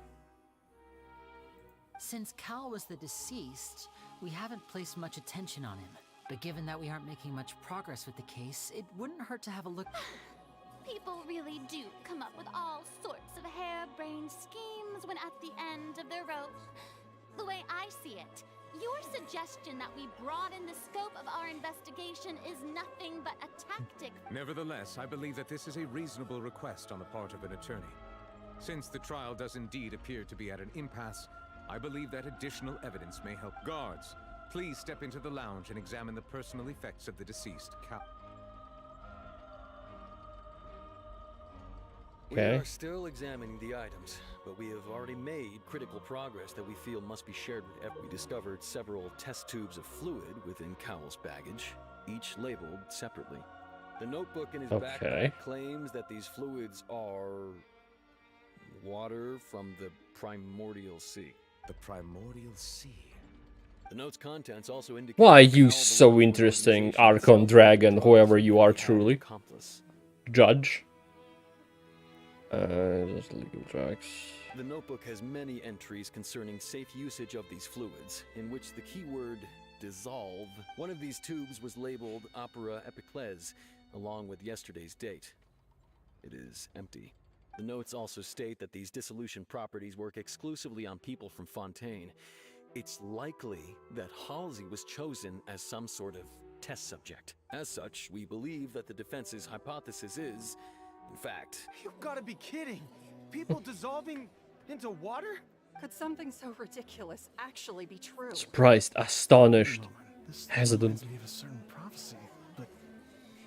Since Cal was the deceased, we haven't placed much attention on him. But given that we aren't making much progress with the case, it wouldn't hurt to have a look. People really do come up with all sorts of harebrained schemes when at the end of their rope. The way I see it, your suggestion that we broaden the scope of our investigation is nothing but a tactic. Nevertheless, I believe that this is a reasonable request on the part of an attorney. Since the trial does indeed appear to be at an impasse, I believe that additional evidence may help. Guards, please step into the lounge and examine the personal effects of the deceased Cal. We are still examining the items, but we have already made critical progress that we feel must be shared with everyone. We discovered several test tubes of fluid within Cowell's baggage, each labeled separately. The notebook in his backpack claims that these fluids are water from the primordial sea. The primordial sea? The note's contents also indicate... Why are you so interesting, Archon Dragon, whoever you are truly? Judge. Just legal tracks. The notebook has many entries concerning safe usage of these fluids, in which the keyword dissolve. One of these tubes was labeled Opera Epiclese, along with yesterday's date. It is empty. The notes also state that these dissolution properties work exclusively on people from Fontaine. It's likely that Halsey was chosen as some sort of test subject. As such, we believe that the defense's hypothesis is, in fact... You've got to be kidding! People dissolving into water? Could something so ridiculous actually be true? Surprised, astonished, hesitant. Me of a certain prophecy, but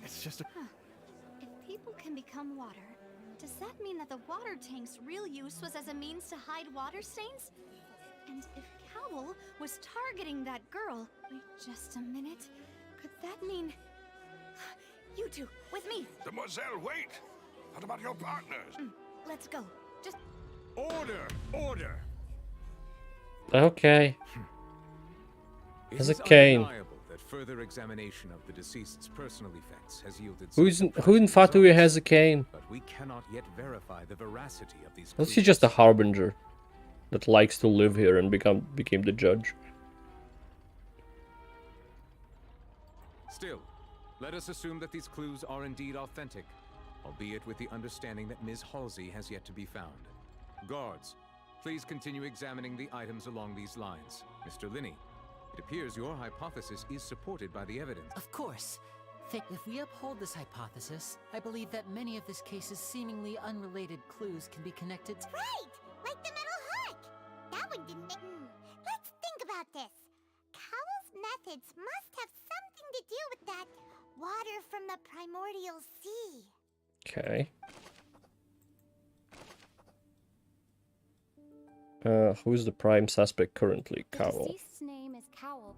it's just a... If people can become water, does that mean that the water tank's real use was as a means to hide water stains? And if Cowl was targeting that girl. Wait just a minute. Could that mean... You two, with me. Demoiselle, wait! What about your partners? Let's go. Just... Order! Order! Okay. It Has a is cane. undeniable that further examination of the deceased's personal effects has yielded Who in Fatui has a cane? but we cannot yet verify the veracity of these Was he clues. just a harbinger that likes to live here and became the judge? Still, let us assume that these clues are indeed authentic, albeit with the understanding that Ms. Halsey has yet to be found. Guards, please continue examining the items along these lines. Mr. Linney, it appears your hypothesis is supported by the evidence. Of course. If we uphold this hypothesis, I believe that many of this case's seemingly unrelated clues can be connected to... Right! Like the metal hook! That one didn't make... Let's think about this. Cowell's methods must have something to do with that water from the primordial sea. Okay. Who's the prime suspect currently? The Cowell. deceased's name is Cowell.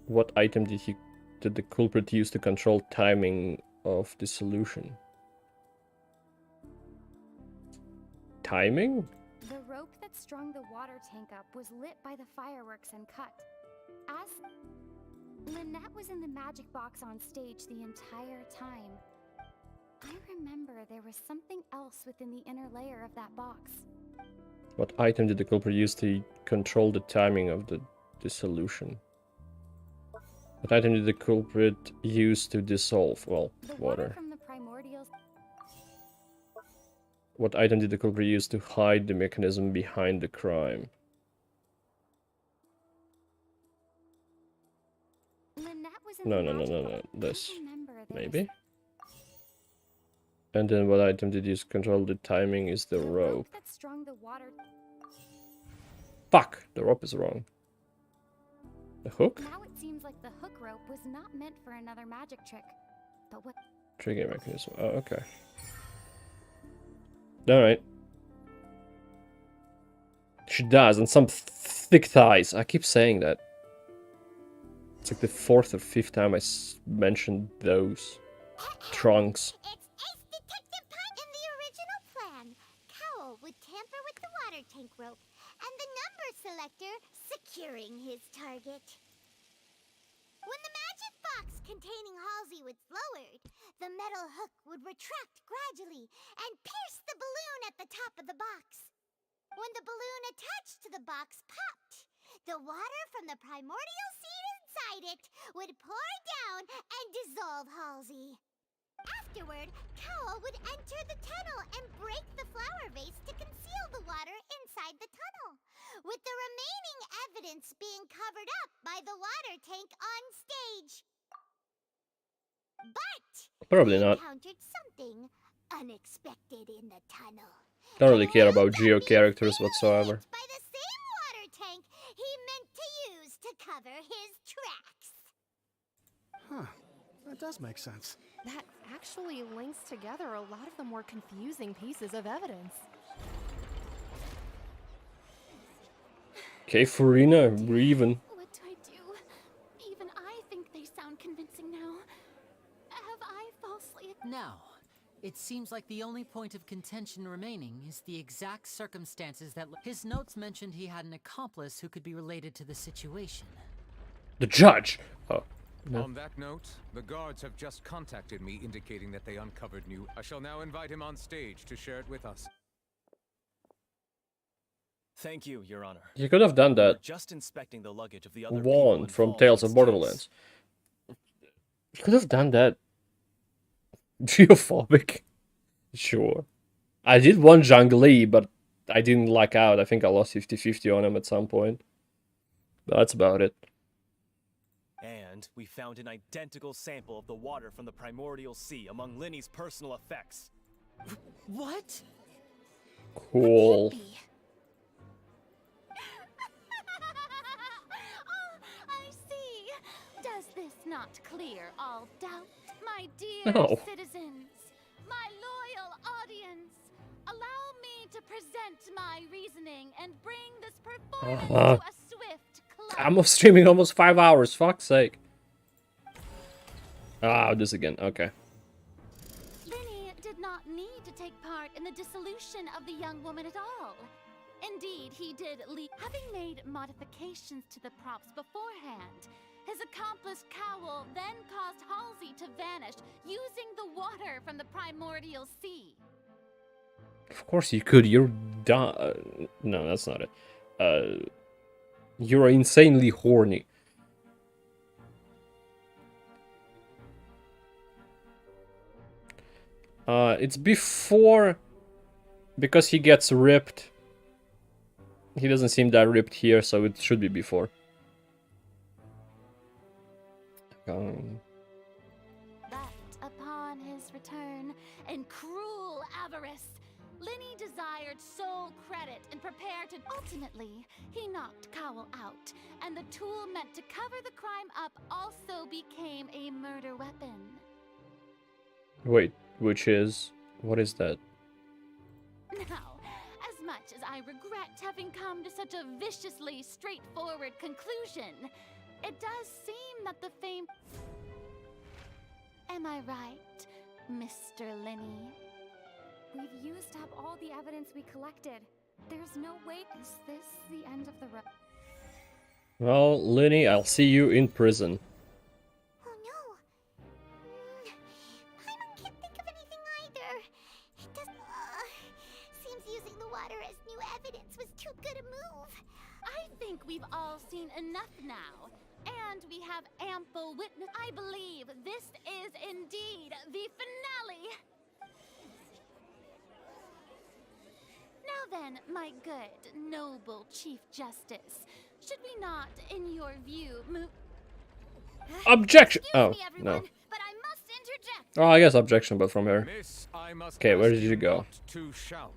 What item did the culprit use to control timing of the solution? Timing? The rope that strung the water tank up was lit by the fireworks and cut. As Lynette was in the magic box on stage the entire time. I remember there was something else within the inner layer of that box. What item did the culprit use to control the timing of the dissolution? What item did the culprit use to dissolve? Well, The water. from the primordials. What item did the culprit use to hide the mechanism behind the crime? Lynette was in No, the no, no, magic no, box. no. This. Remember there was Maybe? And then what item did use to control the timing is the rope. that strung the water. Fuck! The rope is wrong. The hook? Now it seems like the hook rope was not meant for another magic trick. But what? Trigger mechanism. Oh, okay. Alright. She does, and some thick thighs. I keep saying that. It's like the 4th or 5th time I mentioned those. Trunks. It's Ace Detective Punch! In the original plan, Cowell would tamper with the water tank rope and the number selector securing his target. When the magic box containing Halsey was lowered, the metal hook would retract gradually and pierce the balloon at the top of the box. When the balloon attached to the box popped, the water from the primordial seed inside it would pour down and dissolve Halsey. Afterward, Cowell would enter the tunnel and break the flower vase to conceal the water inside the tunnel, with the remaining evidence being covered up by the water tank on stage. But Probably he not. encountered something unexpected in the tunnel. Don't really care about geo characters whatsoever. By the same water tank he meant to use to cover his tracks. Huh. That does make sense. That actually links together a lot of the more confusing pieces of evidence. Okay, Farina, we're even. What do I do? Even I think they sound convincing now. Have I falsely... Now, it seems like the only point of contention remaining is the exact circumstances that... His notes mentioned he had an accomplice who could be related to the situation. The judge! Oh. No. On that note, the guards have just contacted me indicating that they uncovered new... I shall now invite him on stage to share it with us. Thank you, Your Honor. You could have done We were that. just inspecting the luggage of the other Juan people from involved Tales in of this Borderlands. You could have done that. Geophobic? Sure. I did one Zhang Li, but I didn't luck out. I think I lost 50-50 on him at some point. That's about it. And we found an identical sample of the water from the primordial sea among Linny's personal effects. What? Cool. I see. Does this not clear all doubt, my dear No. citizens? My loyal audience, allow me to present my reasoning and bring this performance to a swift close. I'm streaming almost 5 hours, fuck's sake. Ah, this again, okay. Linny did not need to take part in the dissolution of the young woman at all. Indeed, he did leave, having made modifications to the props beforehand. His accomplice Cowl then caused Halsey to vanish using the water from the primordial sea. Of course you could, you're dumb. No, that's not it. You're insanely horny. It's before, because he gets ripped. He doesn't seem that ripped here, so it should be before. But upon his return, in cruel avarice, Linny desired sole credit and prepared to... Ultimately, he knocked Cowl out, and the tool meant to cover the crime up also became a murder weapon. Wait, which is... what is that? Now, as much as I regret having come to such a viciously straightforward conclusion, it does seem that the famed... Am I right, Mr. Linny? We've used up all the evidence we collected. There's no way... Is this the end of the road? Well, Linny, I'll see you in prison. Oh no! Paimon can't think of anything either. It doesn't... seems using the water as new evidence was too good a move. I think we've all seen enough now. And we have ample witness. I believe this is indeed the finale. Now then, my good, noble Chief Justice, should we not, in your view, move... Objection! Excuse me, Oh, everyone, no. but I must interject. Oh, I guess objection, but from her. Miss, I must Okay, where ask did you go? not to shout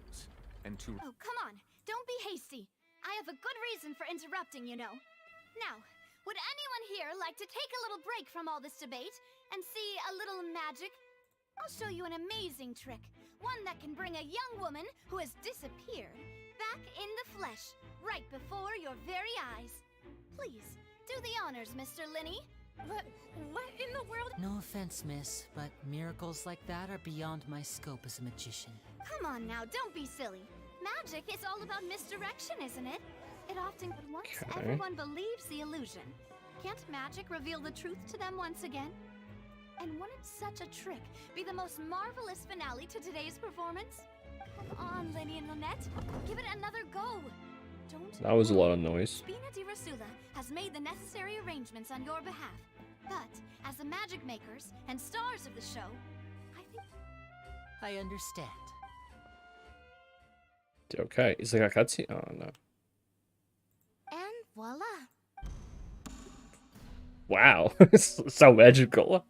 and to... Oh, come on. Don't be hasty. I have a good reason for interrupting, you know. Now, would anyone here like to take a little break from all this debate and see a little magic? I'll show you an amazing trick. One that can bring a young woman who has disappeared back in the flesh, right before your very eyes. Please, do the honors, Mr. Linny. What in the world? No offense, miss, but miracles like that are beyond my scope as a magician. Come on now, don't be silly. Magic is all about misdirection, isn't it? It often, but once everyone believes the illusion, can't magic reveal the truth to them once again? And wouldn't such a trick be the most marvelous finale to today's performance? Come on, Linny and Lynette, give it another go. Don't That was a lot of noise. Spina di Rasula has made the necessary arrangements on your behalf. But as the magic makers and stars of the show, I think I understand. Okay, is there a cutscene? Oh, no. and voila. Wow, so magical.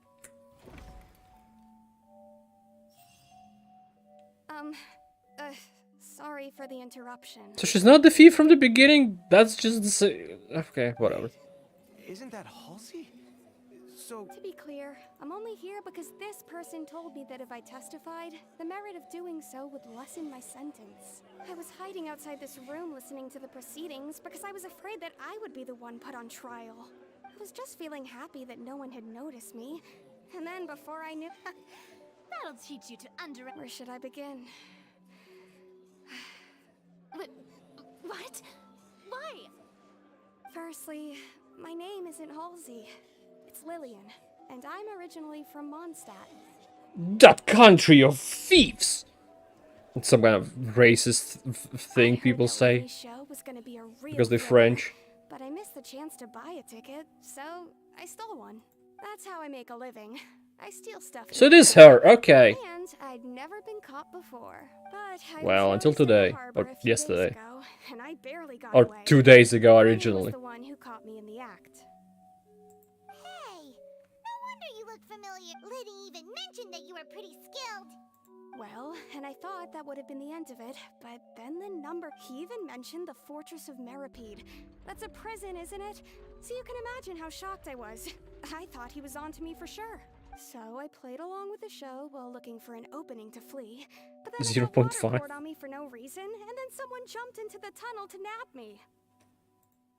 Sorry for the interruption. So she's not the thief from the beginning? That's just the same. Okay, whatever. Isn't that Halsey? So... To be clear, I'm only here because this person told me that if I testified, the merit of doing so would lessen my sentence. I was hiding outside this room listening to the proceedings because I was afraid that I would be the one put on trial. I was just feeling happy that no one had noticed me. And then before I knew... That'll teach you to Where should I begin? What? Why? Firstly, my name isn't Halsey. It's Lillian, and I'm originally from Mondstadt. That country of thieves! It's some kind of racist thing people say. Show was gonna be a real Because they're thriller, French. But I missed the chance to buy a ticket, so I stole one. That's how I make a living. I steal stuff. So it is her, okay. And I'd never been caught before. But I Well, until today, or yesterday. ago, and I barely got Or away. 2 days ago Lenny originally. was the one who caught me in the act. Hey, no wonder you look familiar. Liddy even mentioned that you were pretty skilled. Well, and I thought that would have been the end of it, but then the number... He even mentioned the Fortress of Meripede. That's a prison, isn't it? So you can imagine how shocked I was. I thought he was on to me for sure. So I played along with the show while looking for an opening to flee. But then I 0.5. got water poured on me for no reason, and then someone jumped into the tunnel to nab me.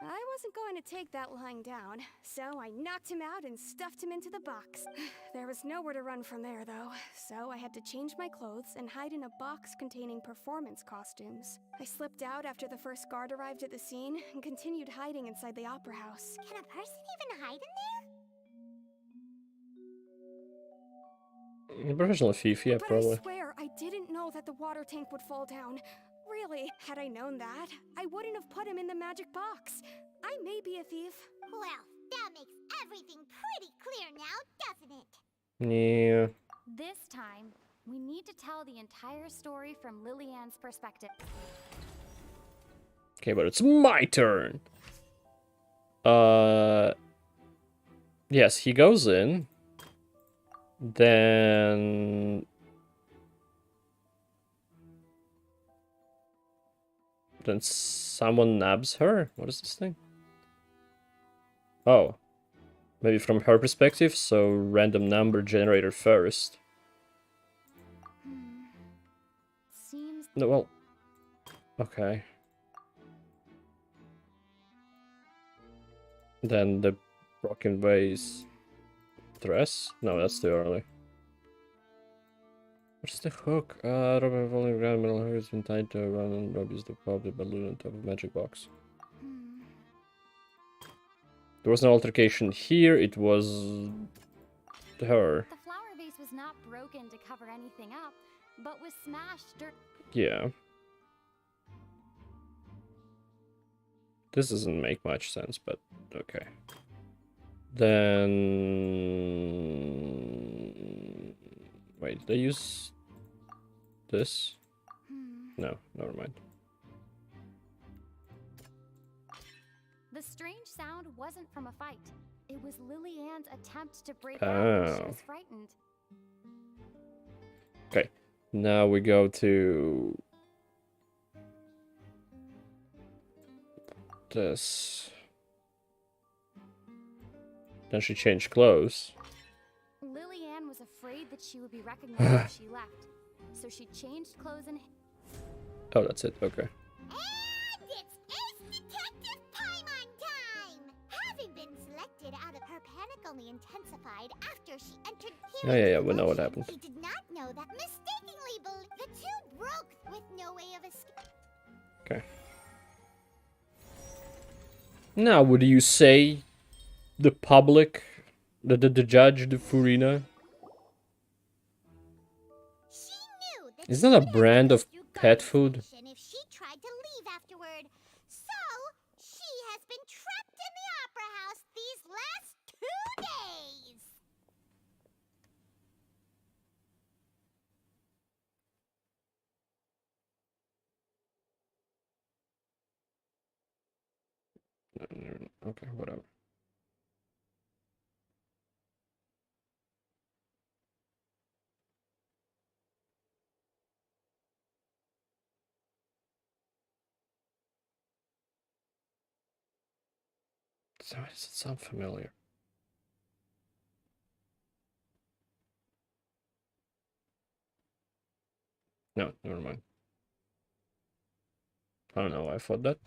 I wasn't going to take that lying down, so I knocked him out and stuffed him into the box. There was nowhere to run from there, though, so I had to change my clothes and hide in a box containing performance costumes. I slipped out after the first guard arrived at the scene and continued hiding inside the opera house. Can a person even hide in there? Professional thief, yeah, But probably. I swear, I didn't know that the water tank would fall down. Really, had I known that, I wouldn't have put him in the magic box. I may be a thief. Well, that makes everything pretty clear now, doesn't it? Yeah. This time, we need to tell the entire story from Lillian's perspective. Okay, but it's my turn. Yes, he goes in. Then someone nabs her. What is this thing? Oh, maybe from her perspective. So random number generator first. Seems. No, well, okay. Then the broken vase dress? No, that's too early. What's the hook? Robin falling ground metal hook has been tied to a run and Rob used to pop the balloon on top of magic box. There was no altercation here, it was her. The flower vase was not broken to cover anything up, but was smashed Yeah. This doesn't make much sense, but okay. Then... Wait, did they use this? No, never mind. The strange sound wasn't from a fight. It was Lillian's attempt to break out when she was frightened. Okay, now we go to this. Then she changed clothes. Lillian was afraid that she would be recognized if she left, so she changed clothes and... Oh, that's it, okay. And it's Ace Detective Paimon time! Having been selected out of her panic only intensified after she entered Yeah, we know what happened. She did not know that mistakenly the two broke with no way of escape. Okay. Now, would you say the public, the judge, the Furina? Is that a brand of pet food? If she tried to leave afterward. So, she has been trapped in the opera house these last 2 days. Okay, whatever. So why does it sound familiar? No, never mind. I don't know why I thought that.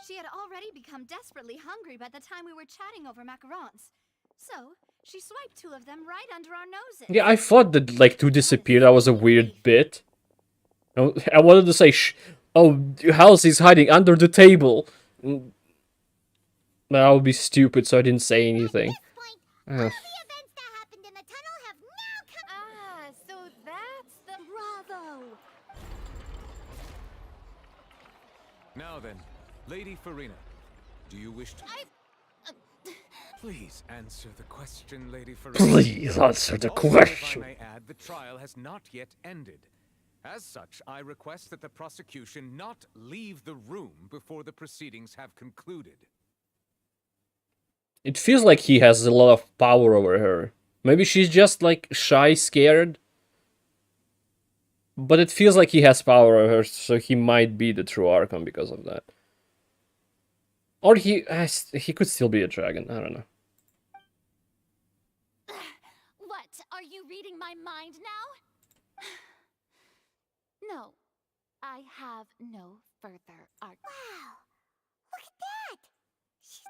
She had already become desperately hungry by the time we were chatting over macarons. So, she swiped 2 of them right under our noses. Yeah, I thought that, like, to disappear, that was a weird bit. I wanted to say, oh, Halsey's hiding under the table. That would be stupid, so I didn't say anything. Ah, so that's the... Bravo! Now then, Lady Farina, do you wish to... Please answer the question, Lady Farina. Please answer the question. If I may add, the trial has not yet ended. As such, I request that the prosecution not leave the room before the proceedings have concluded. It feels like he has a lot of power over her. Maybe she's just, like, shy, scared. But it feels like he has power over her, so he might be the true Archon because of that. Or he could still be a dragon, I don't know. reading my mind now? No, I have no further argument. Wow, look at that!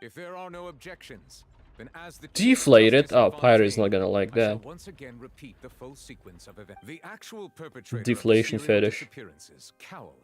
If there are no objections, then as the Deflated? Oh, Pyro is not gonna like I shall that. once again repeat the full sequence of events. The actual perpetrator Deflation of the serial fetish. disappearances, Cowl,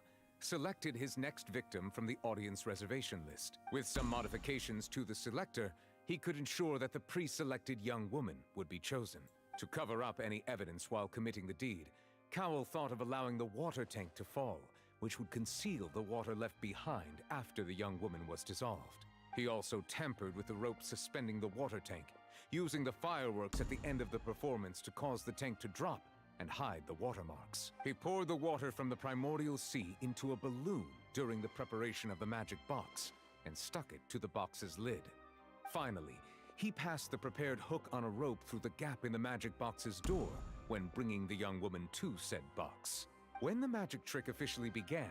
selected his next victim from the audience reservation list. With some modifications to the selector, he could ensure that the pre-selected young woman would be chosen. To cover up any evidence while committing the deed, Cowl thought of allowing the water tank to fall, which would conceal the water left behind after the young woman was dissolved. He also tampered with the rope suspending the water tank, using the fireworks at the end of the performance to cause the tank to drop and hide the watermarks. He poured the water from the primordial sea into a balloon during the preparation of the magic box and stuck it to the box's lid. Finally, he passed the prepared hook on a rope through the gap in the magic box's door when bringing the young woman to said box. When the magic trick officially began,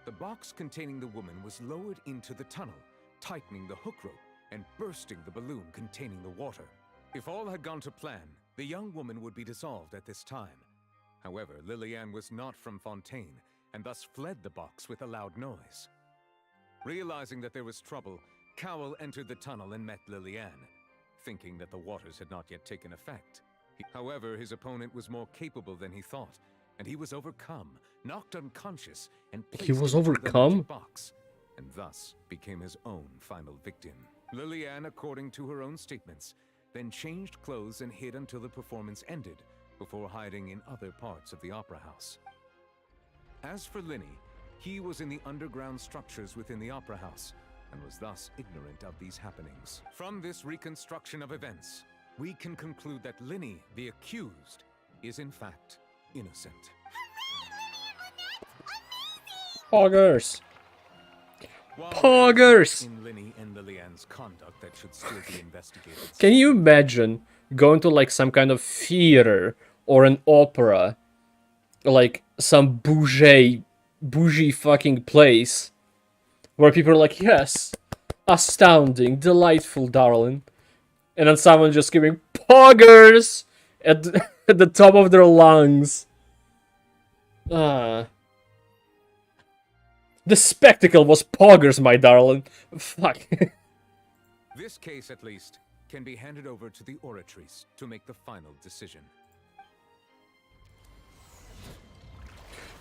the box containing the woman was lowered into the tunnel, tightening the hook rope and bursting the balloon containing the water. If all had gone to plan, the young woman would be dissolved at this time. However, Lillian was not from Fontaine and thus fled the box with a loud noise. Realizing that there was trouble, Cowl entered the tunnel and met Lillian, thinking that the waters had not yet taken effect. However, his opponent was more capable than he thought, and he was overcome, knocked unconscious, and placed He was into the overcome? magic box, and thus became his own final victim. Lillian, according to her own statements, then changed clothes and hid until the performance ended, before hiding in other parts of the opera house. As for Linny, he was in the underground structures within the opera house, and was thus ignorant of these happenings. From this reconstruction of events, we can conclude that Linny, the accused, is in fact innocent. Poggers! While Poggers! in Linny and Lillian's conduct that should still be investigated. Can you imagine going to like some kind of theater or an opera, like some bougie fucking place, where people are like, yes, astounding, delightful, darling, and then someone just screaming poggers at at the top of their lungs. The spectacle was poggers, my darling. Fuck. This case, at least, can be handed over to the Oratrice to make the final decision.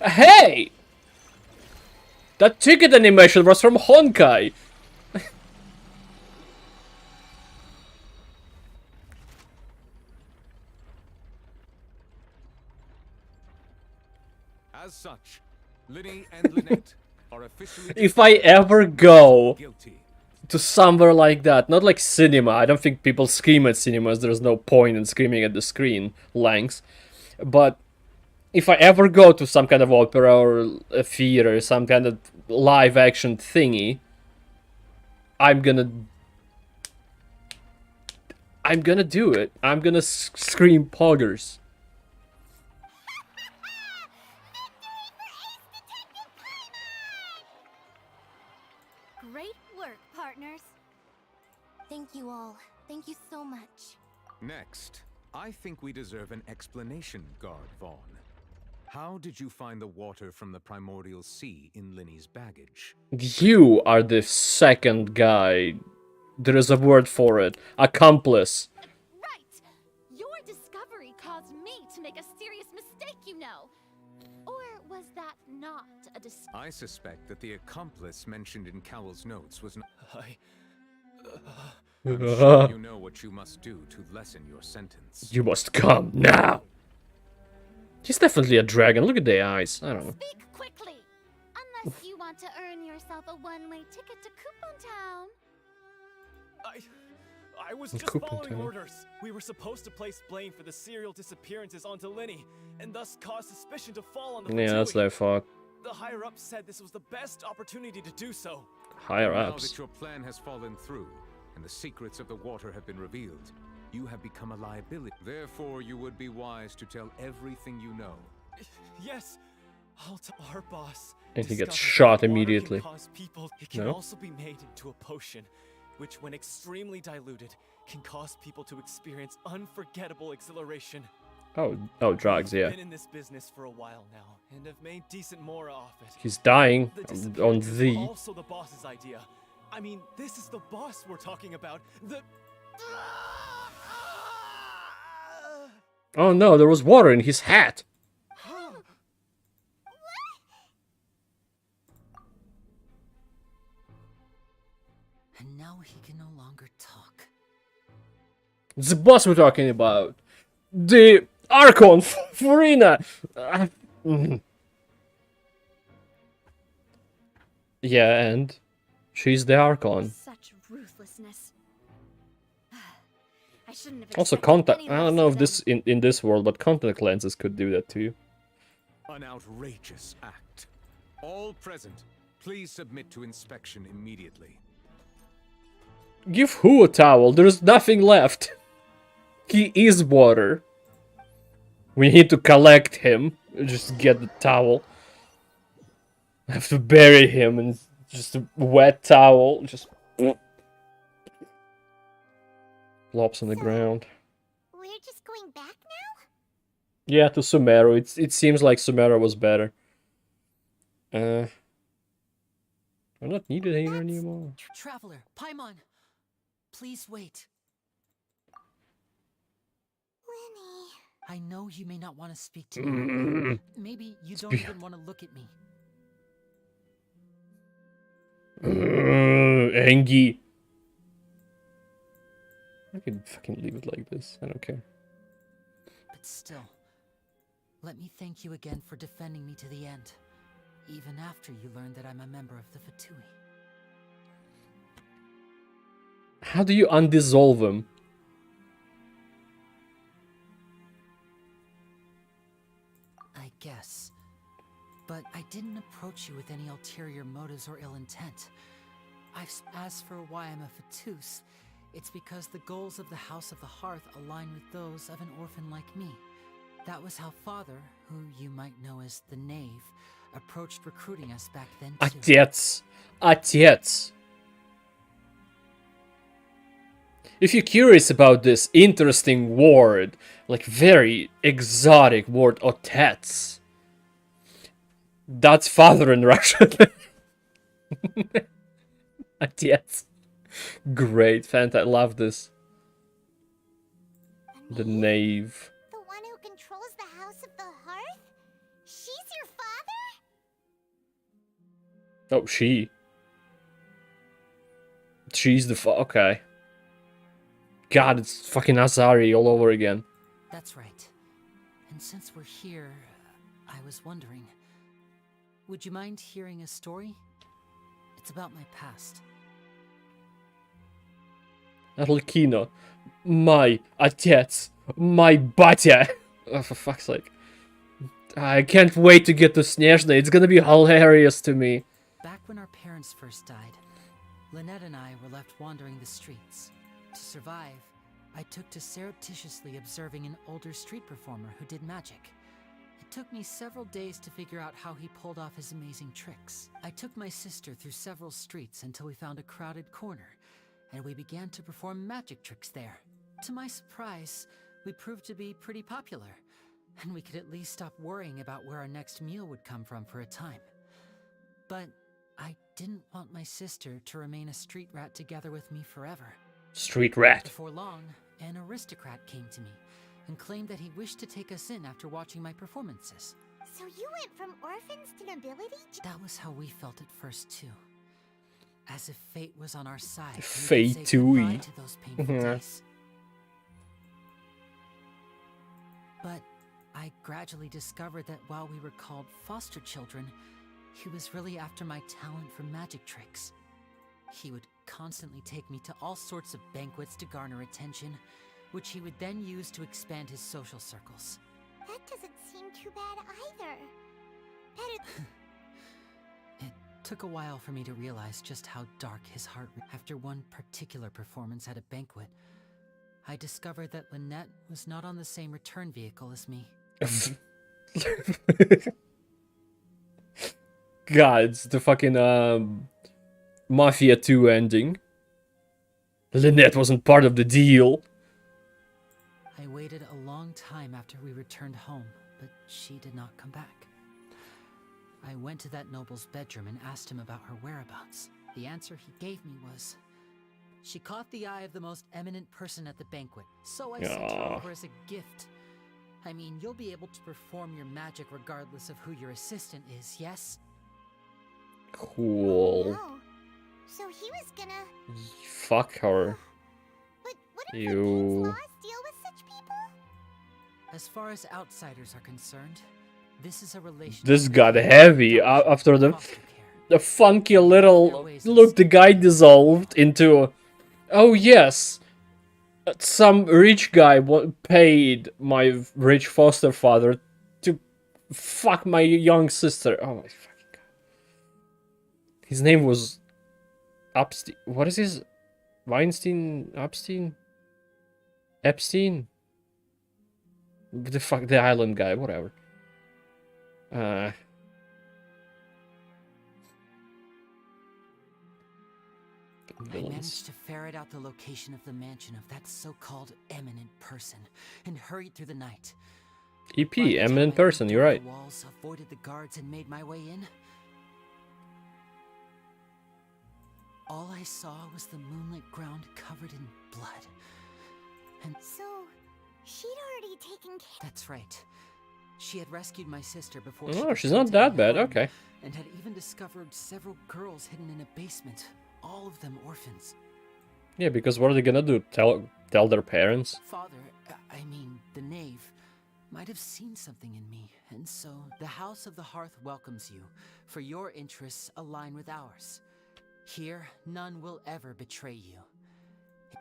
Hey! That ticket animation was from Honkai! As such, Linny and Lynette are officially... If I ever go to somewhere like that, not like cinema, I don't think people scream at cinemas, there's no point in screaming at the screen lengths, but if I ever go to some kind of opera or a theater, some kind of live action thingy, I'm gonna do it. I'm gonna scream poggers. Great work, partners. Thank you all. Thank you so much. Next, I think we deserve an explanation, Guard Vaughn. How did you find the water from the primordial sea in Linny's baggage? You are the second guy. There is a word for it. Accomplice. Right! Your discovery caused me to make a serious mistake, you know. Or was that not a discovery? I suspect that the accomplice mentioned in Cowell's notes was not... I'm sure you know what you must do to lessen your sentence. You must come now. He's definitely a dragon. Look at the eyes. I don't know. Speak quickly! Unless you want to earn yourself a one-way ticket to Coupon Town. I was just Coupon following Town. orders. We were supposed to place blame for the serial disappearances onto Linny, and thus cause suspicion to fall on the Yeah, that's their fault. The higher-ups said this was the best opportunity to do so. Higher Now ups. that your plan has fallen through, and the secrets of the water have been revealed, you have become a liability. Therefore, you would be wise to tell everything you know. Yes, I'll tell our boss. And he gets discovered shot that water immediately. Can cause people. It can No? also be made into a potion, which, when extremely diluted, can cause people to experience unforgettable exhilaration. Oh, drugs, yeah. I've been in this business for a while now, and have made decent more off it. He's dying The on disappearances were the... also the boss's idea. I mean, this is the boss we're talking about. The... Oh no, there was water in his hat. And now he can no longer talk. The boss we're talking about. The Archon, Furina. Yeah, and she's the Archon. Such ruthlessness. I shouldn't have Also, expected contact. any I don't less know of if this in this world, but contact lenses could do that too. An outrageous act. All present, please submit to inspection immediately. Give who a towel? There's nothing left. He is water. We need to collect him. Just get the towel. I have to bury him in just a wet towel. Just flops on the ground. We're just going back now? Yeah, to Sumeru. It seems like Sumeru was better. I'm not needed here anymore. Traveler, Paimon, please wait. I know you may not want to speak to me. Maybe you don't even want to look at me. Angie. I can fucking leave it like this. I don't care. But still, let me thank you again for defending me to the end, even after you learned that I'm a member of the Fatui. How do you undissolve him? I guess. But I didn't approach you with any ulterior motives or ill intent. As for why I'm a Fatus, it's because the goals of the House of the Hearth align with those of an orphan like me. That was how Father, who you might know as the Knave, approached recruiting us back then too. Отец. Отец. If you're curious about this interesting word, like very exotic word, otец, that's father in Russian. Отец. Great, fantastic, love this. The Knave. The one who controls the House of the Hearth? She's your father? Oh, she. She's the okay. God, it's fucking Azari all over again. That's right. And since we're here, I was wondering, would you mind hearing a story? It's about my past. Arlecchino. My отец. My батя. Oh, for fuck's sake. I can't wait to get to Snezhna. It's gonna be hilarious to me. Back when our parents first died, Lynette and I were left wandering the streets. To survive, I took to surreptitiously observing an older street performer who did magic. It took me several days to figure out how he pulled off his amazing tricks. I took my sister through several streets until we found a crowded corner, and we began to perform magic tricks there. To my surprise, we proved to be pretty popular, and we could at least stop worrying about where our next meal would come from for a time. But I didn't want my sister to remain a street rat together with me forever. Street rat. Before long, an aristocrat came to me and claimed that he wished to take us in after watching my performances. So you went from orphans to nobility? That was how we felt at first too. As if fate was on our side. and we could Fate say too. goodbye to those painful days. But I gradually discovered that while we were called foster children, he was really after my talent for magic tricks. He would constantly take me to all sorts of banquets to garner attention, which he would then use to expand his social circles. That doesn't seem too bad either. It took a while for me to realize just how dark his heart was. After one particular performance at a banquet, I discovered that Lynette was not on the same return vehicle as me. God, it's the fucking Mafia 2 ending. Lynette wasn't part of the deal. I waited a long time after we returned home, but she did not come back. I went to that noble's bedroom and asked him about her whereabouts. The answer he gave me was, she caught the eye of the most eminent person at the banquet, so I sent her over as a gift. I mean, you'll be able to perform your magic regardless of who your assistant is, yes? Cool. Oh, so he was gonna... Fuck her. But wouldn't You. Fontaine's laws deal with such people? As far as outsiders are concerned, this is a relationship. This got heavy after the funky little look. The guy dissolved into, oh yes, some rich guy paid my rich foster father to fuck my young sister. Oh my fucking god. His name was Epstein. What is his? Weinstein? Epstein? Epstein? The fuck, the island guy, whatever. I managed to ferret out the location of the mansion of that so-called eminent person and hurried through the night. EP, eminent person, you're right. The walls, avoided the guards, and made my way in. All I saw was the moonlit ground covered in blood. And so, she'd already taken care. That's right. She had rescued my sister before. Oh, she's not that bad. Okay. And had even discovered several girls hidden in a basement, all of them orphans. Yeah, because what are they gonna do? Tell their parents? Father, I mean the knave, might have seen something in me, and so the House of the Hearth welcomes you, for your interests align with ours. Here, none will ever betray you.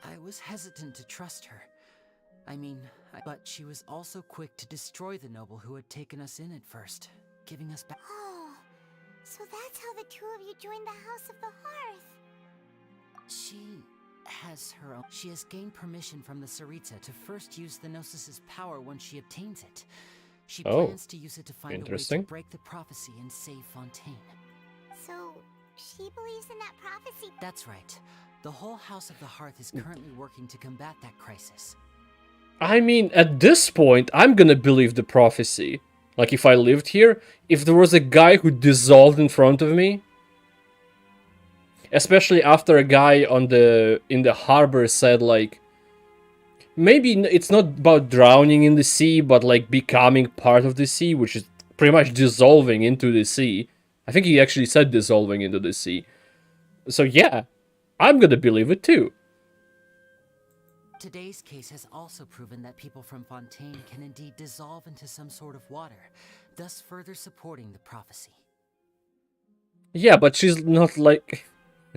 I was hesitant to trust her. But she was also quick to destroy the noble who had taken us in at first, giving us back. Oh, so that's how the two of you joined the House of the Hearth. She has her own. She has gained permission from the Tsaritsa to first use the Gnosis' power once she obtains it. She plans to use it to find a way to break the prophecy and save Fontaine. So, she believes in that prophecy? That's right. The whole House of the Hearth is currently working to combat that crisis. I mean, at this point, I'm gonna believe the prophecy. Like, if I lived here, if there was a guy who dissolved in front of me, especially after a guy in the harbor said, like, maybe it's not about drowning in the sea, but like becoming part of the sea, which is pretty much dissolving into the sea. I think he actually said dissolving into the sea. So yeah, I'm gonna believe it too. Today's case has also proven that people from Fontaine can indeed dissolve into some sort of water, thus further supporting the prophecy. Yeah, but she's not like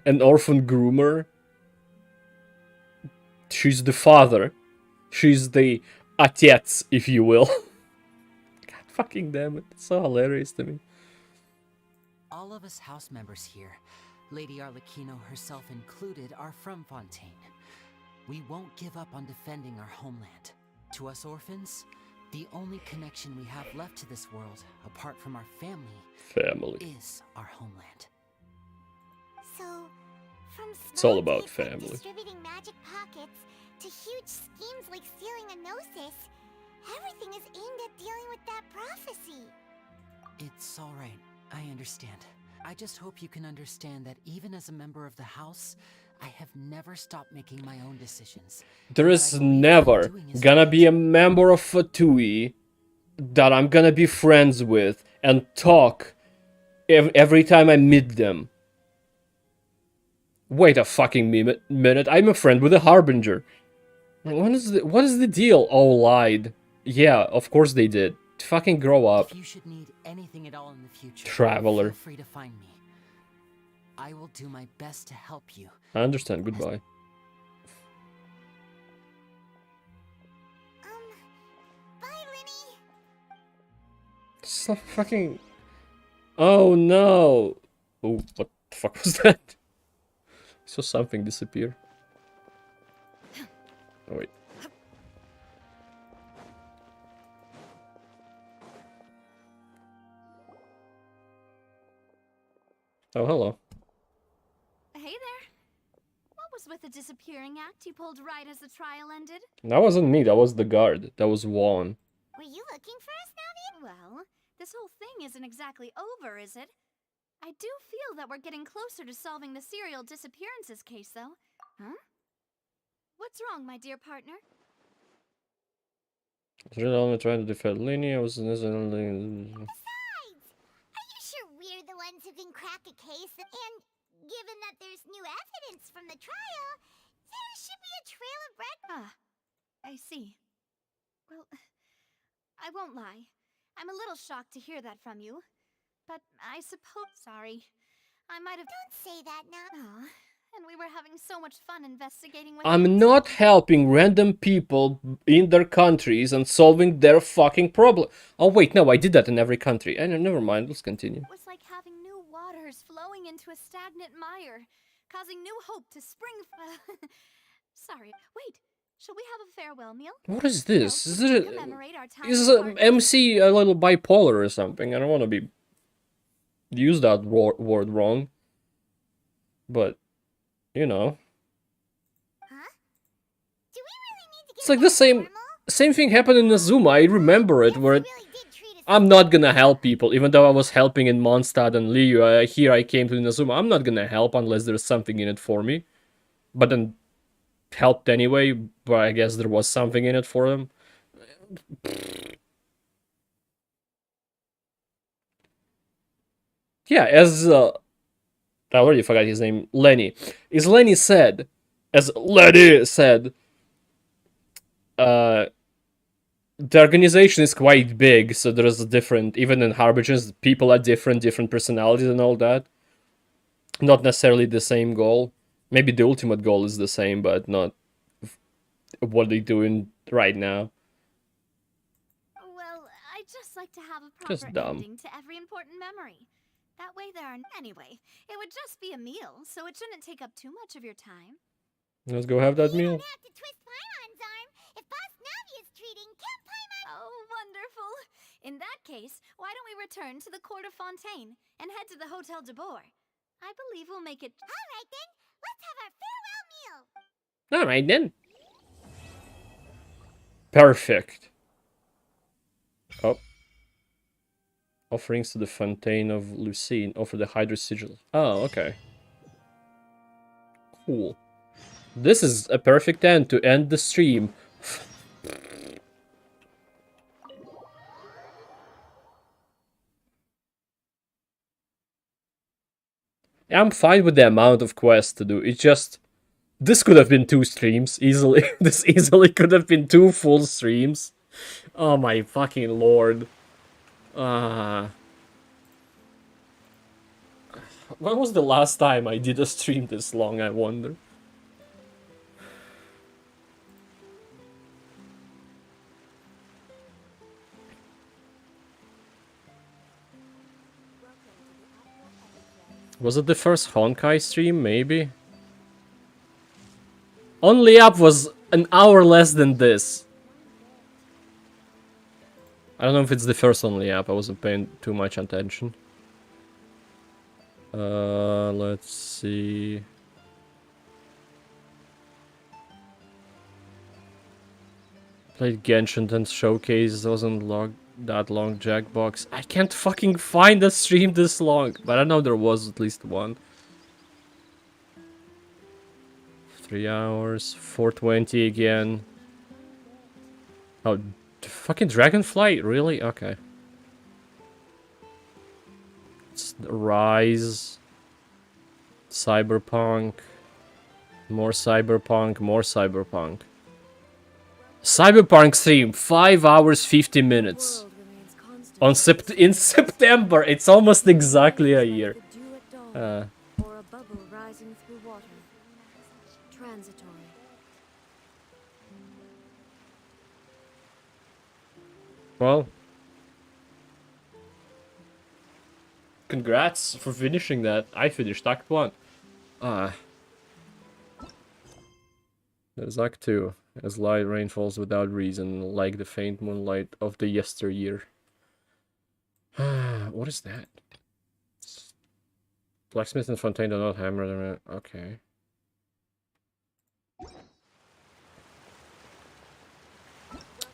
an orphan groomer. She's the father. She's the отец, if you will. God fucking damn it. It's so hilarious to me. All of us house members here, Lady Arlecchino herself included, are from Fontaine. We won't give up on defending our homeland. To us orphans, the only connection we have left to this world, apart from our family, is our homeland. So, from it's all about family. Distributing magic pockets to huge schemes like stealing a Gnosis, everything is aimed at dealing with that prophecy. It's all right. I understand. I just hope you can understand that even as a member of the house, I have never stopped making my own decisions. There is never gonna be a member of Fatui that I'm gonna be friends with and talk every time I meet them. Wait a fucking minute, I'm a friend with a Harbinger. What is the deal? Oh, lied. Yeah, of course they did. Fucking grow up. If you should need anything at all in the future, Traveler. feel free to find me. I will do my best to help you. I understand. Goodbye. Bye, Linny. So fucking. Oh no! Oh, what the fuck was that? I saw something disappear. Oh wait. Oh, hello. Hey there. What was with the disappearing act you pulled right as the trial ended? That wasn't me, that was the guard. That was Juan. Were you looking for us, Navi? Well, this whole thing isn't exactly over, is it? I do feel that we're getting closer to solving the serial disappearances case, though. Huh? What's wrong, my dear partner? I was really only trying to defend Lenny. I was Besides, are you sure we're the ones who can crack a case? And given that there's new evidence from the trial, there should be a trail of bread. Ah, I see. Well, I won't lie. I'm a little shocked to hear that from you. But I suppose... Sorry. I might have... Don't say that now. Aw, and we were having so much fun investigating what... I'm not helping random people in their countries and solving their fucking problem. Oh wait, no, I did that in every country. Never mind, let's continue. It was like having new waters flowing into a stagnant mire, causing new hope to spring... Sorry, wait. Shall we have a farewell meal? What is this? You Is know, it commemorate our time is apart. MC a little bipolar or something? I don't want to be use that word wrong, but you know, Huh? Do we really need to get it's like the same thing happened in Azuma. I remember it where I'm not gonna help people, even though I was helping in Mondstadt and Liu. Here I came to Inazuma. I'm not gonna help unless there's something in it for me, but then helped anyway. But I guess there was something in it for them. Yeah, as I already forgot his name, Lenny. As Lenny said, the organization is quite big, so there's a different, even in Harbingers, people are different personalities and all that. Not necessarily the same goal. Maybe the ultimate goal is the same, but not what they're doing right now. Well, I'd just like to have a Just proper dumb. ending to every important memory. That way there are... Anyway, it would just be a meal, so it shouldn't take up too much of your time. Let's go have that meal. Have to twist Paimon's arm if Boss Navi is treating Camp Paimon. Oh, wonderful. In that case, why don't we return to the Court of Fontaine and head to the Hotel de Boer? I believe we'll make it... All right, then. Let's have our farewell meal. Alright then. Perfect. Oh. Offerings to the Fontaine of Lucine. Offer the Hydra Sigil. Oh, okay. Cool. This is a perfect end to end the stream. I'm fine with the amount of quests to do. It's just... This could have been 2 streams, easily. This easily could have been 2 full streams. Oh my fucking lord. When was the last time I did a stream this long, I wonder? Was it the first Honkai stream, maybe? Only Up was an hour less than this. I don't know if it's the first Only Up, I wasn't paying too much attention. Let's see. Played Genshin and Showcase, wasn't that long Jackbox. I can't fucking find a stream this long, but I know there was at least one. 3 hours, 420 again. Oh, fucking Dragonfly? Really? Okay. It's Rise. Cyberpunk. More Cyberpunk, more Cyberpunk. Cyberpunk stream, 5 hours, 50 minutes. In September, it's almost exactly a year. Or a bubble rising through water. Transitory. Well, congrats for finishing that. I finished Act 1. There's Act 2. As light rain falls without reason, like the faint moonlight of the yesteryear. What is that? Blacksmith and Fontaine do not hammer them. Okay.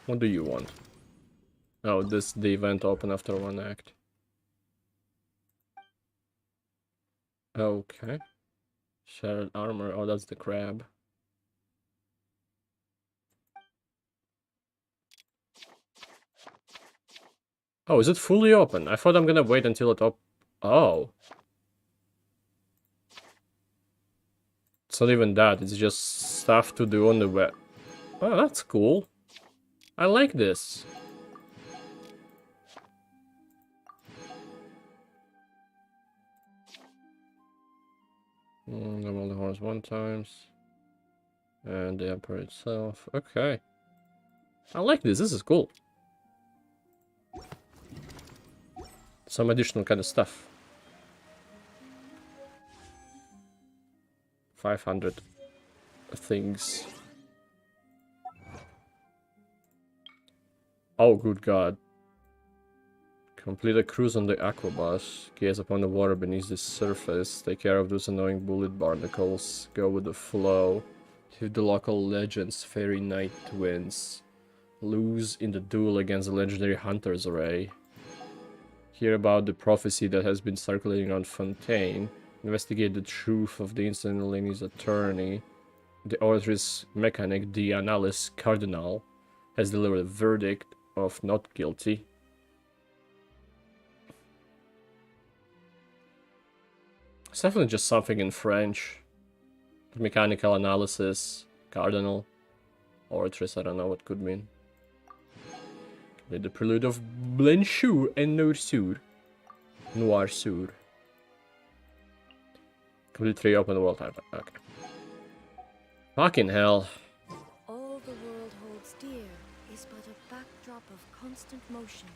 What do you want? Oh, the event open after one act. Okay. Shattered armor. Oh, that's the crab. Oh, is it fully open? I thought I'm gonna wait until it op. Oh. It's not even that. It's just stuff to do on the web. Oh, that's cool. I like this. Double the horse 1 times. And the emperor itself. Okay. I like this. This is cool. Some additional kind of stuff. 500 things. Oh, good God. Complete a cruise on the Aquabus. Gaze upon the water beneath the surface. Take care of those annoying bullet barnacles. Go with the flow. To the local legends, Fairy Knight Twins. Lose in the duel against the legendary Hunter's Array. Hear about the prophecy that has been circulating on Fontaine. Investigate the truth of the incident. Lenny's attorney. The author's mechanic, the Annales Cardinal, has delivered a verdict of not guilty. It's definitely just something in French. Mechanical analysis, Cardinal, Oratress, I don't know what could mean. With the prelude of Blancheur and Noir Sur. Complete 3 open world type. Okay. Fucking hell. All the world holds dear is but a backdrop of constant motion.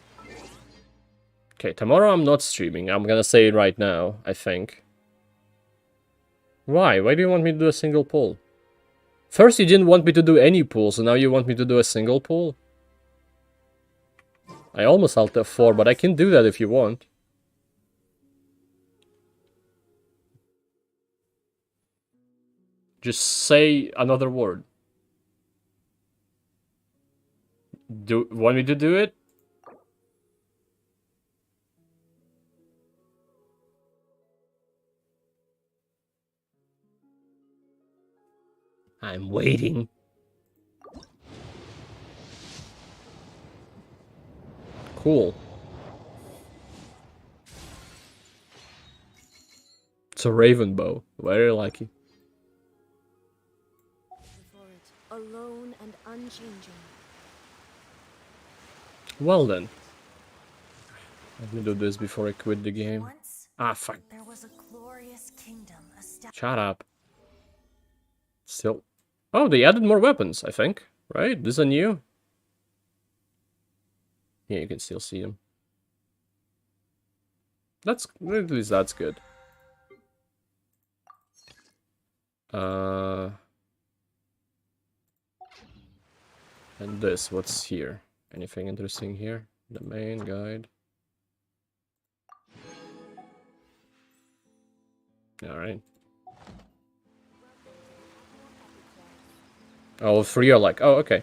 Okay, tomorrow I'm not streaming. I'm gonna say it right now, I think. Why? Why do you want me to do a single pull? First you didn't want me to do any pulls, and now you want me to do a single pull? I almost Alt F4, but I can do that if you want. Just say another word. Want me to do it? I'm waiting. Cool. It's a raven bow. Very lucky. For it, alone and unchanging. Well then. Let me do this before I quit the game. Ah, fuck. There was a glorious kingdom Shut up. Still. Oh, they added more weapons, I think. Right? This is a new. Yeah, you can still see them. At least that's good. And this, what's here? Anything interesting here? The main guide. Alright. Oh, 3 are like, oh, okay.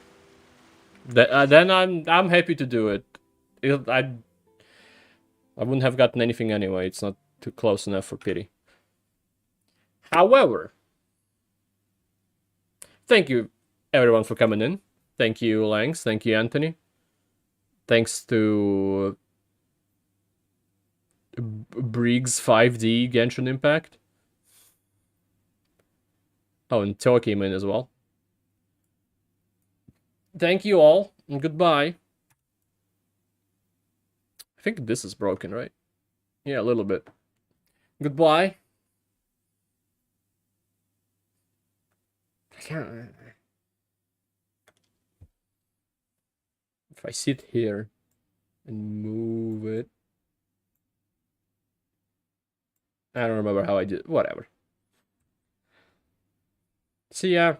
Then I'm happy to do it. I wouldn't have gotten anything anyway. It's not too close enough for pity. However, thank you everyone for coming in. Thank you, Langs. Thank you, Anthony. Thanks to Briggs 5D Genshin Impact. Oh, and Toa came in as well. Thank you all, and goodbye. I think this is broken, right? Yeah, a little bit. Goodbye. I can't... If I sit here and move it... I don't remember how I did. Whatever. See ya.